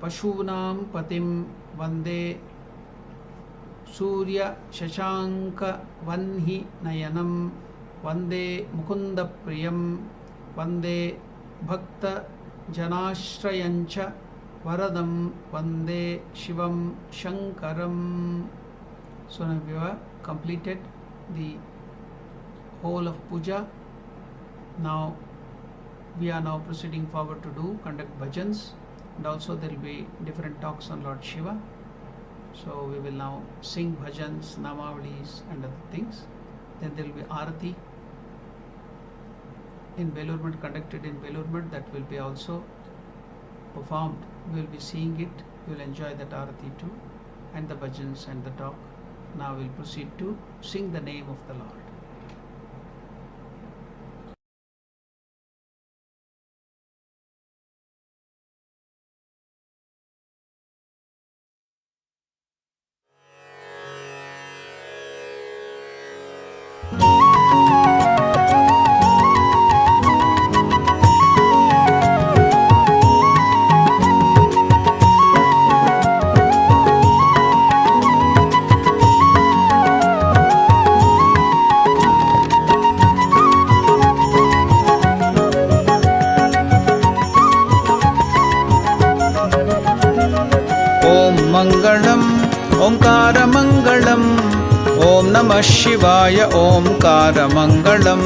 Pashunam Patim Vande Surya Shashanka Vanhi Nayanam Vande Mukunda Priyam Vande Bhakta Janashrayancha Varadam Vande Shivam Shankaram. So now we have completed the whole of puja. Now we are now proceeding forward to conduct bhajans, and also there will be different talks on Lord Shiva. So we will now sing bhajans, namavalis and other things. Then there will be arati in Belur, conducted in Belur, that will be also performed. We will be seeing it. We will enjoy that arati too, and the bhajans and the talk. Now we will proceed to sing the name of the Lord. Mangalam Omkara Mangalam Om Namah Shivaya Omkara Mangalam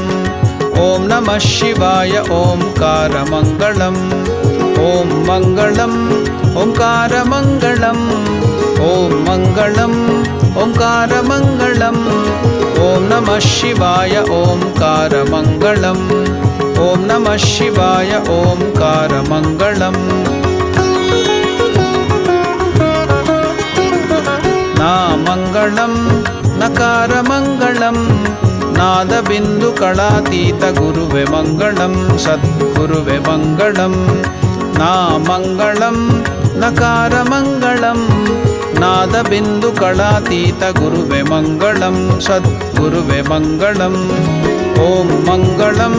Om Namah Shivaya Omkara Mangalam Om Mangalam Omkara Mangalam Om Mangalam Omkara Mangalam Om Namah Shivaya Omkara Mangalam Om Namah Shivaya Omkara Mangalam. Mangalam Nakara Mangalam Nada Bindu Kalatita Guruve Mangalam Sadguruve Mangalam Na Mangalam Nakara Mangalam Nada Bindu Kalatita Guruve Mangalam Sadguruve Mangalam Om Mangalam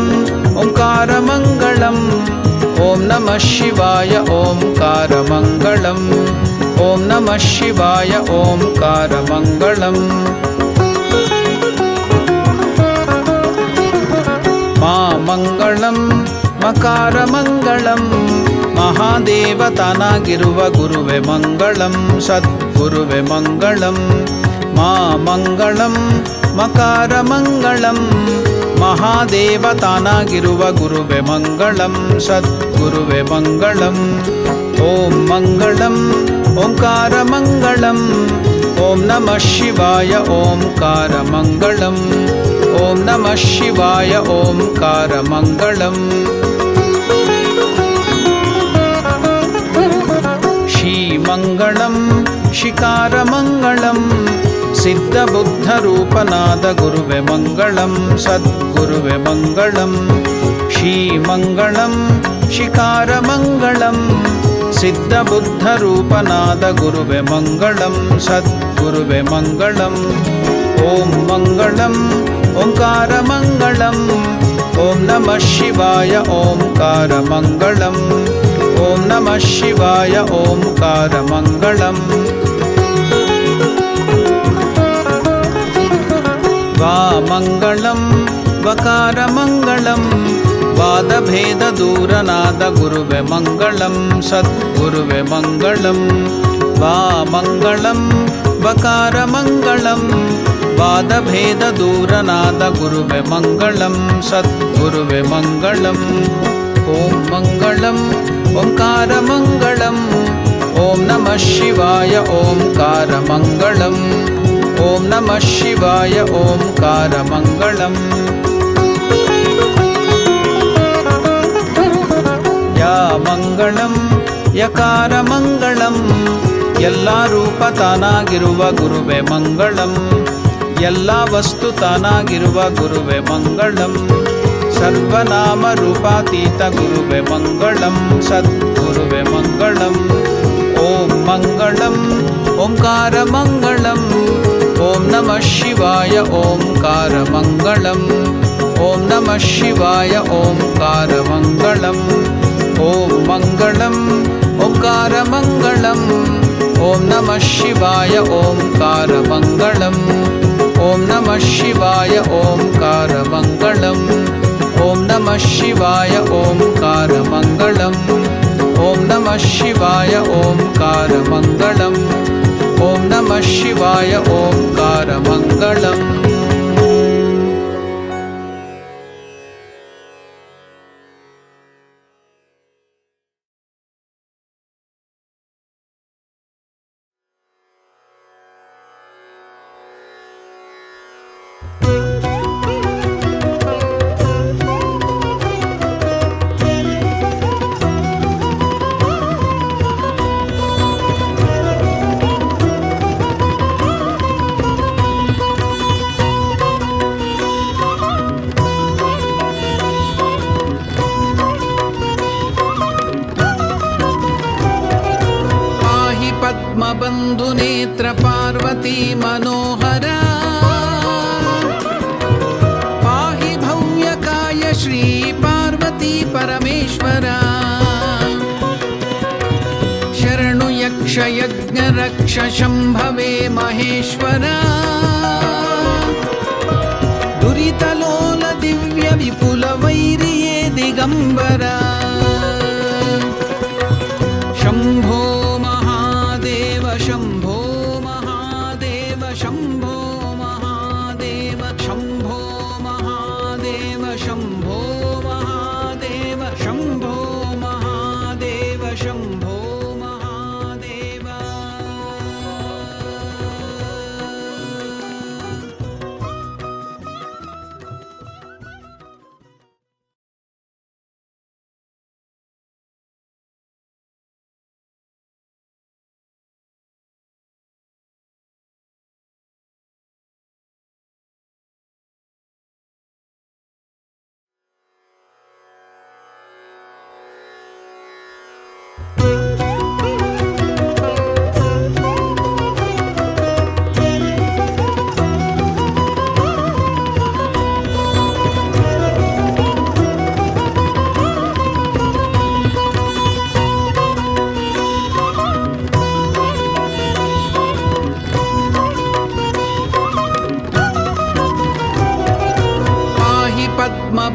Omkara Mangalam Om Namah Shivaya Omkara Mangalam Om Namah Shivaya Omkara Mangalam. Ma Mangalam Makara Mangalam Mahadeva Tanagiruva Guruve Mangalam Sadguruve Mangalam. Ma Mangalam Makara Mangalam Mahadeva Tanagiruva Guruve Mangalam Sadguruve Mangalam. Om Mangalam Omkara Mangalam Om Namah Shivaya Omkara Mangalam Om Namah Shivaya Omkara Mangalam. Shi Mangalam Shikara Mangalam Siddha Buddha Rupanada Guruve Mangalam Sadguruve Mangalam. Shi Mangalam Shikara Mangalam Siddha Buddha Rupanada Guruve Mangalam Sadguruve Mangalam. Om Mangalam Omkara Mangalam Om Namah Shivaya Omkara Mangalam Om Namah Shivaya Omkara Mangalam. Va Mangalam Vakara Mangalam Vada Bheda Duranada Guruve Mangalam Sadguruve Mangalam. वामङ्गलं वकारमङ्गलं वादभेददूरनाद गुरुवे मङ्गलं सद्गुरुवे मङ्गलम् ॐ मङ्गलम् ओङ्कारमङ्गलम् ॐ नमः शिवाय ओङ्कारमङ्गलम् ॐ नमः शिवाय ओङ्कारमङ्गलम् या मङ्गलं ಯಕಾರಮಂಗಳಂ ಎಲ್ಲ ರೂಪ ತಾನಾಗಿರುವ ಗುರುವೆ ಮಂಗಳಂ ಎಲ್ಲ ವಸ್ತು ತಾನಾಗಿರುವ ಗುರುವೆ ಮಂಗಳಂ ಸರ್ವನಾಮ ರೂಪಾತೀತ ಗುರುವೆ ಮಂಗಳಂ ಸದ್ಗುರುವೆ ಮಂಗಳಂ ಓಂ ಮಂಗಳಂ ಓಂಕಾರ ಮಂಗಳಂ ಓಂ ನಮಃ ಶಿವಾಯ ಓಂಕಾರ ಮಂಗಳಂ ಓಂ ನಮಃ ಶಿವಾಯ ಓಂಕಾರ ಮಂಗಳಂ ಓಂ ಮಂಗಳಂ ಓಂಕಾರಮಂಗಳಂ ಓಂ ನಮಃ ಶಿವಾಯ ಓಂಕಾರಮಂಗಳಂ ಓಂ ನಮಃ ಶಿವಾಯ ಓಂಕಾರಮಂಗಳಂ ಓಂ ನಮಃ ಶಿವಾಯ ಓಂಕಾರಮಂಗಳಂ ಓಂ ನಮಃ ಶಿವಾಯ ಓಂಕಾರಮಂಗಳಂ ಓಂ ನಮಃ ಶಿವಾಯ ಓಂಕಾರಮಂಗಳಂ बंधुनेत्र पार्वती मनोहरा पाहि भव्यकाय श्री पार्वती परमेश्वरा शरणु यक्ष यज्ञ रक्ष शंभवे महेश्वरा दुरितलोल दिव्य विपुल वैरिये दिगंबरा शंभो शंभो महादेव शंभो महादेव शंभो महादेव शंभो महादेव शंभो महादेव शंभो महादेव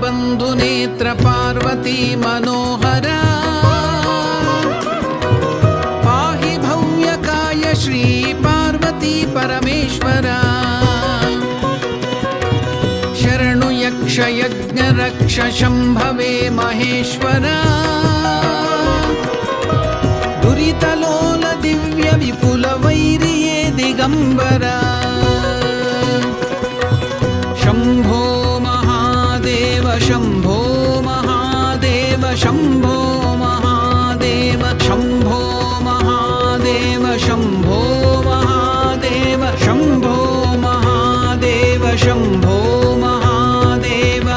बंधुनेत्र पार्वती मनोहरा पाहि भव्यकाय श्री पार्वती परमेश्वरा शरणु यक्ष यज्ञ रक्ष शंभवे महेश्वरा दुरितलोल दिव्य विपुल वैरिये दिगंबरा शंभो शंभो महादेव शंभो महादेव शंभो महादेव शंभो महादेव शंभो महादेव शंभो महादेव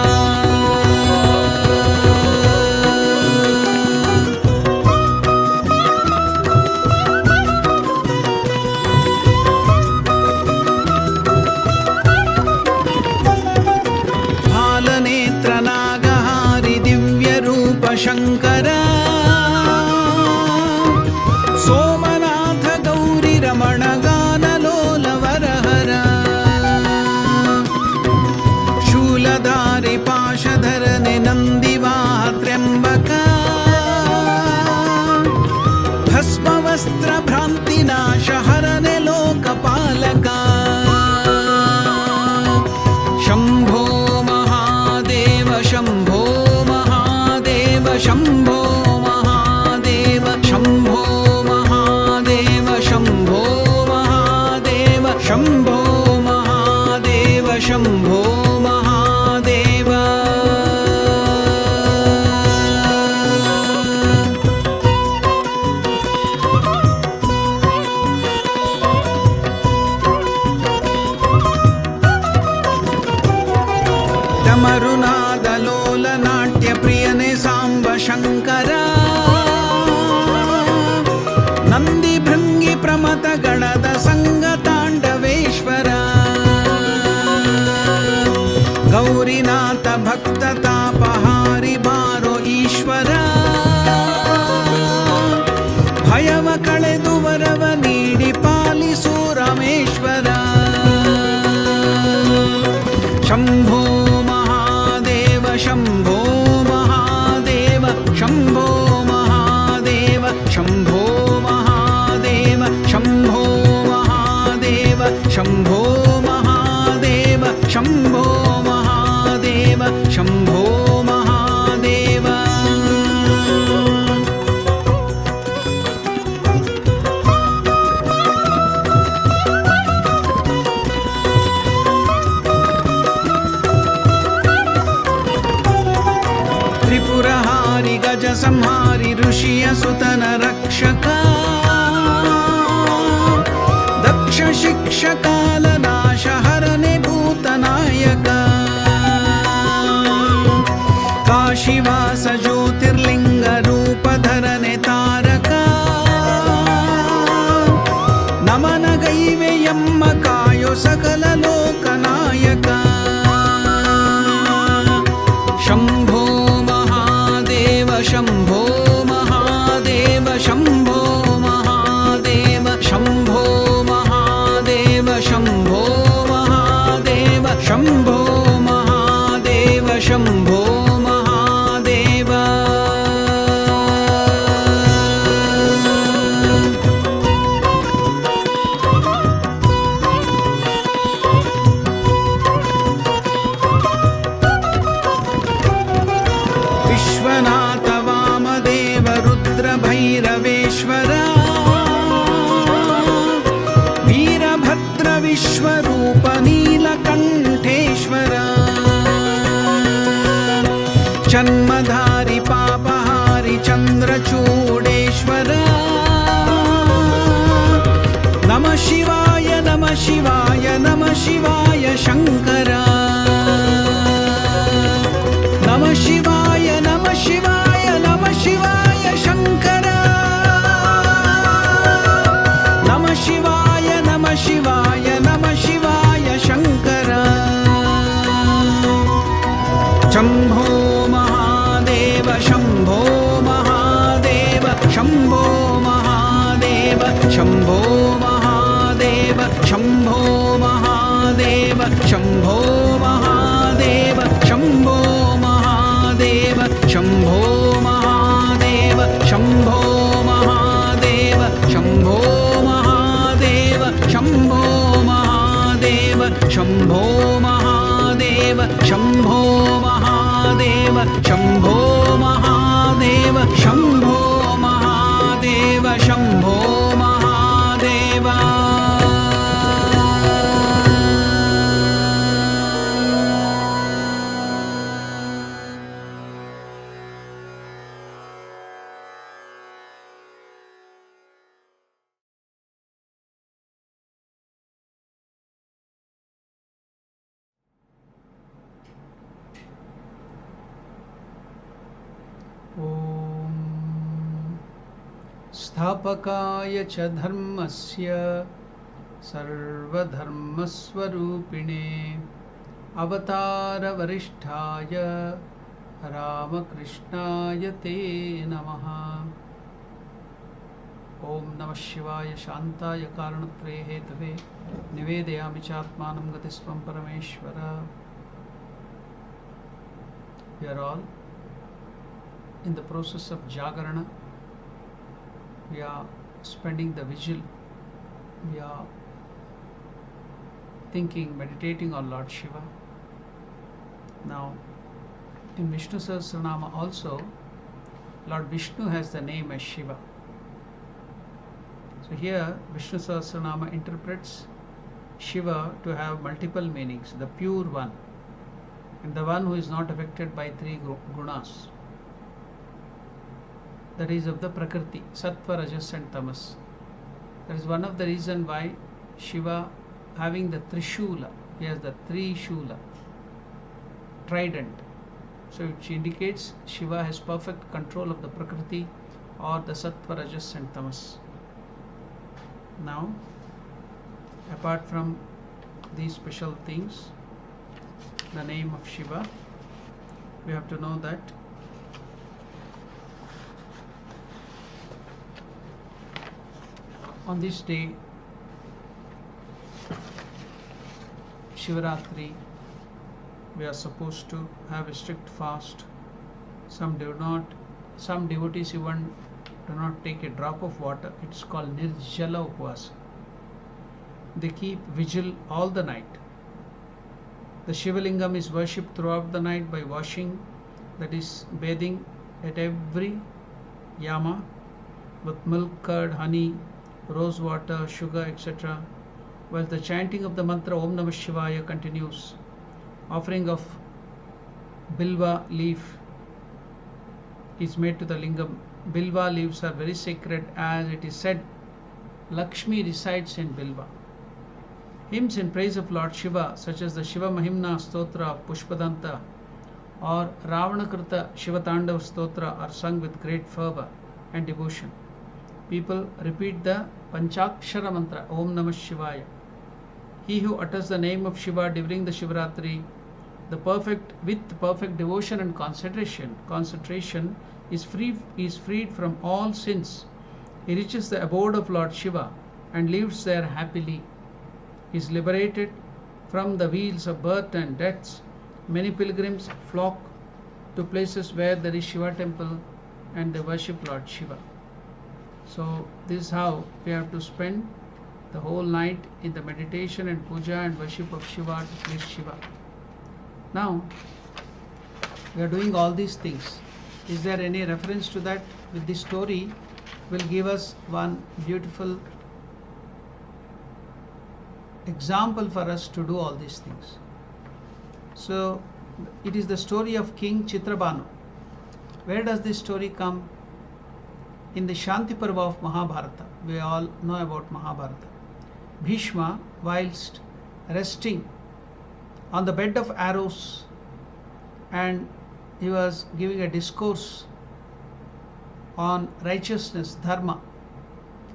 शम्भो महादेव शम्भो महादेव डमरुनादलोल नाट्यप्रियने साम्ब शङ्कर नन्दी भृङ्गि प्रमथ गणद संगताण्डवेश्वर गौरीनाथ भक्ततापहारि बारो ईश्वर भयव कಳೆದು ವರವ ನೀಡಿ ಪಾಲಿಸು ರಾಮೇಶ್ವರ शम्भो महादेव शम्भो महादेव शम्भो महादेव शम्भो महादेव शम्भो महादेव शम्भो महादेव शम्भो महादेव शम्भो महादेव त्रिपुरहारि गज संहारि ऋषिय सुतन रक्षक दक्ष शिक्षकाल नाश हरने भूतनायक काशीवास ज्योतिर्लिंग रूप धरने तारक नमन गैवे यम्म कायो सकल लोकनायक शम्भो महादेव शम्भो महादेव शम्भो महादेव शम्भो महादेव शम्भो महादेव शम्भो महादेव शम्भो महादेव विश्वनाथ वामदेव रुद्र भैरवेश्वर वीरभद्र विश्वरूप नीलकण्ठेश्वर जन्मधारि पापहारि चन्द्रचूडेश्वर नमः शिवाय नमः शिवाय नमः शिवाय शङ्कर नमः शिवाय नमः शिवाय नमः शिवाय शङ्कर नमः शिवाय नमः शिवाय नमः शिवाय शङ्कर शम्भो महादेव शम्भो महादेव शम्भो महादेव शम्भो महादेव शम्भो महादेव शम्भो महादेव शम्भो महादेव शम्भो महादेव शम्भो महादेव शम्भो महादेव शम्भो महादेव शम्भो महादेव शम्भो महादेव शम्भो महादेव शम्भो महादेव शम्भो महादेव स्थापकाय च धर्मस्य सर्वधर्मस्वरूपिणे अवतारवरिष्ठाय रामकृष्णाय ते नमः। ओम नमः शिवाय शांताय कारणत्रये हेतवे निवेदयामि चात्मानं गतिस्त्वं परमेश्वर। We are all in the process of Jagarana. We are spending the vigil. We are thinking, meditating on Lord Shiva. Now, in Vishnu Sahasranama also, Lord Vishnu has the name as Shiva. So here, Vishnu Sahasranama interprets Shiva to have multiple meanings, the pure one, and the one who is not affected by three gunas, that is of the Prakriti, Sattva, Rajas and Tamas. That is one of the reason why Shiva, having the Trishula, he has the Trishula, trident, so which indicates Shiva has perfect control of the Prakriti or the Sattva, Rajas and Tamas. Now, apart from these special things, the name of Shiva, we have to know that on this day, Shivaratri, we are supposed to have a strict fast. Some do not. Some devotees even do not take a drop of water. It's called Nirjala Upvasa. They keep vigil all the night. The Shivalingam is worshipped throughout the night by washing, that is bathing at every Yama with milk, curd, honey, rose water, sugar, etc. While the chanting of the mantra Om Namah Shivaya continues. Offering of Bilva leaf is made to the lingam. Bilva leaves are very sacred, as it is said, Lakshmi resides in Bilva. Hymns in praise of Lord Shiva, such as the Shiva Mahimna Stotra of Pushpadanta or Ravanakrita Shivatandav Stotra, are sung with great fervor and devotion. People repeat the Panchakshara mantra Om Namah Shivaya. He who utters the name of Shiva during the Shivaratri, with perfect devotion and concentration is freed from all sins. He reaches the abode of Lord Shiva and lives there happily. He is liberated from the wheels of birth and deaths. Many pilgrims flock to places where there is Shiva temple and they worship Lord Shiva. So this is how we have to spend the whole night in the meditation and puja and worship of Shiva to please Shiva. Now, we are doing all these things. Is there any reference to that? With this story, will give us one beautiful example for us to do all these things. So, it is the story of King Chitrabhanu. Where does this story come? In the Shanti Parva of Mahabharata. We all know about Mahabharata. Bhishma, whilst resting on the bed of arrows, and he was giving a discourse on righteousness, dharma.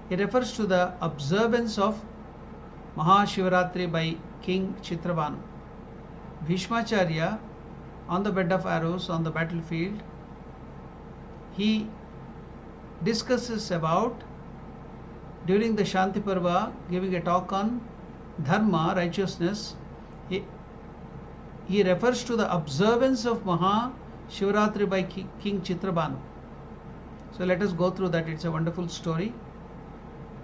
He refers to the observance of Maha Shivaratri by King Chitrabhanu. Bhishmacharya, on the bed of arrows on the battlefield, he discusses about, during the Shanti Parva, giving a talk on dharma, righteousness. He refers to the observance of Maha Shivaratri by King Chitrabhanu. So let us go through that. It's a wonderful story.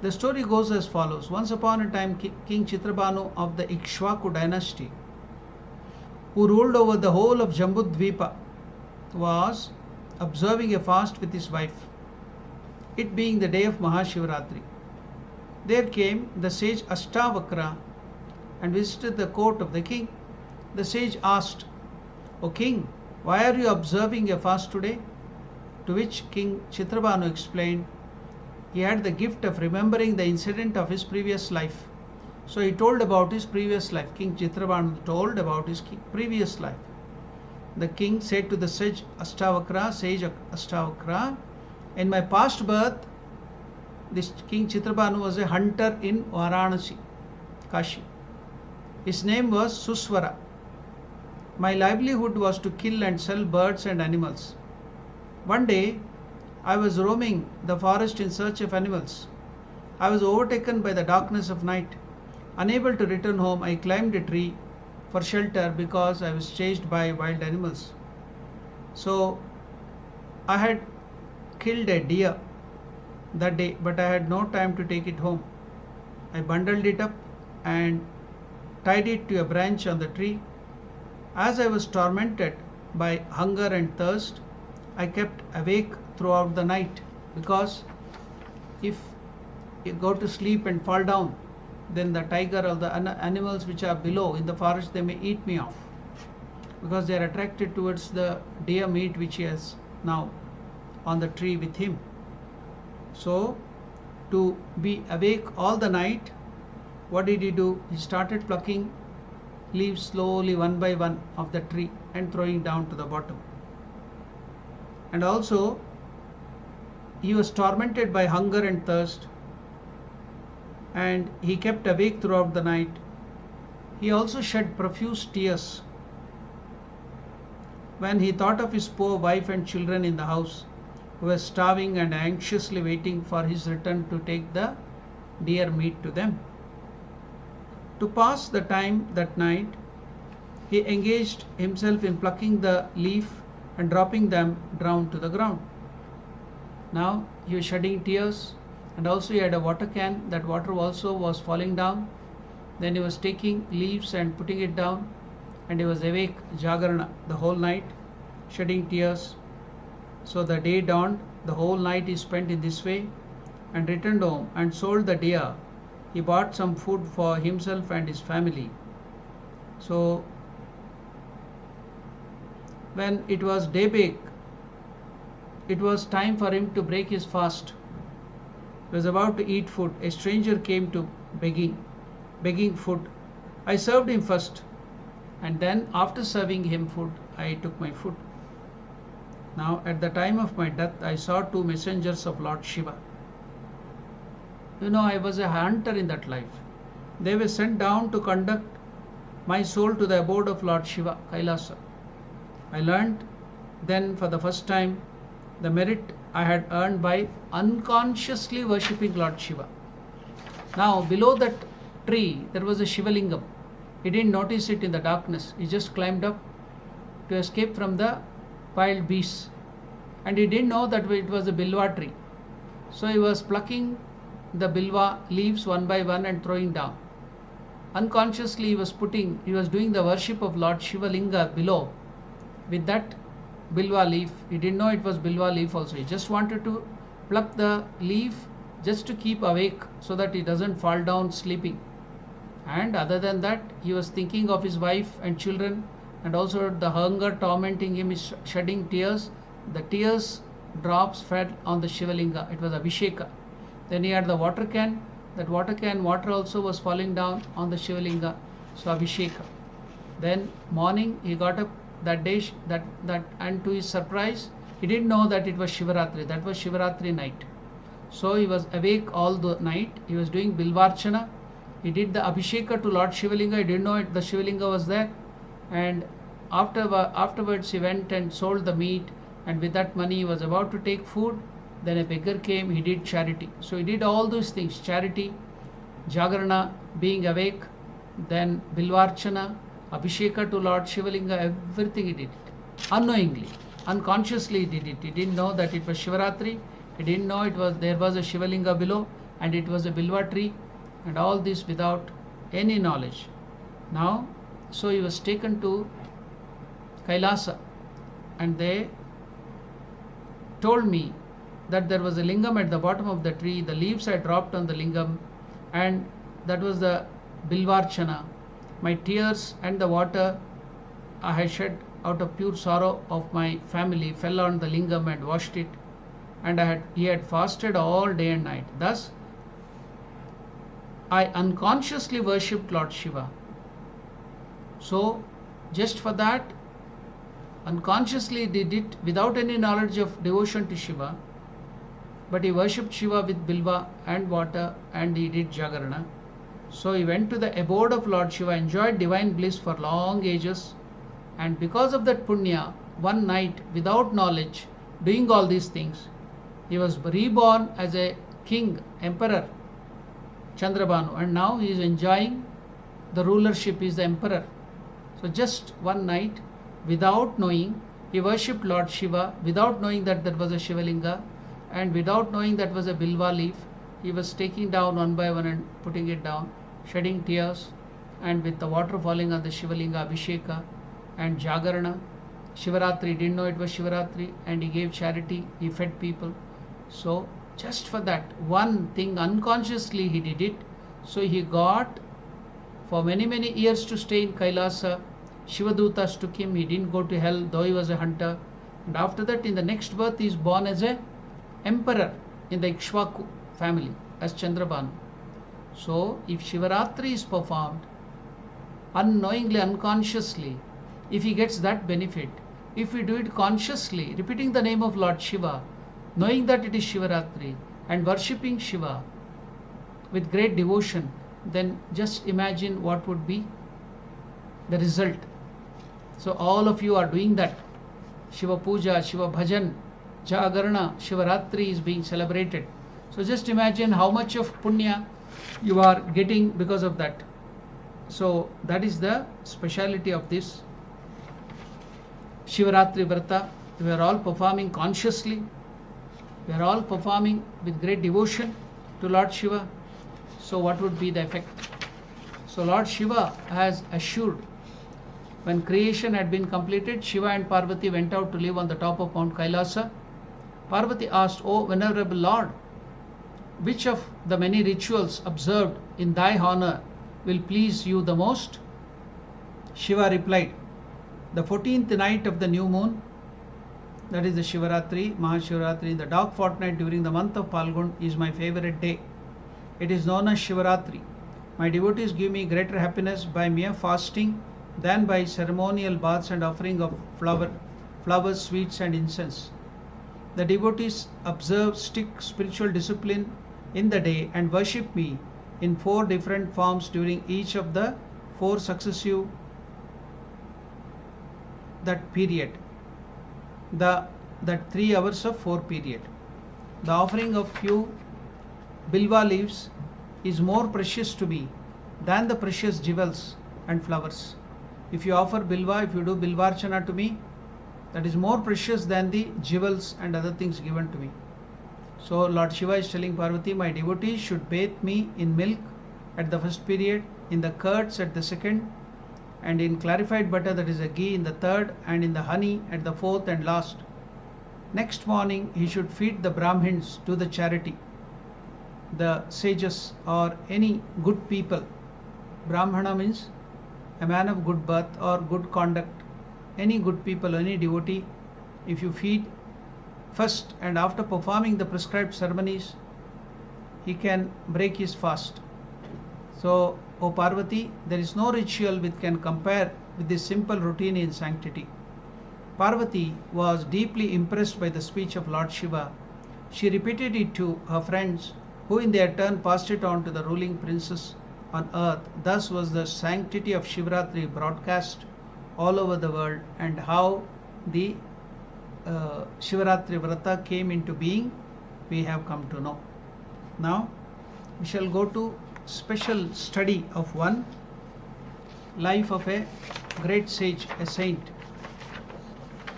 The story goes as follows. Once upon a time, King Chitrabhanu of the Ikshvaku dynasty, who ruled over the whole of Jambudvipa, was observing a fast with his wife, it being the day of Mahashivaratri. There came the sage Ashtavakra and visited the court of the king. The sage asked, O king, why are you observing a fast today? To which King Chitrabhanu explained, he had the gift of remembering the incident of his previous life. So he told about his previous life. King Chitrabhanu told about his previous life. The king said to the sage Ashtavakra, in my past birth, this King Chitrabhanu was a hunter in Varanasi, Kashi. His name was Suswara. My livelihood was to kill and sell birds and animals. One day, I was roaming the forest in search of animals. I was overtaken by the darkness of night. Unable to return home, I climbed a tree for shelter because I was chased by wild animals. So, I had killed a deer that day, but I had no time to take it home. I bundled it up and tied it to a branch on the tree. As I was tormented by hunger and thirst, I kept awake throughout the night, because if you go to sleep and fall down, then the tiger or the animals which are below in the forest, they may eat me off, because they are attracted towards the deer meat which he has now on the tree with him. So to be awake all the night, what did he do? He started plucking leaves slowly one by one of the tree and throwing down to the bottom. And also he was tormented by hunger and thirst, and he kept awake throughout the night. He also shed profuse tears when he thought of his poor wife and children in the house, who were starving and anxiously waiting for his return to take the deer meat to them. To pass the time that night, he engaged himself in plucking the leaf and dropping them down to the ground. Now he was shedding tears, and also he had a water can. That water also was falling down. Then he was taking leaves and putting it down, and he was awake, Jagarana, the whole night, shedding tears. So the day dawned, the whole night he spent in this way, and returned home and sold the deer. He bought some food for himself and his family. So when it was daybreak, it was time for him to break his fast. He was about to eat food. A stranger came to begging food. I served him first, and then after serving him food, I took my food. Now at the time of my death, I saw two messengers of Lord Shiva. I was a hunter in that life. They were sent down to conduct my soul to the abode of Lord Shiva, Kailasa. I learnt then for the first time the merit I had earned by unconsciously worshipping Lord Shiva. Now below that tree there was a Shivalingam. He didn't notice it in the darkness. He just climbed up to escape from the wild beasts, and he didn't know that it was a bilwa tree. So he was plucking the bilwa leaves one by one and throwing down. Unconsciously he was doing the worship of Lord Shiva Linga below with that bilwa leaf. He didn't know it was bilwa leaf also. He just wanted to pluck the leaf just to keep awake so that he doesn't fall down sleeping. And other than that, he was thinking of his wife and children, and also the hunger tormenting him is shedding tears. The tears drops fell on the Shivalinga. It was Abhisheka. Then he had the water can. That water can water also was falling down on the Shivalinga. So Abhisheka. Then morning he got up that day, and to his surprise, he didn't know that it was Shivaratri. That was Shivaratri night. So he was awake all the night. He was doing Bilvarchana. He did the Abhisheka to Lord Shivalinga. He didn't know the Shivalinga was there. And afterwards he went and sold the meat, and with that money he was about to take food. Then a beggar came. He did charity. So he did all those things: charity, Jagarana, being awake, then Bilvarchana, Abhisheka to Lord Shivalinga. Everything he did it unknowingly, unconsciously he did it. He didn't know that it was Shivaratri. He didn't know there was a Shivalinga below, and it was a bilwa tree, and all this without any knowledge. Now, so he was taken to Kailasa, and they told me that there was a lingam at the bottom of the tree. The leaves had dropped on the lingam, and that was the Bilvarchana. My tears and the water I had shed out of pure sorrow of my family fell on the lingam and washed it, and he had fasted all day and night. Thus I unconsciously worshipped Lord Shiva. So just for that, unconsciously did it without any knowledge of devotion to Shiva, but he worshipped Shiva with bilva and water, and he did Jagarana. So he went to the abode of Lord Shiva, enjoyed divine bliss for long ages, and because of that punya, one night without knowledge, doing all these things, he was reborn as a king, emperor, Chandrabhanu, and now he is enjoying the rulership. He is the emperor. So just one night, without knowing, he worshipped Lord Shiva, without knowing that there was a Shivalinga, and without knowing that was a bilva leaf. He was taking down one by one and putting it down, shedding tears, and with the water falling on the Shivalinga, Abhisheka and Jagarana. Shivaratri, didn't know it was Shivaratri, and he gave charity, he fed people. So just for that one thing, unconsciously he did it. So he got for many years to stay in Kailasa. Shivadutas took him, he didn't go to hell though he was a hunter. And after that, in the next birth, he is born as a emperor in the Ikshvaku family as Chandrabanu. So if Shivaratri is performed unknowingly, unconsciously, if he gets that benefit, if we do it consciously, repeating the name of Lord Shiva, knowing that it is Shivaratri and worshipping Shiva with great devotion, then just imagine what would be the result. So all of you are doing that. Shiva Puja, Shiva Bhajan, Jagarana, Shivaratri is being celebrated. So just imagine how much of punya you are getting because of that. So that is the speciality of this Shivaratri Vrata. We are all performing consciously. We are all performing with great devotion to Lord Shiva. So what would be the effect? So Lord Shiva has assured, when creation had been completed, Shiva and Parvati went out to live on the top of Mount Kailasa. Parvati asked, "O Venerable Lord, which of the many rituals observed in thy honor will please you the most?" Shiva replied, "The 14th night of the new moon, that is the Shivaratri, Maha Shivaratri, the dark fortnight during the month of Palgun, is my favorite day. It is known as Shivaratri. My devotees give me greater happiness by mere fasting than by ceremonial baths and offering of flowers, sweets and incense. The devotees observe strict spiritual discipline in the day and worship me in 4 different forms during each of the 4 successive period. That 3 hours of 4 period. The offering of few bilva leaves is more precious to me than the precious jewels and flowers. If you offer bilva, if you do bilvarchana to me, that is more precious than the jewels and other things given to me." So Lord Shiva is telling Parvati, my devotees should bathe me in milk at the first period, in the curds at the second, and in clarified butter, that is a ghee, in the third, and in the honey at the 4th and last. Next morning he should feed the Brahmins, do the charity, the sages or any good people. Brahmana means a man of good birth or good conduct. Any good people, any devotee, if you feed first and after performing the prescribed ceremonies, he can break his fast. So, O Parvati, there is no ritual which can compare with this simple routine in sanctity. Parvati was deeply impressed by the speech of Lord Shiva. She repeated it to her friends, who in their turn passed it on to the ruling princes on earth. Thus was the sanctity of Shivaratri broadcast all over the world, and how the Shivaratri Vrata came into being, we have come to know. Now we shall go to special study of one life of a great sage, a saint.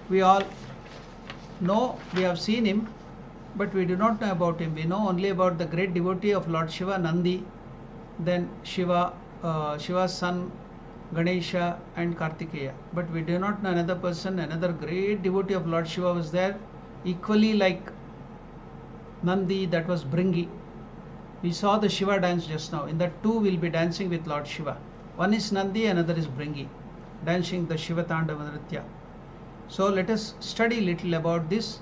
We all know, we have seen him, but we do not know about him. We know only about the great devotee of Lord Shiva, Nandi, then Shiva, Shiva's son Ganesha and Kartikeya. But we do not know another person, another great devotee of Lord Shiva was there, equally like Nandi, that was Bringi. We saw the Shiva dance just now. In that 2 will be dancing with Lord Shiva. One is Nandi, another is Bringi, dancing the Shiva Tandava Nritya. So let us study little about this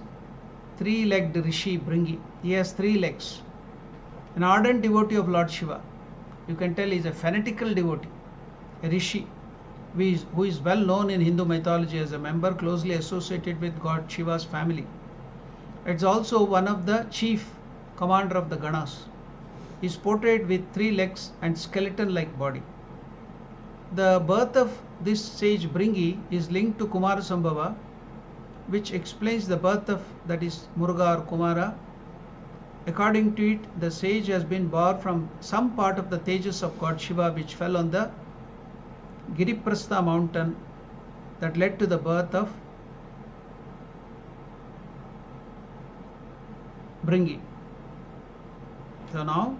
3-legged Rishi Bringi. He has 3 legs. An ardent devotee of Lord Shiva. You can tell he is a fanatical devotee, a Rishi, who is well known in Hindu mythology as a member closely associated with God Shiva's family. It's also one of the chief commander of the Ganas. He is portrayed with 3 legs and skeleton-like body. The birth of this sage Bringi is linked to Kumara Sambhava, which explains the birth of, that is, Muruga or Kumara. According to it, the sage has been born from some part of the Tejas of God Shiva, which fell on the Giriprastha mountain, that led to the birth of Bringi. So now,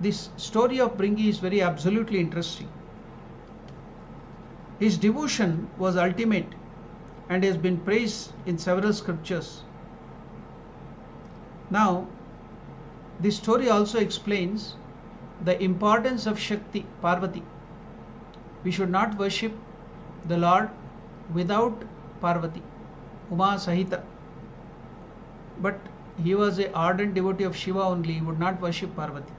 this story of Bringi is very absolutely interesting. His devotion was ultimate and has been praised in several scriptures. Now, This story also explains the importance of Shakti, Parvati. We should not worship the Lord without Parvati, Uma Sahita. But he was an ardent devotee of Shiva only, he would not worship Parvati.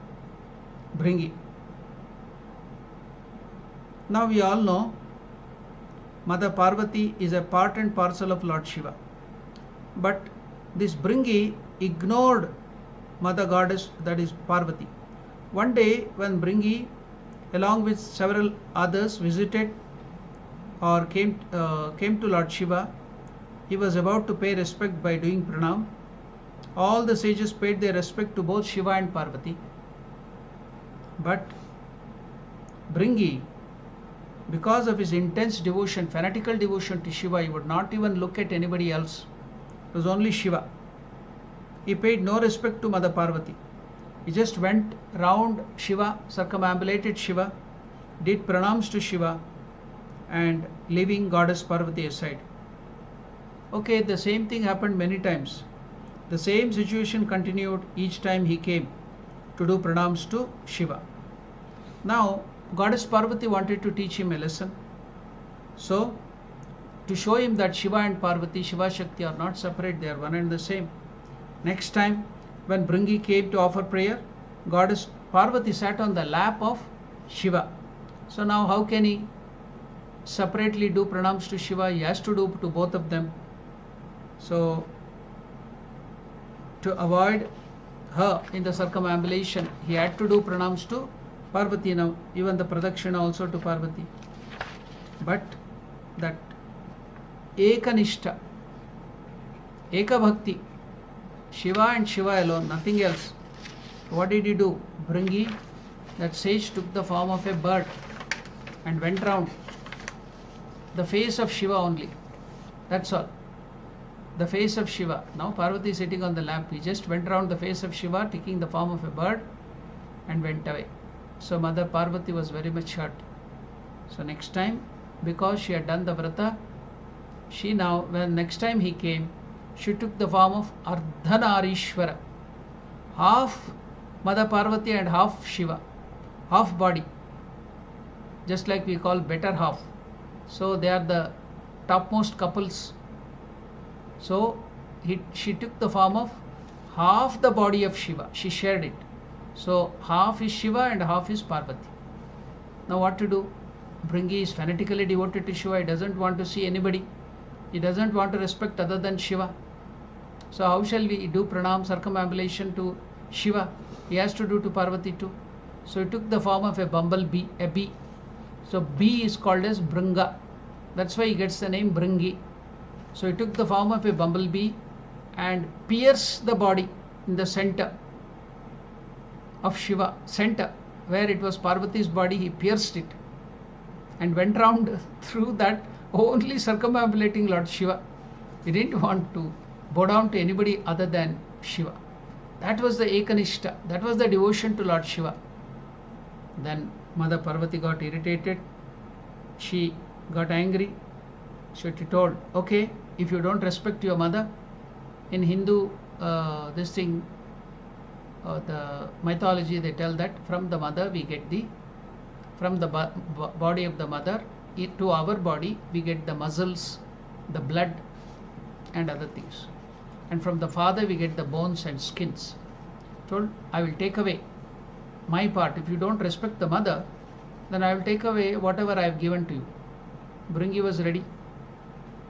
Bringi. Now we all know Mother Parvati is a part and parcel of Lord Shiva. But this Bringi ignored Mother Goddess, that is Parvati. One day when Bringi along with several others visited or came to Lord Shiva, he was about to pay respect by doing pranam. All the sages paid their respect to both Shiva and Parvati. But Bringi, because of his intense devotion, fanatical devotion to Shiva, he would not even look at anybody else. It was only Shiva. He paid no respect to Mother Parvati. He just went round Shiva, circumambulated Shiva, did pranams to Shiva, and leaving Goddess Parvati aside. Okay, the same thing happened many times. The same situation continued each time he came to do pranams to Shiva. Now, Goddess Parvati wanted to teach him a lesson. So, to show him that Shiva and Parvati, Shiva Shakti are not separate, they are one and the same. Next time, when Bringi came to offer prayer, Goddess Parvati sat on the lap of Shiva. So now how can he separately do pranams to Shiva? He has to do to both of them. So to avoid her in the circumambulation, he had to do pranams to Parvati now, even the pradakshina also to Parvati. But that Ekanishta, Eka Bhakti, Shiva and Shiva alone, nothing else. What did he do? Bringi, that sage, took the form of a bird and went round the face of Shiva only. That's all. The face of Shiva. Now Parvati is sitting on the lap. He just went round the face of Shiva, taking the form of a bird, and went away. So Mother Parvati was very much hurt. So next time, because she had done the vrata, she now, when next time he came, she took the form of Ardhanarishwara, half Mother Parvati and half Shiva, half body, just like we call better half. So they are the topmost couples. So she took the form of half the body of Shiva, she shared it. So half is Shiva and half is Parvati. Now what to do? Bringi is fanatically devoted to Shiva, he doesn't want to see anybody, he doesn't want to respect other than Shiva. So how shall we do pranam, circumambulation to Shiva? He has to do to Parvati too. So he took the form of a bumblebee, a bee. So bee is called as Bringa. That's why he gets the name Bringi. So he took the form of a bumblebee and pierced the body in the center of Shiva, center where it was Parvati's body, he pierced it and went round through that, only circumambulating Lord Shiva. He didn't want to bow down to anybody other than Shiva. That was the Ekanishta, that was the devotion to Lord Shiva. Then Mother Parvati got irritated, she got angry, so she told, okay, if you don't respect your mother, in Hindu the mythology they tell that from the mother we get from the body of the mother to our body we get the muscles, the blood and other things, and from the father we get the bones and skins. Told, I will take away my part. If you don't respect the mother, then I will take away whatever I have given to you. Bringi was ready.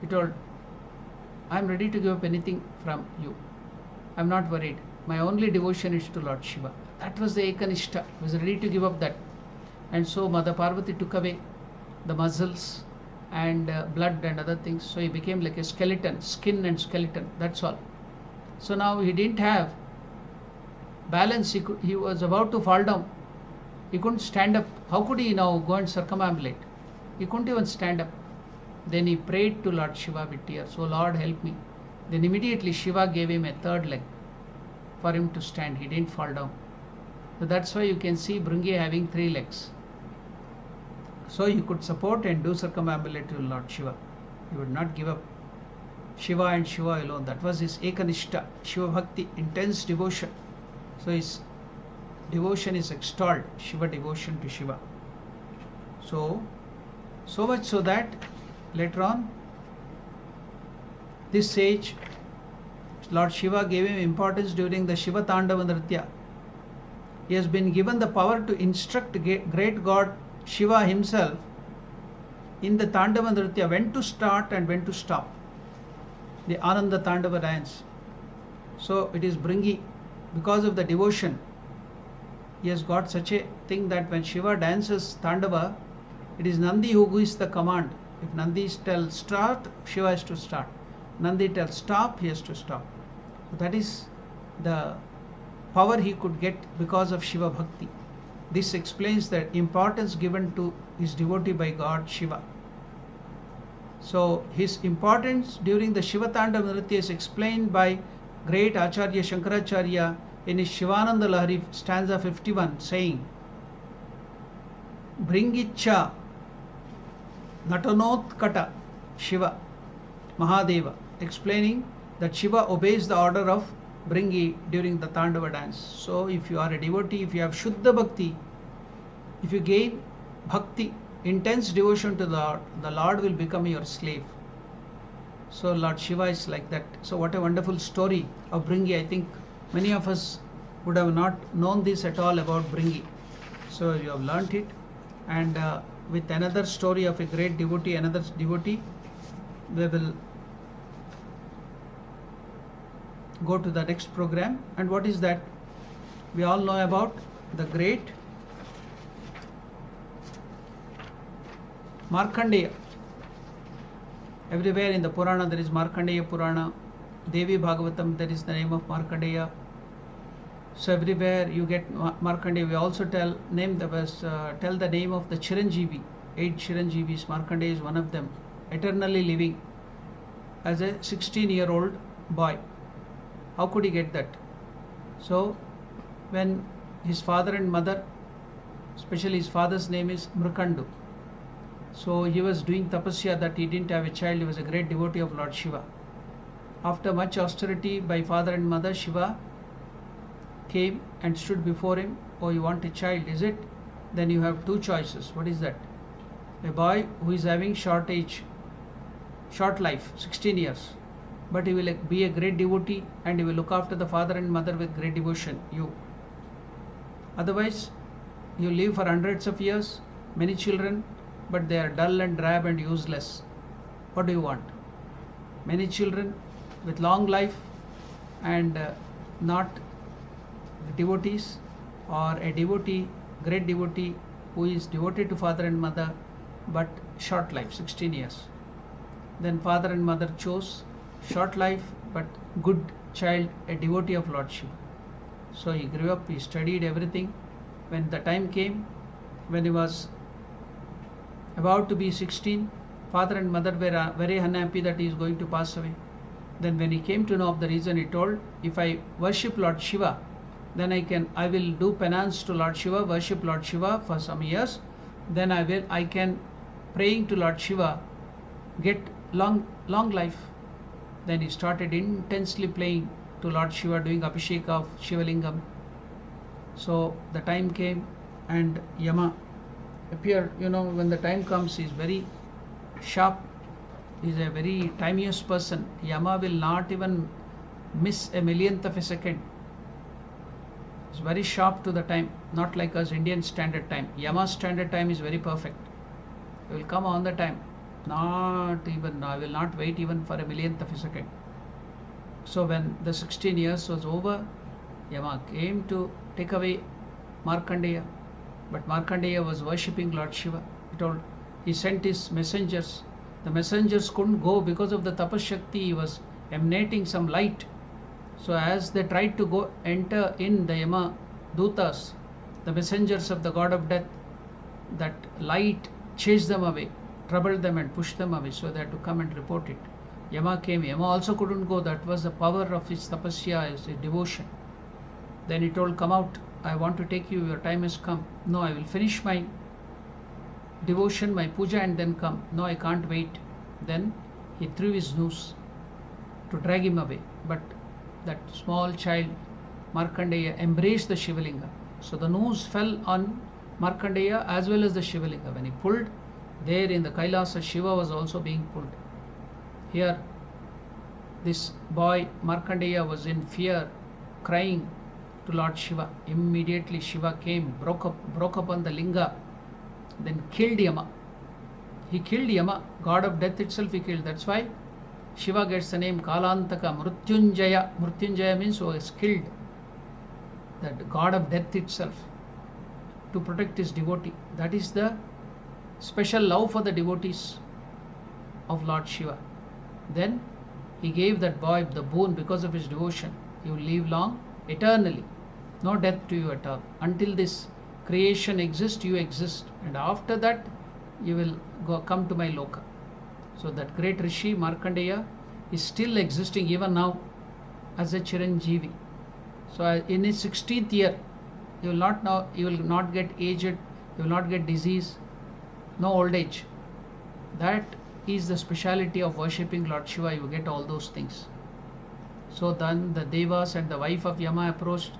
He told, I am ready to give up anything from you. I am not worried. My only devotion is to Lord Shiva. That was the Ekanishta. He was ready to give up that. And so Mother Parvati took away the muscles and blood and other things. So he became like a skeleton, skin and skeleton. That's all. So now he didn't have balance. He was about to fall down. He couldn't stand up. How could he now go and circumambulate? He couldn't even stand up. Then he prayed to Lord Shiva with tears. Oh Lord, help me. Then immediately Shiva gave him a third leg for him to stand. He didn't fall down. So that's why you can see Bringi having 3 legs. So he could support and do circumambulate to Lord Shiva. He would not give up Shiva and Shiva alone. That was his Ekanishta, Shiva Bhakti, intense devotion. So his devotion is extolled, Shiva devotion to Shiva. So much so that later on, this sage, Lord Shiva gave him importance during the Shiva Tandava Nritya. He has been given the power to instruct great God Shiva himself in the Tandava Nritya, when to start and when to stop, the Ananda Tandava dance. So it is Bringi, because of the devotion, he has got such a thing that when Shiva dances Tandava, it is Nandi who gives the command. If Nandi tells start, Shiva has to start. Nandi tells stop, he has to stop. That is the power he could get because of Shiva Bhakti. This explains the importance given to his devotee by God Shiva. So his importance during the Shiva Tandava Nritya is explained by great Acharya Shankaracharya in his Shivananda Lahari stanza 51, saying, Bringicha Natanotkata Shiva Mahadeva, explaining that Shiva obeys the order of Bringi during the Tandava dance. So if you are a devotee, if you have Shuddha Bhakti, if you gain Bhakti, intense devotion to the Lord will become your slave. So Lord Shiva is like that. So what a wonderful story of Bringi. I think many of us would have not known this at all about Bringi. So you have learnt it, and with another story of a great devotee, another devotee, we will go to the next program. And what is that? We all know about the great Markandeya. Everywhere in the Purana there is Markandeya Purana. Devi Bhagavatam, there is the name of Markandeya. So everywhere you get Markandeya. We also tell the name of the Chiranjeevi. 8 Chiranjeevis. Markandeya is one of them. Eternally living as a 16-year-old boy. How could he get that? So when his father and mother, especially his father's name is Mrukandu, so he was doing tapasya that he didn't have a child. He was a great devotee of Lord Shiva. After much austerity by father and mother, Shiva came and stood before him. Oh, you want a child, is it? Then you have 2 choices. What is that? A boy who is having short life, 16 years, but he will be a great devotee and he will look after the father and mother with great devotion. You. Otherwise, you live for hundreds of years, many children, but they are dull and drab and useless. What do you want? Many children with long life and not devotees, or a devotee, great devotee who is devoted to father and mother but short life, 16 years. Then father and mother chose short life but good child, a devotee of Lord Shiva. So he grew up, he studied everything. When the time came, when he was about to be 16, father and mother were very unhappy that he is going to pass away. Then when he came to know of the reason, he told, if I worship Lord Shiva, then I will do penance to Lord Shiva, worship Lord Shiva for some years, then I can, praying to Lord Shiva, get long life. Then he started intensely praying to Lord Shiva, doing abhishek of Shivalingam. So the time came and Yama appeared. When the time comes, he is very sharp. He is a very timiest person. Yama will not even miss a millionth of a second. It's very sharp to the time, not like us Indian standard time. Yama's standard time is very perfect. He will come on the time. I will not wait even for a millionth of a second. So when the 16 years was over, Yama came to take away Markandeya. But Markandeya was worshipping Lord Shiva. He sent his messengers. The messengers couldn't go because of the tapas Shakti. He was emanating some light. So as they tried to enter in the Yama Dutas, the messengers of the god of death, that light chased them away, troubled them and pushed them away. So they had to come and report it. Yama came. Yama also couldn't go. That was the power of his tapasya, his devotion. Then he told, come out. I want to take you. Your time has come. No, I will finish my devotion, my puja, and then come. No, I can't wait. Then he threw his noose to drag him away. But that small child Markandeya embraced the Shivalinga. So the noose fell on Markandeya as well as the Shivalinga. When he pulled, there in the Kailasa, Shiva was also being pulled. Here, this boy Markandeya was in fear, crying to Lord Shiva. Immediately Shiva came, broke upon the linga, then killed Yama. He killed Yama, god of death itself he killed. That's why Shiva gets the name Kalantaka, Mrutyunjaya. Mrutyunjaya means who was killed, that god of death itself, to protect his devotee. That is the special love for the devotees of Lord Shiva. Then he gave that boy the boon because of his devotion. You will live long, eternally. No death to you at all. Until this creation exists, you exist. And after that, you will come to my loka. So that great Rishi Markandeya is still existing even now as a Chiranjeevi. So in his 16th year, you will not get aged, you will not get disease, no old age. That is the speciality of worshipping Lord Shiva. You get all those things. So then the Devas and the wife of Yama approached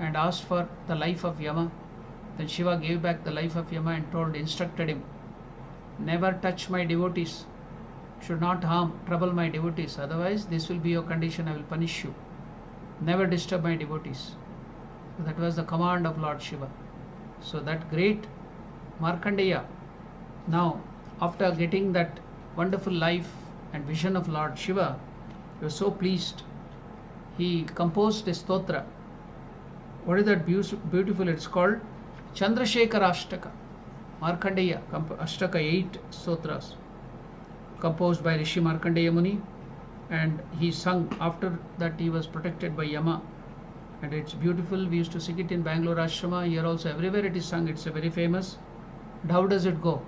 and asked for the life of Yama. Then Shiva gave back the life of Yama and instructed him, never touch my devotees, should not harm, trouble my devotees, otherwise this will be your condition, I will punish you. Never disturb my devotees. So that was the command of Lord Shiva. So that great Markandeya, now after getting that wonderful life and vision of Lord Shiva, he was so pleased. He composed a stotra. What is that beautiful? It's called Chandrasekhara Ashtaka. Markandeya, Ashtaka 8 stotras, composed by Rishi Markandeya Muni, and he sung. After that he was protected by Yama, and it's beautiful. We used to sing it in Bangalore Ashrama. Here also everywhere it is sung. It's a very famous. And how does it go?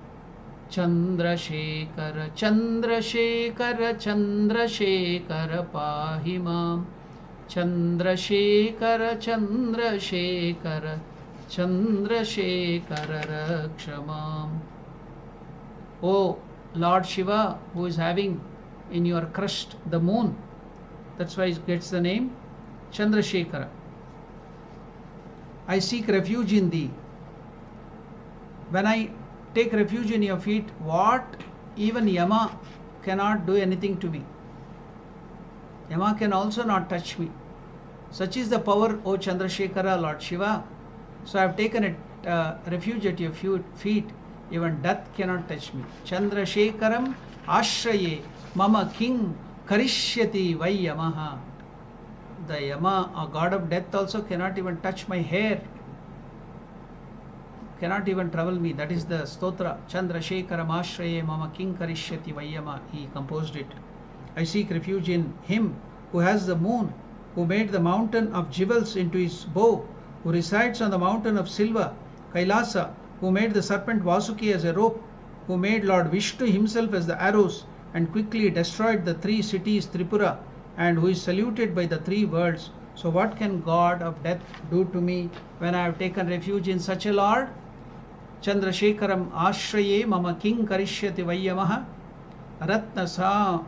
Chandrasekhara, Chandrasekhara, Chandrasekhara Pahimam. Chandrasekhara, Chandrasekhara, Chandrasekhara Rakshamam. Oh Lord Shiva, who is having in your crest the moon, that's why it gets the name Chandrasekhara. I seek refuge in thee. When I take refuge in your feet, what? Even Yama cannot do anything to me. Yama can also not touch me. Such is the power, O Chandrasekhara, Lord Shiva. So I have taken a refuge at your feet. Even death cannot touch me. Chandrasekharam ashraye mama king karishyati vai yamaha. The Yama, a god of death, also cannot even touch my hair, cannot even trouble me. That is the stotra. Chandrasekharam ashraye mama king karishyati vai yama. He composed it. I seek refuge in him who has the moon, who made the mountain of jewels into his bow, who resides on the mountain of silver, Kailasa, who made the serpent Vasuki as a rope, who made Lord Vishnu himself as the arrows and quickly destroyed the 3 cities Tripura, and who is saluted by the 3 worlds. So what can God of death do to me when I have taken refuge in such a Lord? Chandrasekharam ashraye mama king karishyati vayyamaha ratna sa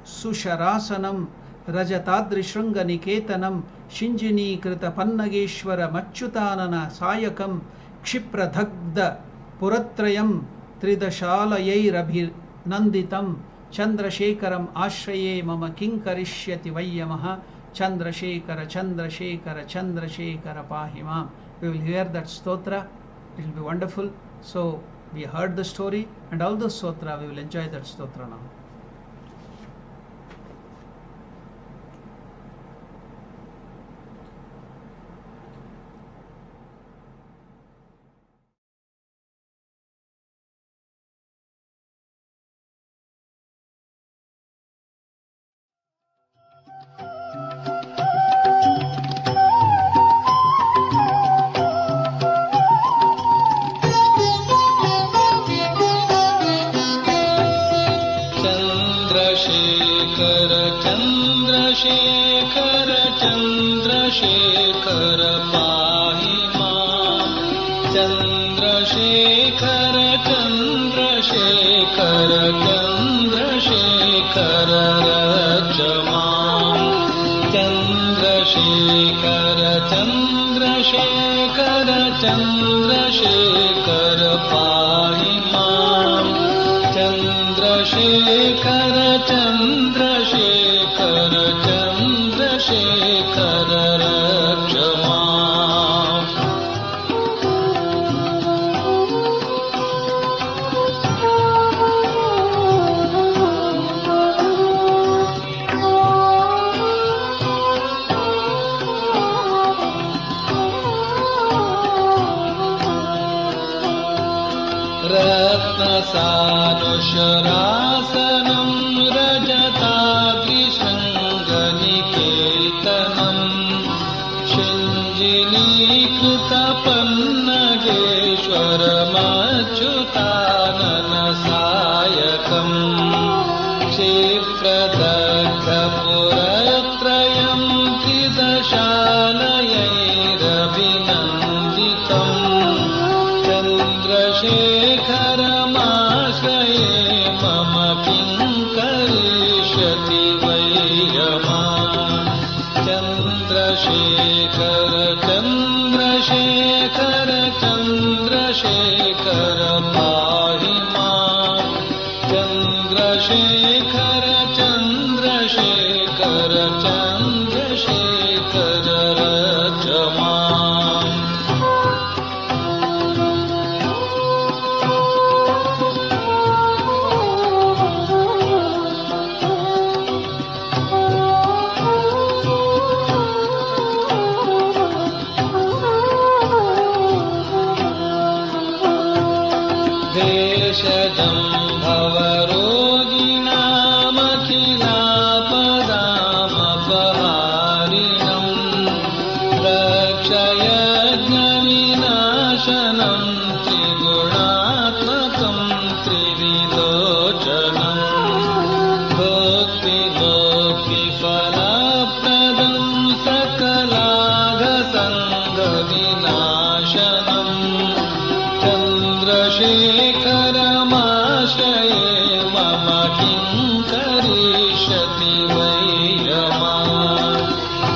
susharasanam rajatadri shrunga niketanam shinjini krita pannageshwara machyutanana sayakam kshipradhagda puratrayam tridashalayai nanditam Chandrasekharam ashraye mama king karishyati vayyamaha Chandrasekhara Chandrasekhara Chandrasekhara pahimam. We will hear that stotra. It will be wonderful. So we heard the story and all the stotra. We will enjoy that stotra now. Chandrasekhara रत्नसानुशरासनं रजताद्रिशृङ्गनिकेतनं शिञ्जिनीकृतपन्नगेश्वरमच्युताननसायकम् क्षिप्रदग्धपुरत्रयं त्रिदशालयैरभिनन्दितम् चन्द्रशेखरमाश्रये मम किं करिष्यति वै यमा चन्द्रशेखर चन्द्रशेखर चन्द्रशेखर पाहि मां चन्द्रशेखर चन्द्रशेखर चन्द्रशेखर रक्ष माम् भेषजं भवरोगिणामखिलापदामपहारिणं रक्षयज्ञविनाशनं त्रिगुणात्मकं त्रिविलोचनं भोक्तिफलप्रदं सकलाघसङ्गविनाशनं चन्द्रशेखरमाश्रये मम किं करिष्यति वै यमा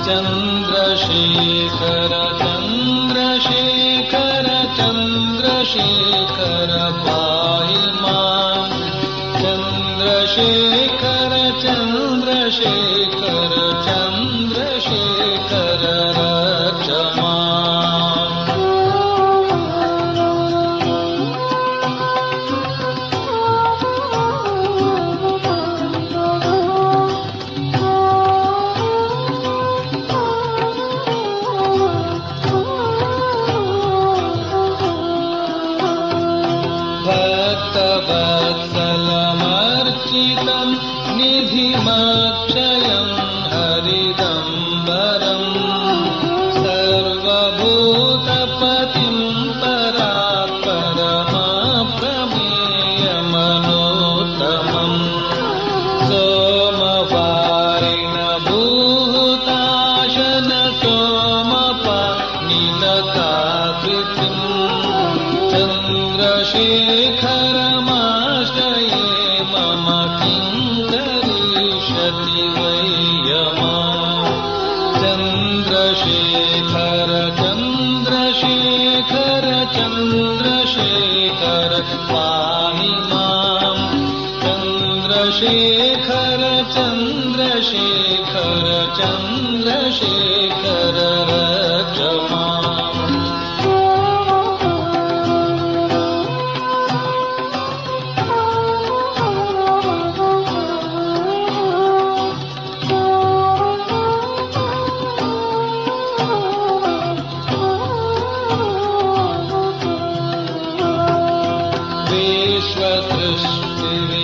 चन्द्रशेखर चन्द्रशेखर चन्द्रशेखर पाहि मां चन्द्रशेखर चन्द्रशेखर चन्द्रशेखर रक्ष माम् भक्तवत्सलमर्चितं निधिमक्षयं हरिदम्बरं सर्वभूतपतिं परात्परमप्रमेयमनोत्तमं सोमवारिण भूताशन सोमपानिलताकृतिं चन्द्रशेखरमाश्रये मम किं करिष्यति वै यमा चन्द्रशेखर चन्द्रशेखर चन्द्रशेखर पाहि मां चन्द्रशेखर चन्द्रशेखर चन्द्रशेखर रक्ष माम्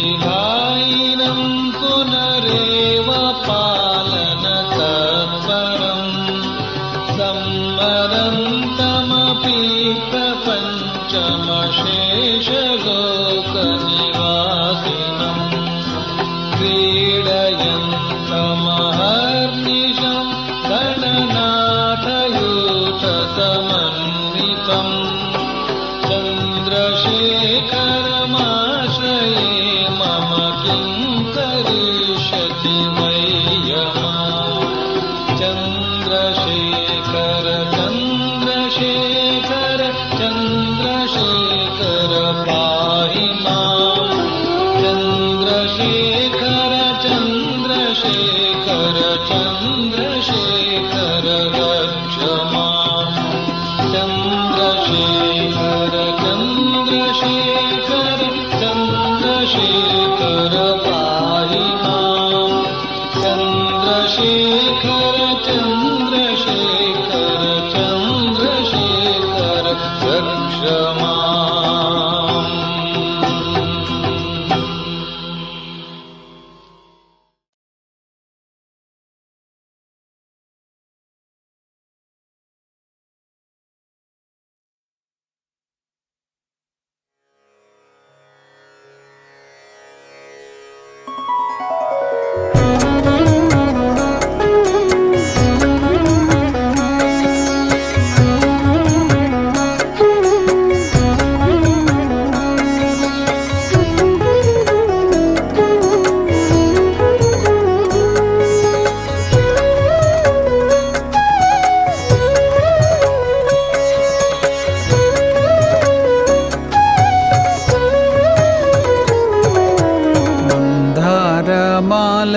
विश्वसृष्टिविधायिनं पुनरेव पालनतत्परं संवरन्तमपि प्रपञ्चमशेषलोकनिवासिनं क्रीडयन्तमहर्निशं गणनाथयूथसमन्वितम् चन्द्रशेखरमाश्रये मम किं करिष्यति वै यमा चन्द्रशेखर चन्द्रशेखर चन्द्रशेखर पाहि मां चन्द्रशेखर चन्द्रशेखर चन्द्रशेखर रक्ष माम् चन्द्रशेखर चन्द्रशेखर चन्द्रशेखर पाहि मां चन्द्रशेखर चन्द्रशेखर चन्द्रशेखर रक्ष माम्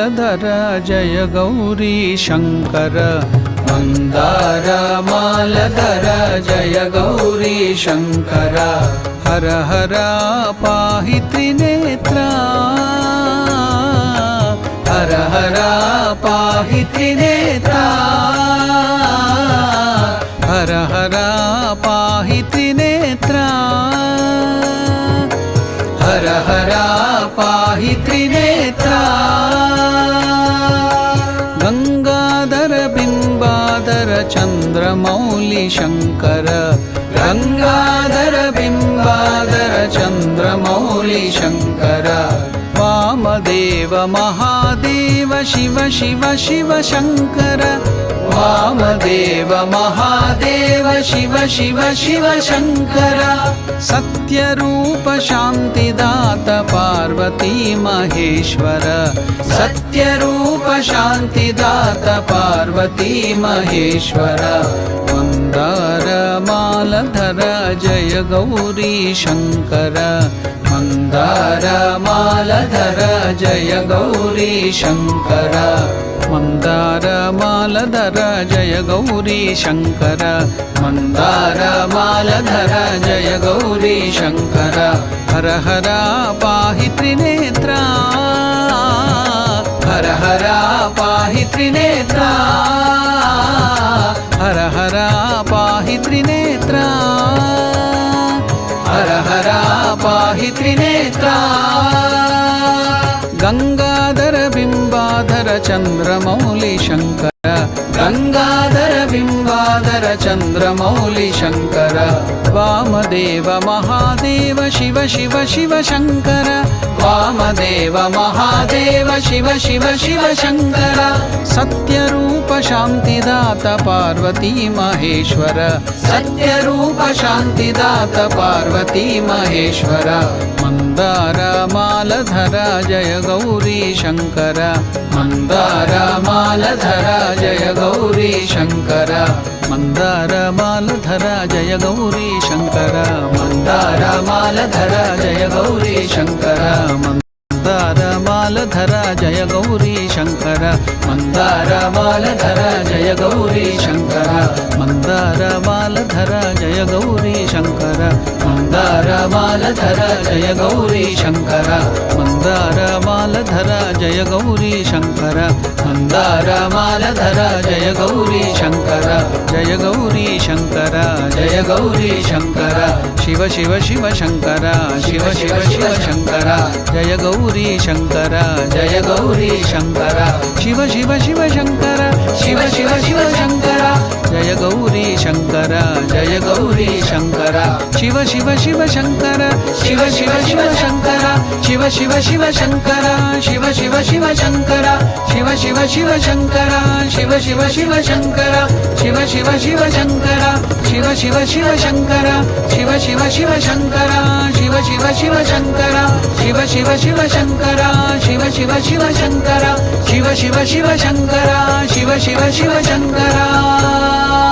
मालधर जय गौरी शंकर मंदार मालधर जय गौरी शंकर हर हर पाहि त्रिनेत्रा हर हर पाहि त्रिनेत्रा हर हर पाहि त्रिनेत्रा हर हर पाहि त्रिनेत्रा गंगाधर बिंबाधर चंद्रमौली शंकर गंगाधर बिंबाधर चंद्रमौली शंकर वामदेव महादेव शिव शिव शिव शंकर वामदेव महादेव शिव शिव शिव शंकर सत्यरूप शांतिदात पार्वती महेश्वर सत्यरूप शांतिदात पार्वती महेश्वर मंदार मालधर जय गौरी शंकर मंदार मालधर जय गौरी शंकर मंदार मालधर जय गौरी शंकर मंदार मालधर जय गौरी शंकर हर हर पाहि त्रिनेत्रा हर हर पाहि त्रिनेत्रा हर हर पाहि त्रिनेत्रा हर हर पाहि त्रिनेत्रा गंगाधर बिंबाधर चंद्रमौली शंकर गंगाधर बिंबाधर चंद्रमौली शंकर वामदेव महादेव शिव शिव शिव शंकर वामदेव महादेव शिव शिव शिव शंकर सत्यरूप शांतिदात पार्वती महेश्वर सत्यरूप शांतिदात पार्वती महेश्वर मंदार मालधर जय गौरी शंकर मंदार मालधर जय गौरी शंकर मंदार मालधर जय गौरी शंकर मंदार मालधर जय गौरी शंकर मंदार मालधर जय गौरी शंकर मंदार मालधर जय गौरी शंकर मंदार मालधर जय गौरी शंकर मंदार मालधर जय गौरी शंकर मंदार मालधर जय गौरी शंकर मंदार मालधर जय गौरी शंकर जय गौरी शंकर जय गौरी शंकर शिव शिव शिव शंकर शिव शिव शिव शंकर जय गौरी शंकर जय गौरी शंकर शिव शिव शिव शंकर शिव शिव शिव शंकर जय गौरी शंकर जय गौरी शंकर शिव शिव शिव शंकर शिव शिव शिव शंकर शिव शिव शिव शंकर शिव शिव शिव शंकर शिव शिव शिव शंकर शिव शिव शिव शंकर शिव शिव शिव शंकर शिव शिव शिव शंकर शिव शिव शिव शंकर शिव शिव शिव शंकर शिव शिव शिव शंकर शिव शिव शिव शंकर शिव शिव शिव शंकर शिव शिव शिव शंकर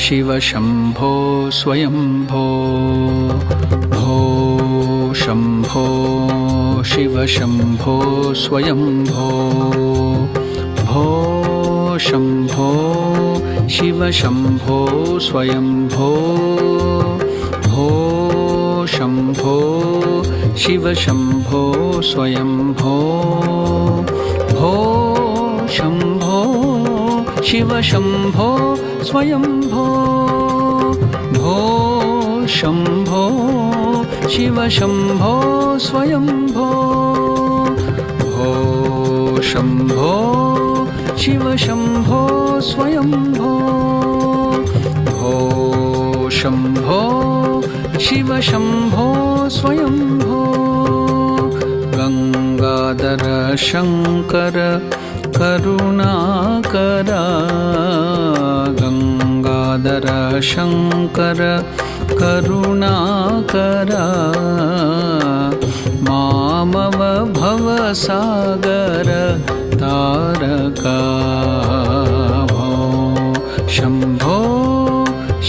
शिव शंभो स्वयंभो भो शंभो शिव शंभो स्वयंभो भो शंभो शिव शम्भो स्वयम्भो भो शम्भो शिव शम्भो स्वयम्भो भो शम्भो शिव शम्भो स्वयम्भो भो शम्भो शिव शम्भो स्वयम्भो भो शम्भो शिव शम्भो स्वयम्भो भो शम्भो शिव शम्भो स्वयम्भो गंगाधर शंकर करुणाकर गंगाधर शंकर करुणाकर मामव भवसागर तारका भो शम्भो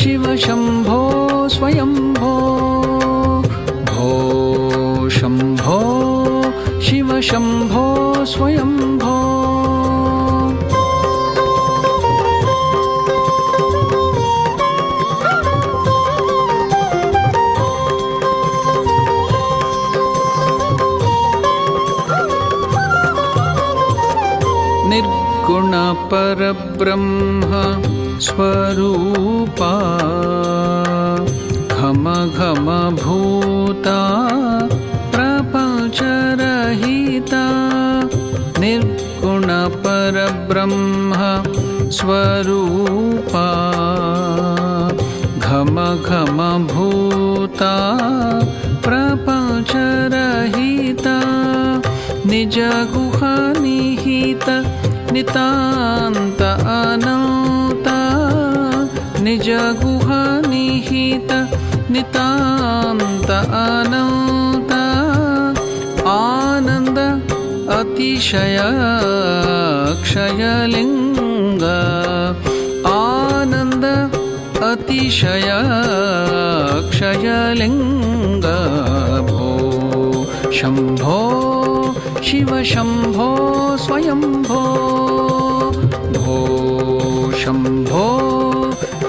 शिव शम्भो स्वयम्भो भो शम्भो शिव शम्भो स्वयम्भो निर्गुण परब्रह्म स्वरूपा घम घम भूता प्रपंचरहिता निर्गुण परब्रह्म स्वरूपा घम घम भूता प्रपंचरहिता निज गुहा निहित नितांत अनंत निज गुहा निहित नितांत अनंत आनंद अतिशय क्षयलिंग आनंद अतिशय क्षयलिंग भो शम्भो शिव शम्भो स्वयम्भो भो शम्भो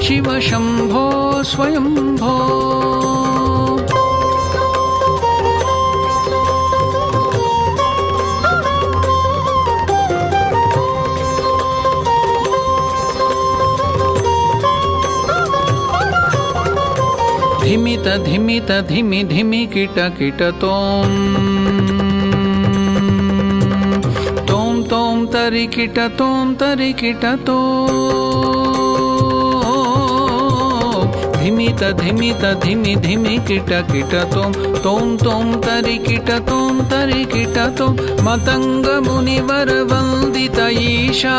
शिव शम्भो स्वयम्भो धिमित धिमित धिमि धिमि किट किट तोम तरि किट तो धिमित धिमित धिमि धिमि किट तोम तरि किट तो मतंग मुनिवर वंदित ईशा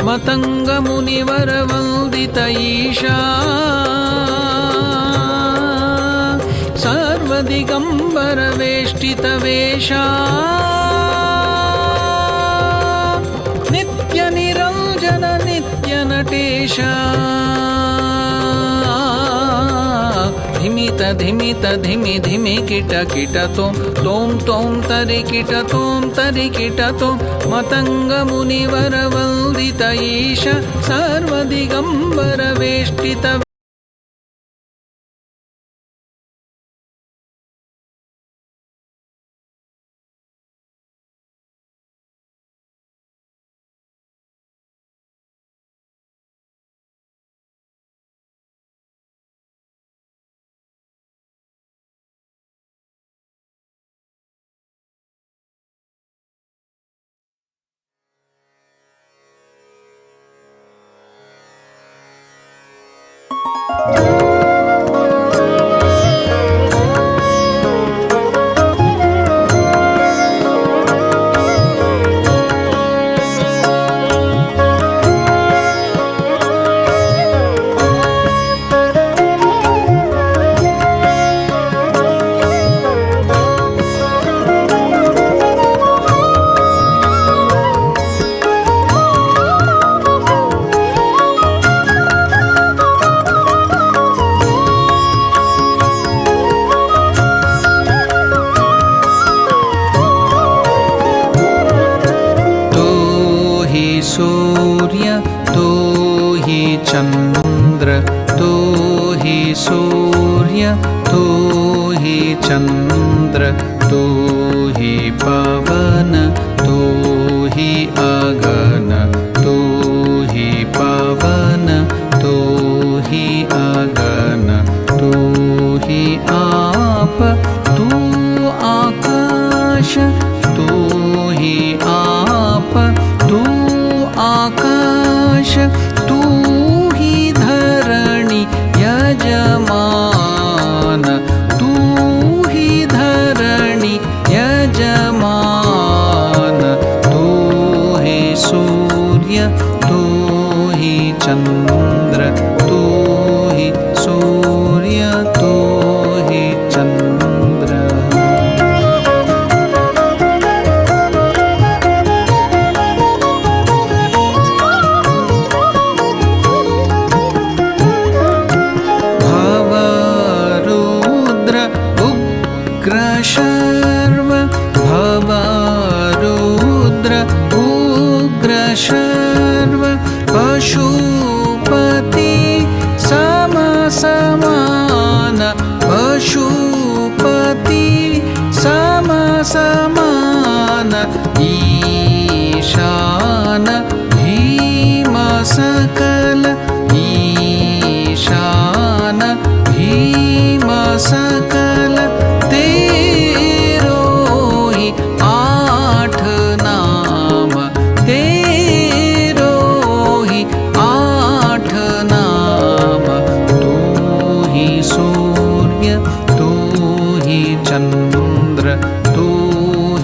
मतंग मुनिवर वंदित ईशा सर्वदिगंबर वेष्टित वेशा नित्य निरंजन नित्य नटेशा धिमित धिमित धिमि धिमि किट तोम तरि किट तो मतंग मुनिवर वंदित ईश सर्वदिगंबर वेष्टित चंद्र तू ही सूर्य तू ही चंद्र तू ही पवन तू ही अगन तू ही पवन तू ही अगन तू ही आप तू आकाश तू ही आप तू आकाश तू ही धरणी यजमान तू ही धरणी यजमान तू ही सूर्य तू ही चंद्र तू ही सूर्य तू ही चंद्र भवरुद्र उग्र शर्व भवरुद्र उग्र शर्व पशुपति समसमान पशुपति समसमान ईशान भीम सकल ईशान भीम सकल तेरो ही आठ नाम तेरो ही आठ नाम तू ही सूर्य तू ही चंद्र तू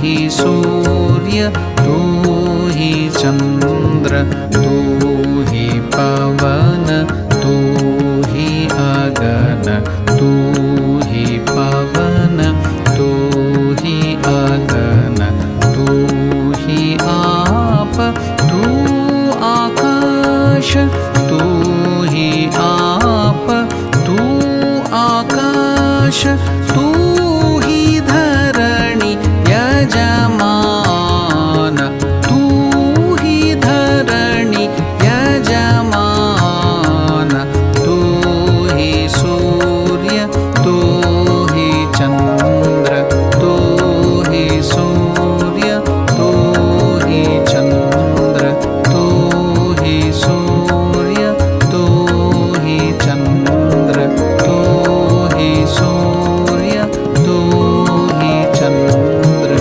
ही सूर्य तू ही चंद्र तू ही पवन तू ही अगन तू ही पवन तू ही अगन तू ही आप तू आकाश तू ही आप तू आकाश तू ही धरणी यजमान तू ही धरणी यजमान तू ही सूर्य तू ही चंद्र तू ही सूर्य तू ही चंद्र तू ही सूर्य तू ही चंद्र तू ही सूर्य तू ही चंद्र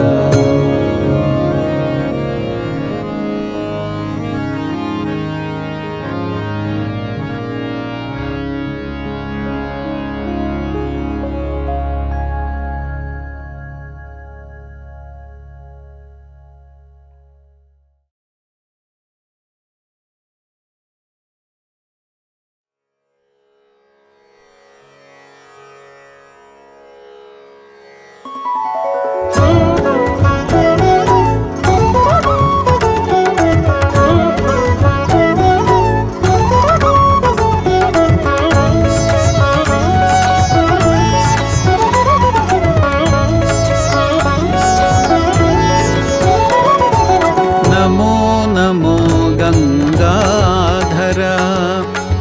नमो नमो गंगाधर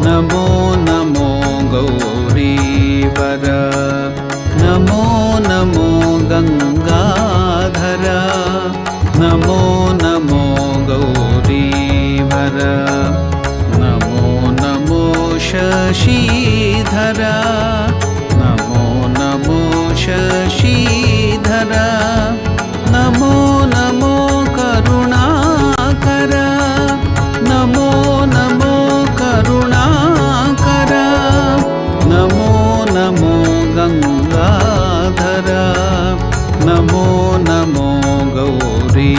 नमो नमो गौरीवर नमो नमो गंगाधर नमो नमो गौरीवर नमो नमो शशिधर नमो नमो शशिधर नमो नमो करुणाकर नमो नमो करुणाकर नमो नमो गंगाधर नमो नमो गौरी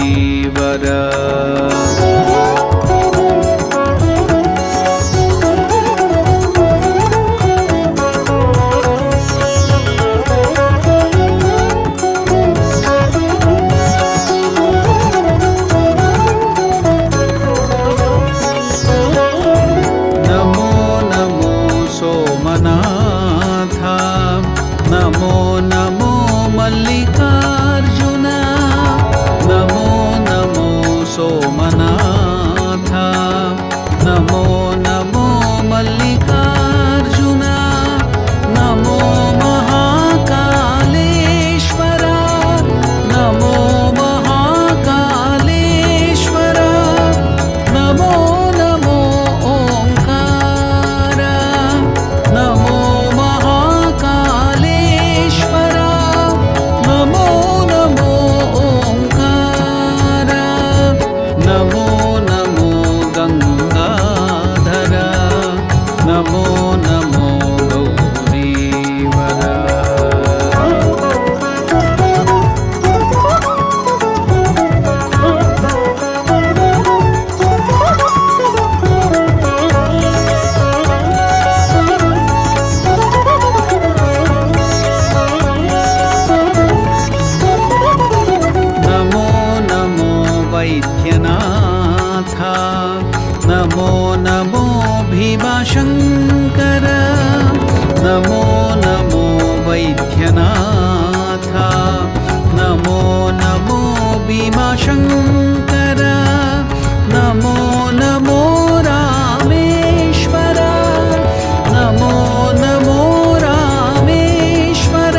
शङ्कर नमो नमो वैद्यनाथ नमो नमो भीमाशङ्कर नमो नमो रामेश्वर नमो नमो रामेश्वर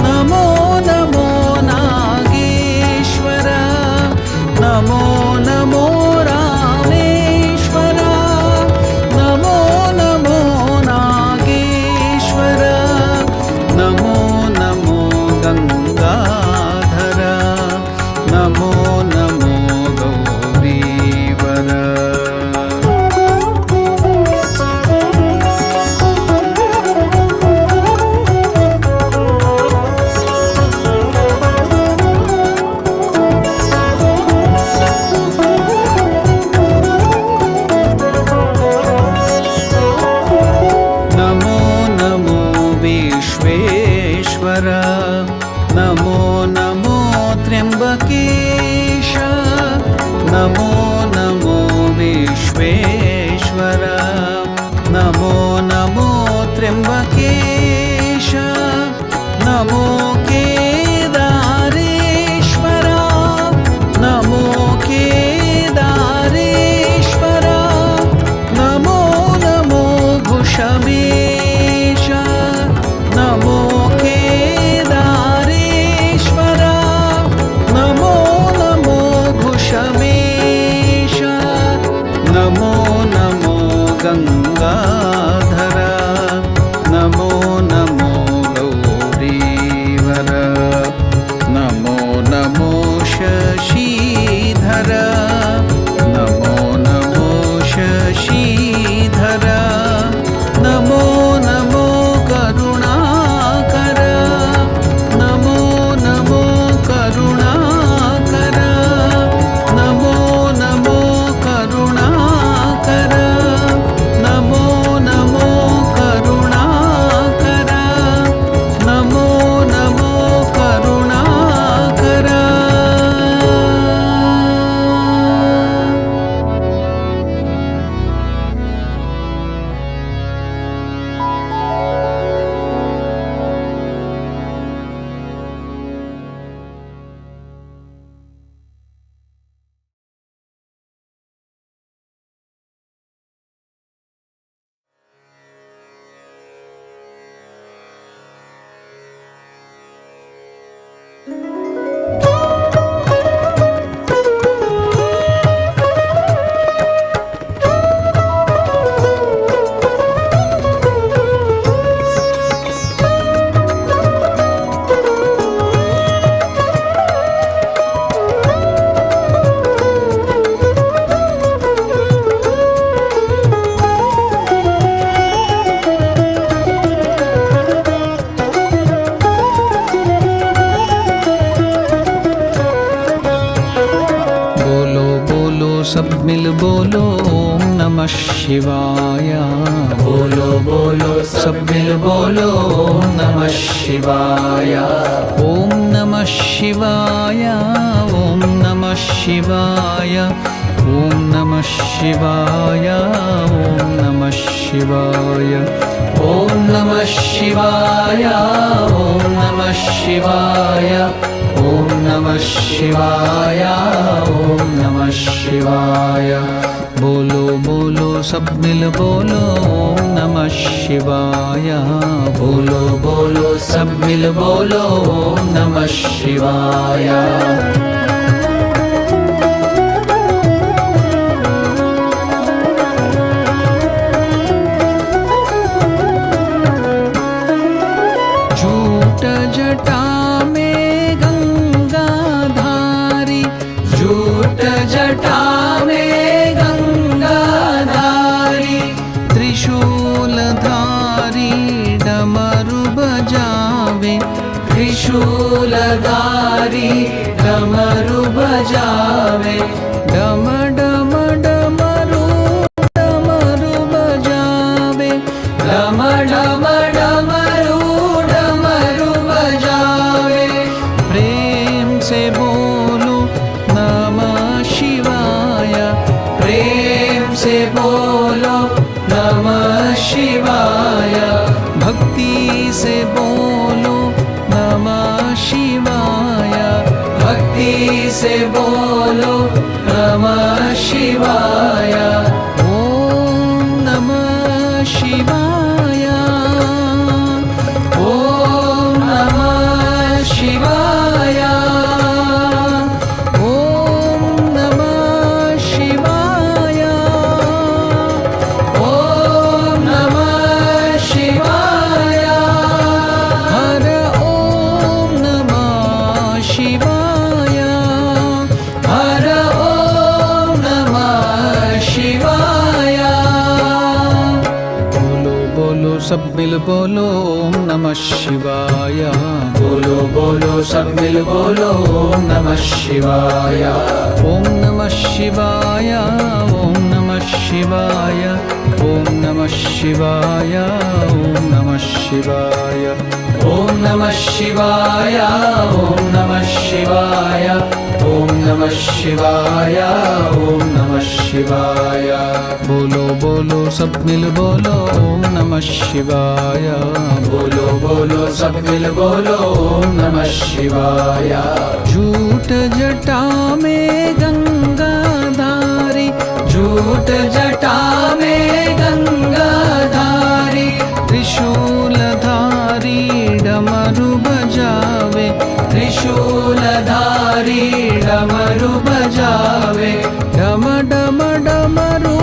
नमो नमो नागेश्वर नमो नमो रामेश्वर नमो नमो नागेश्वर नमो नमो गंगाधर नमो नमो गौरीवर नमो नमो विश्वेश्वर नमो नमो त्र्यंबकेश नमो नमो विश्वेश्वर नमो नमो त्र्यंबकेश नमो केदारेश्वर नमो केदारेश्वर नमो नमो भुषमेश नमो केदारेश्वर नमो नमो भुषमेश नमो नमो गंगाधर नमो नमो गौरीवर नमो नमो शशीधर नमो नमो शशीधर नमो नमो करुणाकर नमो नमो करुणाकर नमो नमो करुणाकर नमो नमो करुणाकर नमो नमो करुणाकर सब मिल बोलो ओम नमः शिवाय बोलो बोलो सब मिल बोलो ओम नमः शिवाय ओम नमः शिवाय ओम नमः शिवाय ओम नमः शिवाय ओम नमः शिवाय ओम नमः शिवाय ओम नमः शिवाय ओम नमः शिवाय ओम नमः शिवाय बोलो बोलो सब मिल बोलो ओम नमः शिवाय बोलो बोलो सब मिल बोलो ओम नमः शिवाय झूठ जटा में गंगाधारी झूठ जटा में गंगाधारी त्रिशूलधारी डमरू बजावे त्रिशूलधारी डमरू बजावे डम डम डमरू डमरू बजावे डम डम डमरू डमरू बजावे प्रेम से बोलो नमः शिवाय प्रेम से बोलो नमः से बोलो नमः शिवाय। ओम नमः शिवाय। ओम नमः शिवाय। ओम नमः शिवाय। ओम नमः शिवाय। हर ओम नमः शिवाय। हर ओम नमः शिवाय। बोलो बोलो सब मिल बोलो ओम नमः शिवाय। बोलो बोलो सब मिल बोलो ओम नमः शिवाय। ओम नमः शिवाय। ओम नमः शिवाय। ओम नमः शिवाय। ओम नमः शिवाय। ओम नमः शिवाय। ओम नमः शिवाय। ओम नमः शिवाय। ओम नमः शिवाय। बोलो बोलो सब मिल बोलो ओम नमः शिवाय। बोलो बोलो सब मिल बोलो ओम नमः शिवाय। झूठ जटा में गंगाधारी। झूठ जटा में गंगाधारी। त्रिशूलधारी डमरू बजावे। त्रिशूलधारी डमरू बजावे। डम डम डमरू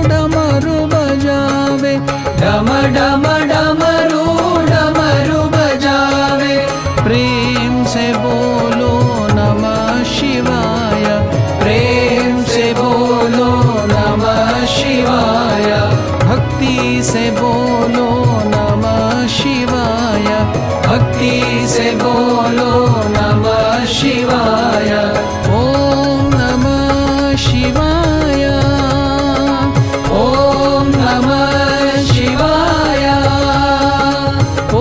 डमरू बजावे। डम डम डमरू डमरू बजावे। प्रेम से बोलो नमः शिवाय। प्रेम से बोलो नमः शिवाय। भक्ति से बोलो नमः शिवाय। भक्ति से बोलो नमः शिवाय। ओम नमः शिवाय। ओम नमः शिवाय।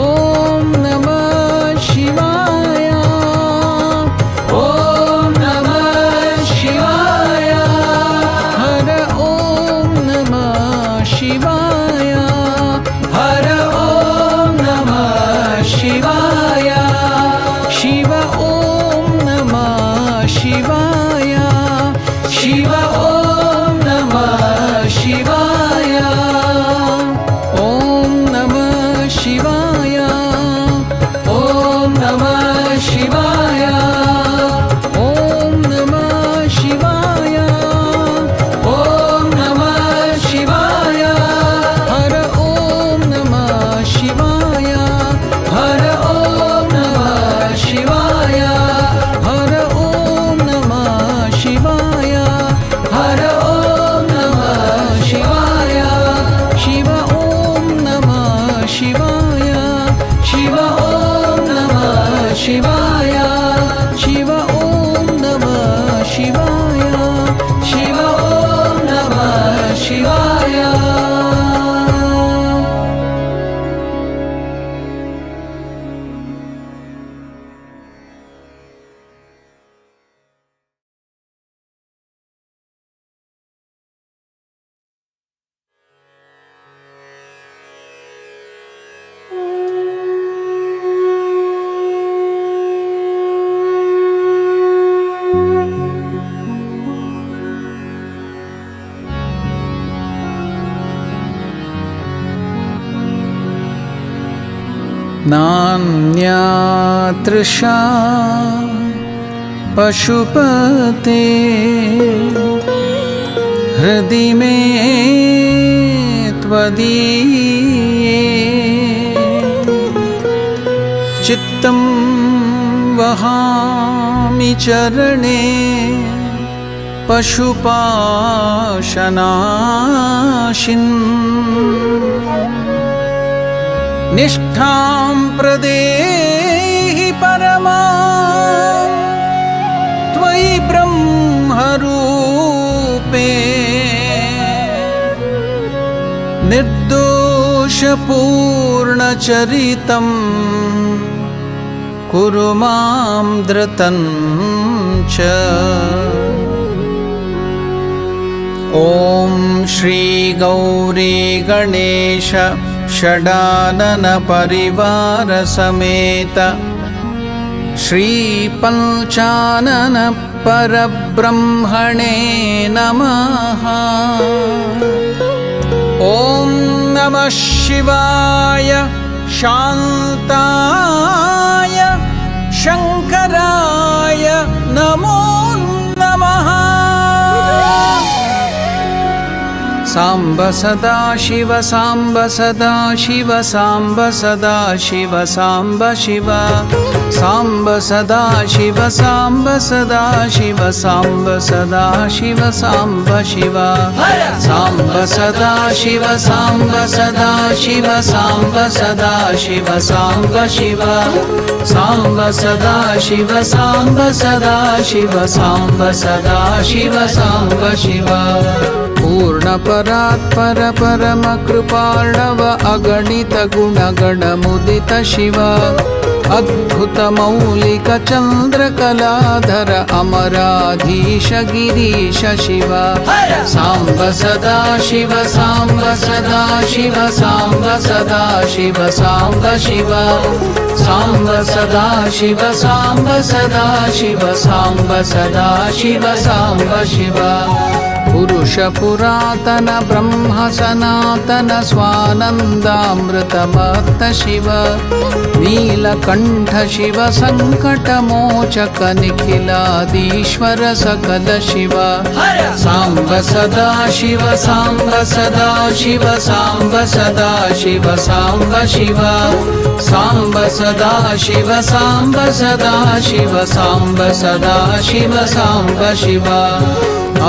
ओम नमः शिवाय। ओम नमः शिवाय। हर ओम नमः शिवाय। हर ओम नमः शिवाय। शिव ओम नमः शिवाय। शिव ओम नमः शिवाय। ओम नमः शिवाय। ओम नमः शिवाय। ओम नमः शिवाय। ओम नमः शिवाय। हर ओम नमः शिवाय। हर ओम नमः शिवाय। हर ओम नमः शिवाय। हर ओम नमः शिवाय। शिव ओम नमः शिवाय। शिव ओम नमः शिवाय। शिव ओम नमः शिवाय। शिव ओम नमः शिवाय। नान्यातृषा पशुपते हृदि मे त्वदीये चित्तं वहामि चरणे पशुपाशनाशिन् निष्ठां प्रदेहि परमां त्वयि ब्रह्मरूपे निर्दोषपूर्णचरितं कुरु मां धृतं च। ॐ श्री गौरी गणेश षडानन परिवार समेत श्री पंचानन परब्रह्मणे नमः। ॐ नमः शिवाय शान्ताय शङ्कराय नमो नमः। साम्ब सदा शिव साम्ब सदा शिव साम्ब सदा शिव साम्ब शिव साम्ब सदा शिव साम्ब सदा शिव साम्ब सदा शिव साम्ब शिव साम्ब सदा शिव साम्ब सदा शिव साम्ब सदा शिव साम्ब शिव साम्ब सदा शिव साम्ब सदा शिव साम्ब सदा शिव साम्ब शिव पूर्ण परात्पर परम कृपार्णव अगणित गुणगण मुदित शिव अद्भुत मौलिक चन्द्रकलाधर अमराधीश गिरीश शिव साम्ब सदा शिव साम्ब सदा शिव साम्ब सदा शिव साम्ब शिव साम्ब सदा शिव साम्ब सदा शिव साम्ब सदा शिव साम्ब शिव पुरुष पुरातन ब्रह्म सनातन स्वानन्दामृतमत्त शिव नीलकण्ठ शिव सङ्कटमोचक निखिलादीश्वर सकल शिव साम्ब सदा शिव साम्ब सदा शिव साम्ब सदा शिव साम्ब शिव साम्ब सदा शिव साम्ब सदा शिव साम्ब सदा शिव साम्ब शिव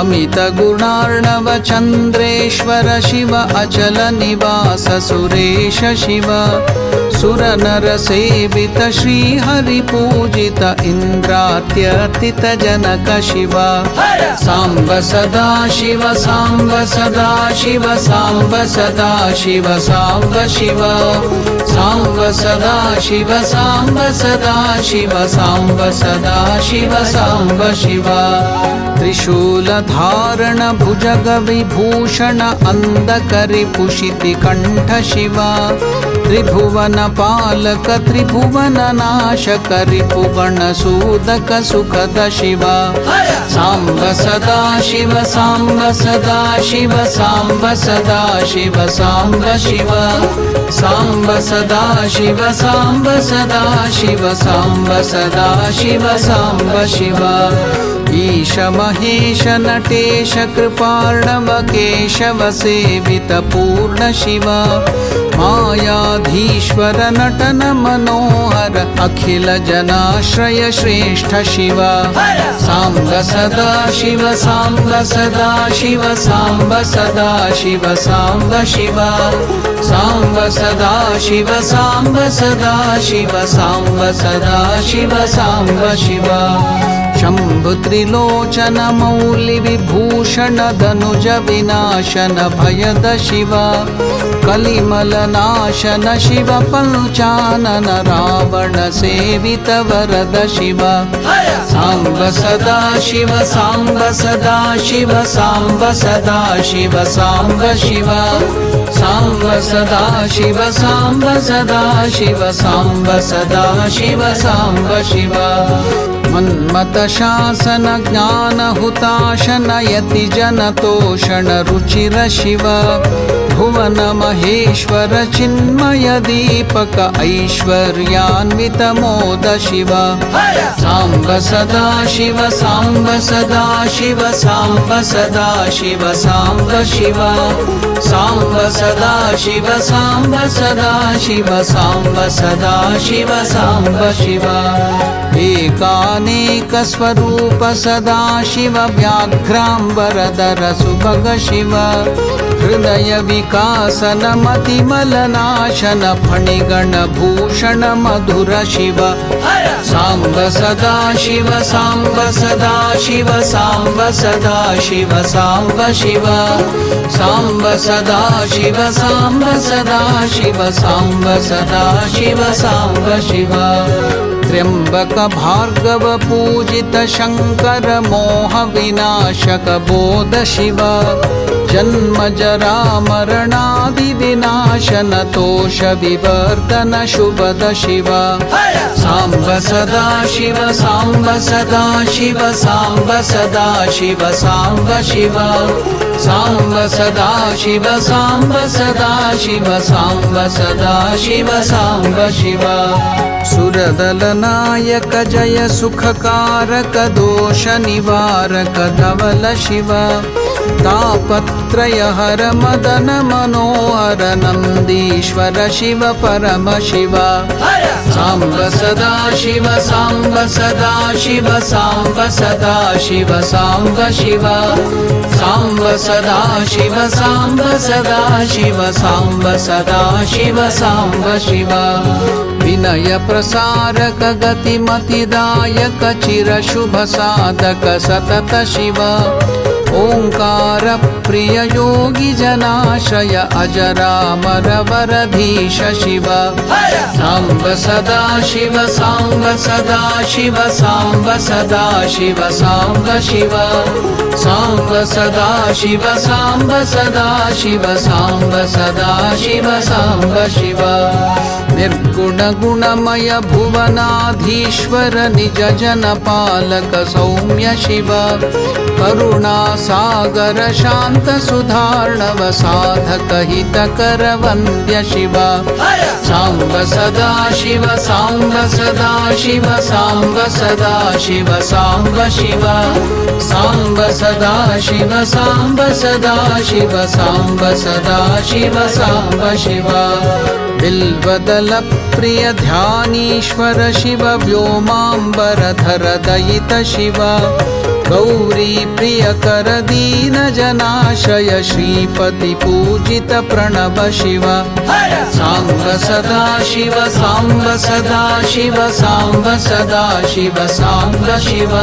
अमित गुणार्णव चन्द्रेश्वर शिव अचल निवास सुरेश शिव सुर नर सेवित श्री हरि पूजित इंद्रात्यर्थित जनक शिव साम्ब सदा शिव साम्ब सदा शिव साम्ब सदा शिव साम्ब शिव साम्ब सदा शिव साम्ब सदा शिव साम्ब सदा शिव साम्ब शिव त्रिशूल धारण भुजग विभूषण अंधकरिपुषिति कंठ शिव त्रिभुवन पालक त्रिभुवन नाशक रिपुगण सूदक सुखद शिव साम्ब सदा शिव साम्ब सदा शिव साम्ब सदा शिव साम्ब शिव साम्ब सदा शिव साम्ब सदा शिव साम्ब सदा शिव साम्ब शिव ईश महेश नटेश कृपार्णव केशव सेवित पूर्ण शिव मायाधीश्वर नटन मनोहर अखिल जनाश्रय श्रेष्ठ शिव साम्ब सदा शिव साम्ब सदा शिव साम्ब सदा शिव साम्ब शिव साम्ब सदा शिव साम्ब सदा शिव साम्ब सदा शिव साम्ब शिव शंभु त्रिलोचन मौलि विभूषण धनुज विनाशन भयद शिव कलिमल नाशन शिव पंचानन रावण सेवित वरद शिव साम्ब सदा शिव साम्ब सदा शिव साम्ब सदा शिव साम्ब शिव साम्ब सदा शिव साम्ब सदा शिव साम्ब सदा शिव साम्ब शिव मन्मथ शासन ज्ञान हुताशन यति जन तोषण रुचिर शिव भुवन महेश्वर चिन्मय दीपक ऐश्वर्यान्वित मोद शिव साम्ब सदा शिव साम्ब सदा शिव साम्ब सदा शिव साम्ब शिव साम्ब सदा शिव साम्ब सदा शिव साम्ब सदा शिव साम्ब शिव एकानेक स्वरूप सदा शिव व्याघ्रांबरधर सुभग शिव हृदय विकासन मतिमलनाशन फणिगण भूषण मधुर शिव साम्ब सदा शिव साम्ब सदा शिव साम्ब सदा शिव साम्ब शिव साम्ब सदा शिव साम्ब सदा शिव साम्ब सदा शिव साम्ब शिव त्र्यंबक भार्गव पूजित शंकर मोह विनाशक बोध शिव जन्म जरा मरणादि विनाशन तोष विवर्तन शुभद शिव सांब सदा शिव सांब सदा शिव सांब सदा शिव सांब शिव सांब सदा शिव सांब सदा शिव सांब सदा शिव सांब शिव सुरदल नायक जय सुखकारक दोष निवारक धवल शिव तापत्रय हर मदन मनोहर नंदीश्वर शिव परम शिव सांब सदा शिव सांब सदा शिव सांब सदा शिव सांब शिव सांब सदा शिव सांब सदा शिव सांब सदा शिव सांब शिव विनय प्रसारक गतिमतिदायक चिर शुभ साधक सतत शिव ओंकार प्रिय योगी जनाशय अजरामर वरधीश शिव सांब सदा शिव सांब सदा शिव सांब सदा शिव सांब शिव सांब सदा शिव सांब सदा शिव सांब सदा शिव सांब शिव निर्गुण गुणमय भुवनाधीश्वर निज जन पालक सौम्य शिव करुणा सागर शांत सुधार्णव साधक हितकर वन्द्य शिव सांब सदा शिव सांब सदा शिव सांब सदा शिव सांब शिव सांब सदा शिव सांब सदा शिव सांब सदा शिव सांब शिव बिल्वदल प्रिय ध्यानीश्वर शिव व्योमांबर धर दयित शिव गौरी प्रिय कर दीन जनाशय श्रीपति पूजित प्रणव शिव सांब सदा शिव सांब सदा शिव सांब सदा शिव सांब शिव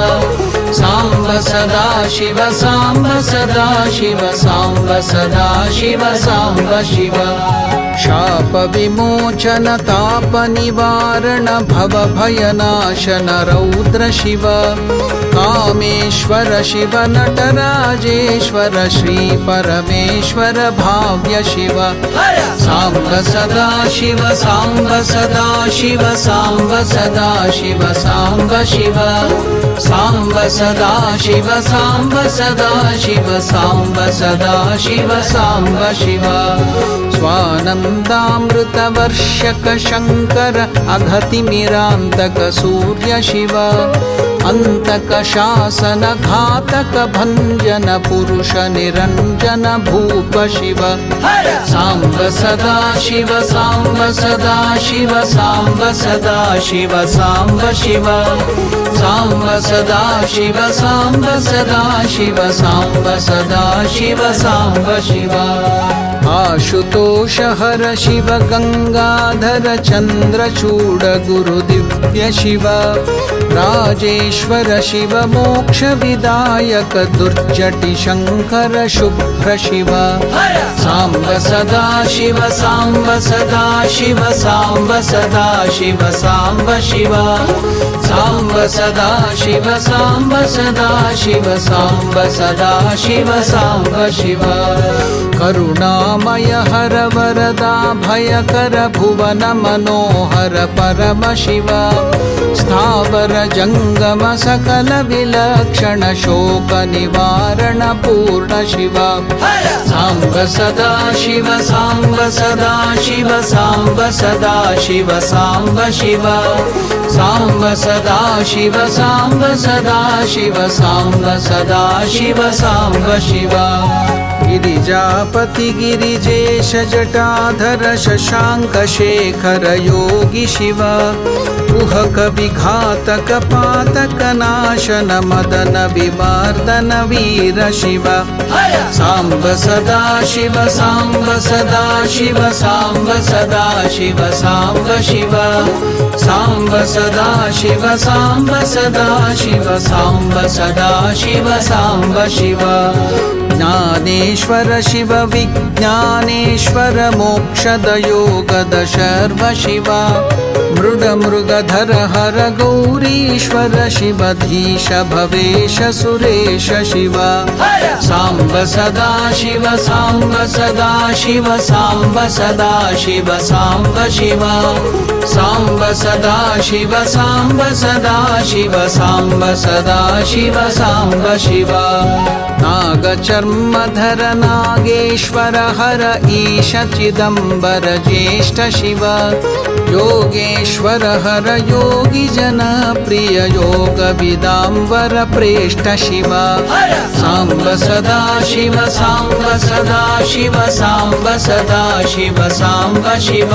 सांब सदा शिव सांब सदा शिव सांब सदा शिव सांब शिव शाप विमोचन ताप निवारण भव भयनाशन रौद्र शिव कामेश्वर शिव नटराजेश्वर श्री परमेश्वर भाव्य शिव सांब सदा शिव सांब सदा शिव सांब सदा शिव सांब शिव सांब सदा शिव सांब सदा शिव सांब सदा शिव सांब शिव स्वानन्दामृतवर्षक शङ्कर अघतिमिरान्तक सूर्य शिव अन्तक शासन घातक भञ्जन पुरुष निरञ्जन भूप शिव सांब सदा शिव सांब सदा शिव सांब सदा शिव सांब शिव सांब सदा शिव सांब सदा शिव सांब सदा शिव सांब शिव आशुतोष हर शिव गंगाधर चंद्रचूड गुरु दिव्य शिव राजेश्वर शिव मोक्ष विदायक दुर्जटि शंकर शुभ्र शिव सांब सदा शिव सांब सदा शिव सांब सदा शिव सांब शिव सांब सदा शिव सांब सदा शिव सांब सदा शिव सांब शिव करुणामय हर वरदा भयकर भुवन मनोहर परम शिव स्थावर जंगम सकल विलक्षण शोक निवारण पूर्ण शिव सांब सदा शिव सांब सदा शिव सांब सदा शिव सांब शिव सांब सदा शिव सांब सदा शिव सांब सदा शिव सांब शिव गिरिजापति गिरिजेश जटाधर शशांक शेखर योगी शिव कुहक विघातक पातक नाशन मदन विमर्दन वीर शिव सांब सदा शिव सांब सदा शिव सांब सदा शिव सांब शिव सांब सदा शिव सांब सदा शिव सांब सदा शिव सांब शिव ज्ञानेश्वर शिव विज्ञानेश्वर मोक्षद योगद शर्व शिवा मृड मृगधर हर गौरीश्वर शिवधीश भवेश सुरेश शिवा सांब सदा शिव सांब सदा शिव सांब सदा शिव सांब शिवा सांब सदा शिव सांब सदा शिव सांब सदा शिव सांब शिवा नागचर्मधर नागेश्वर हर ईश चिदंबर ज्येष्ठ शिव योगेश्वर हर योगी जन प्रिय योग विदांबर प्रेष्ठ शिव सांब सदा शिव सांब सदा शिव सांब सदा शिव सांब शिव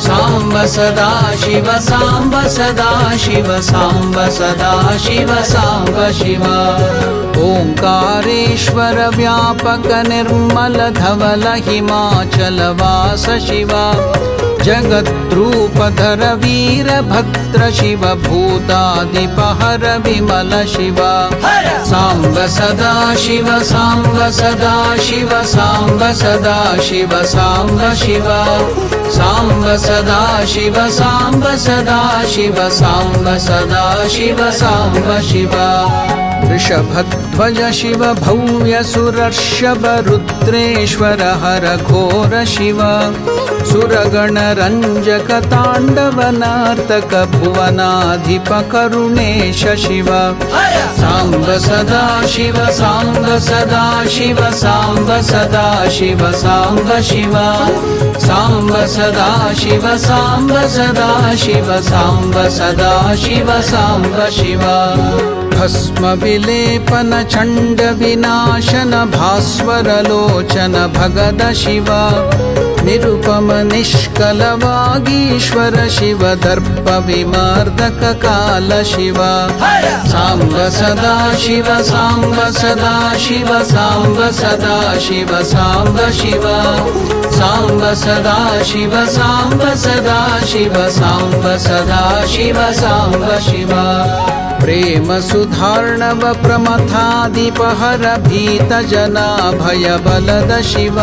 सांब सदा शिव सांब सदा शिव सांब सदा शिव सांब शिव ओंकारेश्वर व्यापक निर्मल धवल हिमाचल वास शिवा जगद्रूपधर वीरभद्र शिव भूतादिपहर विमल शिवा सांब सदा शिव सांब सदा शिव सांब सदा शिव सांब शिवा सांब सदा शिव सांब सदा शिव सांब सदा शिव सांब शिवा वृषभध्वज शिव भव्य सुरर्षभ रुद्रेश्वर हर घोर शिव सुरगण रंजक तांडव नर्तक भुवनाधिप करुणेश शिव सांब सदा शिव सांब सदा शिव सांब सदा शिव सांब शिव सांब सदा शिव सांब सदा शिव सांब सदा शिव सांब शिव भस्म विलेपन चंड विनाशन भास्वर लोचन भगद शिव निरुपम निष्कल वागीश्वर शिव दर्प विमर्दक काल शिव सांब सदा शिव सांब सदा शिव सांब सदा शिव सांब शिव सांब सदा शिव सांब सदा शिव सांब सदा शिव सांब शिव प्रेम सुधार्णव प्रमथादिपहर भीत जना भय बलद शिव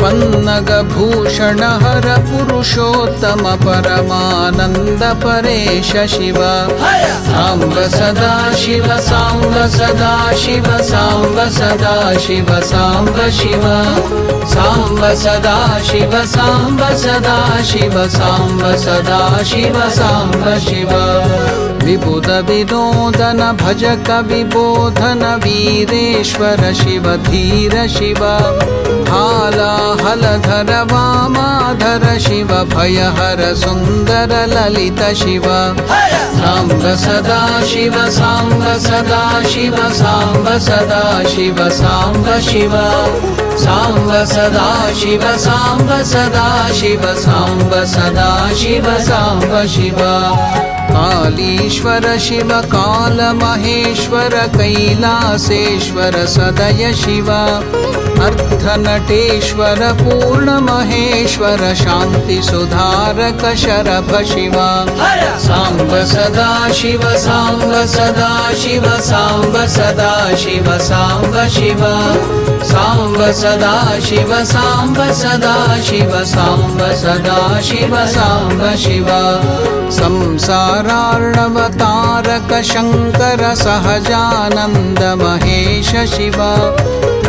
पन्नग भूषण हर पुरुषोत्तम परमानंद परेश शिव सांब सदा शिव सांब सदा शिव सांब सदा शिव सांब शिव सांब सदा शिव सांब सदा शिव सांब सदा शिव सांब शिव विबुध विनोदन भजक विबोधन वीरेश्वर शिव धीर शिव हाला हलधर वामाधर शिव भयहर सुंदर ललित शिव सांब सदा शिव सांब सदा शिव सांब सदा शिव सांब शिव सांब सदा शिव सांब सदा शिव सांब सदा शिव सांब शिव कालीश्वर शिव काल महेश्वर कैलासेश्वर सदय शिव अर्धनटेश्वर पूर्ण महेश्वर शांति सुधारक शरभ शिव सांब सदा शिव सांब सदा शिव सांब सदा शिव सांब शिव सांब सदा शिव सांब सदा शिव सांब सदा शिव सांब शिव संसारार्णवतारक शंकर सहजानंद महेश शिव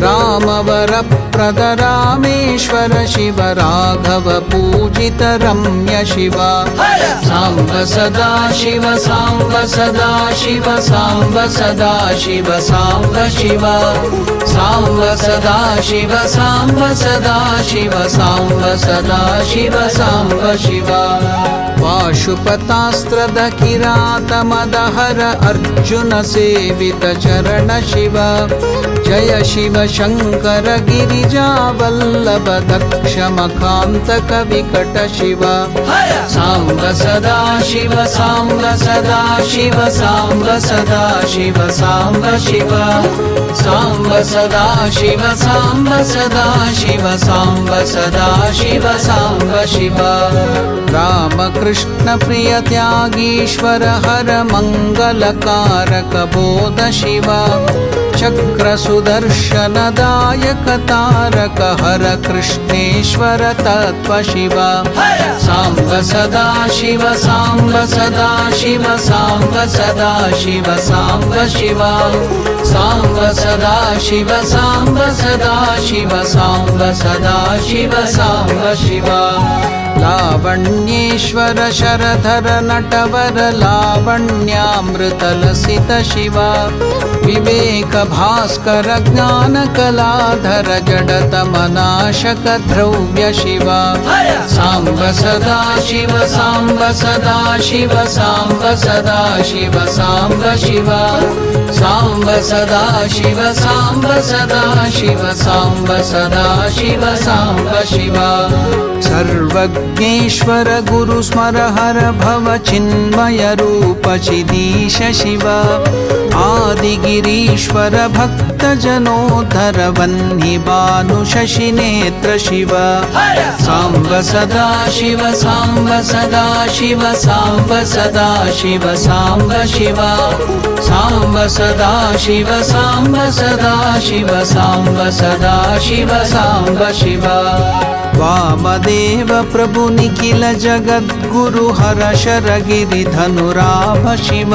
रामवर प्रद रामेश्वर शिव राघव पूजित रम्य शिव सांब सदा शिव सांब सदा शिव सांब सदा शिव सांब शिव सांब सदा शिव सांब सदा शिव सांब सदा शिव सांब शिव पाशुपतास्त्रद किरातमदहर अर्जुन सेवित चरण शिव जय शिव शंकर गिरिजा वल्लभ दक्ष मकांतक विकट शिव सांब सदा शिव सांब सदा शिव सांब सदा शिव सांब शिव सांब सदा शिव सांब सदा शिव सांब सदा शिव सांब शिव रामकृष्ण प्रिय त्यागीश्वर हर मंगल कारक बोध शिव शङ्खचक्र सुदर्शनदायक तारक हर कृष्णेश्वर तत्त्व शिव साम्ब सदा शिव साम्ब सदा शिव साम्ब सदा शिव साम्ब शिव साम्ब सदा शिव साम्ब सदा शिव साम्ब सदा शिव साम्ब शिव लावण्येश्वर शरधर नटवर लावण्यामृतलसित शिव विवेक भास्कर ज्ञान कलाधर जडतमनाशक द्रव्य शिव साम्ब सदा शिव साम्ब सदा शिव साम्ब सदा शिव साम्ब शिव साम्ब सदा शिव साम्ब सदा शिव साम्ब सदा शिव साम्ब शिव सर्वज्ञेश्वर गुरु स्मर हर भव चिन्मय रूप चिदीश शिव आदिगिरीश्वर भक्त जनोद्धर वह्नि भानु शशि नेत्र शिव साम्ब सदा शिव साम्ब सदा शिव साम्ब सदा शिव साम्ब शिव साम्ब सदा शिव साम्ब सदा शिव साम्ब सदा शिव साम्ब शिव वामदेव प्रभु निखिल जगद्गुरु हर शरगिरि धनुराभ शिव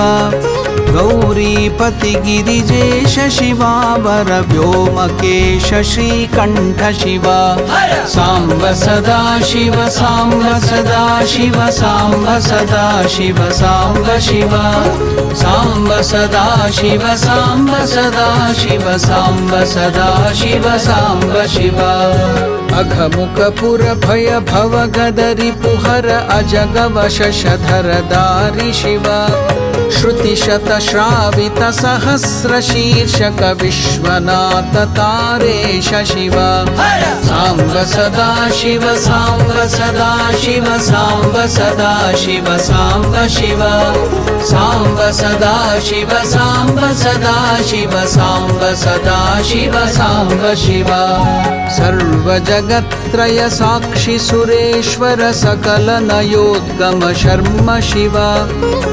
गौरीपति गिरिजेश शिवावर व्योमकेश श्रीकण्ठ शिव साम्ब सदा शिव साम्ब सदा शिव साम्ब सदा शिव साम्ब शिव साम्ब सदा शिव साम्ब सदा शिव साम्ब सदा शिव साम्ब शिव अघमुखपुर भय भव गदरि पुहर अजगव शशधर दारि शिव श्रुतिशत श्रावित सहस्र शीर्षक विश्वनाथ तारेश शिव साम्ब सदा शिव साम्ब सदा शिव साम्ब सदा शिव साम्ब शिव साम्ब सदा शिव साम्ब सदा शिव साम्ब सदा शिव साम्ब शिव सर्वजगत्त्रय साक्षि सुरेश्वर सकल नयोद्गम शर्म शिव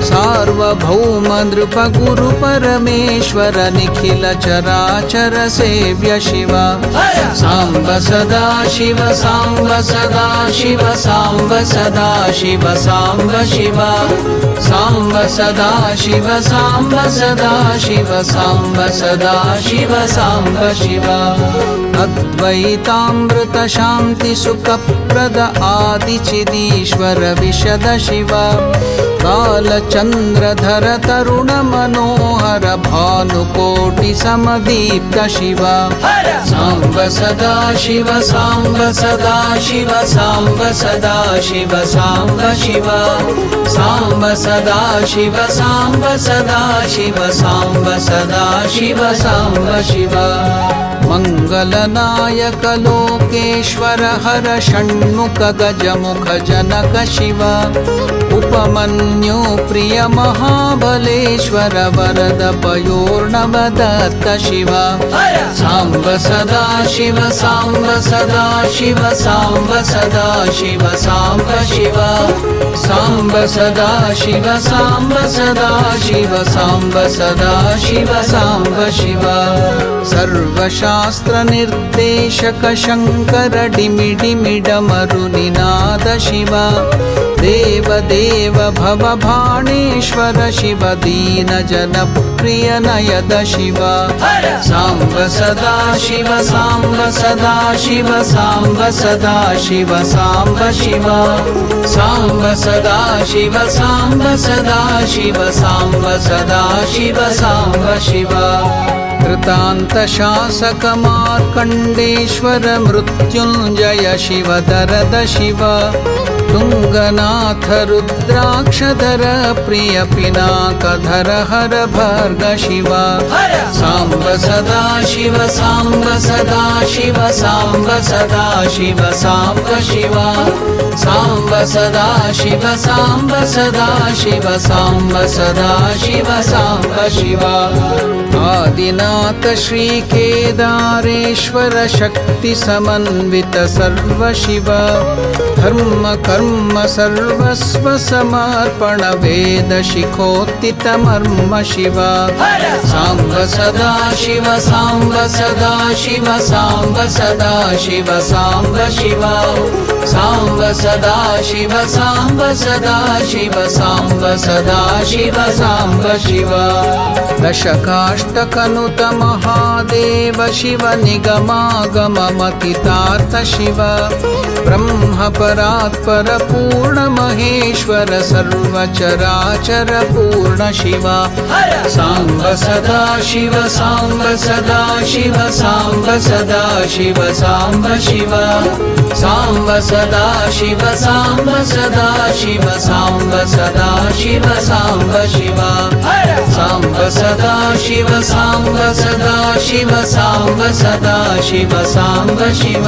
सार्वभौम नृप गुरु परमेश्वर निखिल चराचर सेव्य शिव साम्ब सदा शिव साम्ब सदा शिव साम्ब सदा शिव साम्ब शिव साम्ब सदा शिव साम्ब सदा शिव साम्ब सदा शिव साम्ब शिव अद्वैतामृत शान्ति सुखप्रद आदिचिदीश्वर विशद शिव कालचन्द्रधर तरुण मनोहर भानुकोटि समदीप्त शिव साम्ब सदा शिव साम्ब सदा शिव साम्ब सदा शिव साम्ब शिव साम्ब सदा शिव साम्ब सदा शिव साम्ब सदा शिव साम्ब शिव मंगलनायक लोकेश्वर हर षण्मुख गजमुख जनक शिव उपमन्यु प्रिय महाबलेश्वर वरद पयोर्णव दत्त शिव साम्ब सदा शिव साम्ब सदा शिव साम्ब सदा शिव साम्ब शिव साम्ब सदा शिव साम्ब सदा शिव साम्ब सदा शिव साम्ब शिव सर्वशास्त्र निर्देशक शंकर डिमि डिमि डमरु निनाद शिव देव देव भव भाणेश्वर शिव दीन जन प्रिय नयद शिव साम्ब सदा शिव साम्ब सदा शिव साम्ब सदा शिव साम्ब शिव साम्ब सदा शिव साम्ब सदा शिव साम्ब सदा शिव साम्ब शिव कृतान्त शासक मार्कण्डेश्वर मृत्युञ्जय शिव दरद शिव तुंगनाथ रुद्राक्षधर प्रिय पिनाकधर हर भर्ग शिव साम्ब सदा शिव साम्ब सदा शिव साम्ब सदा शिव साम्ब शिव साम्ब सदा शिव साम्ब सदा शिव साम्ब सदा शिव साम्ब शिव आदिनाथ श्री केदारेश्वर शक्ति समन्वित सर्व शिव धर्म कर्म कर्म सर्वस्व समर्पण वेद शिखोत्थितमर्म शिव साम्ब सदा शिव साम्ब सदा शिव साम्ब सदा शिव साम्ब शिव साम्ब सदा शिव साम्ब सदा शिव साम्ब सदा शिव साम्ब शिव दशकाष्टकनुत महादेव शिव निगमागममतितार्थ शिव ब्रह्म परात्पर पूर्ण महेश्वर सर्वचराचर पूर्ण शिव साम्ब सदा शिव साम्ब सदा शिव साम्ब सदा शिव साम्ब शिव साम्ब सदा शिव साम्ब सदा शिव साम्ब सदा शिव साम्ब शिव साम्ब सदा शिव साम्ब सदा शिव साम्ब सदा शिव साम्ब शिव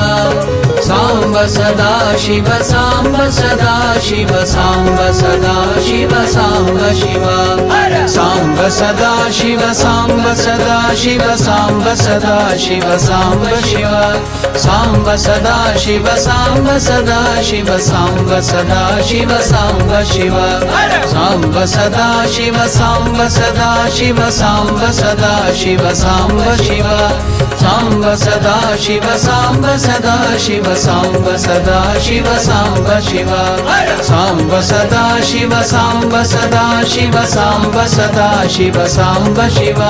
साम्ब सदा शिव साम्ब सदा शिव साम्ब सदा शिव साम्ब शिव साम्ब सदा शिव साम्ब सदा शिव साम्ब सदा शिव साम्ब शिव साम्ब सदा शिव साम्ब सदा शिव साम्ब सदा शिव साम्ब शिव साम्ब सदा शिव साम्ब सदा शिव साम्ब सदा शिव साम्ब शिव साम्ब सदा शिव साम्ब सदा शिव साम्ब सदा शिव साम्ब शिव साम्ब सदा शिव साम्ब सदा शिव साम्ब सदा शिव साम्ब शिव साम्ब सदा शिव साम्ब सदा शिव साम्ब सदा शिव साम्ब शिव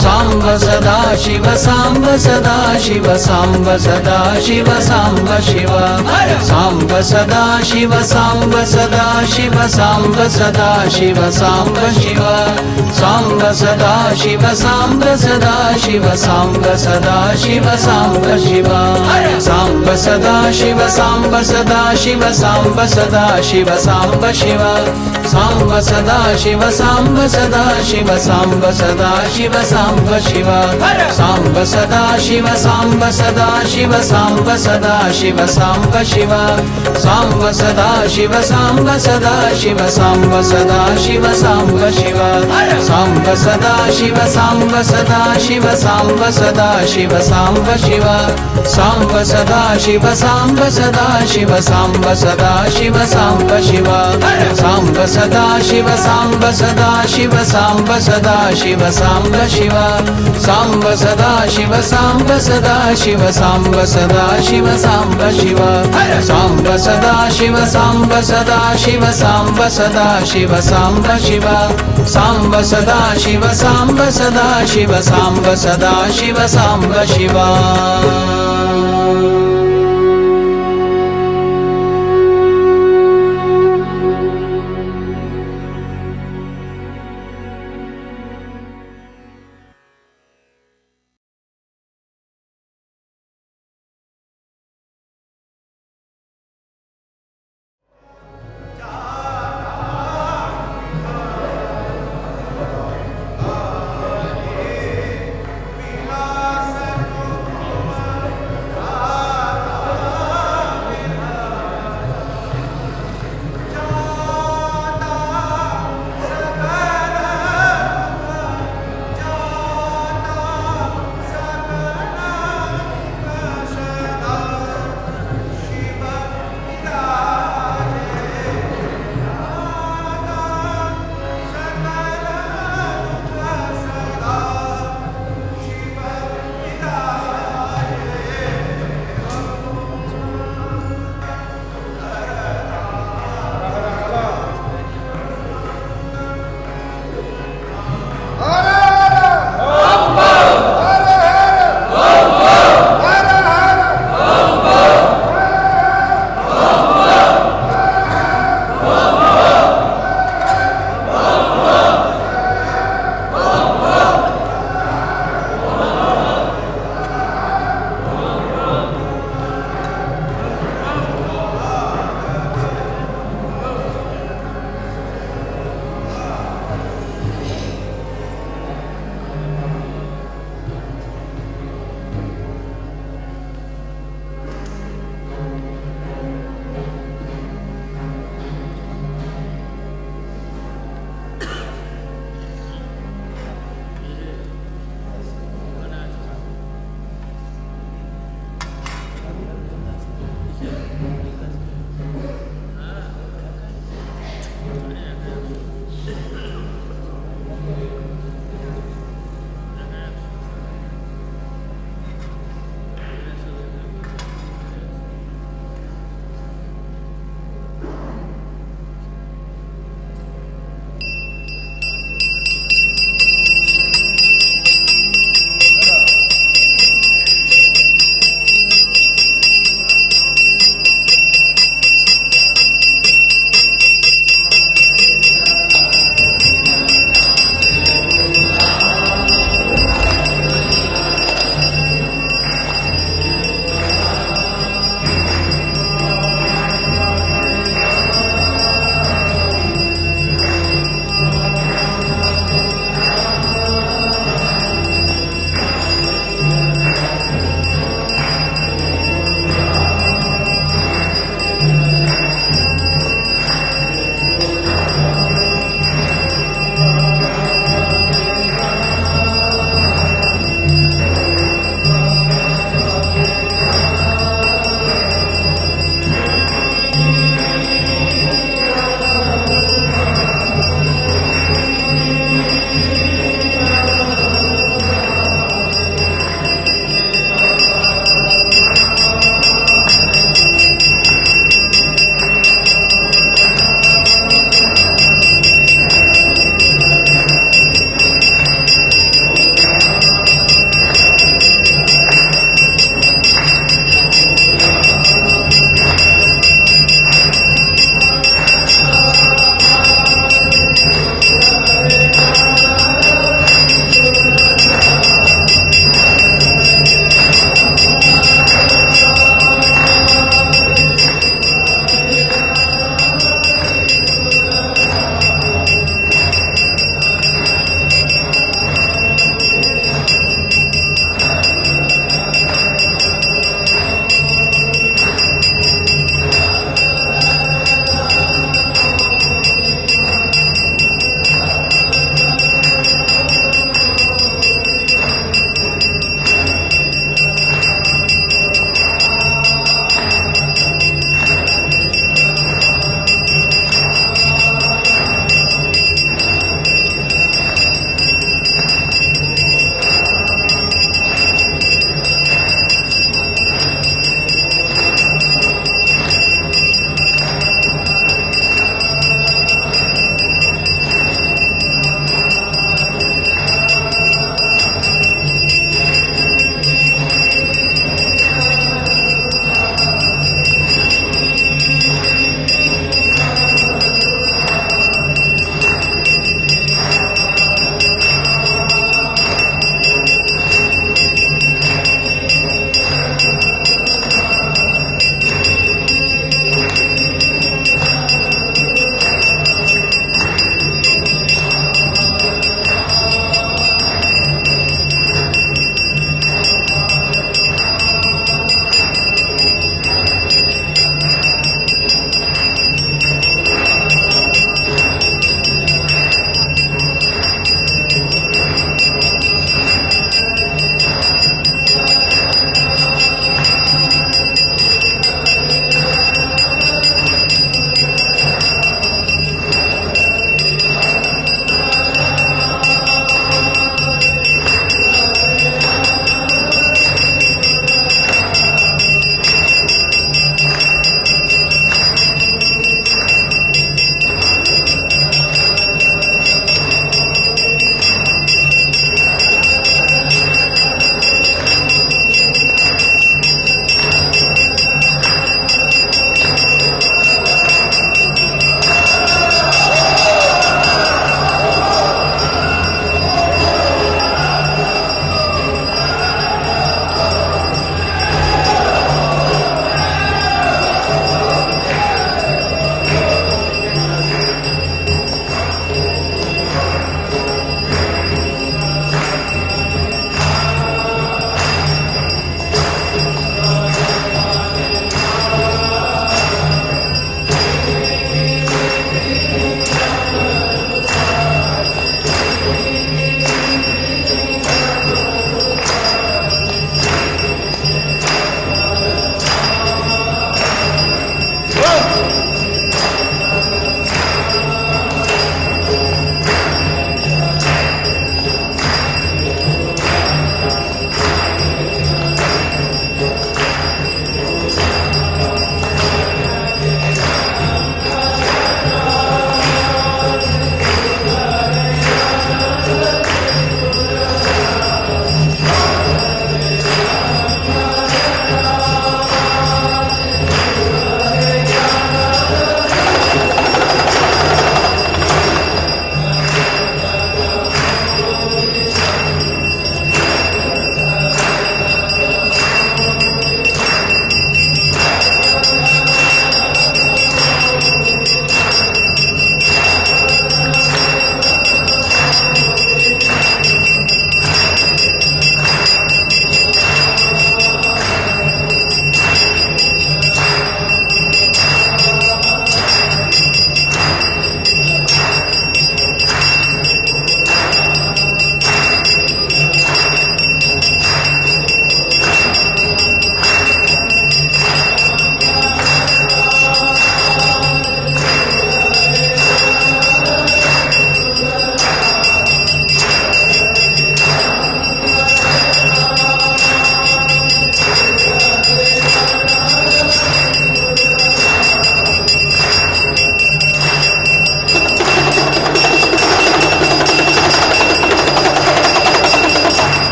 साम्ब सदा शिव साम्ब सदा शिव साम्ब सदा शिव साम्ब शिव साम्ब सदा शिव साम्ब सदा शिव साम्ब सदा शिव साम्ब शिव साम्ब सदा शिव साम्ब सदा शिव साम्ब सदा शिव साम्ब शिव साम्ब सदा शिव साम्ब सदा शिव साम्ब सदा शिव साम्ब शिव साम्ब सदा शिव साम्ब सदा शिव साम्ब सदा शिव साम्ब शिव साम्ब सदा शिव साम्ब सदा शिव साम्ब सदा शिव साम्ब शिव साम्ब सदा शिव साम्ब सदा शिव साम्ब सदा शिव साम्ब शिव साम्ब सदा शिव साम्ब सदा शिव साम्ब सदा शिव साम्ब शिव साम्ब सदा शिव साम्ब सदा शिव साम्ब सदा शिव साम्ब शिव साम्ब सदा शिव साम्ब सदा शिव साम्ब सदा शिव साम्ब शिव साम्ब सदा शिव साम्ब सदा शिव साम्ब सदा शिव साम्ब शिव साम्ब सदा शिव साम्ब सदा शिव साम्ब सदा Shiv Samba Shiv Ah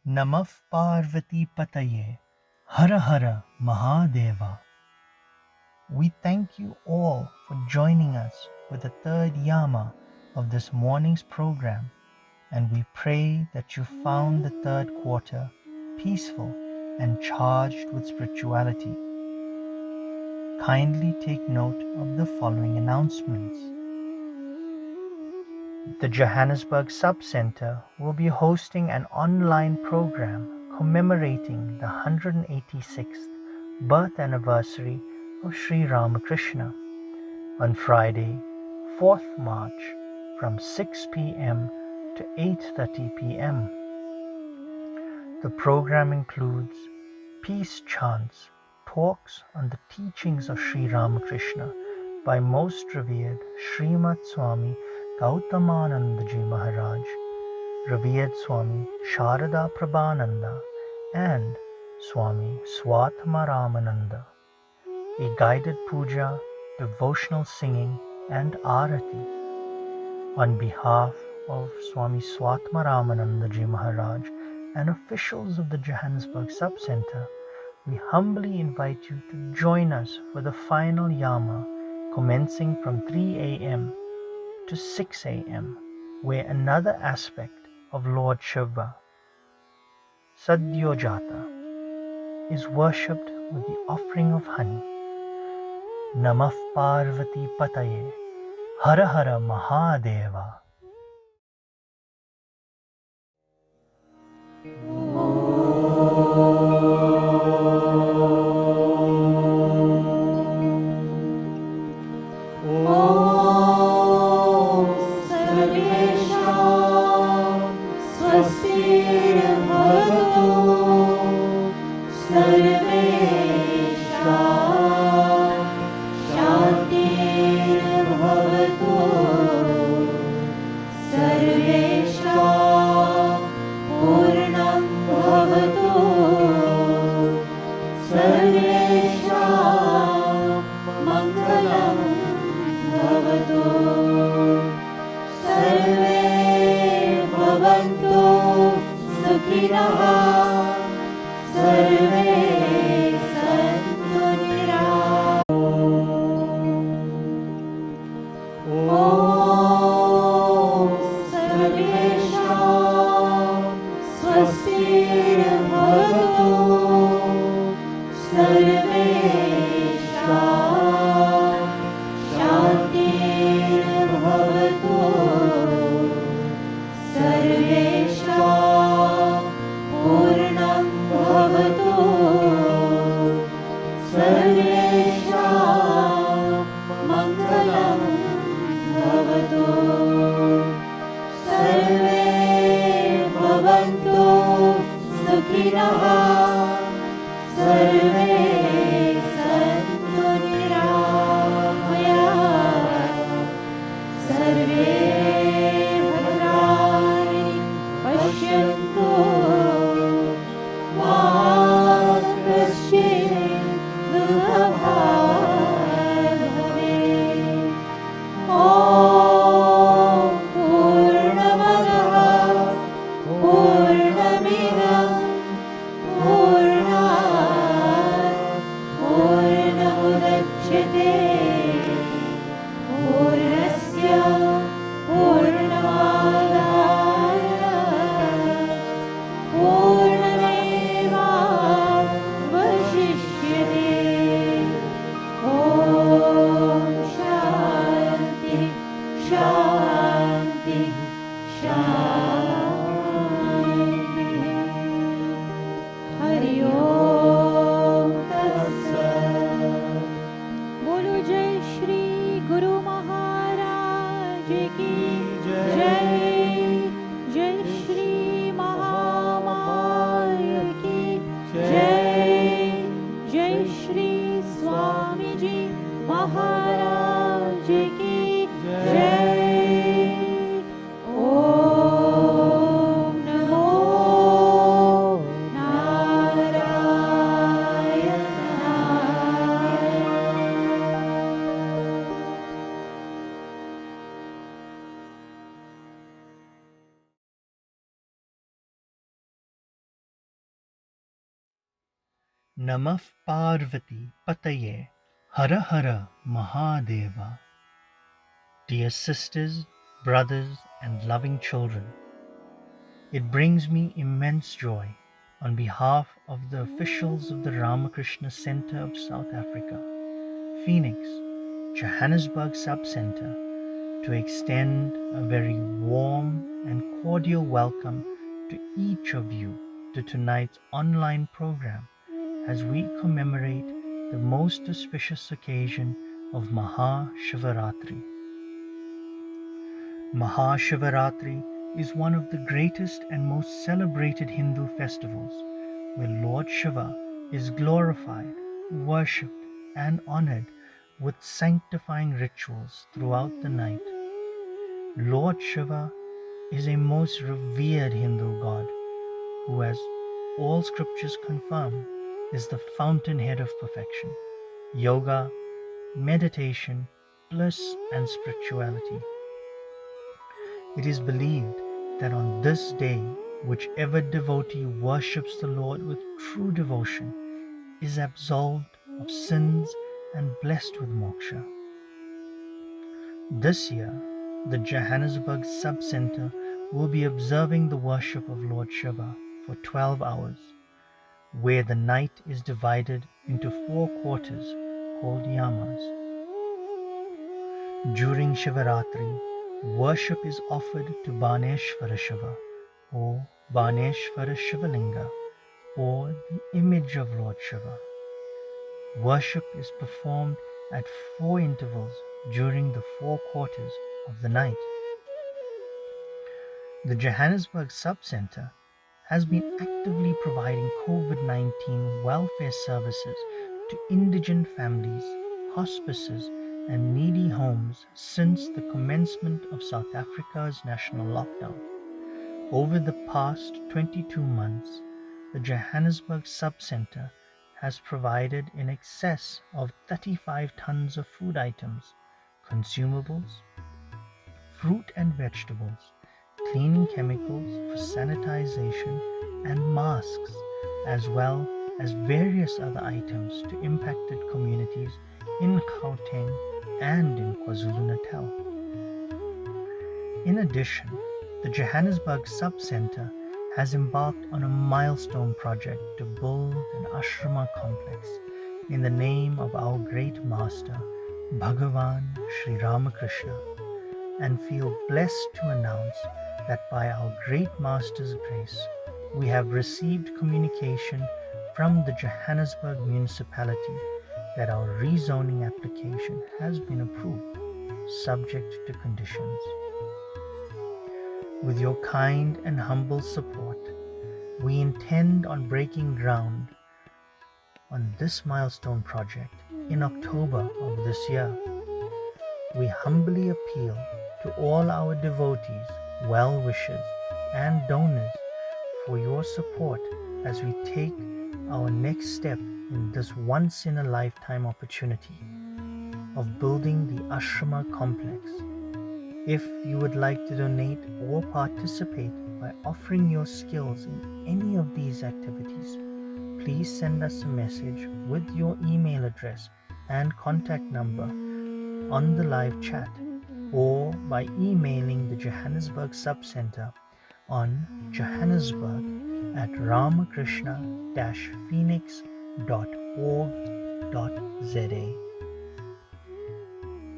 Namah Parvati Pataye, Hara Hara Mahadeva. We thank you all for joining us for the third Yama of this morning's program, and we pray that you found the third quarter peaceful and charged with spirituality. Kindly take note of the following announcements. The Johannesburg Sub-Center will be hosting an online program commemorating the 186th birth anniversary of Sri Ramakrishna on Friday, 4th March from 6 p.m. to 8:30 p.m. The program includes peace chants, talks on the teachings of Sri Ramakrishna by Most Revered Srimad Swami Gautamanandaji Maharaj, Revered Swami Sharada Prabhananda, and Swami Swatmaramananda. A guided puja, devotional singing, and arati. On behalf of Swami Swatmaramanandaji Maharaj and officials of the Johannesburg Sub-Center, we humbly invite you to join us for the final Yama commencing from 3 a.m. to 6 a.m., where another aspect of Lord Shiva, Sadyojata, is worshipped with the offering of honey. Namah Parvati Pataye, Hara Hara Mahadeva. Namah Parvati Pataye Hara Hara Mahadeva. Dear sisters, brothers, and loving children, it brings me immense joy on behalf of the officials of the Ramakrishna Center of South Africa, Phoenix, Johannesburg Sub-Center, to extend a very warm and cordial welcome to each of you to tonight's online program as we commemorate the most auspicious occasion of Maha Shivaratri. Maha Shivaratri is one of the greatest and most celebrated Hindu festivals where Lord Shiva is glorified, worshipped, and honored with sanctifying rituals throughout the night. Lord Shiva is a most revered Hindu god who, as all scriptures confirm, is the fountainhead of perfection, yoga, meditation, bliss, and spirituality. It is believed that on this day, whichever devotee worships the Lord with true devotion is absolved of sins and blessed with moksha. This year, the Johannesburg Sub-Center will be observing the worship of Lord Shiva for 12 hours, where the night is divided into 4 quarters called Yamas. During Shivaratri, worship is offered to Baneshwara Shiva or Baneshwara Shivalinga or the image of Lord Shiva. Worship is performed at 4 intervals during the 4 quarters of the night. The Johannesburg Sub-Center has been actively providing COVID-19 welfare services to indigent families, hospices, and needy homes since the commencement of South Africa's national lockdown. Over the past 22 months, the Johannesburg Sub-Center has provided in excess of 35 tons of food items, consumables, fruit and vegetables, cleaning chemicals for sanitization, and masks, as well as various other items to impacted communities in Gauteng and in KwaZulu-Natal. In addition, the Johannesburg Sub-Center has embarked on a milestone project to build an ashrama complex in the name of our great master, Bhagavan Sri Ramakrishna, and feel blessed to announce that by our great master's grace, we have received communication from the Johannesburg municipality that our rezoning application has been approved, subject to conditions. With your kind and humble support, we intend on breaking ground on this milestone project in October of this year. We humbly appeal to all our devotees, well-wishers, and donors for your support as we take our next step in this once-in-a-lifetime opportunity of building the ashrama complex. If you would like to donate or participate by offering your skills in any of these activities, please send us a message with your email address and contact number on the live chat or by emailing the Johannesburg Sub-Center on johannesburg@ramakrishna-phoenix.org.za.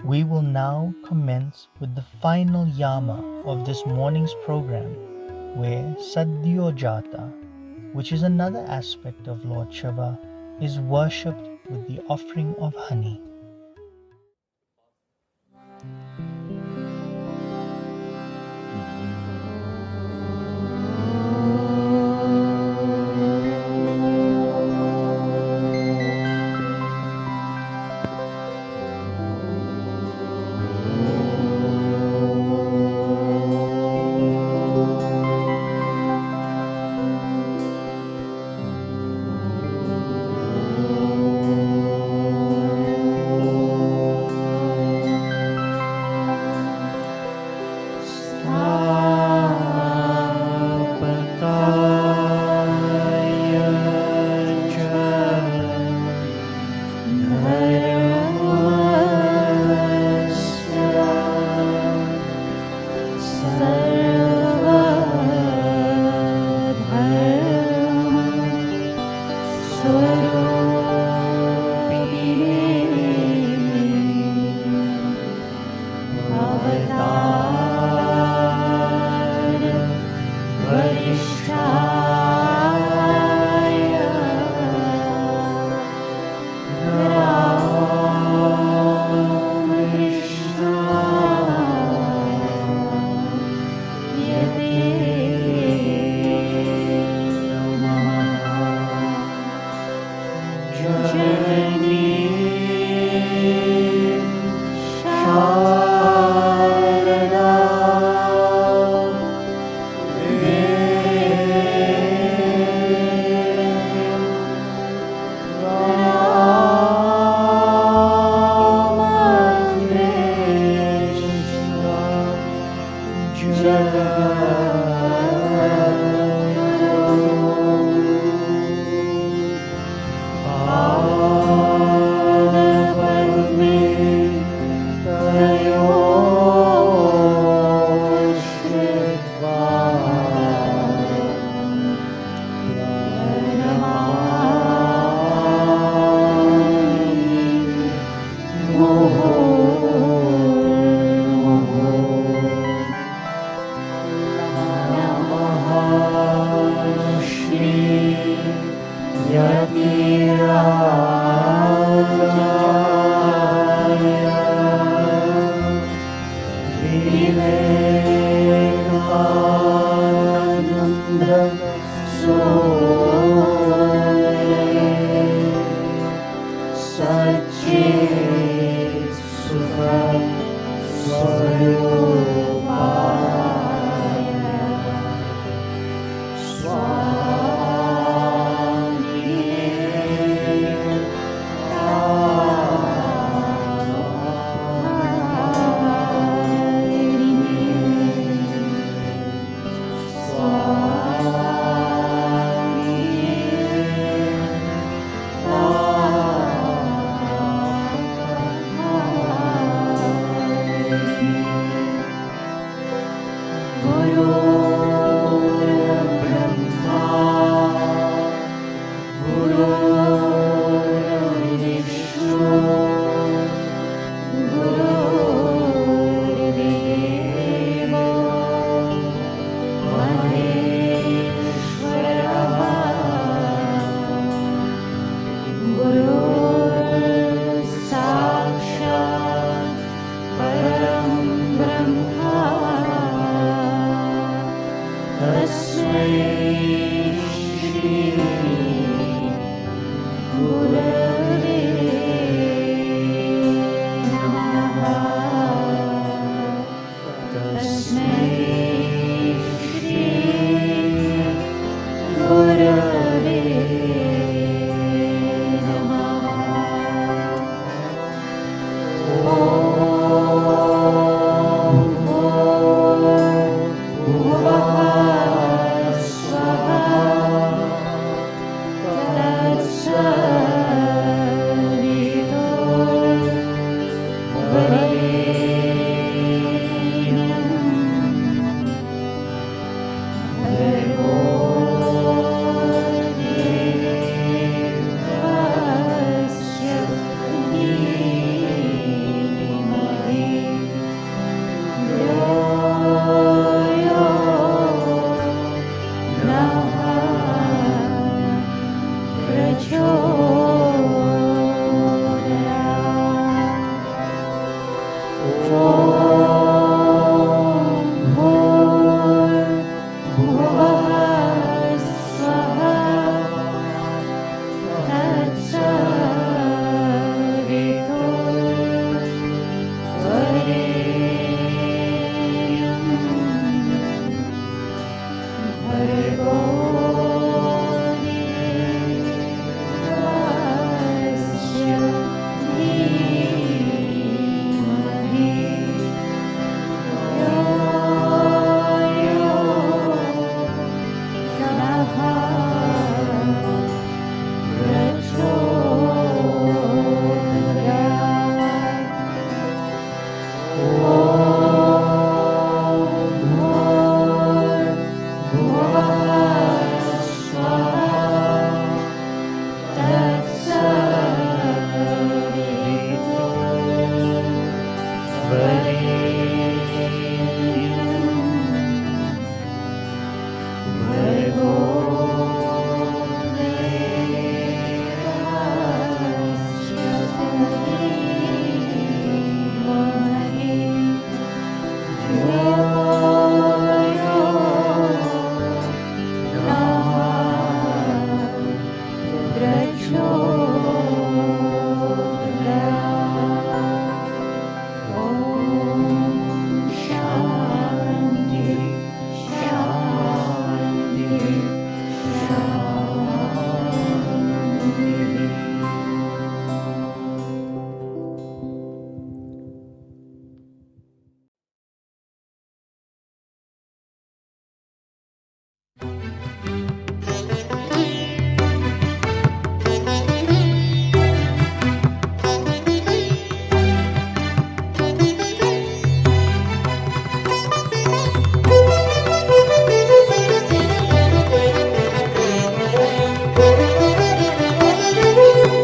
We will now commence with the final Yama of this morning's program, where Sadyojata, which is another aspect of Lord Shiva, is worshipped with the offering of honey.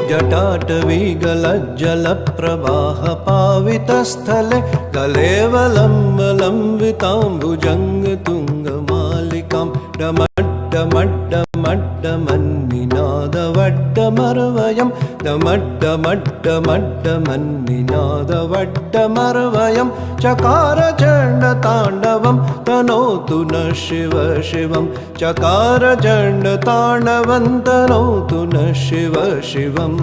जटाटवीगलज्जलप्रवाहपावितस्थले गलेवलम्बलम्बिताम्बुजङ्गतुङ्गमालिकां डमड्डमड्डमड्डमन्निनादवर्णिनीं मड्डमड्डमड्डमन्निनादवड्डमर्वयं चकार चण्डताण्डवं तनोतु न शिव शिवं चकार चण्डताण्डवं तनोतु न शिव शिवम्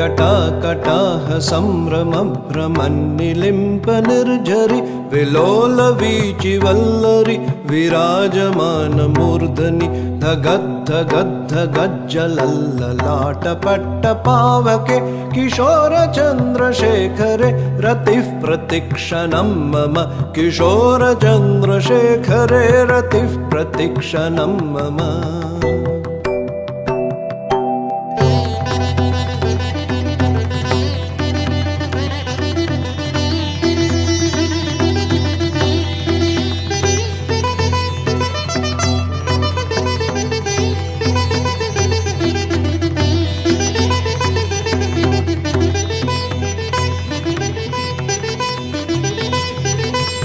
जटाकटाह संभ्रमभ्रमन्निलिम्प निर्झरि विलोलवीचिवल्लरि विराजमानमूर्धनि धगद्धगद्धगज्जलल्ललाटपट्टपावके किशोरचन्द्रशेखरे रतिः प्रतिक्षणं मम किशोरचन्द्रशेखरे रतिः प्रतिक्षणं मम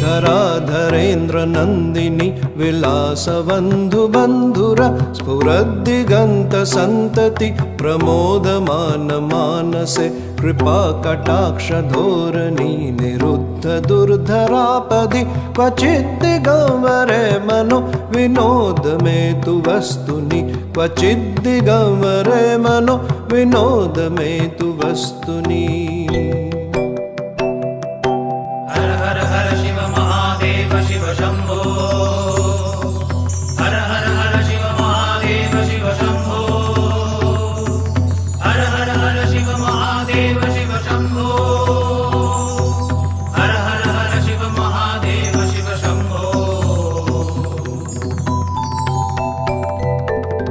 धराधरेन्द्र नन्दिनी विलासबन्धुबन्धुर स्फुरद्दिगन्त सन्तति प्रमोदमान मानसे कृपाकटाक्षधोरणी निरुद्ध दुर्धरापदि क्वचिद्दिगम्बरे मनो विनोद मे तु वस्तुनि क्वचिद्दिगम्बरे मनो विनोद मे तु वस्तुनि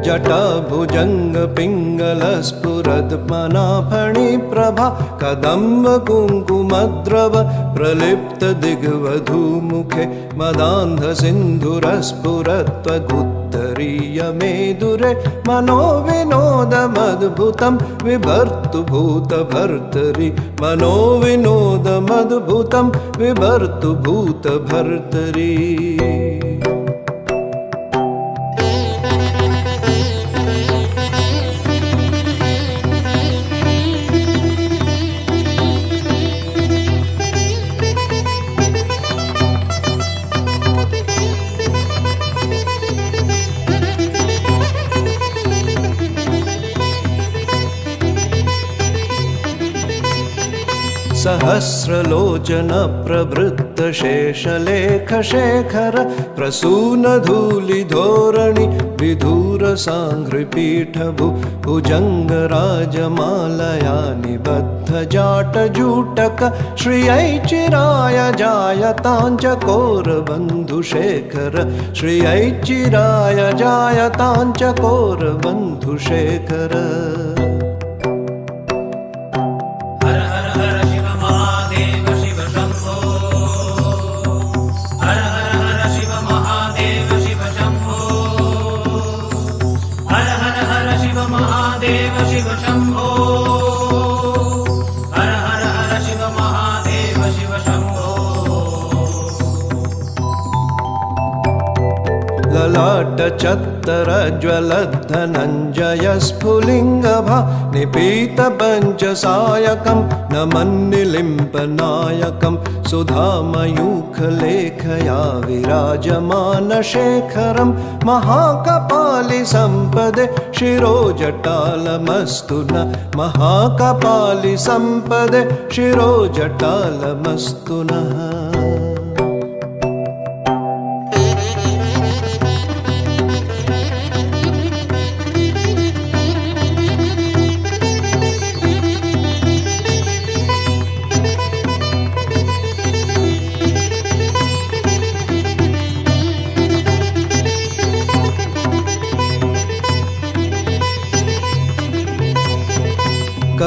जटाभुजंग पिंगल स्फुरद्मनाफणि प्रभा कदम्ब कुङ्कुमद्रव प्रलिप्त दिग्वधूमुखे मदान्ध सिन्धुरस्फुरत्वगुत्तरीय मेदुरे मनो विनोदमद्भुतं विभर्तु भूतभर्तरि मनो विनोदमद्भुतं विभर्तु भूतभर्तरि सहस्रलोचन प्रवृत्त शेषलेख शेखर प्रसून धूलि धोरणि विधूर सांघ्रिपीठ भुजंग राजमालया निबद्ध जाट जूटक श्रियै चिराय जायतांचकोर बंधु शेखर श्रियै चिराय जायतांचकोर बंधु शेखर ललाट चत्तर ज्वलद्धनञ्जय स्फुलिङ्गभा निपीत पञ्चसायकं नमन्निलिम्पनायकं सुधामयूखलेखया विराजमान शेखरं महाकपालि सम्पदे शिरोजटालमस्तु न महाकपालि सम्पदे शिरोजटालमस्तु नः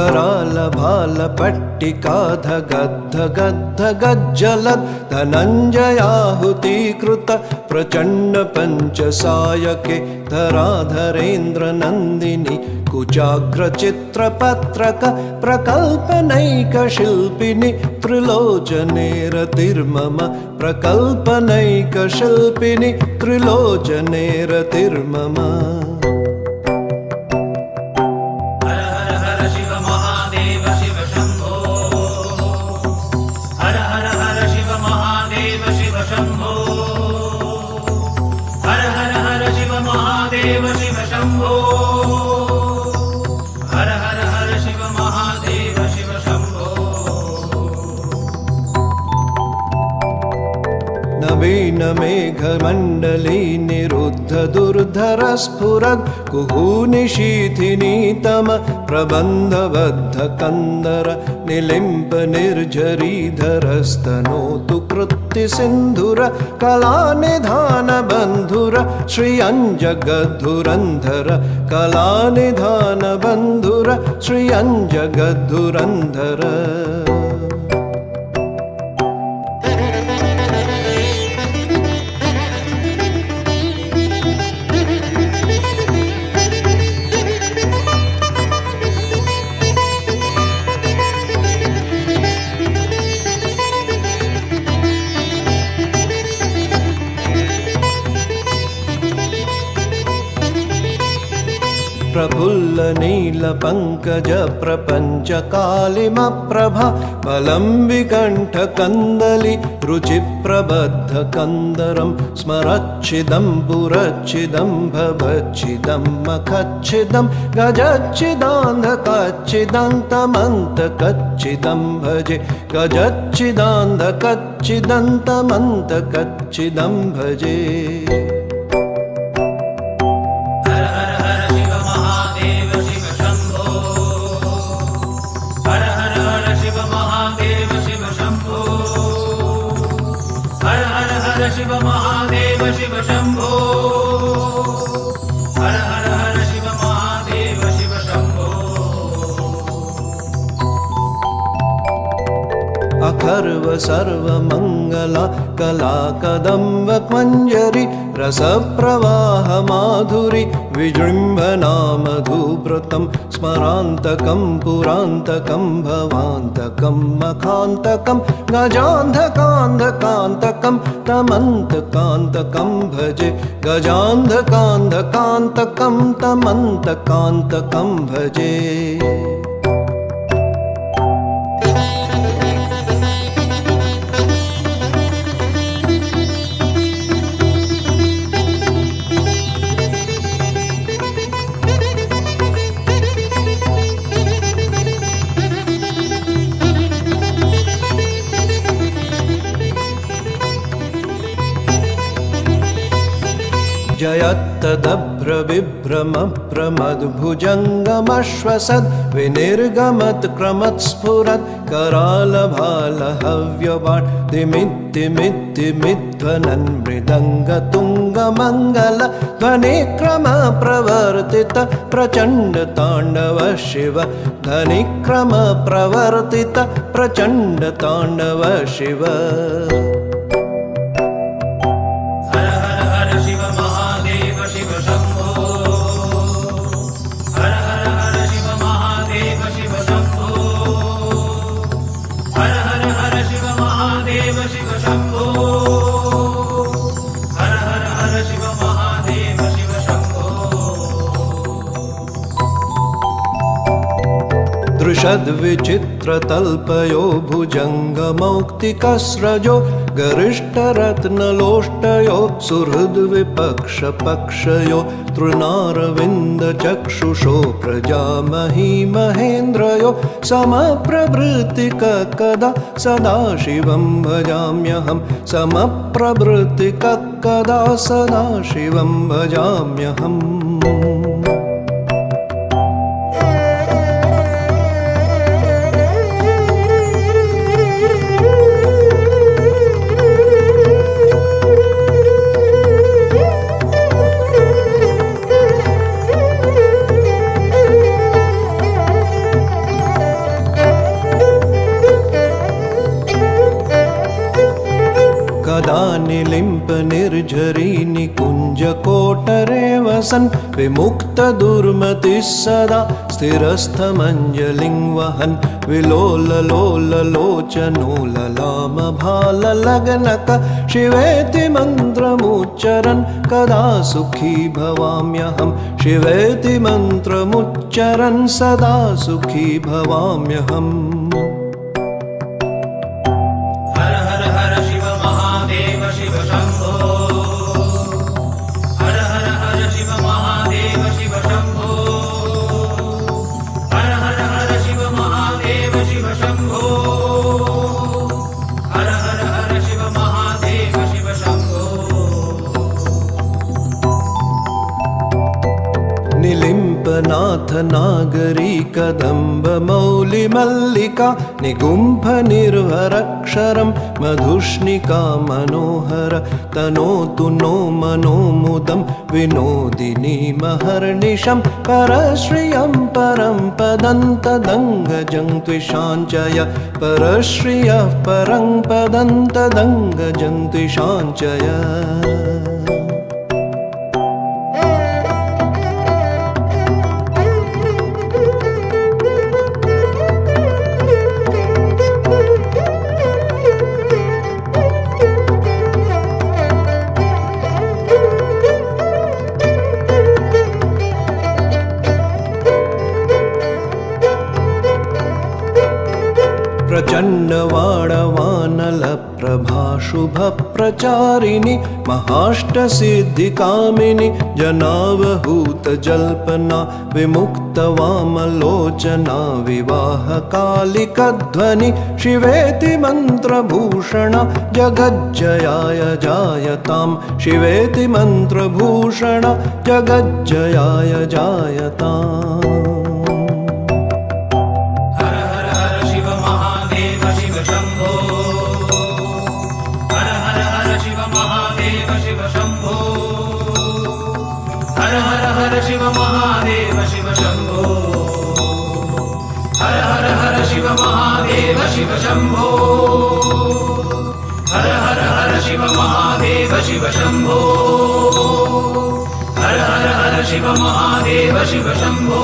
करालभा कालपट्टिकाधगद्धगद्धगज्जलद् धनञ्जयाहुतीकृत प्रचण्ड पञ्चसायके धराधरेन्द्र नन्दिनी कुचाग्रचित्रपत्रक प्रकल्पनैकशिल्पिनि त्रिलोचनेरतिर्मम प्रकल्पनैकशिल्पिनि त्रिलोचनेरतिर्मम नवीनमेघमण्डली निरुद्ध दुर्धर स्फुरद् कुहूनिशीथिनीतम प्रबन्धबद्ध कन्दर निलिम्प निर्झरीधरस्तनोतु कृत्तिसिन्धुर कलानिधान बन्धुर श्रियञ्जगद्धुरन्धर कलानिधान बन्धुर श्रियञ्जगद्धुरन्धर प्रफुल्ल नील पंकज प्रपंच कालिमप्रभा बलं विकण्ठ कन्दलि रुचि प्रबद्ध कन्दरं स्मरच्छिदं पुरच्छिदं भवच्छिदं मखच्छिदं गजच्छिदान्धकच्छिदन्तमन्तकच्छिदं भजे गजच्छिदान्धकच्छिदन्तमन्तकच्छिदं भजे शिव महादेव शिव शंभो हर हर हर शिव महादेव शिव शंभो अखर्व सर्वमङ्गला कला कदम्ब मञ्जरी रसप्रवाह माधुरी विजृम्भना मधुव्रतं स्मरान्तकं पुरान्तकं भवान्तकं मखान्तकं गजान्धकान्धकान्तकं तमन्तकान्तकं भजे गजान्धकान्धकान्तकं तमन्तकान्तकं भजे जयत्तदभ्र विभ्रम प्रमद्भुजङ्गमश्वसद् विनिर्गमत् क्रमत् स्फुरत् करालभाल हव्यवाट् दिमिद्दिमिद्दिमिध्वनन् मृदङ्गतुङ्गमङ्गल ध्वनिक्रम प्रवर्तित प्रचण्ड ताण्डव शिव ध्वनिक्रम प्रवर्तित प्रचण्ड ताण्डव शिव दृशद्विचित्रतल्पयो भुजङ्गमौक्तिकस्रजो गरिष्ठरत्नलोष्टयो सुहृद्विपक्षपक्षयो तृणारविन्दचक्षुषो प्रजामही महेन्द्रयो समप्रभृतिकदा सदाशिवं भजाम्यहं समप्रभृतिकदा सदाशिवं भजाम्यहम् निलिम्प निर्झरी निकुञ्जकोटरे वसन् विमुक्तदुर्मतिः सदा स्थिरस्थमञ्जलिं वहन् विलोललोललोचनो ललामभाललग्नक शिवेति मन्त्रमुच्चरन् कदा सुखी भवाम्यहं शिवेति मन्त्रमुच्चरन् सदा सुखी भवाम्यहम् हर हर हर शिव महादेव शिव शम्भो हर हर हर शिव महादेव शिव शम्भो हर हर हर शिव महादेव शिव शम्भो हर हर हर शिव महादेव शिव शम्भो निलिम्पनाथ नागरी कदम्ब मौलिमल्लिका निगुम्भ निर्भरक्षरं मधुष्णिका मनोहर तनोतु नो मनोमुदं विनोदिनी महर्निशं परश्रियं परं पदं तदङ्गजं त्विषाञ्चय परश्रियः परं पदं तदङ्गजं त्विषाञ्चय प्रचण्डवाडवानलप्रभा शुभप्रचारिणि महाष्टसिद्धिकामिनि जनावहूतजल्पना विमुक्तवामलोचना विवाहकालिकध्वनि शिवेति मन्त्रभूषण जगज्जयाय जायतां शिवेति मन्त्रभूषण जगज्जयाय जायताम् शिव महादेव शिव शम्भो हर हर हर शिव महादेव शिव शम्भो हर हर हर शिव महादेव शिव शम्भो हर हर हर शिव महादेव शिव शम्भो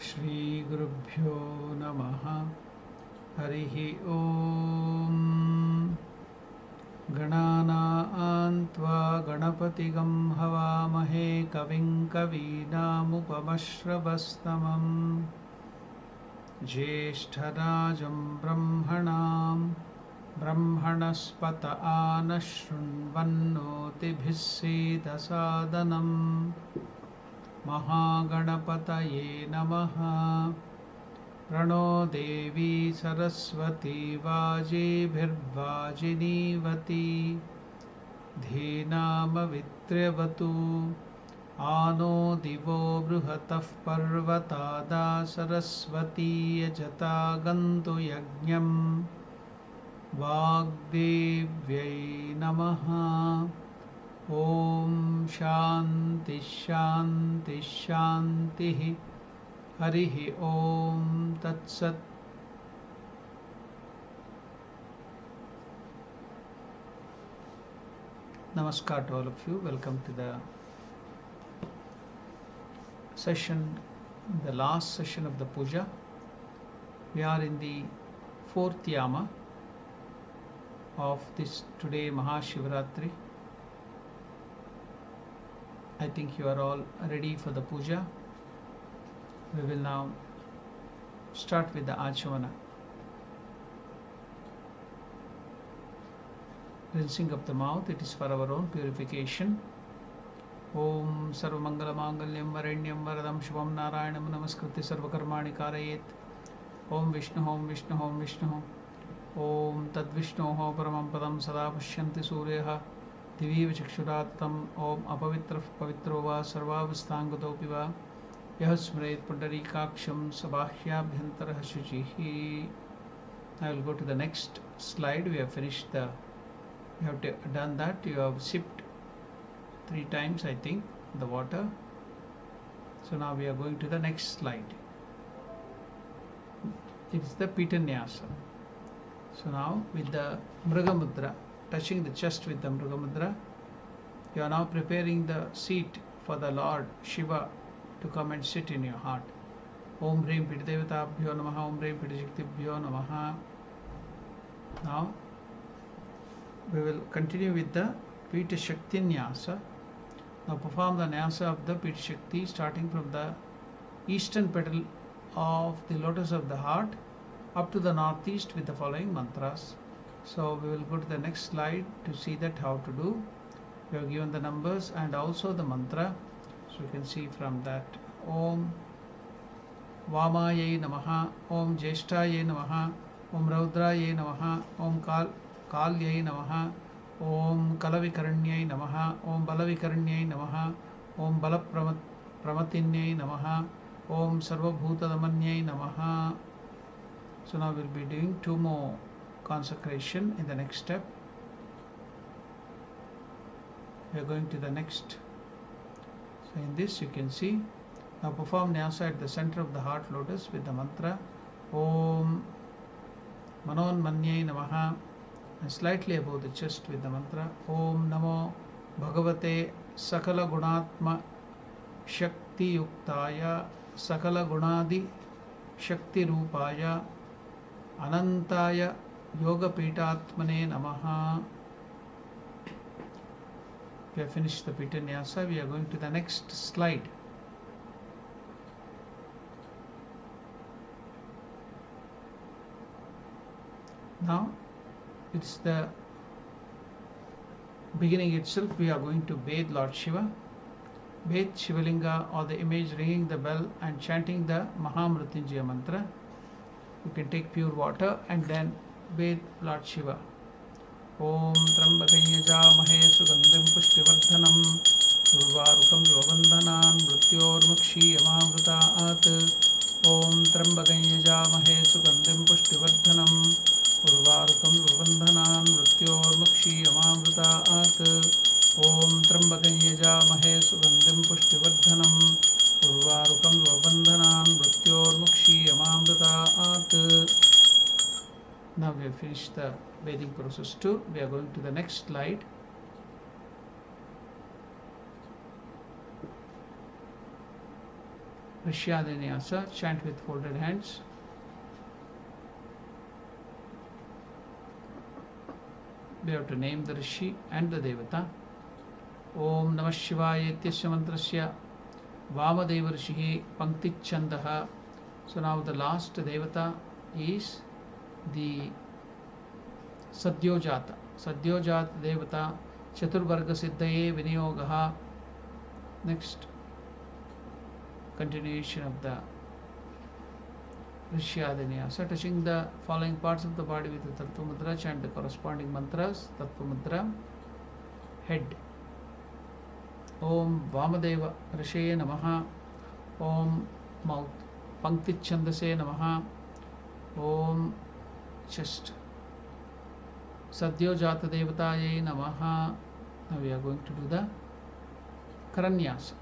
श्री गुरुभ्यो नमः हरिः ओम गणानां त्वा गणपतिगं हवामहे कविं कवीनामुपमश्रवस्तमं ज्येष्ठराजं ब्रह्मणस्पत आनशृण्वन्नोतिभिः सीदसादनम् महागणपतये नमः प्रणो देवी सरस्वती वाजिभिर्वाजिनीवती धीनामवित्र्यवतु आनो दिवो बृहतः पर्वतादा सरस्वती यजता गन्तु यज्ञं वाग्देव्यै नमः ओम शांति शांति शांति हरिः ओम तत्सत् Namaskar to all of you. Welcome to the session, the last session of the puja. We are in the fourth Yama of this today Maha Shivaratri. I think you are all ready for the puja. We will now start with the Achavana. Rinsing of the mouth, it is for our own purification. Om Sarvamangala Mangalyam Varenyam Varadam Shivam Narayanam Namaskruti Sarvakarmani Karayet. Om Vishnu Om Vishnu Om Vishnu Om Tad Vishnu Paramam Padam Sada Pashyanti Suryaha Divi Vichakshuratam Om Apavitra Pavitrova Sarvavastangatopi Va Yah Smret Pundarikaksham Sabahya Shuchihi. I will go to the next slide. We have finished the, you have done that. You have sipped 3 times, I think, the water. So now we are going to the next slide. It's the Pita Nyasa. So now with the Mriga Mudra, touching the chest with the Mriga Mudra, you are now preparing the seat for the Lord Shiva to come and sit in your heart. Om Hrim Pita Devatabhyo Namaha, Om Hrim Pita Shaktibhyo Namaha. Now we will continue with the Pita Shakti Nyasa. Now perform the Nyasa of the Pita Shakti starting from the eastern petal of the lotus of the heart up to the northeast with the following mantras. So we will go to the next slide to see that how to do. We have given the numbers and also the mantra. So you can see from that. Om Vamaye Namaha, Om Jeshtaye Namaha, Om Raudraye Namaha, Om Kalyaye Namaha, Om Kalavikaranyay Namaha, Om Balavikaranyay Namaha, Om Balapramatinay Namaha, Om Sarvabhutadamanyay Namaha. So now we'll be doing 2 more consecration in the next step. We are going to the next. So in this you can see, now perform Nyasa at the center of the heart lotus with the mantra Om Manonmanyay Namaha, and slightly above the chest with the mantra Om Namo Bhagavate Sakala Gunatma Shakti Yuktaya Sakala Gunadi Shakti Rupaya Anantaya Yoga Pitatmane Namaha. We have finished the Pita Nyasa. We are going to the next slide. Now it's the beginning itself. We are going to bathe Lord Shiva, bathe Shivalinga or the image, ringing the bell and chanting the Mahamrityunjaya mantra. You can take pure water and then bathe Lord Shiva. Om Trambakanyajamahe Sugandhim Pushtivardhanam Urvarukam Vivabandhanan Mrityormukshi Yamamritaat. Om Trambakanyajamahe Sugandhim Pushtivardhanam Urvarukam Vivabandhanan Mrityormukshi Yamamritaat. Om Trambakanyajamahe Sugandhim Pushtivardhanam Urvarukam Vivabandhanan Mrityormukshi Yamamritaat. Now we have finished the bathing process too. We are going to the next slide. Rishyadanyasa, chant with folded hands. We have to name the Rishi and the Devata. Om Namah Shivaya Ityasya Mantrasya Vamadeva Rishihi Pankti Chandaha. So now the last Devata is the Sadyojata. Sadyojata Devata Chaturvarga Siddhaye Viniyogaha. Next, continuation of the Rishyadanyasa, touching the following parts of the body with the Tattva Mudra, chant the corresponding mantras. Tattva Mudra, head. Om Vamadeva Rishaya Namaha. Om mouth. Pankti Chandase Namaha. Om chest. Sadyojata Devataye Namaha. Now we are going to do the Karanyasa.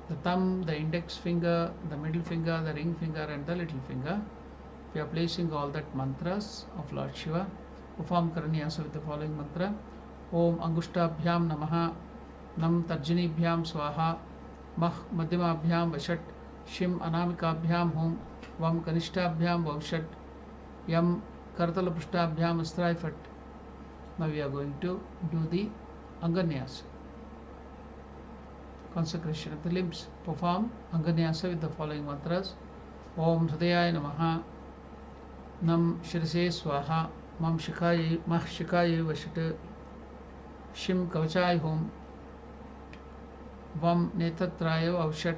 The thumb, the index finger, the middle finger, the ring finger and the little finger. We are placing all that mantras of Lord Shiva. Perform Karanyasa with the following mantra. Om Angushtabhyam Namaha. Nam Tarjanibhyam Swaha. Mah Madhyamabhyam Vashat. Shim Anamikabhyam Hum. Vam Kanishtabhyam Bhavshat. Yam Kartalaprushtabhyam Astraifat. Now we are going to do the Anganyasa. consecration of the limbs. Perform Anganyasa with the following mantras. Om Hridayaya Namaha, Nam Shirase Swaha, Mam Shikaye Mah Shikaye Vashit, Shim Kavachai Hom, Vam Netatraya Avshat,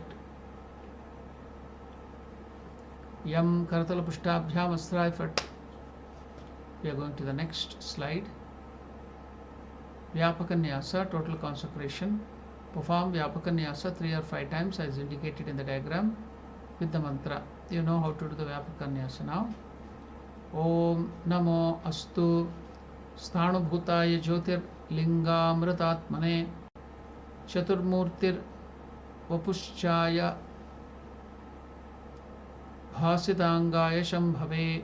Yam Karatala Pushtabhyam Astrai Fat. We are going to the next slide. Vyapaganyasa, total consecration. Perform Vyapaganyasa 3 or 5 times as indicated in the diagram with the mantra. You know how to do the Vyapaganyasa now. Om Namo Astu Sthanubhutaya Jyotir Lingamritatmane Chaturmurtir Vapushchaya Bhasitangaya Shambhave.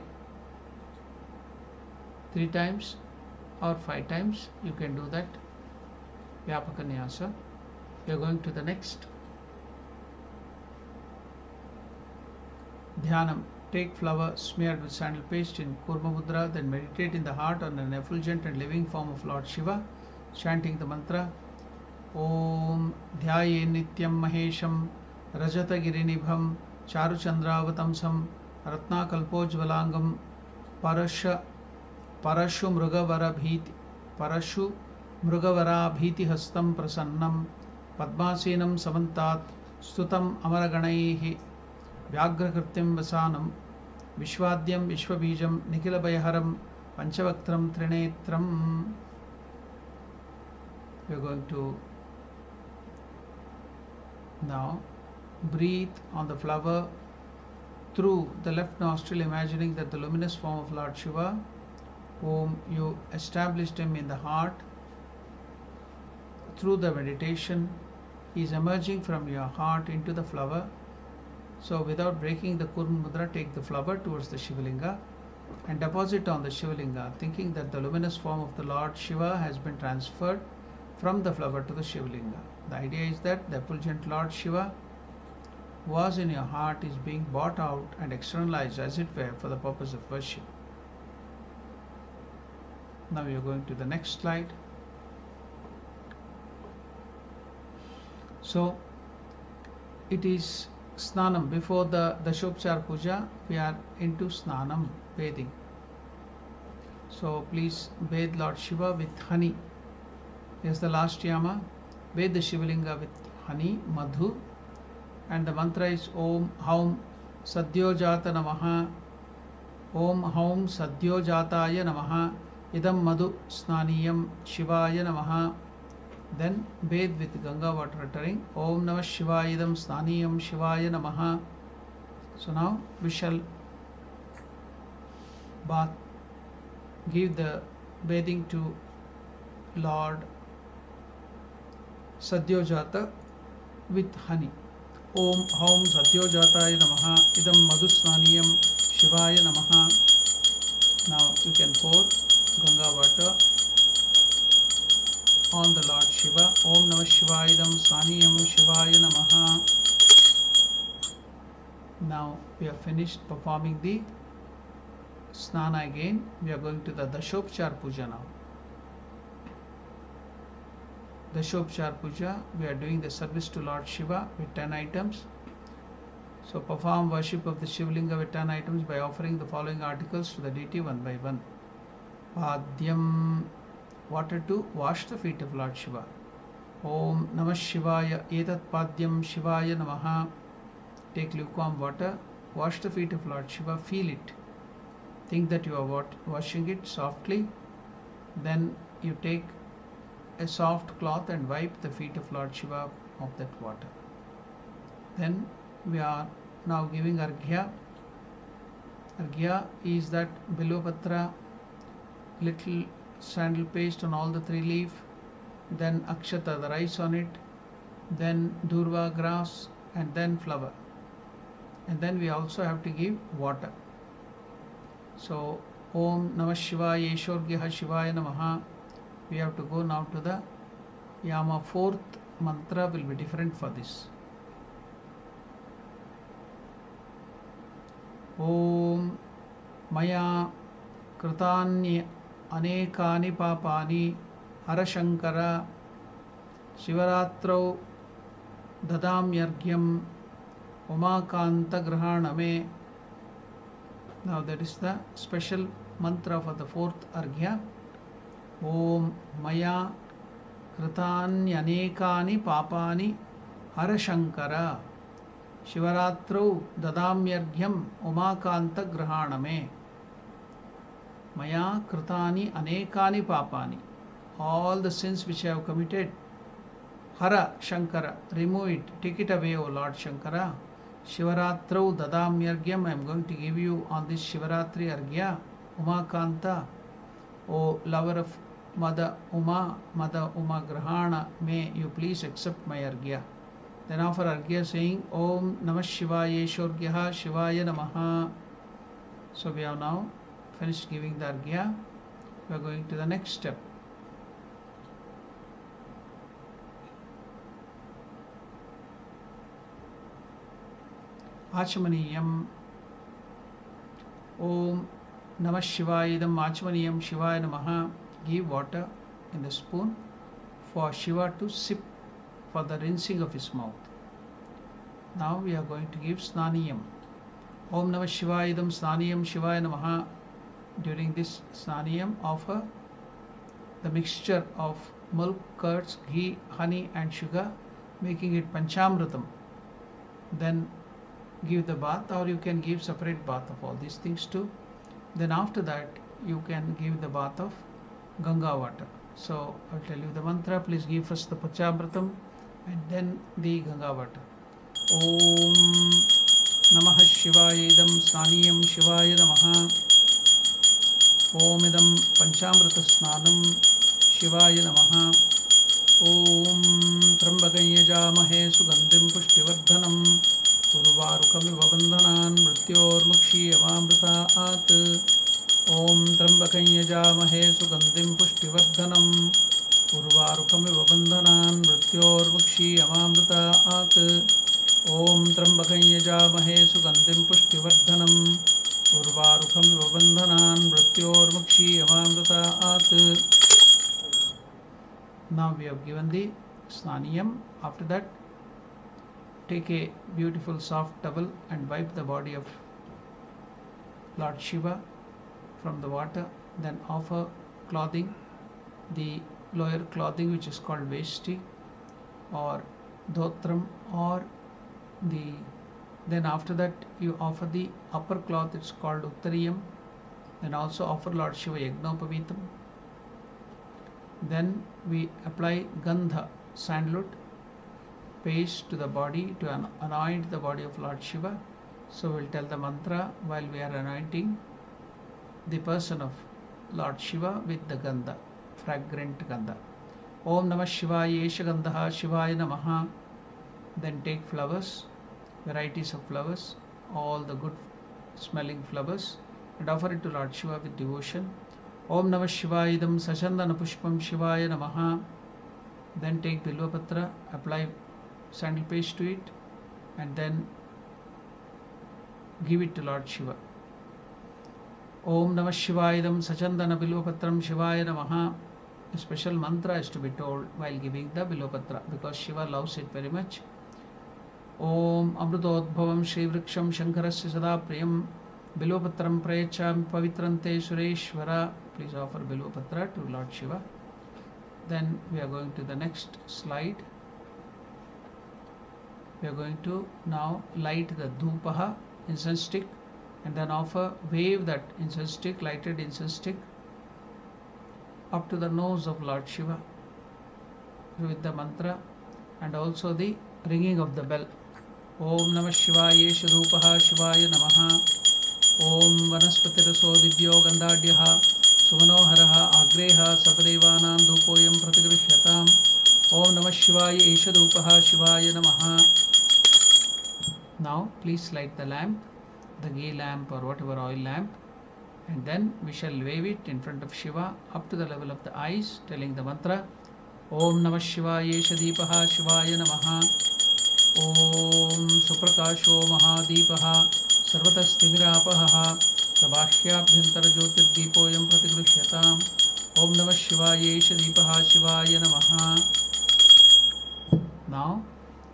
3 times or 5 times you can do that Vyapaganyasa. We are going to the next Dhyanam. Take flower smeared with sandal paste in Kurma Mudra, then meditate in the heart on an effulgent and living form of Lord Shiva, chanting the mantra Om Dhyaye Nityam Mahesham Rajata Girinibham Charuchandravatamsam Ratnakalpojvalangam Parashu Mrugavara Bhiti Hastam Prasannam Padmasenam Samantat Stutam Amaraganaihi Vyaghrakrityam Vasanam Vishwadyam Vishwabijam Nikilabhayaharam Panchavaktram Trinetram. We are going to now breathe on the flower through the left nostril, imagining that the luminous form of Lord Shiva, whom you established him in the heart through the meditation, is emerging from your heart into the flower. So without breaking the Kurma Mudra, take the flower towards the Shivalinga and deposit on the Shivalinga, thinking that the luminous form of the Lord Shiva has been transferred from the flower to the Shivalinga. The idea is that the effulgent Lord Shiva who was in your heart is being brought out and externalized, as it were, for the purpose of worship. Now we are going to the next slide. So it is Snanam. Before the Dashopchar Puja, we are into Snanam, bathing. So please bathe Lord Shiva with honey. Here's the last Yama. Bathe the Shivalinga with honey, madhu. And the mantra is Om Haum Sadyojata Namaha. Om Haum Sadyojataya Namaha. Idam Madhu Snaniyam Shivaya Namaha. Then bathe with Ganga water uttering Om Namah Shivaya Idam Snaniyam Shivaya Namaha. So now we shall bath, give the bathing to Lord Sadyojata with honey. Om Haum Sadyojataya Namaha. Idam Madhu Snaniyam Shivaya Namaha. Now you can pour Ganga water on the Lord Shiva. Om Namah Shivaya Idam Snaniyam Shivaya Namaha. Now we have finished performing the Snana again. We are going to the Dashopchar Puja now. Dashopchar Puja, we are doing the service to Lord Shiva with 10 items. So perform worship of the Shivalinga with 10 items by offering the following articles to the deity one by one. Padyam, water to wash the feet of Lord Shiva. Om Namah Shivaya Etat Padyam Shivaya Namaha. Take lukewarm water, wash the feet of Lord Shiva, feel it. Think that you are washing it softly. Then you take a soft cloth and wipe the feet of Lord Shiva of that water. Then we are now giving Arghya. Arghya is that Bilopatra, little sandal paste on all the 3 leaves, then Akshata, the rice on it, then Durva grass, and then flower. And then we also have to give water. So Om Namah Shivaya Eshorgyaha Shivaya Namaha. We have to go now to the Yama. 4th mantra will be different for this. Om Maya Kritanya Anekani Papani Harashankara Shivaratrau dadamyargyam umakanta grahaname. Now that is the special mantra for the fourth arghya. Om maya kritanyanekani papani harashankara Shivaratrau dadamyargyam umakanta grahaname. Maya kritani anekani papani. All the sins which I have committed, Hara Shankara, remove it, take it away, O Lord Shankara. Shivaratrau dadamyargyam, I am going to give you on this Shivaratri arghya, Umakanta, O lover of Mother Uma Grahana, may you please accept my arghya. Then offer arghya saying, Om Namah Shivaya Shorgyaha Shivaya Namaha. So we have now finished giving the arghya. We are going to the next step. Achamaniyam. Om Namah Shivaya Idam Achamaniyam Shivaya Namaha. Give water in the spoon for Shiva to sip for the rinsing of his mouth. Now we are going to give Snaniyam. Om Namah Shivaya Idam Snaniyam Shivaya Namaha. During this Snaniyam, offer the mixture of milk, curds, ghee, honey and sugar, making it Panchamritam. Then give the bath, or you can give separate bath of all these things too. Then after that you can give the bath of Ganga water. So I will tell you the mantra. Please give first the Panchamritam and then the Ganga water. Om Namah Shivaya Idam Snaniyam Shivaya Namaha. Om Idam Panchamrita Snanam Shivaya Namaha. Om Trambakanyajamahe Sugandhim Pushtivardhanam Urvarukamiva Bandhanan Mrityormukshiyamamritaat. Om Trambakanyajamahe Sugandhim Pushtivardhanam Urvarukamiva Bandhanan Mrityormukshiyamamritaat. Om Trambakanyajamahe Sugandhim Pushtivardhanam Urvarukamiva Bandhanan Mrityormukshiyamamritaat. Now we have given the Snaniyam. After that, take a beautiful soft towel and wipe the body of Lord Shiva from the water. Then offer clothing, the lower clothing which is called Veshti or Dhotram, or then after that you offer the upper cloth, it's called Uttariyam. Then also offer Lord Shiva Yagnopavitam. Then we apply Gandha, sandalwood paste to the body to anoint the body of Lord Shiva. So we'll tell the mantra while we are anointing the person of Lord Shiva with the Gandha, fragrant Gandha. Om Namah Shivaya Esha Gandha Shivaya Namaha. Then take flowers, varieties of flowers, all the good smelling flowers, and offer it to Lord Shiva with devotion. Om Namah Shivaya Idam Sachandana Pushpam Shivaya Namaha. Then take Bilvapatra, apply sandal paste to it, and then give it to Lord Shiva. Om Namah Shivaya Idam Sachandana Bilvapatram Shivaya Namaha. A special mantra is to be told while giving the Bilvapatra because Shiva loves it very much. Om Amrutodbhavam Shri Vriksham Shankarasya Sada Priyam Bilvapatram Prayacham Pavitrante Sureshwara. Please offer Bilvapatra to Lord Shiva. Then we are going to the next slide. We are going to now light the Dhupaha, incense stick, and then wave that incense stick, lighted incense stick, up to the nose of Lord Shiva with the mantra and also the ringing of the bell. Om Namah Shivaya Esha Dhupaha Shivaya Namaha. Om Vanaspatiraso Divyo Gandhadyaha Sumanoharaha Agreha Sarvadevanam Dhupoyam Pratigrishyatam. Om Namah Shivaya Esha Dhupaha Shivaya Namaha. Now please light the lamp, the ghee lamp or whatever oil lamp, and then we shall wave it in front of Shiva up to the level of the eyes, telling the mantra Om Namah Shivaya Esha Deepaha Shivaya Namaha. Om Suprakasho Mahadeepaha Sarvatastimirapaha Sabashyabhyantara Jyotirdeepoyam Pratigrishyatam. Om Namah Shivaya Esha Deepaha Shivaya Namaha. Now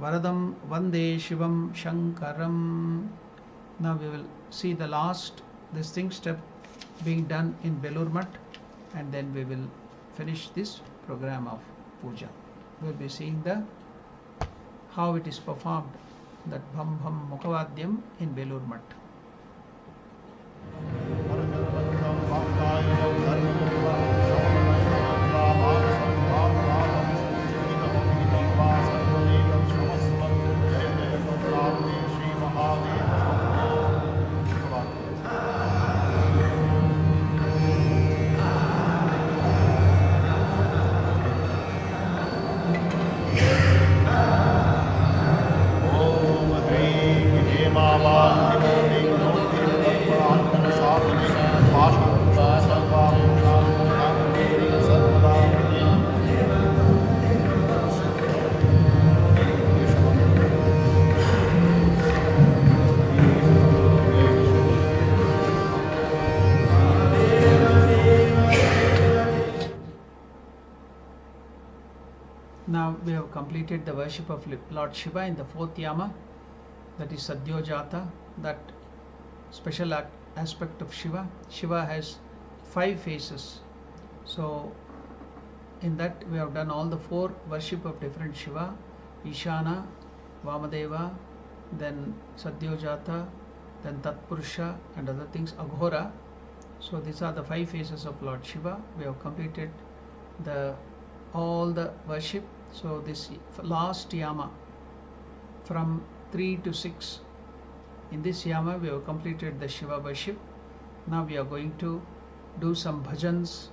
Varadam Vande Shivam Shankaram. Now we will see the last distinct step being done in Belur Math, and then we will finish this program of puja. We will be seeing how it is performed, that Bham Bham Mukhavadhyam in Belur Math. Now we have completed the worship of Lord Shiva in the fourth Yama, that is Sadyojata, that special aspect of Shiva. Shiva has 5 faces. So in that we have done all the 4 worship of different Shiva, Ishana, Vamadeva, then Sadyojata, then Tatpurusha and other things, Aghora. So these are the 5 faces of Lord Shiva. We have completed all the worship. So this last Yama from 3 to 6, in this Yama we have completed the Shiva worship. Now we are going to do some bhajans,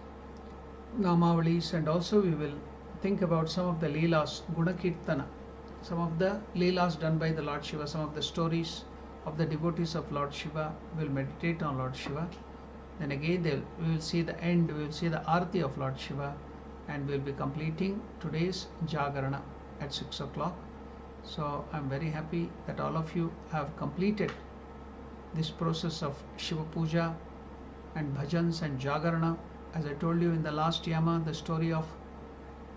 namavalis, and also we will think about some of the leelas, Gunakirtana, some of the leelas done by the Lord Shiva, some of the stories of the devotees of Lord Shiva. We will meditate on Lord Shiva. Then again we will see the end, we will see the arati of Lord Shiva, and we will be completing today's Jagarana at 6 o'clock. So I am very happy that all of you have completed this process of Shiva Puja and bhajans and Jagarana. As I told you in the last Yama, the story of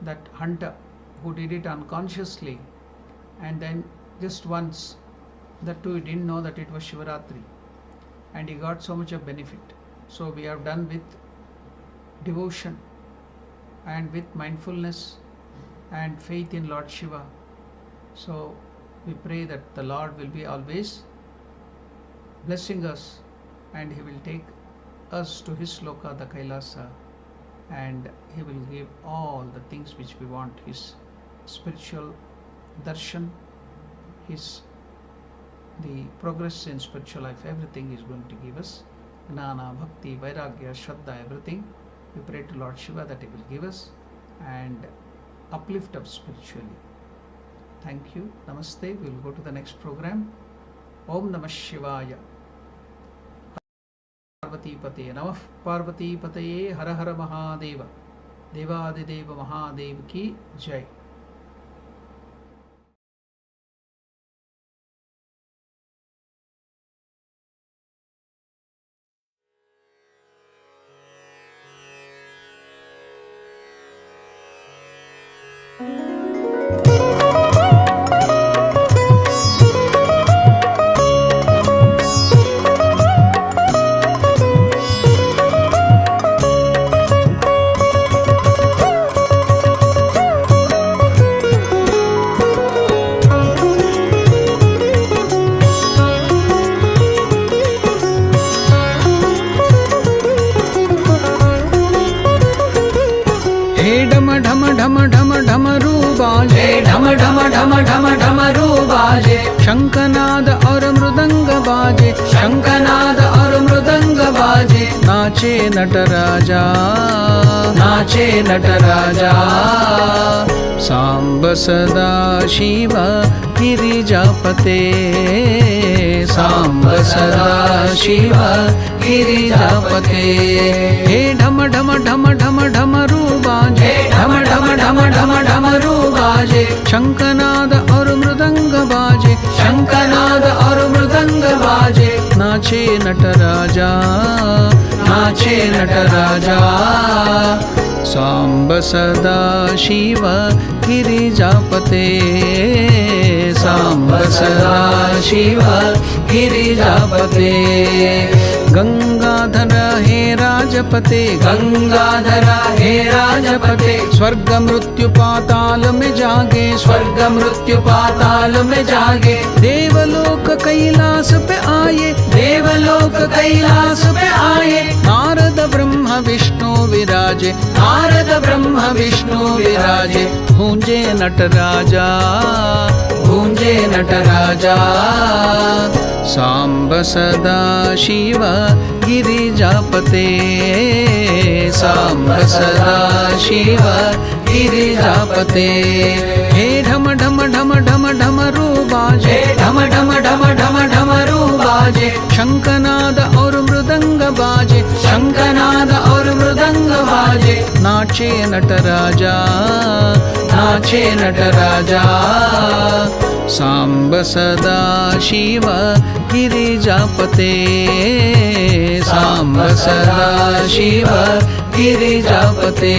that hunter who did it unconsciously, and then just once, that too he didn't know that it was Shivaratri, and he got so much of benefit. So we have done with devotion and with mindfulness and faith in Lord Shiva. So we pray that the Lord will be always blessing us, and He will take us to His loka, the Kailasa, and He will give all the things which we want, His spiritual darshan, the progress in spiritual life, everything is going to give us. Gnana, Bhakti, Vairagya, Shraddha, everything. We pray to Lord Shiva that He will give us and uplift us spiritually. Thank you. Namaste. We will go to the next program. Om Namah Shivaya. Parvati Pataye Namah Parvati Pataye Hara Hara Mahadeva. Devadideva Mahadev Ki Jai. शंखनाद और मृदंग बाजे, शंखनाद और मृदंग बाजे, नाचे नटराजा, नाचे नटराजा। सांब सदा शिव गिरिजापते, सांब सदा शिव गिरिजापते। हे ढम ढम ढम ढम ढमरू बाजे, ढम ढम ढम ढम ढमरू बाजे, शंखनाद और मृदंग बाजे, शंखनाद और मृदंग बाजे, नाचे नटराजा, नाचे नटराजा। सांब सदा शिव गिरिजापते, सांब सदा शिव गिरिजापते गंगाधर हे राजपते गंगाधर हे राजपते स्वर्ग मृत्यु पाताल में जागे स्वर्ग मृत्यु पाताल में जागे देवलोक कैलाश पे आए देवलोक कैलाश पे आए नारद ब्रह्म विष्णु विराजे नारद ब्रह्म विष्णु विराजे गूंजे नटराजा गूंजे नटराजा सांब सदा शिव गिरिजापते सांब सदा शिव गिरिजापते हे ढम ढम ढम ढम ढमरू बाजे ढम ढम ढम ढम ढमरू बाजे शंखनाद और मृदंग बाजे शंखनाद और मृदंग बाजे नाचे नटराजा नाचे नटराजा सांब सदा शिव गिरिजापते सांब सदा शिव गिरिजापते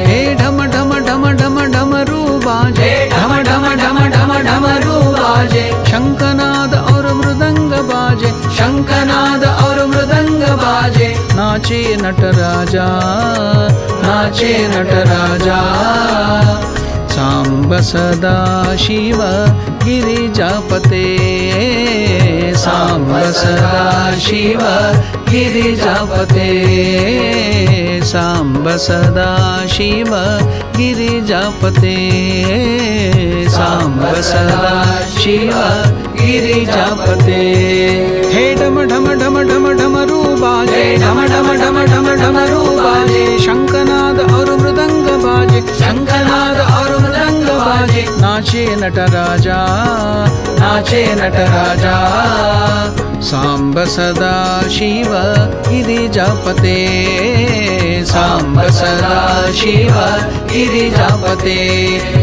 हे ढम ढम ढम ढम ढमरू बाजे ढम ढम ढम ढम ढमरू बाजे शंखनाद और मृदंग बाजे शंखनाद और मृदंग बाजे नाचे नटराजा नाचे नटराजा सांब सदा शिव गिरिजापते सांब सदा शिव गिरिजापते सांब सदा शिव गिरिजापते सांब सदा शिव गिरिजापते हे ढम ढम ढम ढम ढमरू बाजे ढम ढम ढम ढम ढमरू बाजे शंखनाद और मृदंग बाजे शंखनाद और मृदंग बाजे नाचे नटराजा नाचे नटराजा सांब सदा शिव गिरिजापते सांब सदा शिव गिरिजापते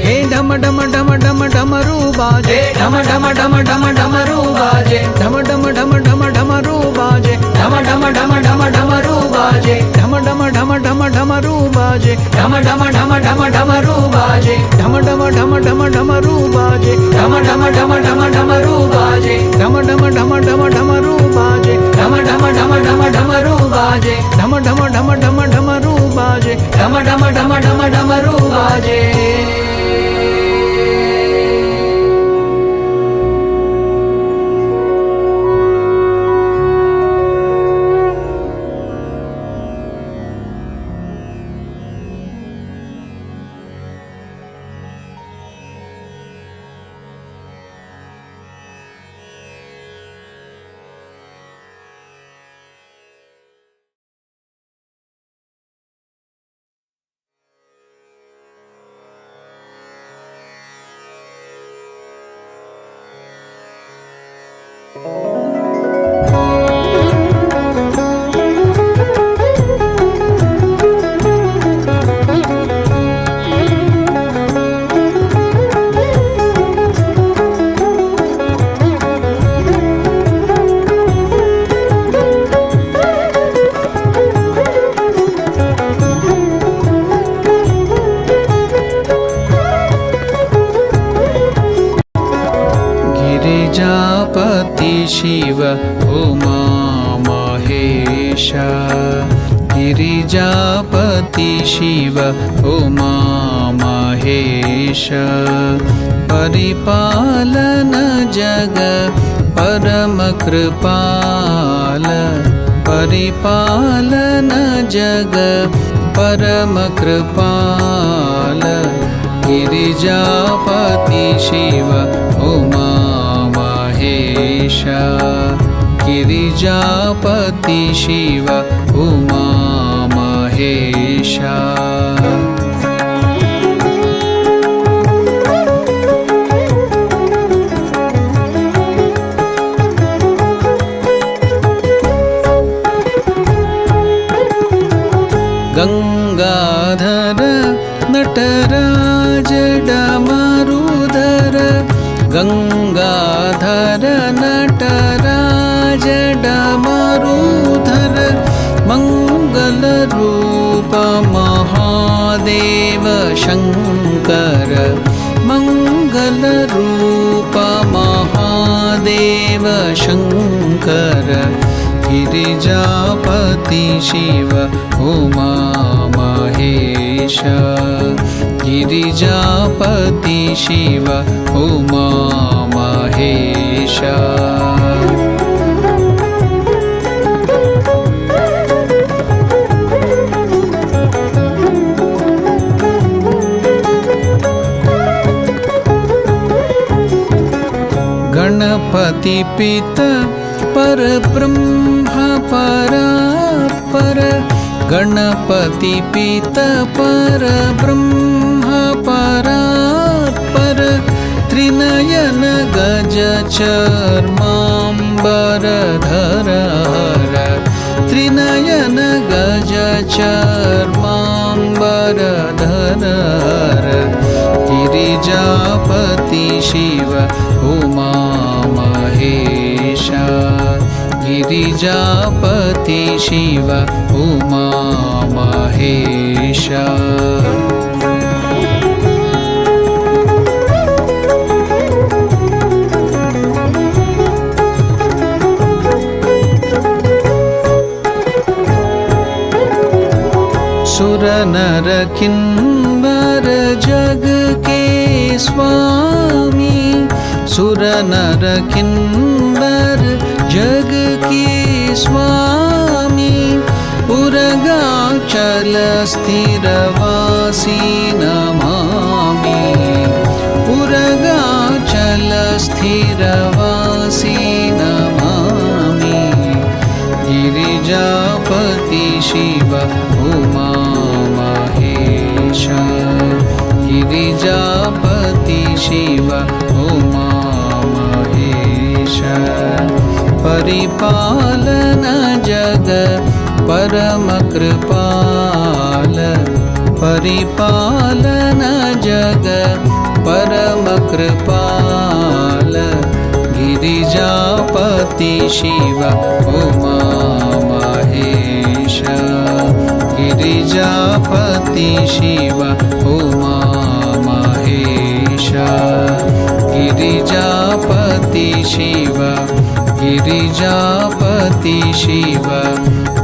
हे ढम ढम ढम ढम ढमरू बाजे ढम ढम ढम ढम ढमरू बाजे ढम ढम ढम ढम ढमरू बाजे ढम ढम ढम ढम ढमरू बाजे ढम ढम ढम ढम ढमरू बाजे ढम ढम ढम ढम ढमरू बाजे ढम ढम ढम ढम ढमरू बाजे ढम ढम ढम ढम ढमरू बाजे ढम ढम ढम ढम ढमरू बाजे ढम ढम ढम ढम ढमरू बाजे ढम ढम ढम ढम ढमरू बाजे ढम ढम ढम ढम ढमरू बाजे शिव उमा महेश गिरिजापति शिव उमा महेश परिपालन जग परम कृपाल परिपालन जग परम कृपाल गिरिजापति शिव उमा महेश गिरिजापति शिव उमा महेश गंगाधर नटराज डमरुधर गंगाधर नटराज डमरुधर मंगल रूप महादेव शंकर मंगल रूप शङ्कर गिरिजापति शिव उमा महेश गिरिजापति शिव उमा महेश गणपति पिता परब्रह्म परात्पर गणपति पिता परब्रह्म परात्पर त्रिनयन गज चर्माम्बरधर त्रिनयन गज चर्माम्बरधर गिरिजापति शिव उमा महेश गिरिजापति शिव उमा महेश सुर नर किन्नर जग के स्वामी सुर नर किन्नर जग के स्वामी उरगाचल स्थिरवासी नमामि उरगाचल स्थिरवासी नमामि गिरिजापति शिव उमा महेश गिरिजापति शिव उमा महेश परिपालन जग परम कृपाल परिपालन जग परम कृपाल गिरिजापति शिव उमा महेश गिरिजापति शिव उमा महेश गिरिजापति शिव गिरिजापति शिव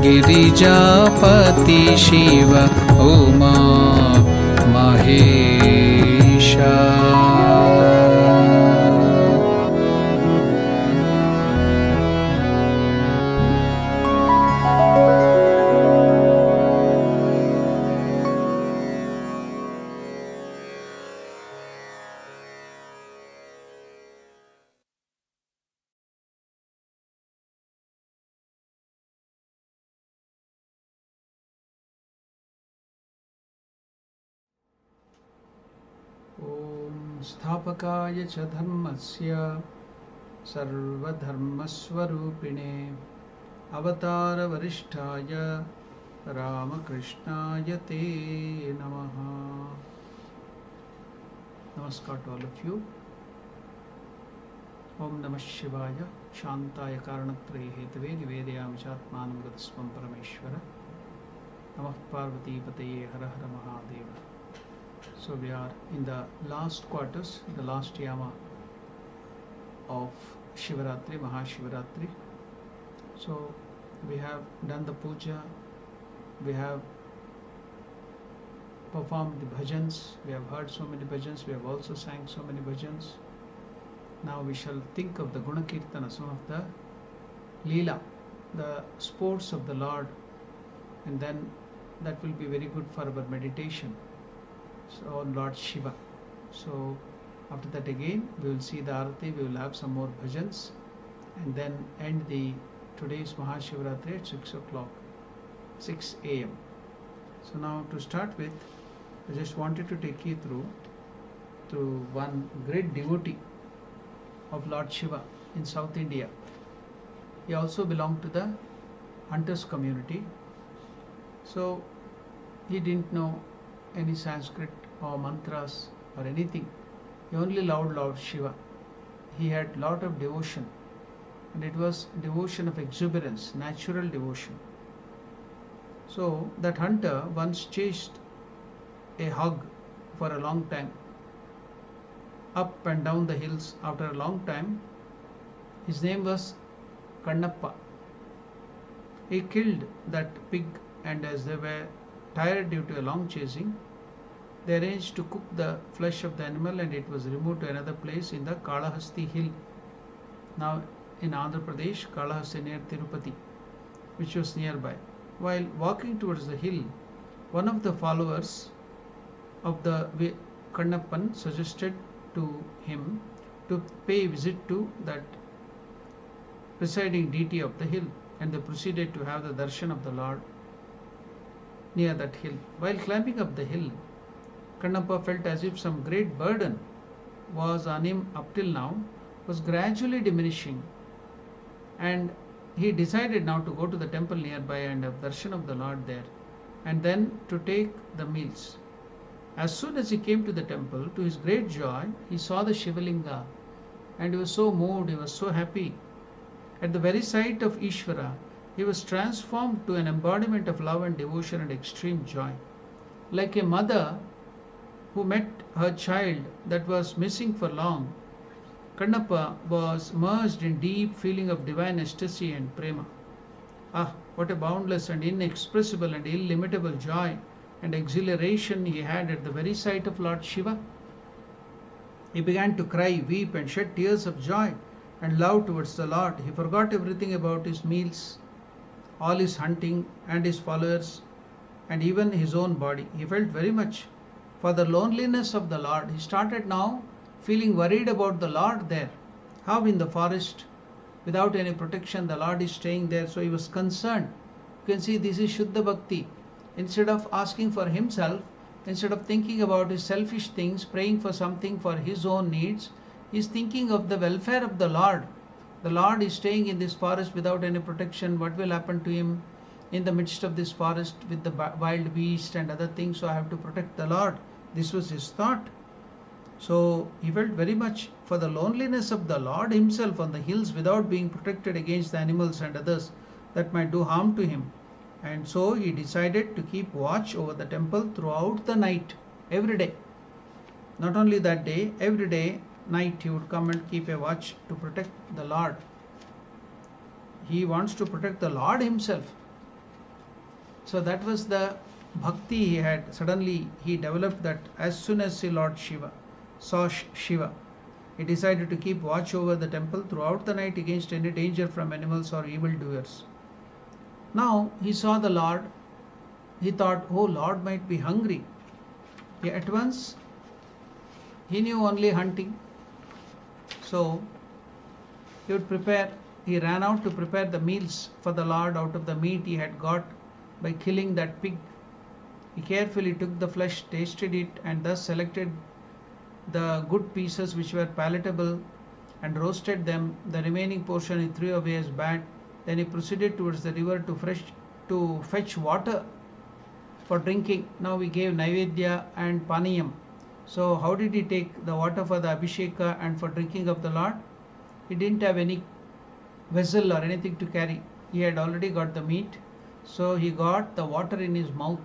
गिरिजापति शिव उमा महेश स्थापकाय च धर्मस्य सर्वधर्मस्वरूपिणे अवतारवरिष्ठाय रामकृष्णाय ते नमः. Namaskar to all of you. Om Namah Shivaya Shantaya Karanatre Hetave Nivedayam Chatmanam Gatasvam Parameshwara Namah Parvati Pataye Hara Hara Mahadeva. So we are in the last quarters, the last Yama of Shivaratri, Maha Shivaratri. So we have done the puja, we have performed the bhajans, we have heard so many bhajans, we have also sang so many bhajans. Now we shall think of the Guna Kirtana, some of the Leela, the sports of the Lord, and then that will be very good for our meditation. So on Lord Shiva. So after that again we will see the arati, we will have some more bhajans and then end the today's Maha Shivaratri at 6 o'clock, 6 a.m. So now to start with, I just wanted to take you through one great devotee of Lord Shiva in South India. He also belonged to the hunters community. So he didn't know any Sanskrit or mantras or anything. He only loved Lord Shiva. He had lot of devotion, and it was devotion of exuberance, natural devotion. So that hunter once chased a hog for a long time, up and down the hills. After a long time, his name was Kannappa. He killed that pig, and as they were tired due to a long chasing, they arranged to cook the flesh of the animal, and it was removed to another place in the Kalahasti hill, now in Andhra Pradesh, Kalahasti near Tirupati, which was nearby. While walking towards the hill, one of the followers of the Kannappan suggested to him to pay a visit to that presiding deity of the hill, and they proceeded to have the darshan of the Lord near that hill. While climbing up the hill, Kannappa felt as if some great burden was on him up till now, was gradually diminishing, and he decided now to go to the temple nearby and have darshan of the Lord there, and then to take the meals. As soon as he came to the temple, to his great joy, he saw the Shivalinga, and he was so moved, he was so happy. At the very sight of Ishvara, he was transformed to an embodiment of love and devotion and extreme joy. Like a mother who met her child that was missing for long, Kannappa was merged in deep feeling of divine ecstasy and prema. Ah, what a boundless and inexpressible and illimitable joy and exhilaration he had at the very sight of Lord Shiva. He began to cry, weep, and shed tears of joy and love towards the Lord. He forgot everything about his meals, all his hunting and his followers, and even his own body. He felt very much for the loneliness of the Lord. He started now feeling worried about the Lord there. How in the forest, without any protection, the Lord is staying there, so he was concerned. You can see this is Shuddha Bhakti. Instead of asking for himself, instead of thinking about his selfish things, praying for something for his own needs, he is thinking of the welfare of the Lord. The Lord is staying in this forest without any protection. What will happen to him in the midst of this forest with the wild beast and other things? So I have to protect the Lord. This was his thought. So he felt very much for the loneliness of the Lord himself on the hills without being protected against the animals and others that might do harm to him. And so he decided to keep watch over the temple throughout the night, every day. Not only that day, every day, night he would come and keep a watch to protect the Lord. He wants to protect the Lord himself. So that was the bhakti he had. Suddenly he developed that as soon as the Lord Shiva saw Shiva, he decided to keep watch over the temple throughout the night against any danger from animals or evildoers. Now he saw the Lord. He thought, oh, Lord might be hungry. At once he knew only hunting. So he would prepare, he ran out to prepare the meals for the Lord out of the meat he had got by killing that pig. He carefully took the flesh, tasted it, and thus selected the good pieces which were palatable and roasted them. The remaining portion he threw away as bad. Then he proceeded towards the river to fetch water for drinking. Now we gave Naivedya and Paniyam. So how did he take the water for the Abhisheka and for drinking of the Lord? He didn't have any vessel or anything to carry. He had already got the meat. So he got the water in his mouth.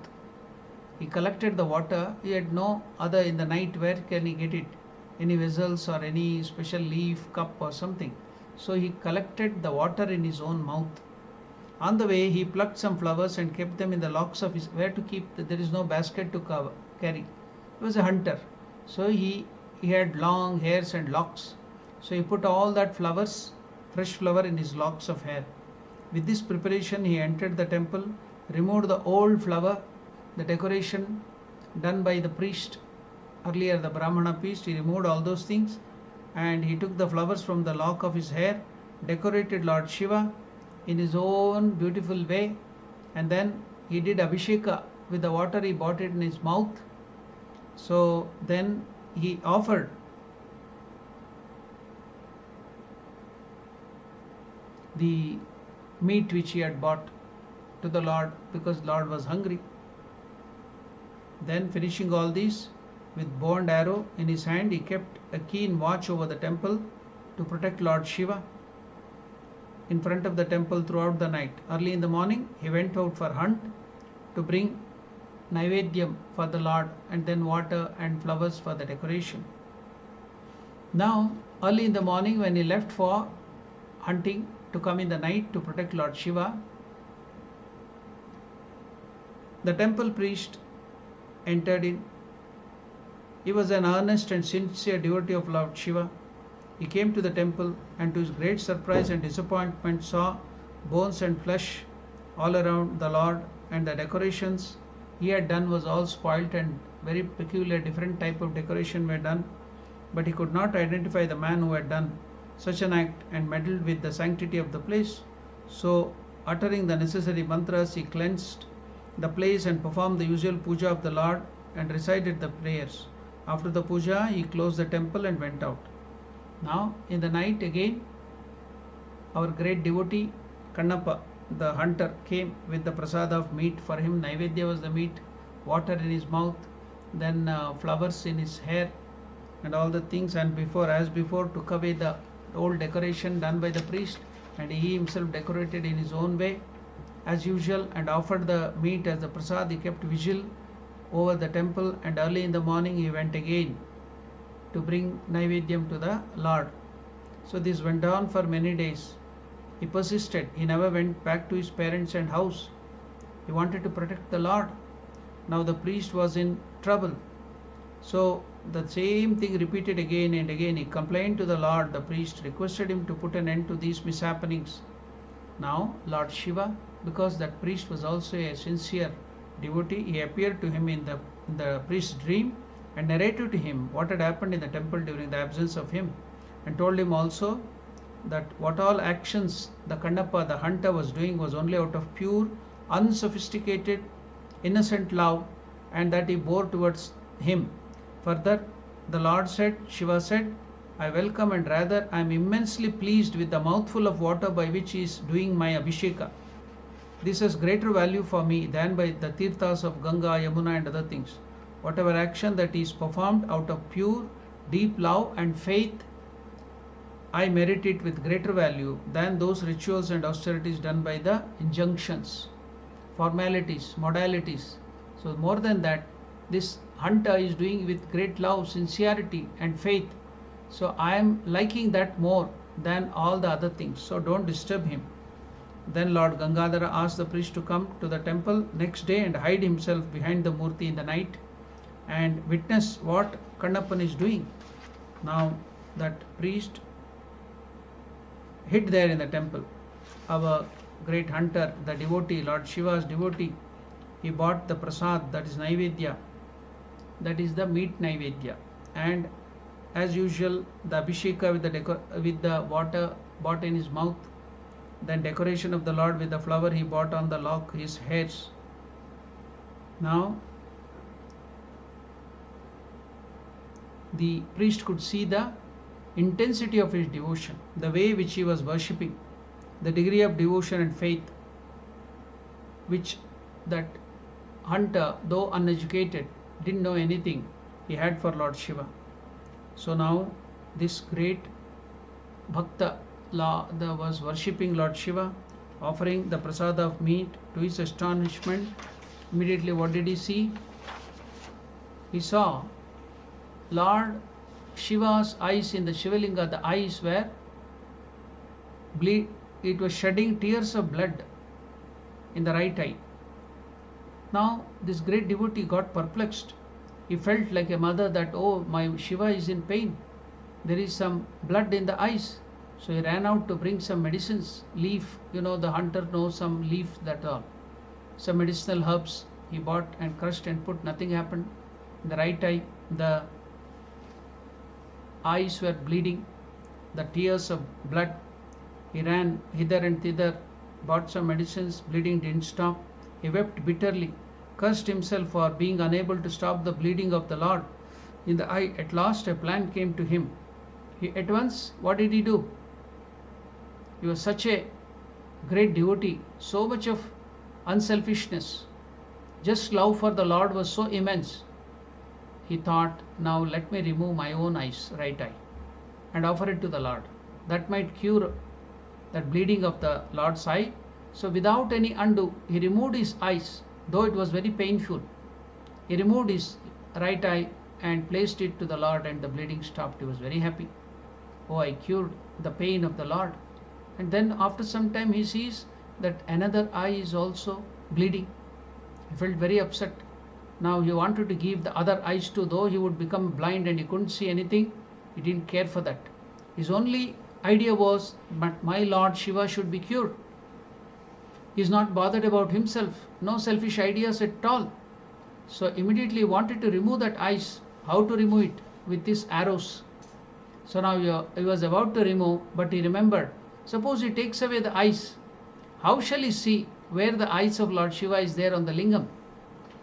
He collected the water. He had no other in the night. Where can he get it? Any vessels or any special leaf, cup or something. So he collected the water in his own mouth. On the way he plucked some flowers and kept them in the locks of his, where to keep, there is no basket to carry. He was a hunter. So he had long hairs and locks. So he put all that flowers, fresh flower in his locks of hair. With this preparation he entered the temple, removed the old flower, the decoration done by the priest, earlier the Brahmana priest. He removed all those things and he took the flowers from the lock of his hair, decorated Lord Shiva in his own beautiful way, and then he did Abhisheka with the water. He brought it in his mouth. So then he offered the meat which he had bought to the Lord, because Lord was hungry. Then finishing all this, with bow and arrow in his hand, he kept a keen watch over the temple to protect Lord Shiva in front of the temple throughout the night. Early in the morning he went out for hunt to bring Naivedyam for the Lord, and then water and flowers for the decoration. Now early in the morning when he left for hunting to come in the night to protect Lord Shiva. The temple priest entered in. He was an earnest and sincere devotee of Lord Shiva. He came to the temple and to his great surprise and disappointment saw bones and flesh all around the Lord, and the decorations he had done was all spoilt and very peculiar, different type of decoration were done. But he could not identify the man who had done such an act and meddled with the sanctity of the place. So, uttering the necessary mantras, he cleansed the place and performed the usual puja of the Lord and recited the prayers. After the puja, he closed the temple and went out. Now, in the night again, our great devotee Kannappa, the hunter, came with the prasada of meat for him. Naivedya was the meat, water in his mouth, then flowers in his hair, and all the things. And as before, took away the old decoration done by the priest, and he himself decorated in his own way, as usual, and offered the meat as the prasad. He kept vigil over the temple, and early in the morning he went again to bring Naivedyam to the Lord. So this went on for many days. He persisted. He never went back to his parents and house. He wanted to protect the Lord. Now the priest was in trouble. So the same thing repeated again and again. He complained to the Lord. The priest requested him to put an end to these mishappenings. Now Lord Shiva, because that priest was also a sincere devotee, he appeared to him in the priest's dream and narrated to him what had happened in the temple during the absence of him, and told him also that what all actions the Kannappa, the hunter, was doing was only out of pure, unsophisticated, innocent love, and that he bore towards him. Further, the Lord said, Shiva said, I welcome and rather I am immensely pleased with the mouthful of water by which he is doing my Abhisheka. This has greater value for me than by the tirthas of Ganga, Yamuna and other things. Whatever action that is performed out of pure, deep love and faith, I merit it with greater value than those rituals and austerities done by the injunctions, formalities, modalities. So more than that, this hunter is doing with great love, sincerity and faith. So I am liking that more than all the other things. So don't disturb him. Then Lord Gangadhara asked the priest to come to the temple next day and hide himself behind the murti in the night and witness what Kannappan is doing. Now that priest hid there in the temple. Our great hunter, the devotee, Lord Shiva's devotee, he bought the prasad, that is Naivedya, that is the meat Naivedya, and as usual the Abhisheka with the water bought in his mouth, then decoration of the Lord with the flower he bought on the lock his hairs. Now the priest could see the intensity of his devotion, the way which he was worshipping, the degree of devotion and faith which that hunter, though uneducated, didn't know anything, he had for Lord Shiva. So now this great bhakta was worshipping Lord Shiva, offering the prasada of meat. To his astonishment, immediately what did he see? He saw Lord Shiva's eyes in the Shivalinga, the eyes were it was shedding tears of blood in the right eye. Now this great devotee got perplexed. He felt like a mother that, oh, my Shiva is in pain. There is some blood in the eyes. So he ran out to bring some medicines, leaf, the hunter knows some leaf, that all. Some medicinal herbs he bought and crushed and put, nothing happened. In the right eye, the eyes were bleeding, the tears of blood. He ran hither and thither, bought some medicines, bleeding didn't stop. He wept bitterly, cursed himself for being unable to stop the bleeding of the Lord in the eye. At last a plan came to him. He at once, what did he do? He was such a great devotee, so much of unselfishness, just love for the Lord was so immense. He thought, now let me remove my own eyes, right eye, and offer it to the Lord. That might cure that bleeding of the Lord's eye. So without any ado, he removed his eyes, though it was very painful. He removed his right eye and placed it to the Lord, and the bleeding stopped. He was very happy. Oh, I cured the pain of the Lord. And then after some time he sees that another eye is also bleeding. He felt very upset. Now he wanted to give the other eyes to, though he would become blind and he couldn't see anything, he didn't care for that. His only idea was, but my Lord Shiva should be cured. He is not bothered about himself, no selfish ideas at all. So immediately wanted to remove that eyes. How to remove it? With these arrows. So now he was about to remove, but he remembered, suppose he takes away the eyes, how shall he see where the eyes of Lord Shiva is there on the lingam?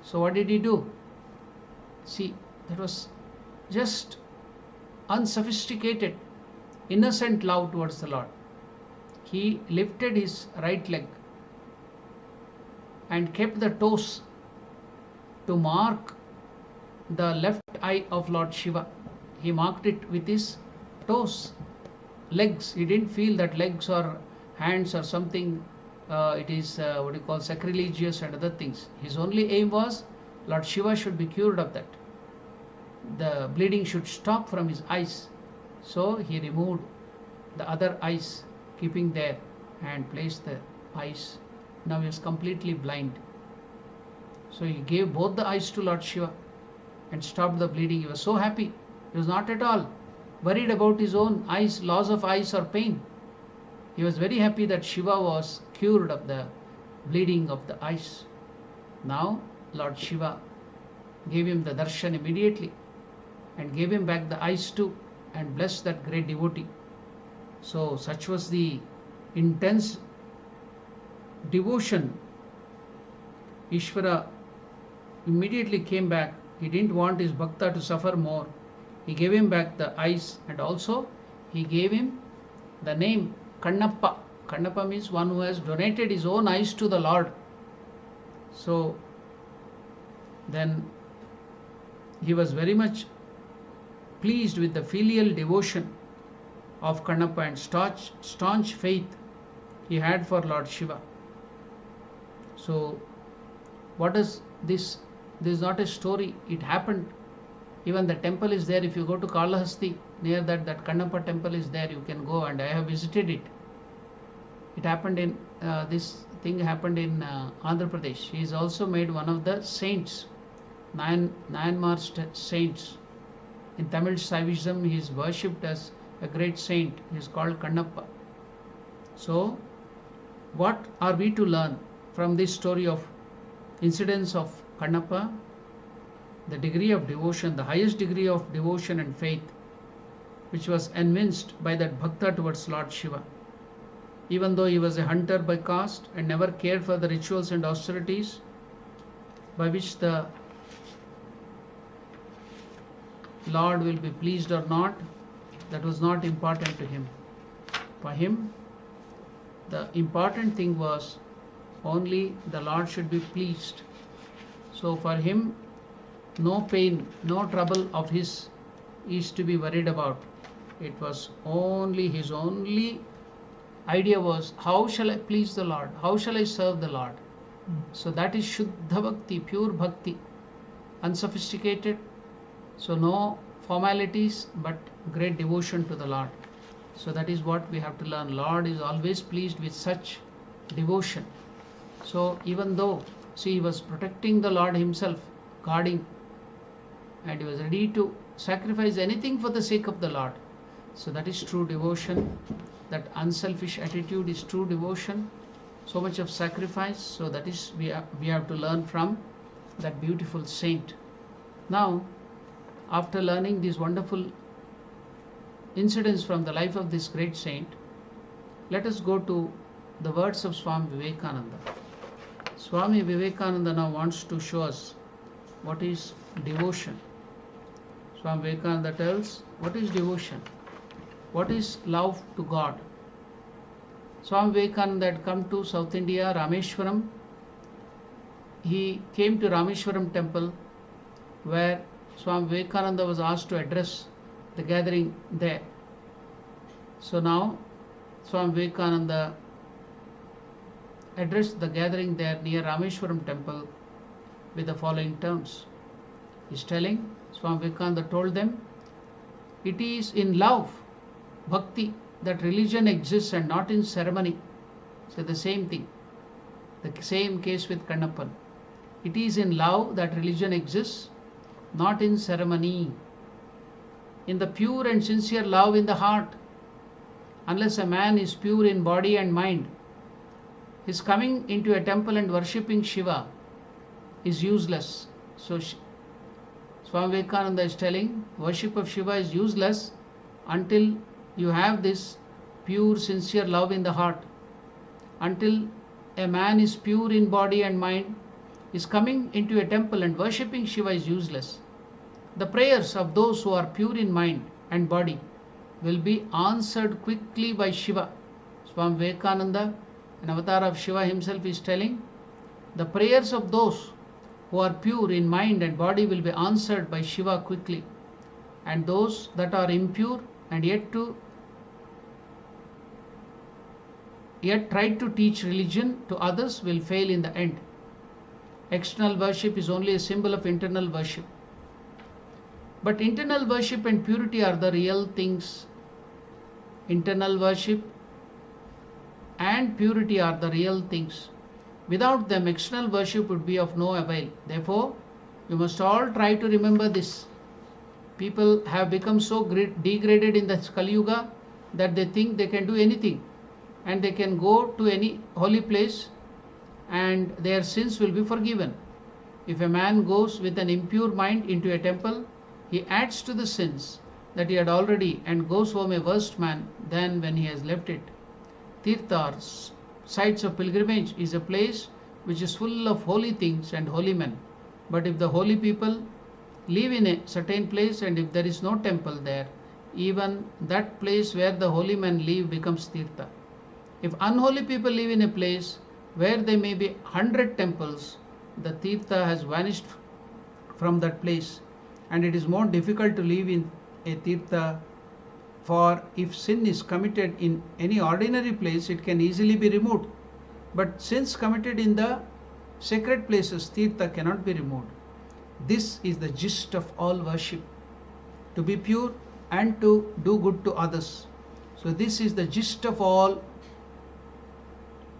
So what did he do? See, that was just unsophisticated, innocent love towards the Lord. He lifted his right leg and kept the toes to mark the left eye of Lord Shiva. He marked it with his toes, legs. He didn't feel that legs or hands or something, it is what you call sacrilegious and other things. His only aim was Lord Shiva should be cured of that. The bleeding should stop from his eyes. So he removed the other eyes, keeping there, and placed the eyes. Now he is completely blind. So he gave both the eyes to Lord Shiva and stopped the bleeding. He was so happy. He was not at all worried about his own eyes, loss of eyes or pain. He was very happy that Shiva was cured of the bleeding of the eyes. Now Lord Shiva gave him the darshan immediately and gave him back the eyes too and blessed that great devotee. So such was the intense devotion. Ishvara immediately came back. He didn't want his bhakta to suffer more. He gave him back the eyes, and also he gave him the name Kannappa. Kannappa means one who has donated his own eyes to the Lord. So then he was very much pleased with the filial devotion of Kannappa and staunch faith he had for Lord Shiva. So what is this? This is not a story. It happened. Even the temple is there. If you go to Kalahasti, near that Kannappa temple is there. You can go, and I have visited it. It happened in, this thing happened in Andhra Pradesh. He is also made one of the saints, Nayanmar saints. In Tamil Saivism, he is worshipped as a great saint. He is called Kannappa. So, what are we to learn from this story of incidents of Kannappa? The degree of devotion, the highest degree of devotion and faith, which was evinced by that bhakta towards Lord Shiva. Even though he was a hunter by caste and never cared for the rituals and austerities by which the Lord will be pleased or not, that was not important to him. For him, the important thing was only the Lord should be pleased. So for him, no pain, no trouble of his is to be worried about. It was only his only idea was, how shall I please the Lord? How shall I serve the Lord? So that is Shuddha Bhakti, pure Bhakti, unsophisticated. So no formalities, but great devotion to the Lord. So that is what we have to learn. Lord is always pleased with such devotion. So even though, see, he was protecting the Lord himself, guarding, and he was ready to sacrifice anything for the sake of the Lord. So that is true devotion. That unselfish attitude is true devotion. So much of sacrifice. So that is we have to learn from that beautiful saint. Now, after learning these wonderful incidents from the life of this great saint, let us go to the words of Swami Vivekananda. Swami Vivekananda now wants to show us what is devotion. Swami Vivekananda tells, what is devotion? What is love to God? Swami Vivekananda had come to South India, Rameshwaram. He came to Rameshwaram temple, where Swami Vivekananda was asked to address the gathering there. So now Swami Vivekananda addressed the gathering there near Rameshwaram temple with the following terms. He is telling, Swami Vivekananda told them, it is in love, bhakti, that religion exists and not in ceremony. So the same thing. The same case with Kannappan. It is in love that religion exists, not in ceremony. In the pure and sincere love in the heart. Unless a man is pure in body and mind, his coming into a temple and worshipping Shiva is useless. So Swami Vivekananda is telling, worship of Shiva is useless until you have this pure, sincere love in the heart. Until a man is pure in body and mind, his coming into a temple and worshipping Shiva is useless. The prayers of those who are pure in mind and body will be answered quickly by Shiva. Swami Vivekananda, an avatar of Shiva himself, is telling, the prayers of those who are pure in mind and body will be answered by Shiva quickly, and those that are impure and yet try to teach religion to others will fail in the end. External worship is only a symbol of internal worship. But internal worship and purity are the real things. Internal worship and purity are the real things. Without them, external worship would be of no avail. Therefore, you must all try to remember this. People have become so degraded in the Kali Yuga that they think they can do anything and they can go to any holy place and their sins will be forgiven. If a man goes with an impure mind into a temple, he adds to the sins that he had already and goes home a worse man than when he has left it. Tirthas, sites of pilgrimage, is a place which is full of holy things and holy men. But if the holy people live in a certain place and if there is no temple there, even that place where the holy men live becomes Tirtha. If unholy people live in a place where there may be 100 temples, the Tirtha has vanished from that place, and it is more difficult to live in a Tirtha. For if sin is committed in any ordinary place, it can easily be removed. But sins committed in the sacred places, Tirtha cannot be removed. This is the gist of all worship, to be pure and to do good to others. So this is the gist of all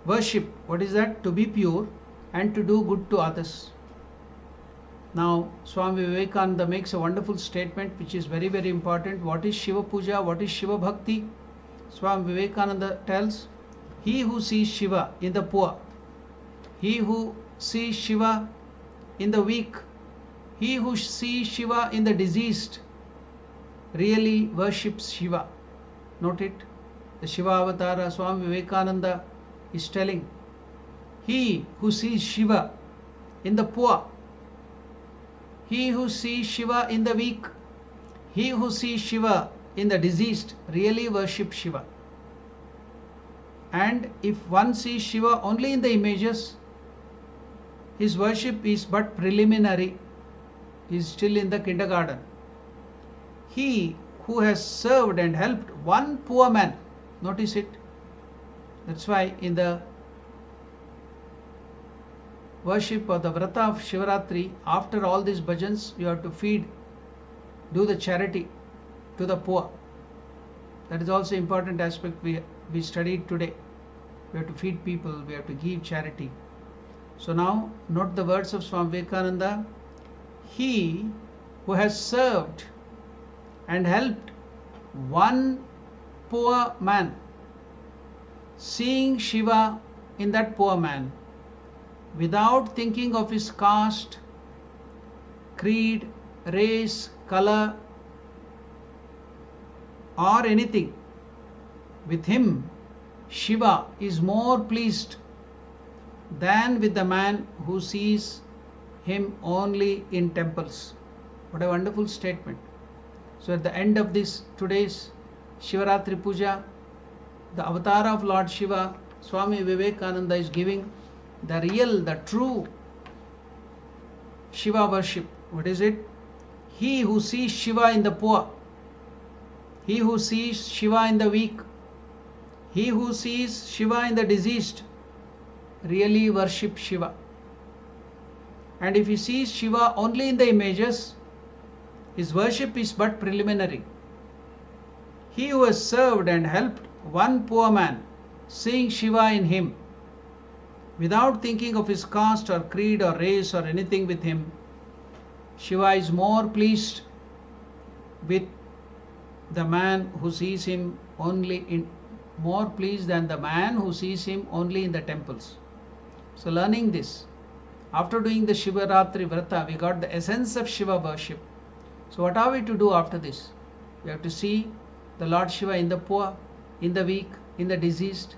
worship. What is that? To be pure and to do good to others. Now, Swami Vivekananda makes a wonderful statement which is very, very important. What is Shiva Puja? What is Shiva Bhakti? Swami Vivekananda tells, he who sees Shiva in the poor, he who sees Shiva in the weak, he who sees Shiva in the diseased, really worships Shiva. Note it. The Shiva Avatara, Swami Vivekananda is telling, he who sees Shiva in the poor, he who sees Shiva in the weak, he who sees Shiva in the diseased, really worships Shiva. And if one sees Shiva only in the images, his worship is but preliminary. He is still in the kindergarten. He who has served and helped one poor man, notice it. That's why in the worship of the Vrata of Shivaratri, after all these bhajans, you have to feed, do the charity to the poor. That is also important aspect we studied today. We have to feed people, we have to give charity. So now note the words of Swami Vivekananda. He who has served and helped one poor man, seeing Shiva in that poor man, without thinking of his caste, creed, race, color, or anything, with him Shiva is more pleased than with the man who sees him only in temples. What a wonderful statement. So at the end of this today's Shivaratri Puja, the avatar of Lord Shiva, Swami Vivekananda, is giving the real, the true Shiva worship. What is it? He who sees Shiva in the poor, he who sees Shiva in the weak, he who sees Shiva in the diseased, really worships Shiva. And if he sees Shiva only in the images, his worship is but preliminary. He who has served and helped one poor man, seeing Shiva in him, without thinking of his caste or creed or race or anything with him, Shiva is more pleased with the man who sees him more pleased than the man who sees him only in the temples. So learning this, after doing the Shivaratri Vrata, we got the essence of Shiva worship. So what are we to do after this? We have to see the Lord Shiva in the poor, in the weak, in the diseased,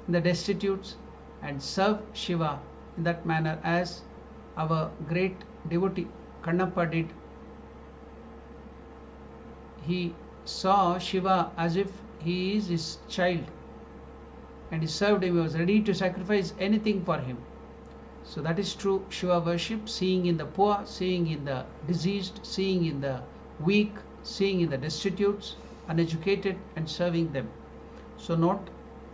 in the destitutes, and serve Shiva in that manner as our great devotee Kannappa did. He saw Shiva as if he is his child, and he served him. He was ready to sacrifice anything for him. So that is true Shiva worship, seeing in the poor, seeing in the diseased, seeing in the weak, seeing in the destitutes, uneducated, and serving them. So note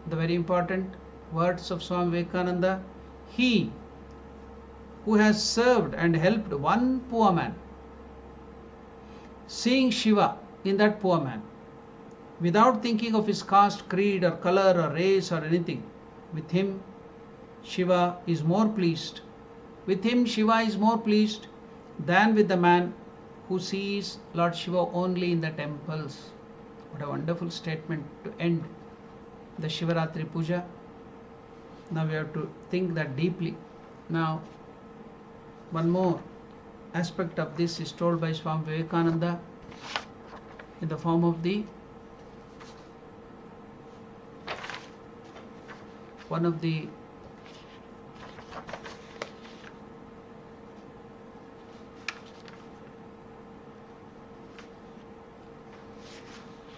the very important words of Swami Vivekananda. He who has served and helped one poor man, seeing Shiva in that poor man, without thinking of his caste, creed, or color, or race, or anything, with him Shiva is more pleased. With him Shiva is more pleased than with the man who sees Lord Shiva only in the temples. What a wonderful statement to end the Shivaratri Puja. Now we have to think that deeply. Now, one more aspect of this is told by Swami Vivekananda in the form of one of the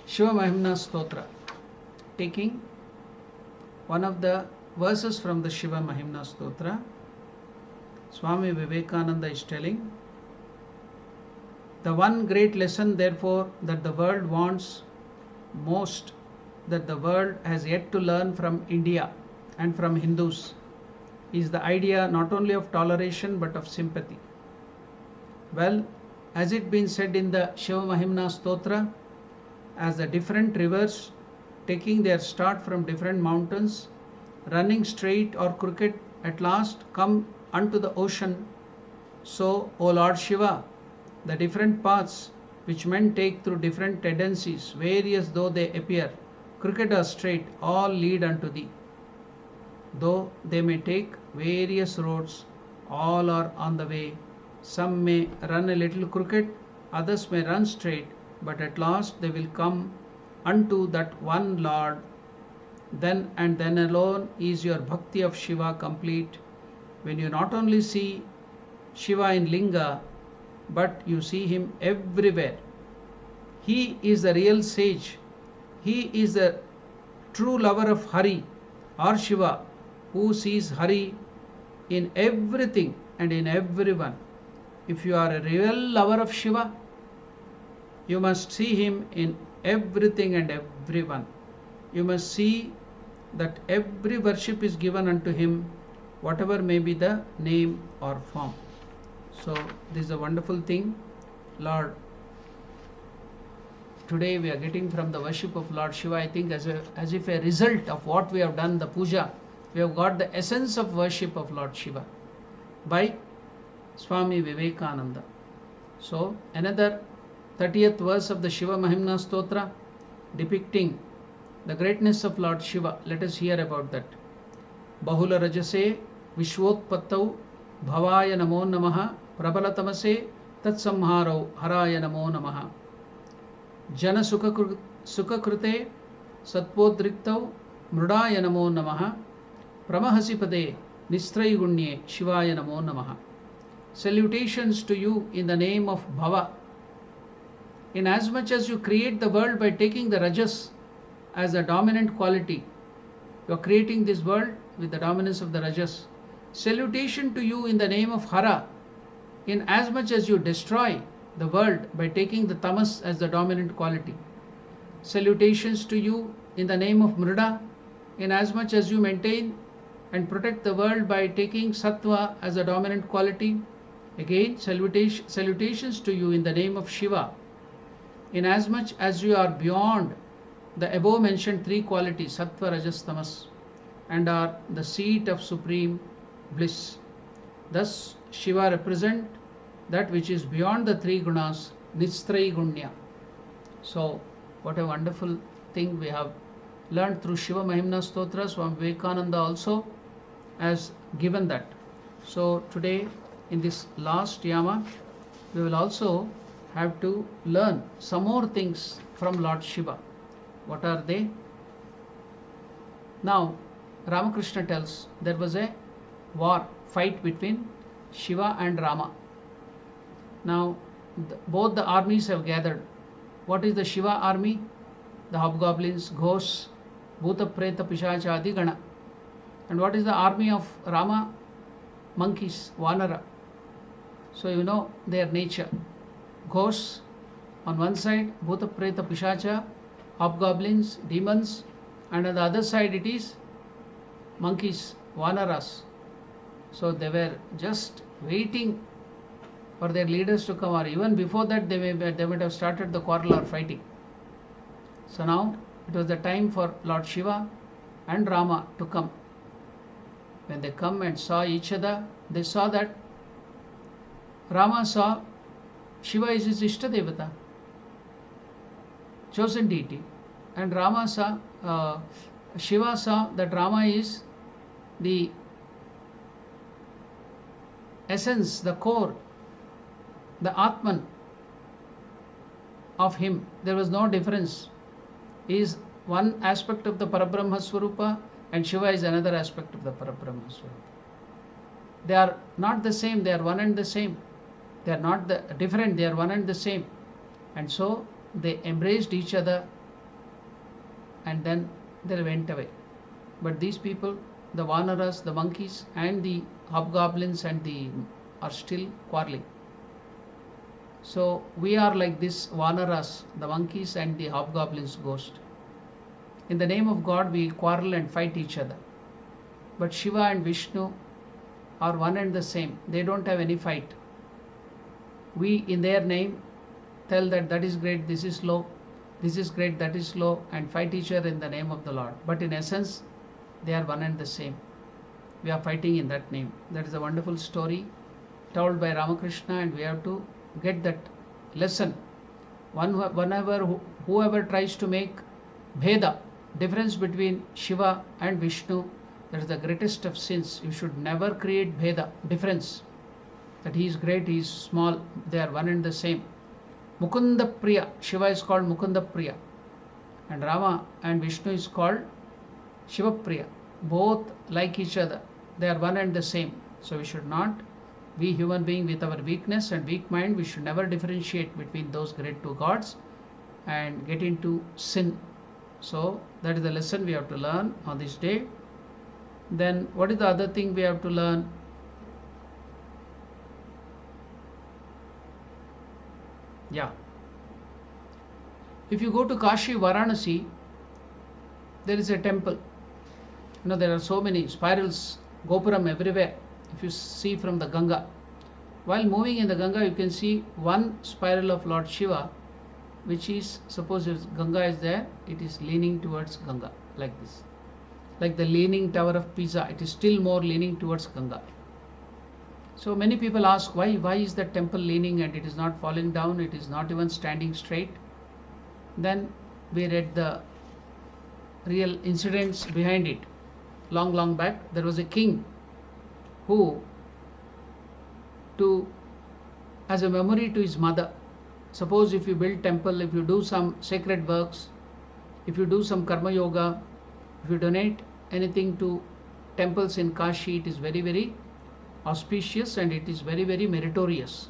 Shiva Mahimna Stotra, taking one of the verses from the Shiva Mahimna Stotra. Swami Vivekananda is telling, the one great lesson therefore that the world wants most, that the world has yet to learn from India and from Hindus, is the idea not only of toleration but of sympathy. Well, has it been said in the Shiva Mahimna Stotra, as the different rivers taking their start from different mountains, running straight or crooked, at last come unto the ocean, so, O Lord Shiva, the different paths which men take through different tendencies, various though they appear, crooked or straight, all lead unto thee. Though they may take various roads, all are on the way. Some may run a little crooked, others may run straight, but at last they will come unto that one Lord. Then and then alone is your bhakti of Shiva complete, when you not only see Shiva in Linga, but you see him everywhere. He is the real sage. He is the true lover of Hari or Shiva, who sees Hari in everything and in everyone. If you are a real lover of Shiva, you must see him in everything and everyone. You must see that every worship is given unto him, whatever may be the name or form. So this is a wonderful thing. Lord, today we are getting from the worship of Lord Shiva, I think as if a result of what we have done, the puja, we have got the essence of worship of Lord Shiva by Swami Vivekananda. So another 30th verse of the Shiva Mahimna Stotra depicting the greatness of Lord Shiva. Let us hear about that. Bahula Rajase Vishwotpattau Bhavaya Namo Namaha Prabalatamase Tatsamharo Haraya Namo Namaha Jana Sukhakrute Satpodriktau Mrudaya Namo Namaha Pramahasipade Nistraigunye Shivaya Namo Namaha. Salutations to you in the name of Bhava. Inasmuch as you create the world by taking the Rajas as the dominant quality, you are creating this world with the dominance of the Rajas. Salutation to you in the name of Hara, inasmuch as you destroy the world by taking the Tamas as the dominant quality. Salutations to you in the name of Mrida, inasmuch as you maintain and protect the world by taking Sattva as the dominant quality. Again, salutations to you in the name of Shiva, inasmuch as you are beyond The above mentioned three qualities, sattva, rajas, tamas, and are the seat of supreme bliss. Thus, Shiva represents that which is beyond the three gunas, Nistrai Gunya. So, what a wonderful thing we have learned through Shiva Mahimna Stotra. Swami Vivekananda also has given that. So, today in this last Yama, we will also have to learn some more things from Lord Shiva. What are they? Now, Ramakrishna tells there was a fight between Shiva and Rama. Now, both the armies have gathered. What is the Shiva army? The hobgoblins, ghosts, Bhuta, Preta, Pishacha, Adi Gana. And what is the army of Rama? Monkeys, Vanara. So you know their nature. Ghosts on one side, Bhuta, Preta, Pishacha, hobgoblins, demons, and on the other side it is monkeys, Vanaras. So they were just waiting for their leaders to come, or even before that they might have started the quarrel or fighting. So now it was the time for Lord Shiva and Rama to come. When they come and saw each other, they saw that Rama saw Shiva is his Ishta Devata, chosen deity, and Shiva saw that Rama is the essence, the core, the Atman of him. There was no difference. He is one aspect of the Parabrahma Swarupa and Shiva is another aspect of the Parabrahma Swarupa. They are not the same, they are one and the same. They are not different, they are one and the same. And so they embraced each other and then they went away. But these people, the Vanaras, the monkeys and the hobgoblins are still quarreling. So we are like this Vanaras, the monkeys and the hobgoblins ghost. In the name of God we quarrel and fight each other. But Shiva and Vishnu are one and the same. They don't have any fight. We in their name tell that is great, this is low, this is great, that is low, and fight each other in the name of the Lord. But in essence they are one and the same. We are fighting in that name. That is a wonderful story told by Ramakrishna, and we have to get that lesson. Whoever tries to make Bheda, difference between Shiva and Vishnu, that is the greatest of sins. You should never create Bheda, difference, that he is great, he is small, they are one and the same. Mukunda Priya, Shiva is called Mukunda Priya, and Rama and Vishnu is called Shiva Priya. Both like each other, they are one and the same. So we should not, we human being with our weakness and weak mind, we should never differentiate between those great two gods and get into sin. So that is the lesson we have to learn on this day. Then what is the other thing we have to learn? Yeah. If you go to Kashi, Varanasi, there is a temple. There are so many spirals, Gopuram everywhere. If you see from the Ganga, while moving in the Ganga, you can see one spiral of Lord Shiva, which is, suppose if Ganga is there, it is leaning towards Ganga like this, like the leaning tower of Pisa. It is still more leaning towards Ganga. So many people ask, why is that temple leaning and it is not falling down, it is not even standing straight? Then we read the real incidents behind it. Long back, there was a king who, as a memory to his mother, suppose if you build temple, if you do some sacred works, if you do some karma yoga, if you donate anything to temples in Kashi, it is very, very auspicious and it is very, very meritorious.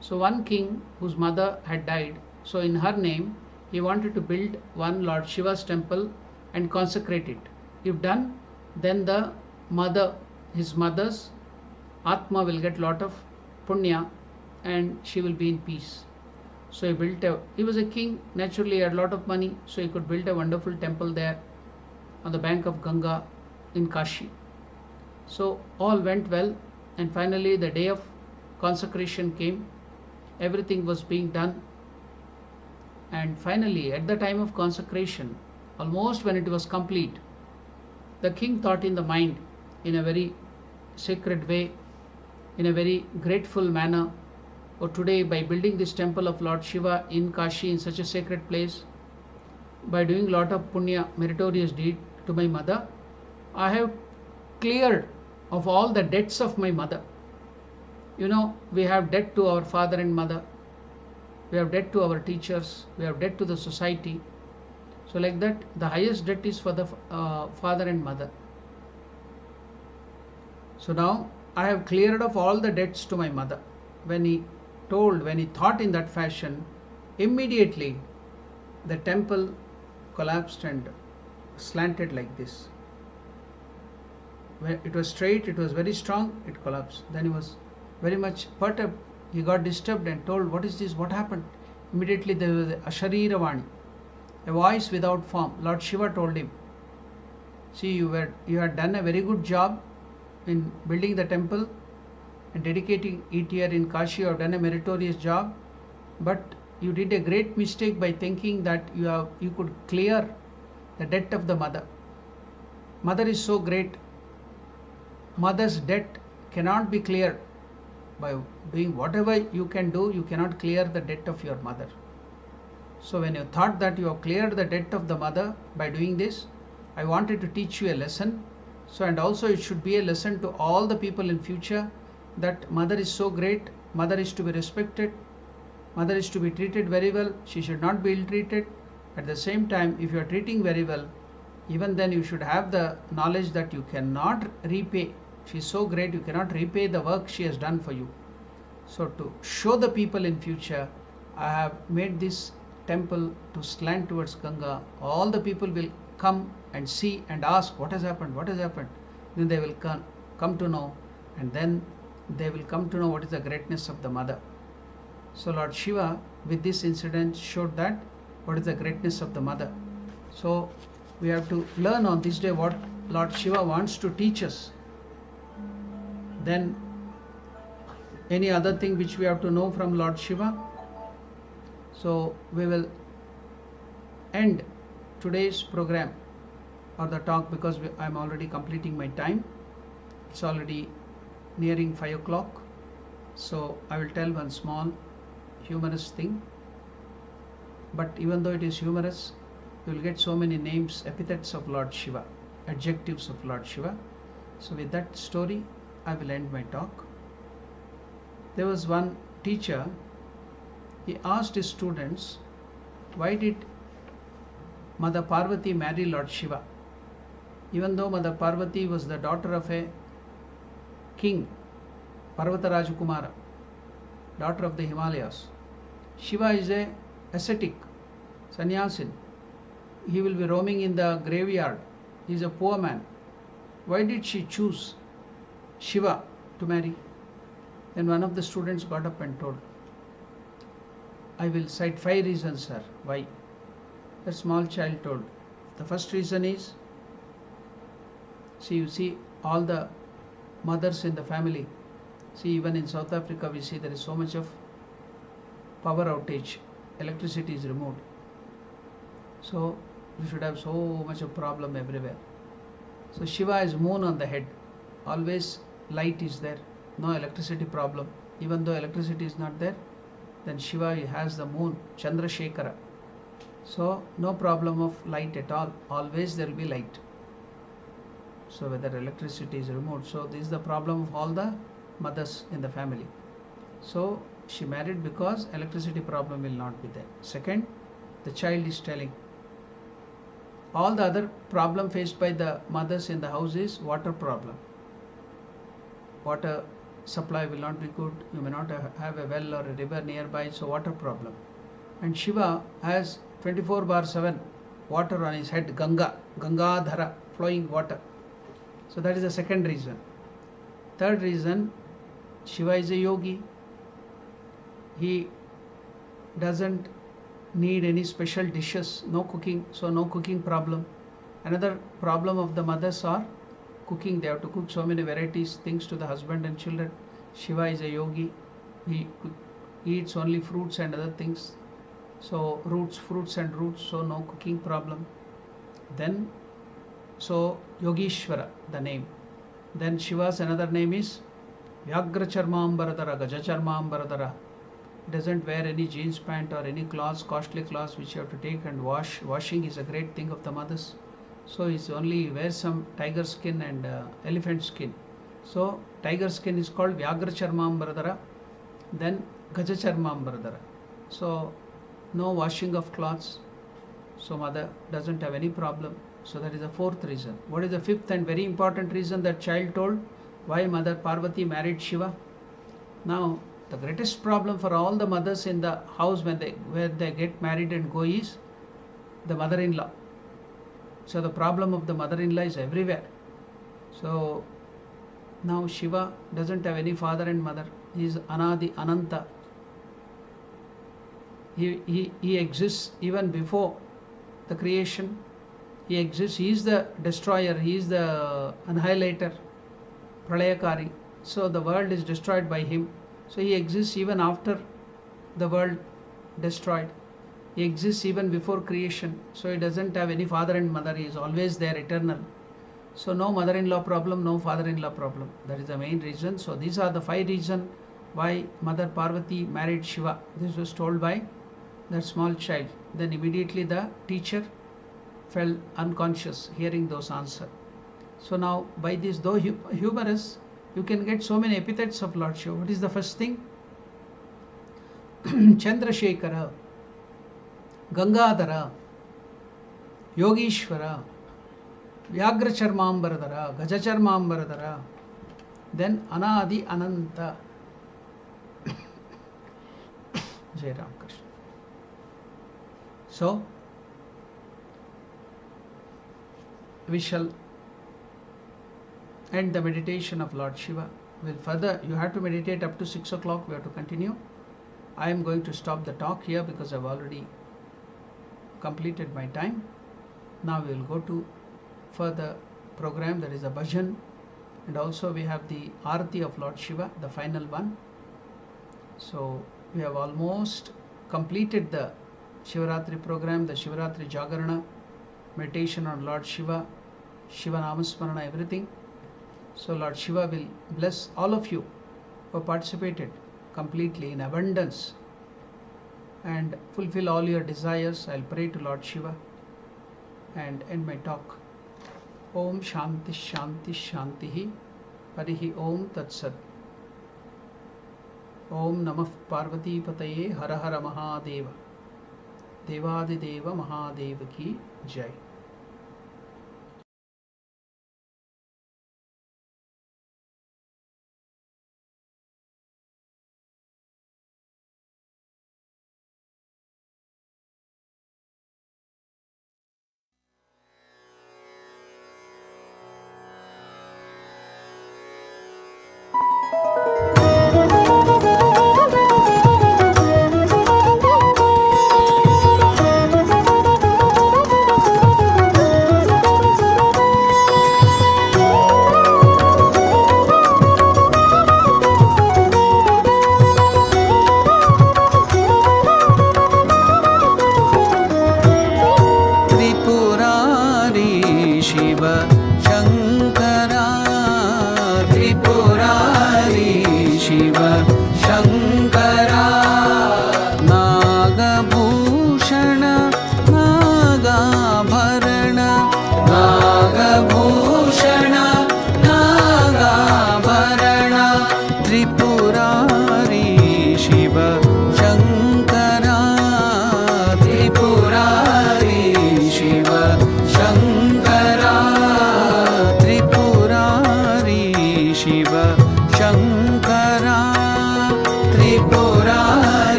So one king whose mother had died, so in her name he wanted to build one Lord Shiva's temple and consecrate it. If done, then the mother, his mother's Atma will get lot of punya and she will be in peace. So he was a king, naturally he had a lot of money, so he could build a wonderful temple there on the bank of Ganga in Kashi. So all went well, and finally the day of consecration came. Everything was being done. And finally, at the time of consecration, almost when it was complete, the king thought in the mind in a very sacred way, in a very grateful manner. Or today, by building this temple of Lord Shiva in Kashi, in such a sacred place, by doing lot of punya, meritorious deed to my mother, I have cleared of all the debts of my mother. You know, we have debt to our father and mother, we have debt to our teachers, we have debt to the society. So like that, the highest debt is for the father and mother. So now I have cleared of all the debts to my mother. When he thought in that fashion, immediately the temple collapsed and slanted like this. When it was straight, it was very strong, it collapsed. Then he was very much perturbed. He got disturbed and told, what is this? What happened? Immediately there was a Ashariravani, a voice without form. Lord Shiva told him, see, you had done a very good job in building the temple and dedicating it here in Kashi. You have done a meritorious job, but you did a great mistake by thinking that you could clear the debt of the mother. Mother is so great. Mother's debt cannot be cleared. By doing whatever you can do, you cannot clear the debt of your mother. So when you thought that you have cleared the debt of the mother by doing this, I wanted to teach you a lesson. So, and also it should be a lesson to all the people in future, that mother is so great, mother is to be respected, mother is to be treated very well, she should not be ill-treated. At the same time, if you are treating very well, even then you should have the knowledge that you cannot repay. She is so great, you cannot repay the work she has done for you. So to show the people in future, I have made this temple to slant towards Ganga. All the people will come and see and ask, what has happened, what has happened. Then they will come to know, and then they will come to know what is the greatness of the mother. So Lord Shiva with this incident showed that what is the greatness of the mother. So we have to learn on this day what Lord Shiva wants to teach us. Then any other thing which we have to know from Lord Shiva. So we will end today's program or the talk, because I am already completing my time. It's already nearing 5 o'clock. So I will tell one small humorous thing. But even though it is humorous, you will get so many names, epithets of Lord Shiva, adjectives of Lord Shiva. So with that story, I will end my talk. There was one teacher, he asked his students, why did Mother Parvati marry Lord Shiva? Even though Mother Parvati was the daughter of a king, Parvata Rajakumara, daughter of the Himalayas. Shiva is a ascetic, sannyasin. He will be roaming in the graveyard. He is a poor man. Why did she choose Shiva to marry? Then one of the students got up and told, I will cite 5 reasons, sir. Why? The small child told, the first reason is, see, you see all the mothers in the family. See, even in South Africa we see there is so much of power outage, electricity is removed. So you should have so much of problem everywhere. So Shiva is moon on the head, always light is there, no electricity problem. Even though electricity is not there, then Shiva has the moon, Chandrasekhara. So no problem of light at all, always there will be light. So whether electricity is removed, so this is the problem of all the mothers in the family. So she married because electricity problem will not be there. Second, the child is telling, all the other problem faced by the mothers in the house is water problem. Water supply will not be good, you may not have a well or a river nearby, so water problem. And Shiva has 24/7 water on his head, Gangadhara, flowing water. So that is the second reason. Third reason, Shiva is a yogi. He doesn't need any special dishes, no cooking, so no cooking problem. Another problem of the mothers are cooking. They have to cook so many varieties, things to the husband and children. Shiva is a yogi. He eats only fruits and other things. So roots, fruits and roots, so no cooking problem. Then, so Yogeshwara, the name. Then Shiva's another name is Vyagra Charmambaradara, Gaja Charmambaradara. Doesn't wear any jeans pant or any clothes, costly clothes which you have to take and wash. Washing is a great thing of the mothers. So he only wears some tiger skin and elephant skin. So tiger skin is called Vyagra Charmambaradara. Then Gaja Charmambaradara. So no washing of clothes. So mother doesn't have any problem. So that is the fourth reason. What is the fifth and very important reason that child told? Why Mother Parvati married Shiva? Now the greatest problem for all the mothers in the house where they get married and go is the mother-in-law. So the problem of the mother-in-law is everywhere. So now Shiva doesn't have any father and mother. He is Anadi Ananta. He exists even before the creation. He exists. He is the destroyer. He is the annihilator, Pralayakari. So the world is destroyed by him. So he exists even after the world destroyed. He exists even before creation. So he doesn't have any father and mother. He is always there, eternal. So no mother-in-law problem, no father-in-law problem. That is the main reason. So these are the 5 reasons why Mother Parvati married Shiva. This was told by that small child. Then immediately the teacher fell unconscious hearing those answers. So now by this, though humorous, you can get so many epithets of Lord Shiva. What is the first thing? Chandrasekhara, Gangadhara, Yogeshwara, Vyagra Charmambaradara, Gaja Charmambaradara, then Anadi Ananta. Jai Ramakrishna. So we shall end the meditation of Lord Shiva. Will further, you have to meditate up to 6 o'clock. We have to continue. I am going to stop the talk here because I have already completed my time. Now we will go to further program, that is a bhajan, and also we have the arati of Lord Shiva, the final one. So we have almost completed the Shivaratri program, the Shivaratri Jagarana, meditation on Lord Shiva, Shiva Namasmarana, everything. So Lord Shiva will bless all of you who participated completely in abundance and fulfill all your desires. I'll pray to Lord Shiva and end my talk. Om Shanti Shanti Shantihi Parihi Om Tat Sat. Om Namah Parvati Pataye Hara Hara Mahadeva. Devadideva Mahadeva Ki Jai.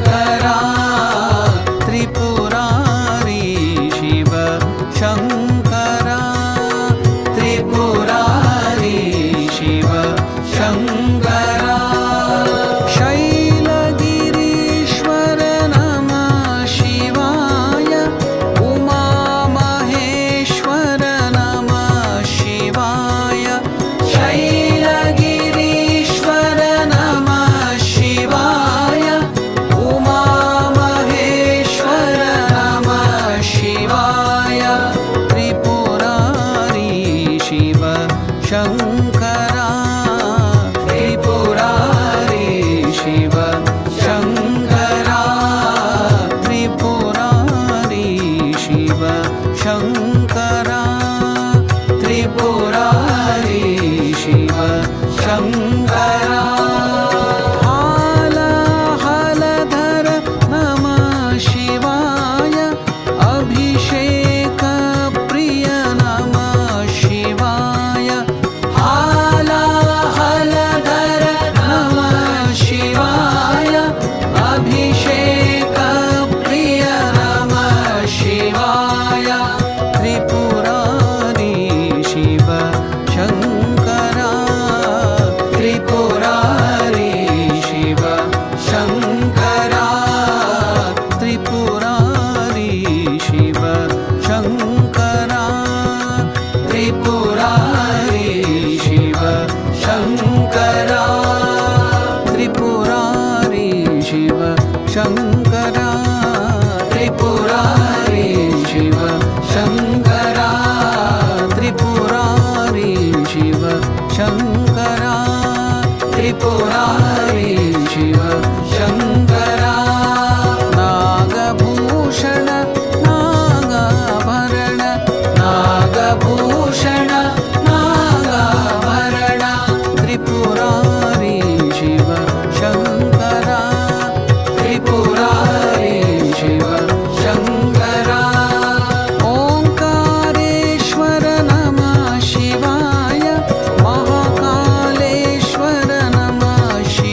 Shankara Tripurari Shiv Shankara Tripurari Shiv Shankara शैलगिरीश्वर नमः शिवाय उमा महेश्वर नमः शिवाय शैलगिरीश्वर नमः शिवाय उमा महेश्वर नमः शिवाय त्रिपुरारी शिव शङ्करा त्रिपुरारी शिव शङ्करा त्रिपुरारी शिव शङ्करा त्रिपुरारी शिव शङ्करा हालधर नमः शिवाय अभिषेक प्रिय नमः शिवाय हालधर नमः शिवाय अभिषेक प्रिय नमः शिवाय त्रिपुरारी शिव शङ्करा त्रिपुरारी शिव शङ्करा त्रिपुरारी शिव शङ्करा त्रिपुरारी शिव शङ्करा त्रिपुरारी शिव शङ्करा त्रिपुरारी शिव शङ्करा त्रिपुरारी शिव शङ्करा त्रिपुरारी शिव शङ्करा नागभूषण नागाभरण नागभूषण नागाभरण त्रिपुरारी शिव शङ्करा त्रिपुरारी शिव शङ्करा ओङ्कारेश्वर नमः शिवाय महाकालेश्वर नमः शिवाय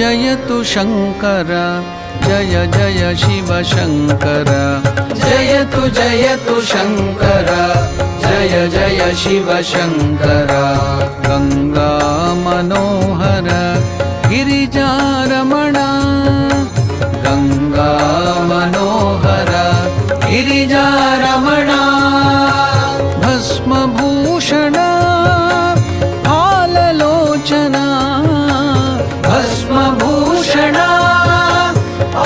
जयतु शङ्कर जय जय शिव शङ्कर जयतु जयतु शङ्कर जय जय शिव शङ्कर गङ्गा मनोहर गिरिजारमण गङ्गा मनोहर गिरिजारमण भस्मभूषण हाललोचना भस्मभूषण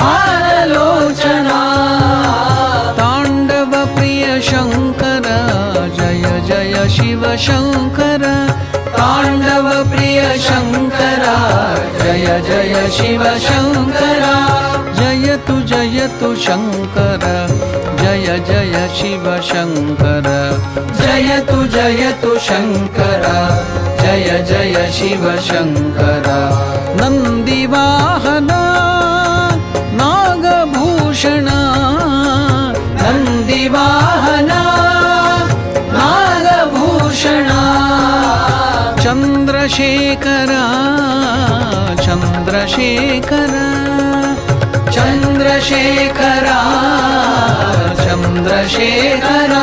हाललोचना ताण्डव प्रिय शङ्कर जय जय शिव शङ्कर ताण्डव प्रिय शङ्कर जय जय शिव शङ्कर जयतु शङ्कर जय जय शिव शङ्कर जयतु शङ्कर जय जय शिव शङ्कर नन्दिवाहन नागभूषण नन्दिवाहन नागभूषण चन्द्रशेखर चन्द्रशेखर चन्द्रशेखर चन्द्रशेखर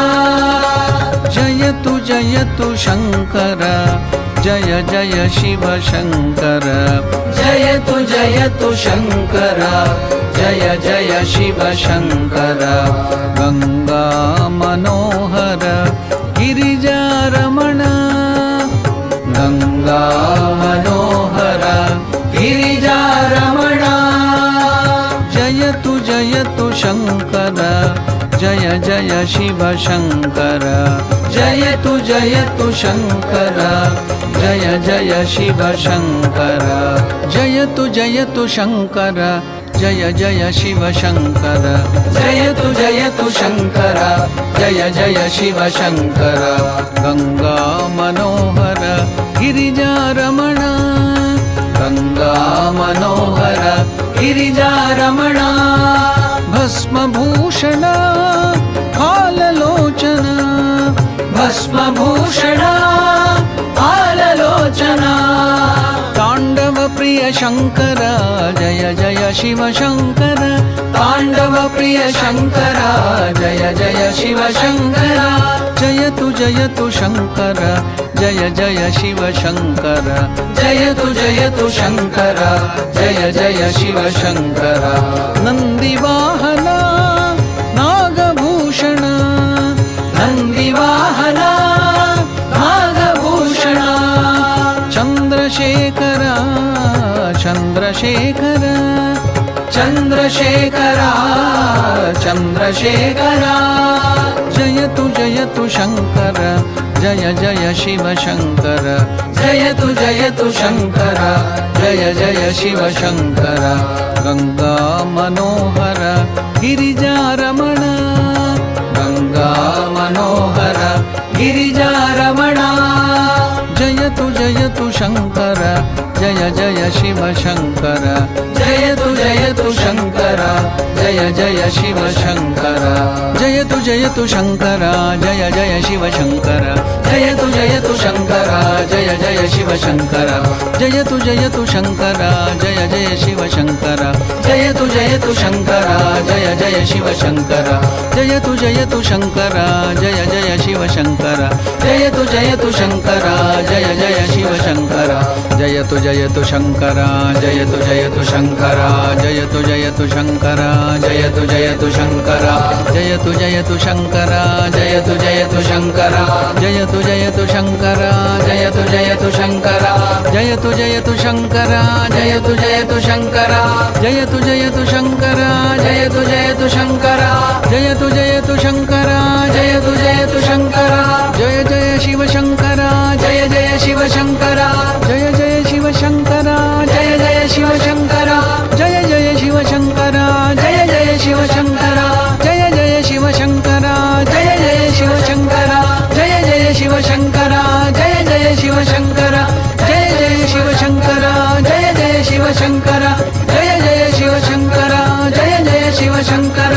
जयतु शङ्कर जय जय शिव शङ्कर जयतु शङ्कर जय जय शिव शङ्कर गङ्गा मनोहर गिरिजारमण गङ्गा मनोहर गिरिजारमण जयतु शङ्कर जय जय शिव शङ्कर जयतु शङ्कर जय जय शिव शङ्कर जयतु शङ्कर जय जय शिव शङ्कर जयतु शङ्कर जय जय शिव शङ्कर गङ्गा मनोहर गिरिजारमण गङ्गा मनोहर गिरिजारमण भस्मभूषण हाललोचन भस्मभूषण हाललोचन ताण्डव प्रिय शङ्कर जय जय शिव शङ्कर ताण्डव प्रिय शङ्कर जय जय शिव शङ्कर जयतु शङ्कर जय जय शिव शङ्कर जयतु शङ्कर जय जय शिव शङ्कर नन्दिवाहन नागभूषण नन्दिवाहन नागभूषण चन्द्रशेखर चन्द्रशेखर चन्द्रशेखर चन्द्रशेखर जयतु शङ्कर जय जय शिव शङ्कर जयतु शङ्कर जय जय शिव शङ्कर गङ्गा मनोहर गिरिजारमण गङ्गा मनोहर गिरिजारमण जयतु शङ्कर जय जय शिव शङ्कर जयतु शङ्कर जय जय शिव शङ्कर जयतु शङ्कर जय जय शिव शङ्कर जयतु शङ्कर जय जय शिव शङ्कर जयतु शङ्कर जय जय शिव शङ्कर जयतु शङ्कर जय जय शिव शङ्कर जयतु शङ्कर जय जय शिव शङ्कर जयतु शङ्कर जय जय शिव शङ्कर जयतु शङ्कर जयतु शङ्कर जयतु शङ्कर जयतु शङ्कर जयतु शङ्कर जयतु शङ्कर जयतु शङ्कर जयतु शङ्कर जयतु शङ्कर जयतु शङ्कर जयतु शङ्कर जयतु शङ्कर जयतु शङ्कर जयतु शङ्कर जय जय शिव शङ्कर जय जय शिव शङ्कर जय जय शिव शङ्कर जय जय शिव शङ्कर जय जय शिव शङ्कर जय जय शिव शङ्कर जय जय शिव शङ्कर जय जय शिव शङ्कर जय जय शिव शङ्कर जय जय शिव शङ्कर जय जय शिव शङ्कर जय जय शिव शङ्कर जय जय शिव शङ्कर जय जय शिव शङ्कर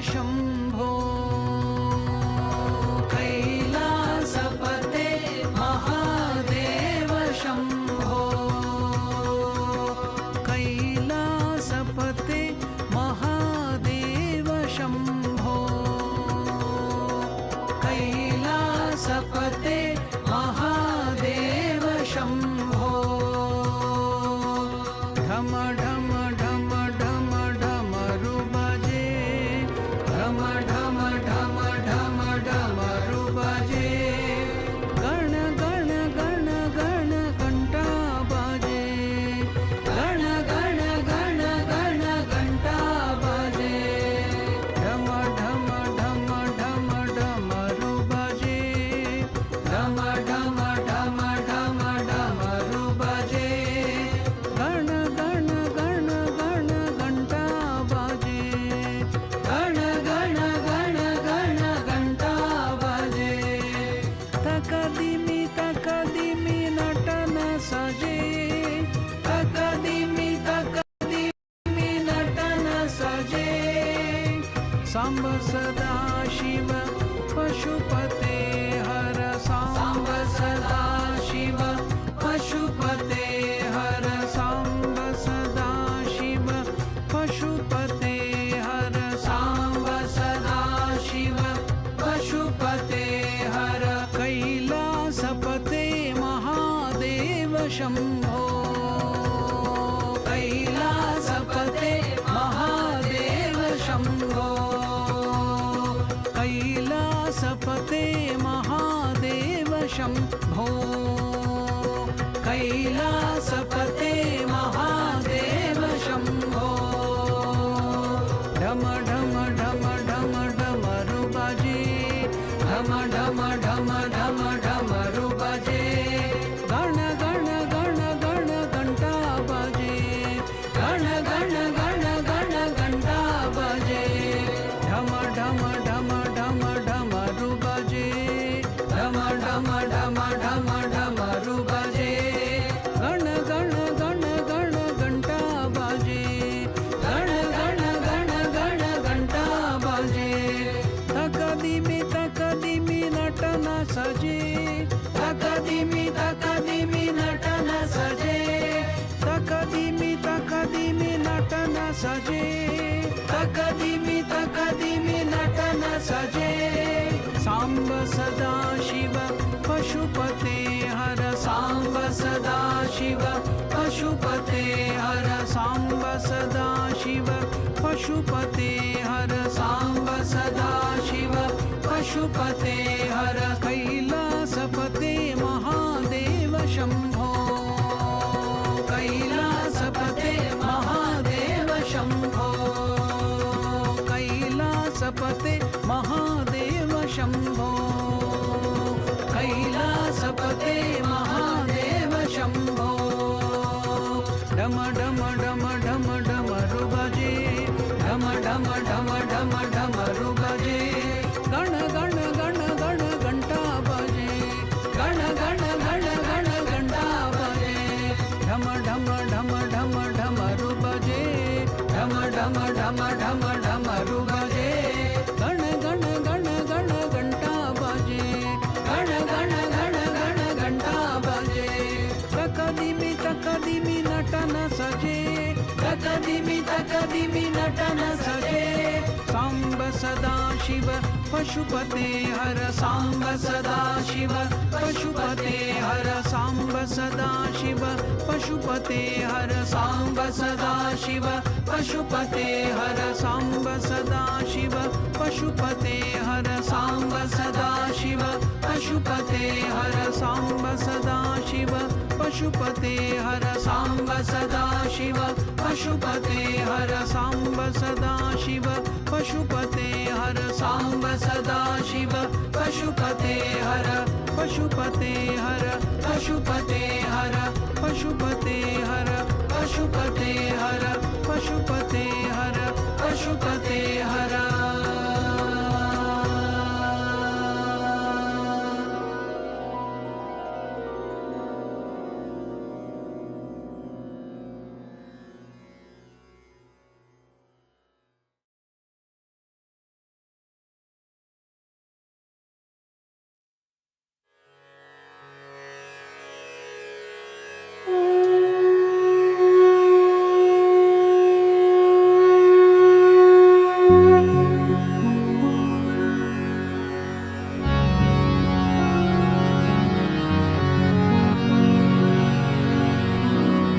शम्भो कैलासपते महादेव शम्भो कैलासपते महादेव शम्भो कैलासपते महादेव शम्भो ढम ढम ढम ढम ढमरु बजे ढम ढम ढम ढम ढमरु बजे गण गण गण गण घंटा बजे गण गण गण गण घंटा बजे ढम ढम ढम ढम ढमरु बजे ढम ढम ढम ढम ढमरु बजे गण गण गण गण घंटा बजे गण गण गण गण घंटा बजे तकदिमी तकदिमी नटन सजे तकदिमी तकदिमी नटन सजे सांब सदा शिव पशुपते हर सांब सदा शिव पशुपते हर सांब सदा शिव पशुपते हर सांब सदा शिव पशुपते हर कैलासपते महादेव शम्भो कैलासपते महादेव शम्भो कैलासपते महादेव शम्भो कैलासपते महादेव शम्भो ढम ढम ढम ढम ढमरु बजे ढम ढम ढम ढम ढमरु बजे गण गण गण गण घंटा बजे गण गण गण गण घंटा बजे ढम ढम ढम ढम ढमरु बजे ढम ढम ढम ढम ढमरु बजे गण गण गण गण घंटा बजे गण गण गण गण घंटा बजे तकदिमी तकदिमी नटन सजे तकदिमी तकदिमी नटन सजे तकदिमी तकदिमी नटन सजे तकदिमी तकदिमी नटन सजे सांब सदा शिव पशुपते हर सांब सदा शिव पशुपते हर सांब सदा शिव पशुपते हर सांब सदा शिव पशुपते हर कैलासपते महादेव शम्भो कैलासपते महादेव शम्भो कैलासपते महादेव शम्भो कैलासपते महादेव शम्भो ढम ढम ढम ढम ढमरु बजे ढम ढम ढम ढम ढमरु बजे गण गण गण गण घंटा बजे गण गण गण गण घंटा बजे ढम ढम ढम ढम ढमरु बजे ढम ढम ढम ढम ढमरु बजे गण गण गण गण घंटा बजे गण गण गण गण घंटा बजे तकदिमी तकदिमी नटन सजे तकदिमी तकदिमी नटन सजे सांब सदा शिव पशुपते हर सांब सदा शिव पशुपते हर सांब सदा शिव पशुपते हर सांब सदा शिव पशुपते हर सांब सदा शिव पशुपते हर सांब सदा शिव पशुपते हर सांब सदा शिव पशुपते हर सांब सदा शिव पशुपते हर सांब सदा शिव पशुपते हर सांब सदा शिव पशुपते हर पशुपते हर पशुपते हर पशुपते हर पशुपते हर पशुपते हर पशुपते हर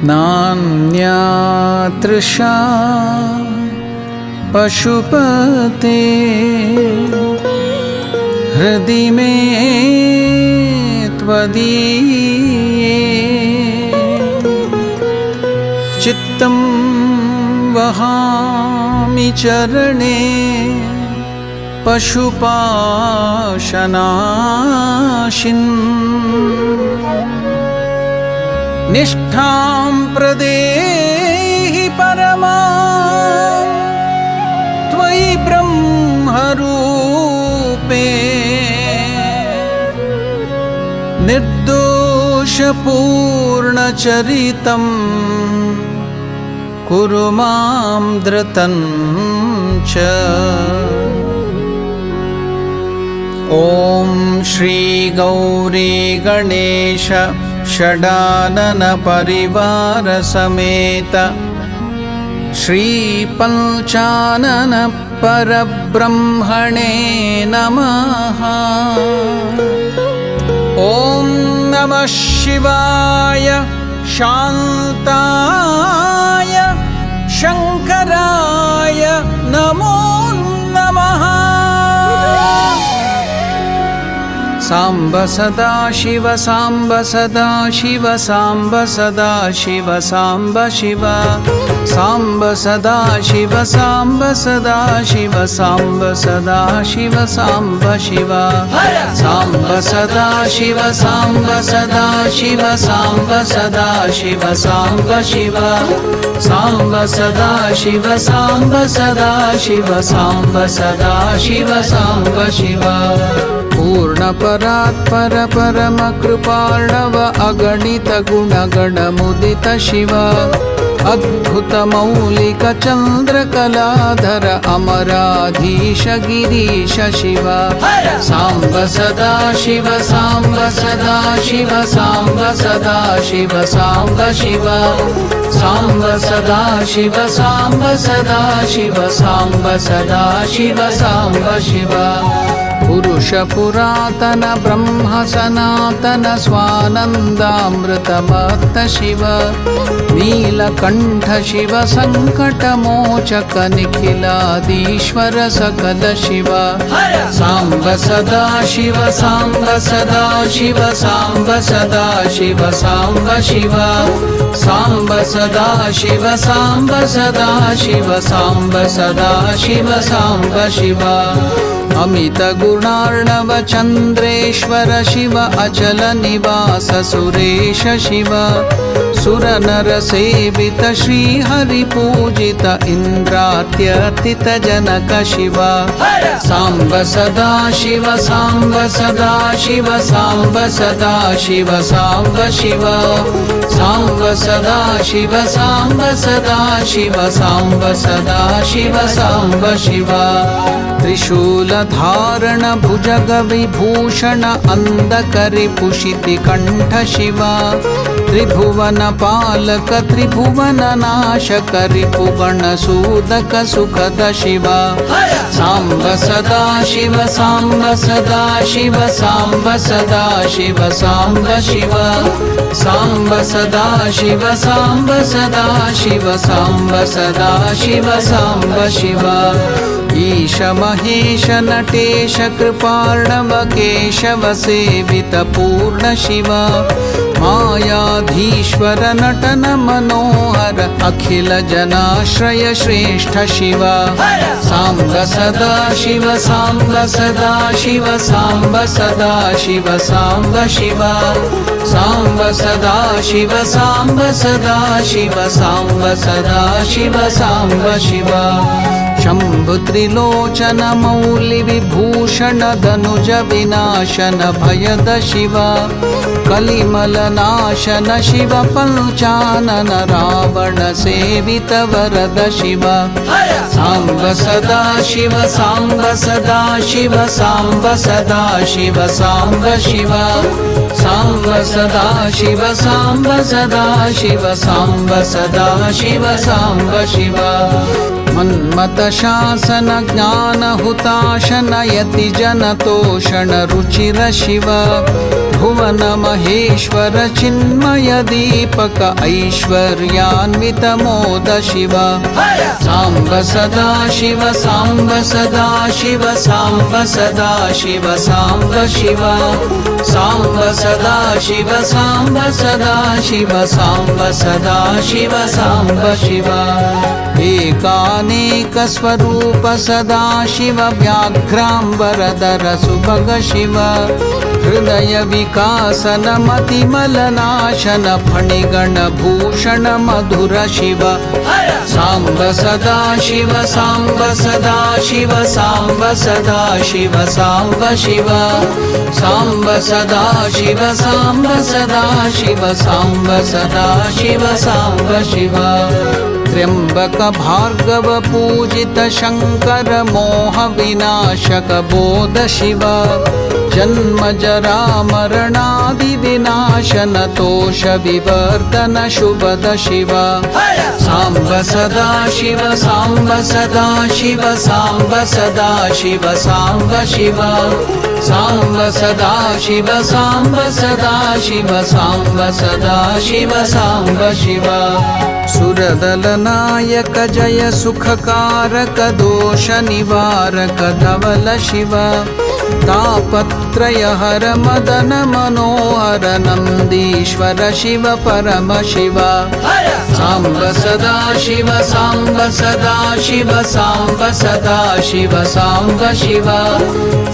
नान्यातृषा पशुपते हृदि मे त्वदीये चित्तं वहामि चरणे पशुपाशनाशिन् निष्ठां प्रदेहि परमां त्वयि ब्रह्मरूपे निर्दोषपूर्णचरितं कुरु मां धृतं च। ॐ श्री गौरी गणेश षडानन परिवार समेत श्री पंचानन परब्रह्मणे नमः। ॐ नमः शिवाय शान्ताय शंकराय नमो नमः। सांब सदा शिव सांब सदा शिव सांब सदा शिव सांब शिव सांब सदा शिव सांब सदा शिव सांब सदा शिव सांब शिव सांब सदा शिव सांब सदा शिव सांब सदा शिव सांब शिव सांब सदा शिव सांब सदा शिव सांब सदा शिव सांब शिव। पूर्ण परात्पर परम कृपार्णव अगणित गुणगण मुदित शिव अद्भुत मौलिक चंद्रकलाधर अमराधीश गिरीश शिव सांब सदा शिव सांब सदा शिव सांब सदा शिव सांब शिव सांब सदा शिव सांब सदा शिव सांब सदा शिव सांब शिव। पुरुष पुरातन ब्रह्म सनातन स्वानंदामृतमत्त शिव नीलकंठ शिव संकटमोचक निखिलादीश्वर सकल शिव सांब सदा शिव सांब सदा शिव सांब सदा शिव सांब शिव सांब सदा शिव सांब सदा शिव सांब सदा शिव सांब शिव। अमित गुणार्णव चंद्रेश्वर शिव अचल निवास सुरेश शिव सुर नर सेवित श्री हरि पूजित इंद्रात्यर्थित जनक शिव सांब सदा शिव सांब सदा शिव सांब सदा शिव सांब शिव सांब सदा शिव सांब सदा शिव सांब सदा शिव सांब शिव। त्रिशूल धारण भुजग विभूषण अंधकरिपुषिति कंठ शिव त्रिभुवन पालक त्रिभुवन नाशक रिपुगण सूदक सुखद शिव सांब सदा शिव सांब सदा शिव सांब सदा शिव सांब शिव सांब सदा शिव सांब सदा शिव सांब सदा शिव सांब शिव। ईश महेश नटेश कृपार्णव केशव सेवित पूर्ण शिव मायाधीश्वर नटन मनोहर अखिल जनाश्रय श्रेष्ठ शिव सांब सदा शिव सांब सदा शिव सांब सदा शिव सांब शिव सांब सदा शिव सांब सदा शिव सांब सदा शिव सांब शिव। शंभु त्रिलोचन मौलि विभूषण धनुज विनाशन भयद शिव कलिमल नाशन शिव पंचानन रावण सेवित वरद शिव सांब सदा शिव सांब सदा शिव सांब सदा शिव सांब शिव सांब सदा शिव सांब सदा शिव सांब सदा शिव सांब शिव। मन्मथ शासन ज्ञान हुताशन यति जन तोषण रुचिर शिव भुवन महेश्वर चिन्मय दीपक ऐश्वर्यान्वित मोद शिव सांब सदा शिव सांब सदा शिव सांब सदा शिव सांब शिव सांब सदा शिव सांब सदा शिव सांब सदा शिव सांब शिव एकानेक स्वरूप सदा शिव व्याघ्रांबरधर सुभग शिव हृदय विकासन मतिमलनाशन फणिगण भूषण मधुर शिव सांब सदा शिव सांब सदा शिव सांब सदा शिव सांब शिव सांब सदा शिव सांब सदा शिव सांब सदा शिव सांब शिव त्र्यंबक भार्गव पूजित शंकर मोह विनाशक बोध शिव जन्म जरा मरणादि विनाशन तोष विवर्तन शुभद शिव सांब सदा शिव सांब सदा शिव सांब सदा शिव सांब शिव सांब सदा शिव सांब सदा शिव सांब सदा शिव सांब शिव सुरदल नायक जय सुखकारक दोष निवारक धवल शिव तापत्रय हर मदन मनोहर नंदीश्वर शिव परम शिव सांब सदा शिव सांब सदा शिव सांब सदा शिव सांब शिव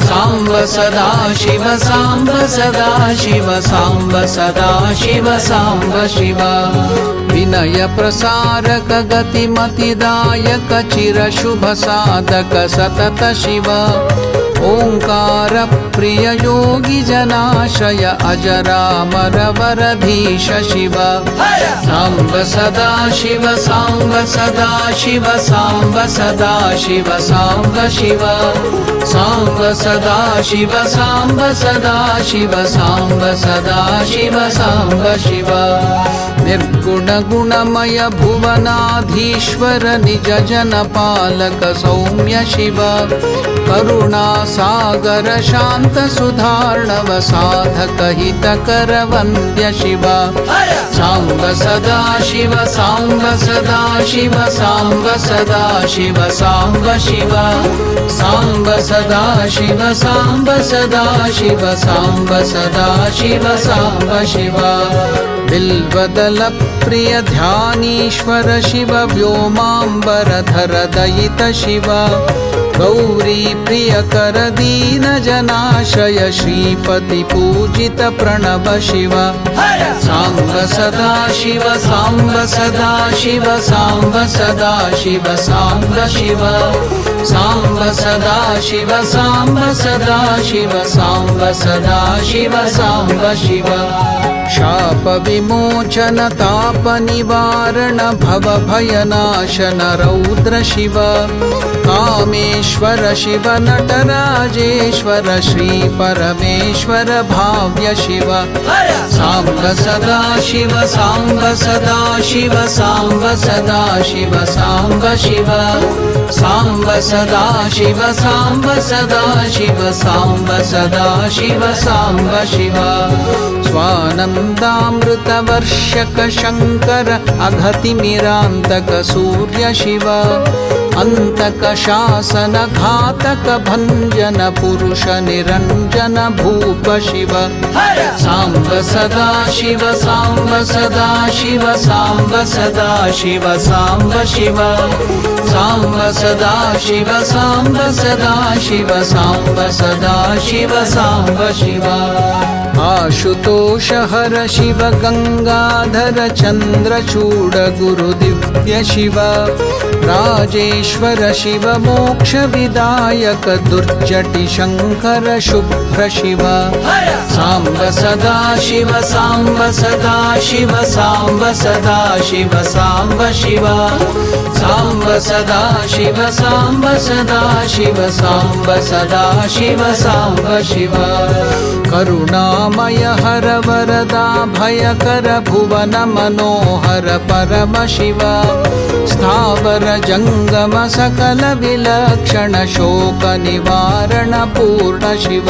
सांब सदा शिव सांब सदा शिव सांब सदा शिव सांब शिव विनय प्रसारक गतिमतिदायक चिर शुभ साधक सतत शिव ओंकार प्रिय योगी जनाशय अजरामर वरधीश शिव सांब सदा शिव सांब सदा शिव सांब सदा शिव सांब शिव सांब सदा शिव सांब सदा शिव सांब सदा शिव सांब शिव निर्गुण गुणमय भुवनाधीश्वर निज जन पालक सौम्य शिव करुणा सागर शांत सुधार्णव साधक हितकर वन्द्य शिव सांब सदा शिव सांब सदा शिव सांब सदा शिव सांब शिव सांब सदा शिव सांब सदा शिव सांब सदा शिव सांब शिव बिल्वदल प्रिय ध्यानीश्वर शिव व्योमांबरधर दयित शिव गौरी प्रिय कर दीन जनाशय श्रीपति पूजित प्रणव शिव सांब सदा शिव सांब सदा शिव सांब सदा शिव सांब शिव सांब सदा शिव सांब सदा शिव सांब सदा शिव सांब शिव शाप विमोचन ताप निवारण भव भयनाशन रौद्र शिव कामेश्वर शिव नटराजेश्वर श्री परमेश्वर भाव्य शिव सांब सदा शिव सांब सदा शिव सांब सदा शिव सांब शिव सांब सदा शिव सांब सदा शिव सांब सदा शिव सांब शिव स्वानन्दामृतवर्षक शंकर अघतिमिरान्तक सूर्य शिव अंतक शासन घातक भंजन पुरुष निरंजन भूप शिव सांब सदा शिव सांब सदा शिव सांब सदा शिव सांब शिव सांब सदा शिव सांब सदा शिव सांब सदा शिव सांब शिव आशुतोष हर शिव गंगाधर चंद्रचूड गुरु दिव्य शिव राजेश्वर शिव मोक्ष विदायक दुर्जटि शंकर शुभ्र शिव सांब सदा शिव सांब सदा शिव सांब सदा शिव सांब शिव सांब सदा शिव सांब सदा शिव सांब सदा शिव सांब शिव करुणामय हर वरदा भयकर भुवन मनोहर परम शिव स्थावर जंगम सकल विलक्षण शोक निवारण पूर्ण शिव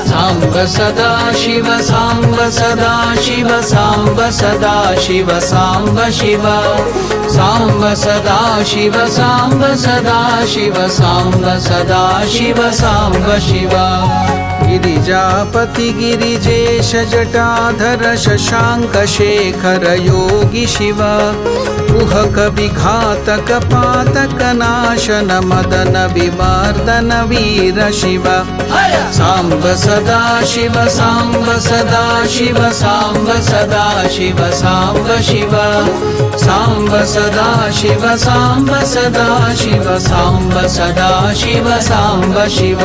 सांब सदा शिव सांब सदा शिव सांब सदा शिव सांब शिव सांब सदा शिव सांब सदा शिव सांब सदा शिव सांब शिव गिरिजापति गिरिजेश जटाधर शशांक शेखर योगी शिव कुहक विघातक पातक नाशन मदन विमर्दन वीर शिव सांब सदा शिव सांब सदा शिव सांब सदा शिव सांब शिव सांब सदा शिव सांब सदा शिव सांब सदा शिव सांब शिव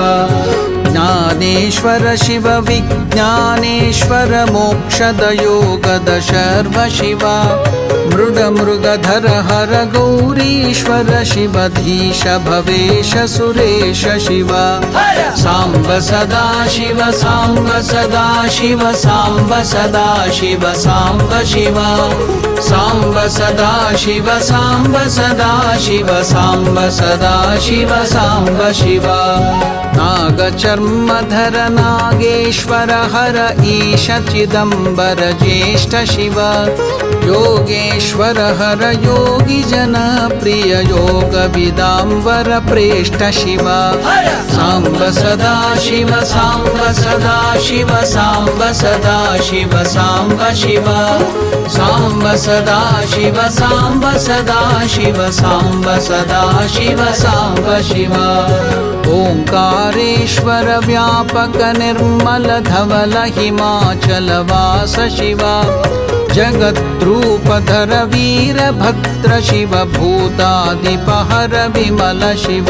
ज्ञानेश्वर शिव विज्ञानेश्वर मोक्षद योगद शर्व शिव मृड मृगधर हर गौरीश्वर शिव धीश भवेश सुरेश शिव सांब सदा शिव सांब सदा शिव सांब सदा शिव सांब शिव सांब सदा शिव सांब सदा शिव सांब सदा शिव सांब शिव नागचर्मधर नागेश्वर हर ईश चिदंबर ज्येष्ठ शिव योगेश्वर हर योगी जन प्रिय योग विदांबर प्रेष्ठ शिव सांब सदा शिव सांब सदा शिव सांब सदा शिव सांब शिव सांब सदा शिव सांब सदा शिव सांब सदा शिव सांब शिव ओंकारेश्वर व्यापक निर्मल धवल हिमाचल वास शिव जगद्रूपधर वीरभद्र शिव भूतादिपहर विमल शिव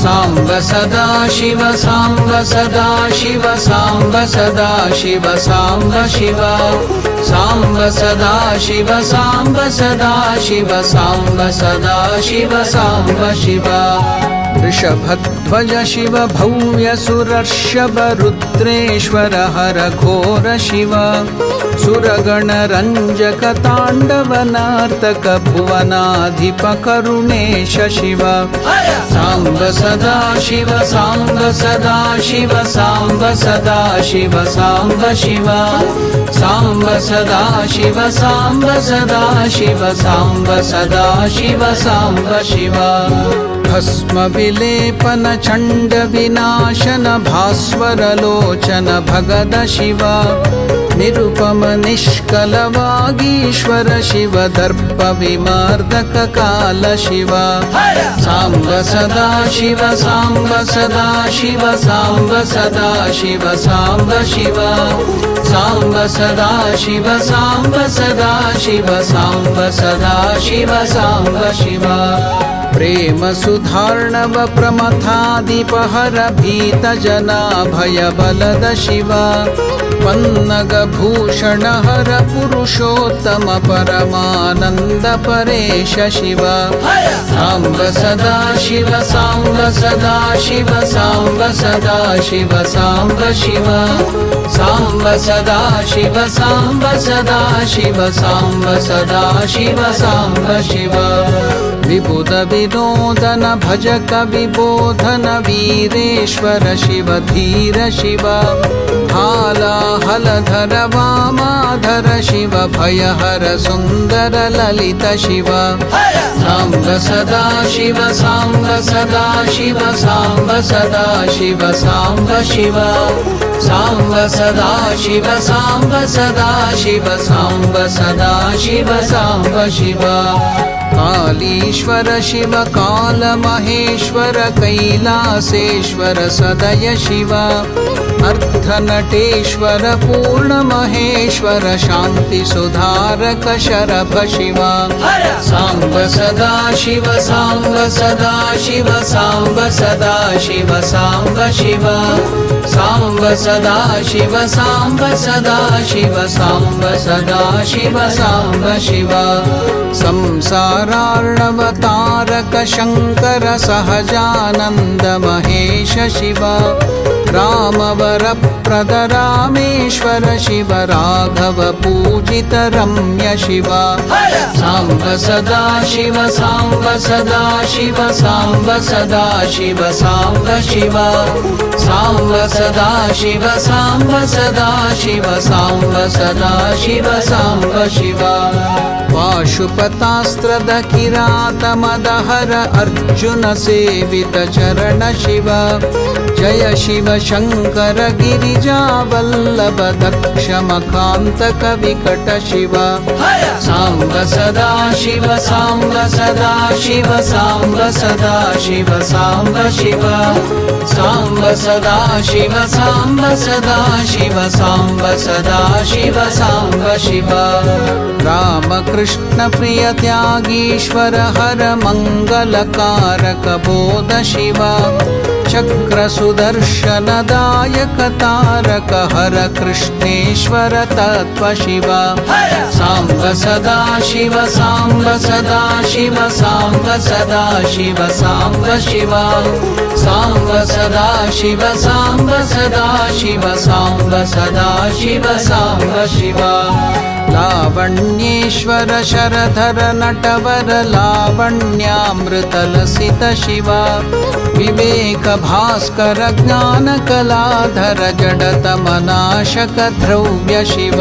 सांब सदा शिव सांब सदा शिव सांब सदा शिव सांब शिव सांब सदा शिव सांब सदा शिव सांब सदा शिव सांब शिव वृषभध्वज शिव भव्य सुरर्षभ रुद्रेश्वर हर घोर शिव सुरगण रंजक तांडव नर्तक भुवनाधिप करुणेश शिव सांब सदा शिव सांब सदा शिव सांब सदा शिव सांब शिव सांब सदा शिव सांब सदा शिव सांब सदा शिव सांब शिव भस्म विलेपन चंड विनाशन भास्वर लोचन भगद शिव निरुपम निष्कल वागीश्वर शिव दर्प विमर्दक काल शिव सांब सदा शिव सांब सदा शिव सांब सदा शिव सांब शिव सांब सदा शिव सांब सदा शिव सांब सदा शिव सांब शिव प्रेम सुधार्णव प्रमथादिपहर भीत जना भय बलद शिव पन्नग भूषण हर पुरुषोत्तम परमानंद परेश शिव सांब सदा शिव सांब सदा शिव सांब सदा शिव सांब शिव सांब सदा शिव सांब सदा शिव सांब सदा शिव सांब शिव विबुध विनोदन भजक विबोधन वीरेश्वर शिव धीर शिव हालाहलधर वामाधर शिव भयहर सुंदर ललित शिव सांब सदा शिव सांब सदा शिव सांब सदा शिव सांब शिव सांब सदा शिव सांब सदा शिव सांब सदा शिव सांब शिव कालीश्वर शिव काल महेश्वर कैलासेश्वर सदय शिव अर्धनटेश्वर पूर्ण महेश्वर शांति सुधारक शरभ शिव सांब सदा शिव सांब सदा शिव सांब सदा शिव सांब शिव सांब सदा शिव सांब सदा शिव सांब सदा शिव सांब शिव संसारार्णवतार तारक शङ्कर सहजानन्द महेश शिव रामवरप्रद रामेश्वर शिव राघव पूजित रम्य शिव साम्ब सदा शिव साम्ब सदा शिव साम्ब सदा शिव साम्ब शिव साम्ब सदा शिव साम्ब सदा शिव साम्ब सदा शिव साम्ब शिव पाशुपतास्त्रद किरातमदहर अर्जुन सेवित चरण शिव जय शिव शङ्कर गिरिजावल्लभ दक्ष मकान्तक विकट शिव साम्ब सदा शिव साम्ब सदा शिव साम्ब सदा शिव साम्ब शिव साम्ब सदा शिव साम्ब सदा शिव साम्ब सदा शिव साम्ब शिव रामकृष्ण प्रिय त्यागीश्वर हर मङ्गलकारक बोध शिव चक्र सुदर्शन दायक तारक हर कृष्णेश्वर तत्व शिव साम्ब सदा शिव साम्ब सदा शिव साम्ब सदा शिव साम्ब शिव साम्ब सदा शिव साम्ब सदा शिव साम्ब सदा शिव साम्ब शिव लावण्येश्वर शरधर नटवर लावण्यामृतलसित शिव विवेक भास्कर ज्ञान कलाधर जडतमनाशक द्रव्य शिव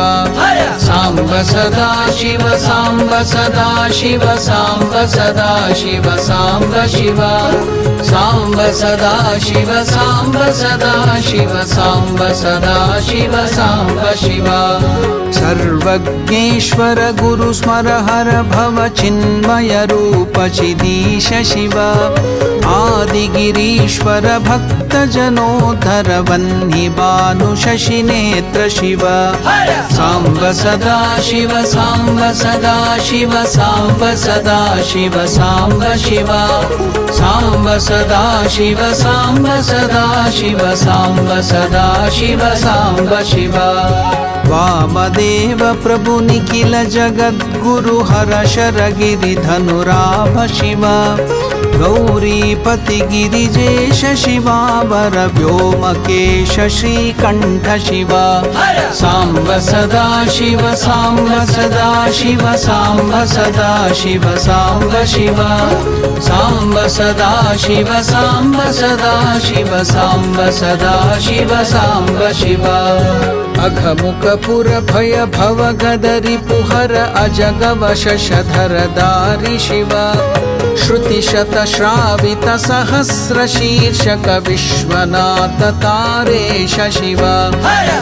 साम्ब सदा शिव साम्ब सदा शिव साम्ब सदा शिव साम्ब शिव साम्ब सदा शिव साम्ब सदा शिव साम्ब सदा शिव साम्ब शिव सर्वज्ञेश्वर गुरु स्मर हर भव चिन्मय रूप चिदीश शिव आदिगिरीश्वर भक्त जनोद्धर वह्नि भानु शशि नेत्र शिव साम्ब सदा शिव साम्ब सदा शिव साम्ब सदा शिव साम्ब शिव साम्ब सदा शिव साम्ब सदा शिव साम्ब सदा शिव साम्ब शिव वामदेव प्रभु निखिल जगद्गुरु हर शर गिरिधनुराभ शिव गौरीपति गिरिजेश शिवावर व्योमकेश श्रीकण्ठ शिव साम्ब सदा शिव साम्ब सदा शिव साम्ब सदा शिव साम्ब शिव साम्ब सदा शिव साम्ब सदा शिव साम्ब सदा शिव साम्ब शिव अघमुखपुर भय भव गदरि पुहर अजगव शशधर दारि शिव श्रुतिशत श्रावित सहस्र शीर्षक विश्वनाथ तारेश शिव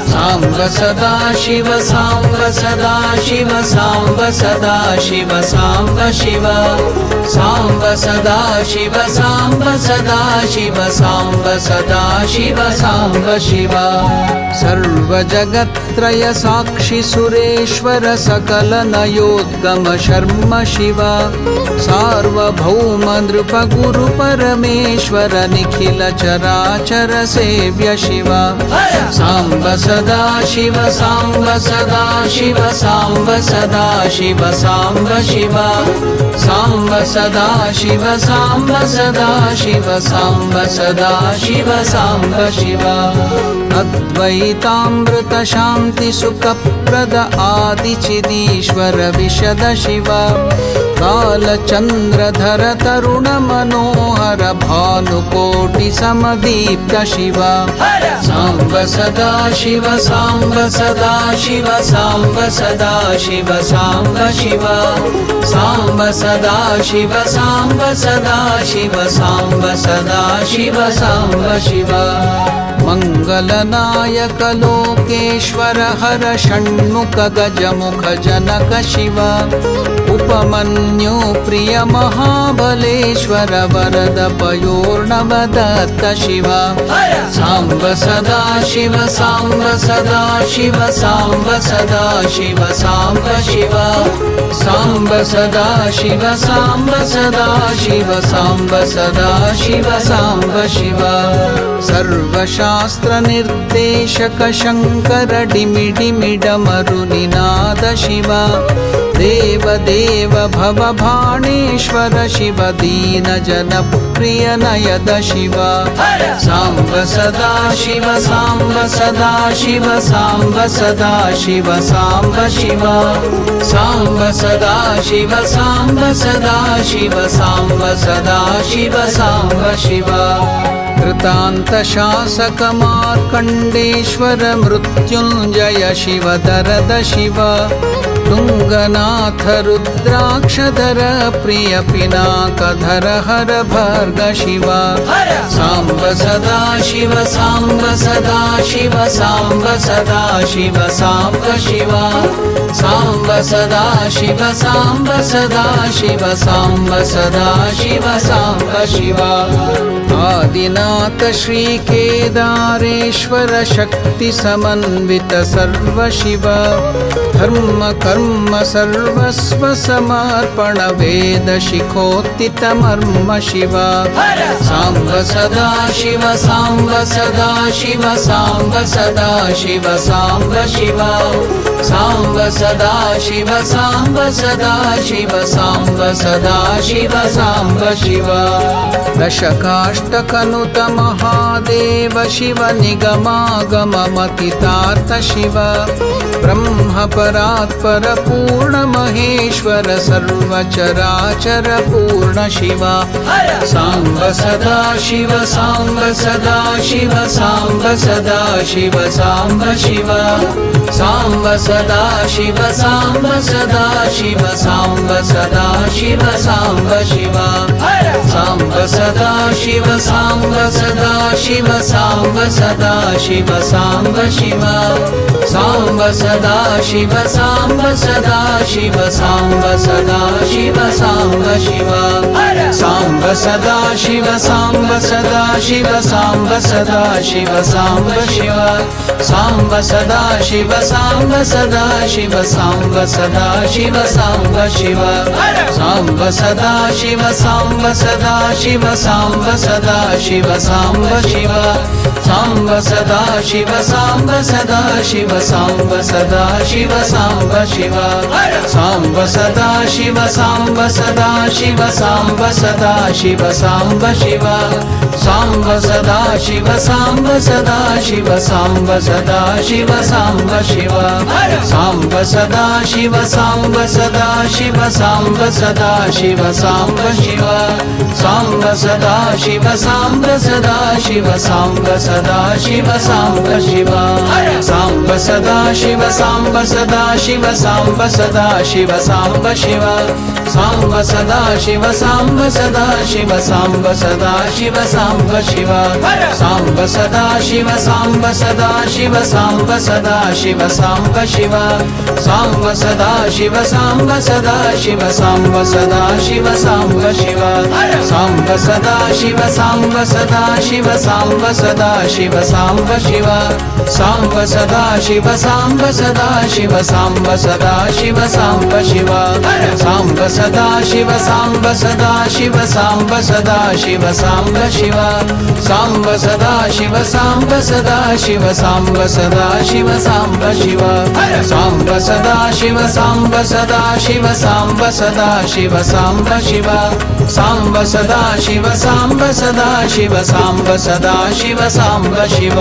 साम्ब सदा शिव साम्ब सदा शिव साम्ब सदा शिव साम्ब शिव साम्ब सदा शिव साम्ब सदा शिव साम्ब सदा शिव साम्ब शिव सर्व जगत्त्रय साक्षि सुरेश्वर सकल नयोद्गम शर्म शिव सार्वभौम नृप गुरु परमेश्वर निखिल चराचर सेव्य शिव साम्ब सदा शिव साम्ब सदा शिव साम्ब सदा शिव साम्ब शिव साम्ब सदा शिव साम्ब सदा शिव साम्ब सदा शिव साम्ब शिव अद्वैतामृत शान्ति सुखप्रद आदिचिदीश्वर विशद शिव कालचन्द्रधर तरुण मनोहर भानुकोटि समदीप्त शिव साम्ब सदा शिव साम्ब सदा शिव साम्ब सदा शिव साम्ब शिव साम्ब सदा शिव साम्ब सदा शिव साम्ब सदा शिव साम्ब शिव मंगलनायक लोकेश्वर हर षण्मुख गजमुख जनक शिव उपमन्यु प्रिय महाबलेश्वर वरद पयोर्णव दत्त शिव साम्ब सदा शिव साम्ब सदा शिव साम्ब सदा शिव साम्ब शिव साम्ब सदा शिव साम्ब सदा शिव साम्ब सदा शिव साम्ब शिव सर्वशास्त्र निर्देशक शंकर डिमि डिमि डमरु निनाद शिव देव देव भव भाणेश्वर शिव दीन जन प्रिय नयद शिव सांब सदा शिव सांब सदा शिव सांब सदा शिव सांब शिव सांब सदा शिव सांब सदा शिव सांब सदा शिव सांब शिव कृतांत शासक मार्कंडेश्वर मृत्युंजय शिव दरद शिव तुंगनाथ रुद्राक्षधर प्रिय पिनाकधर हर भर्ग शिव सांब सदा शिव सांब सदा शिव सांब सदा शिव सांब शिव सांब सदा शिव सांब सदा शिव सांब सदा शिव सांब शिव आदिनाथ श्री केदारेश्वर शक्ति समन्वित सर्व शिव धर्म कर्म सर्वस्व समर्पण वेद शिखोत्थित मर्म शिव सांब सदा शिव सांब सदा शिव सांब सदा शिव सांब शिव सांब सदा शिव सांब सदा शिव सांब सदा शिव सांब शिव दशकाष्टकनुत महादेव शिव निगमागममतितार्थ शिव ब्रह्म परात्पर पूर्ण महेश्वर सर्वचराचर पूर्ण शिव सांब सदा शिव सांब सदा शिव सांब सदा शिव सांब शिव सांब सदा शिव सांब सदा शिव सांब सदा शिव सांब शिव सांब सदा शिव सांब सदा शिव सांब सदा शिव सांब शिव सांब सदा शिव सांब सदा शिव सांब सदा शिव सांब शिव सांब सदा शिव सांब सदा शिव सांब सदा शिव सांब शिव सांब सदा शिव सांब सदा शिव सांब सदा शिव सांब शिव सांब सदा शिव सांब सदा शिव सांब सदा शिव सांब शिव सांब सदा शिव सांब सदा शिव सांब सदा शिव सांब शिव सांब सदा शिव सांब सदा शिव सांब सदा शिव सांब शिव सांब सदा शिव सांब सदा शिव सांब सदा शिव सांब शिव सांब सदा शिव सांब सदा शिव सांब सदा शिव सांब शिव सांब सदा शिव सांब सदा शिव सांब सदा शिव सांब शिव सांब सदा शिव सांब सदा शिव सांब सदा शिव सांब शिव सांब सदा शिव सांब सदा शिव सांब सदा शिव सांब शिव सांब सदा शिव सांब सदा शिव सांब सदा शिव सांब शिव सांब सदा शिव सांब सदा शिव सांब सदा शिव सांब शिव सांब सदा शिव सांब सदा शिव सांब सदा शिव सांब शिव सांब सदा शिव सांब सदा शिव सांब सदा शिव सांब शिव सांब सदा शिव सांब सदा शिव सांब सदा शिव सांब शिव सांब सदा शिव सांब सदा शिव सांब सदा शिव सांब शिव सांब सदा शिव सांब सदा शिव सांब सदा शिव सांब शिव सांब सदा शिव सांब सदा शिव सांब सदा Shiv Samba Shiv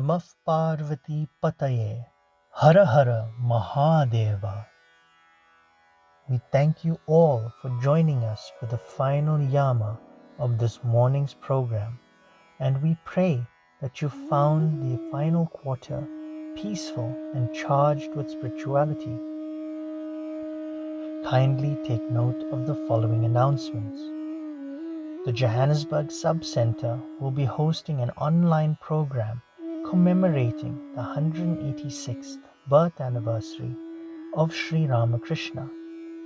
Namah Parvati Pataye. Hara Hara Mahadeva. We thank you all for joining us for the final Yama of this morning's program, and we pray that you found the final quarter peaceful and charged with spirituality. Kindly take note of the following announcements. The Johannesburg Sub-Center will be hosting an online program commemorating the 186th birth anniversary of Sri Ramakrishna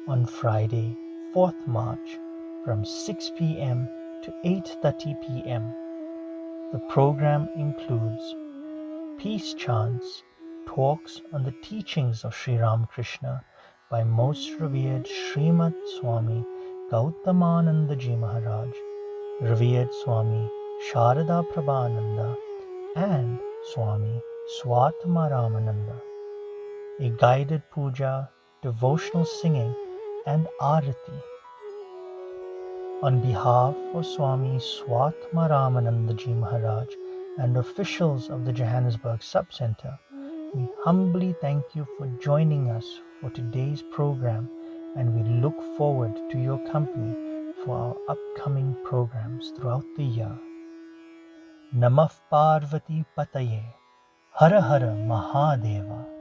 on Friday, 4th March from 6 p.m. to 8:30 p.m. The program includes peace chants, talks on the teachings of Sri Ramakrishna by Most Revered Srimad Swami Gautamananda Ji Maharaj, Revered Swami Sharada Prabhananda, and Swami Swatmaramananda. A guided puja, devotional singing, and arati. On behalf of Swami Swatmaramananda Ji Maharaj and officials of the Johannesburg Sub-Center, we humbly thank you for joining us for today's program, and we look forward to your company for our upcoming programs throughout the year. Namah Parvati Pataye. Hara Hara Mahadeva.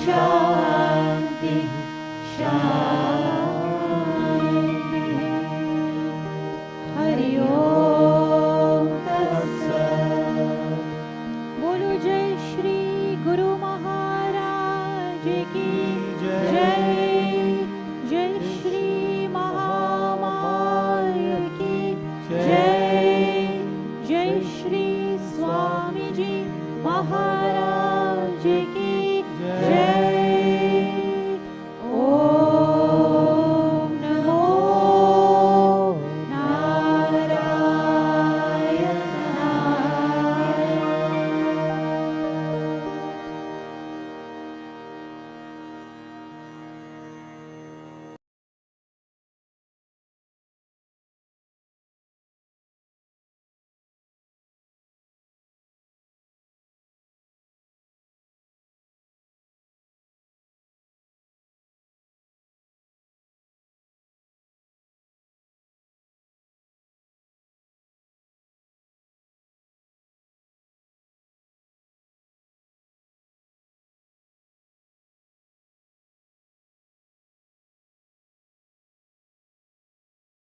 Shanti, Shanti.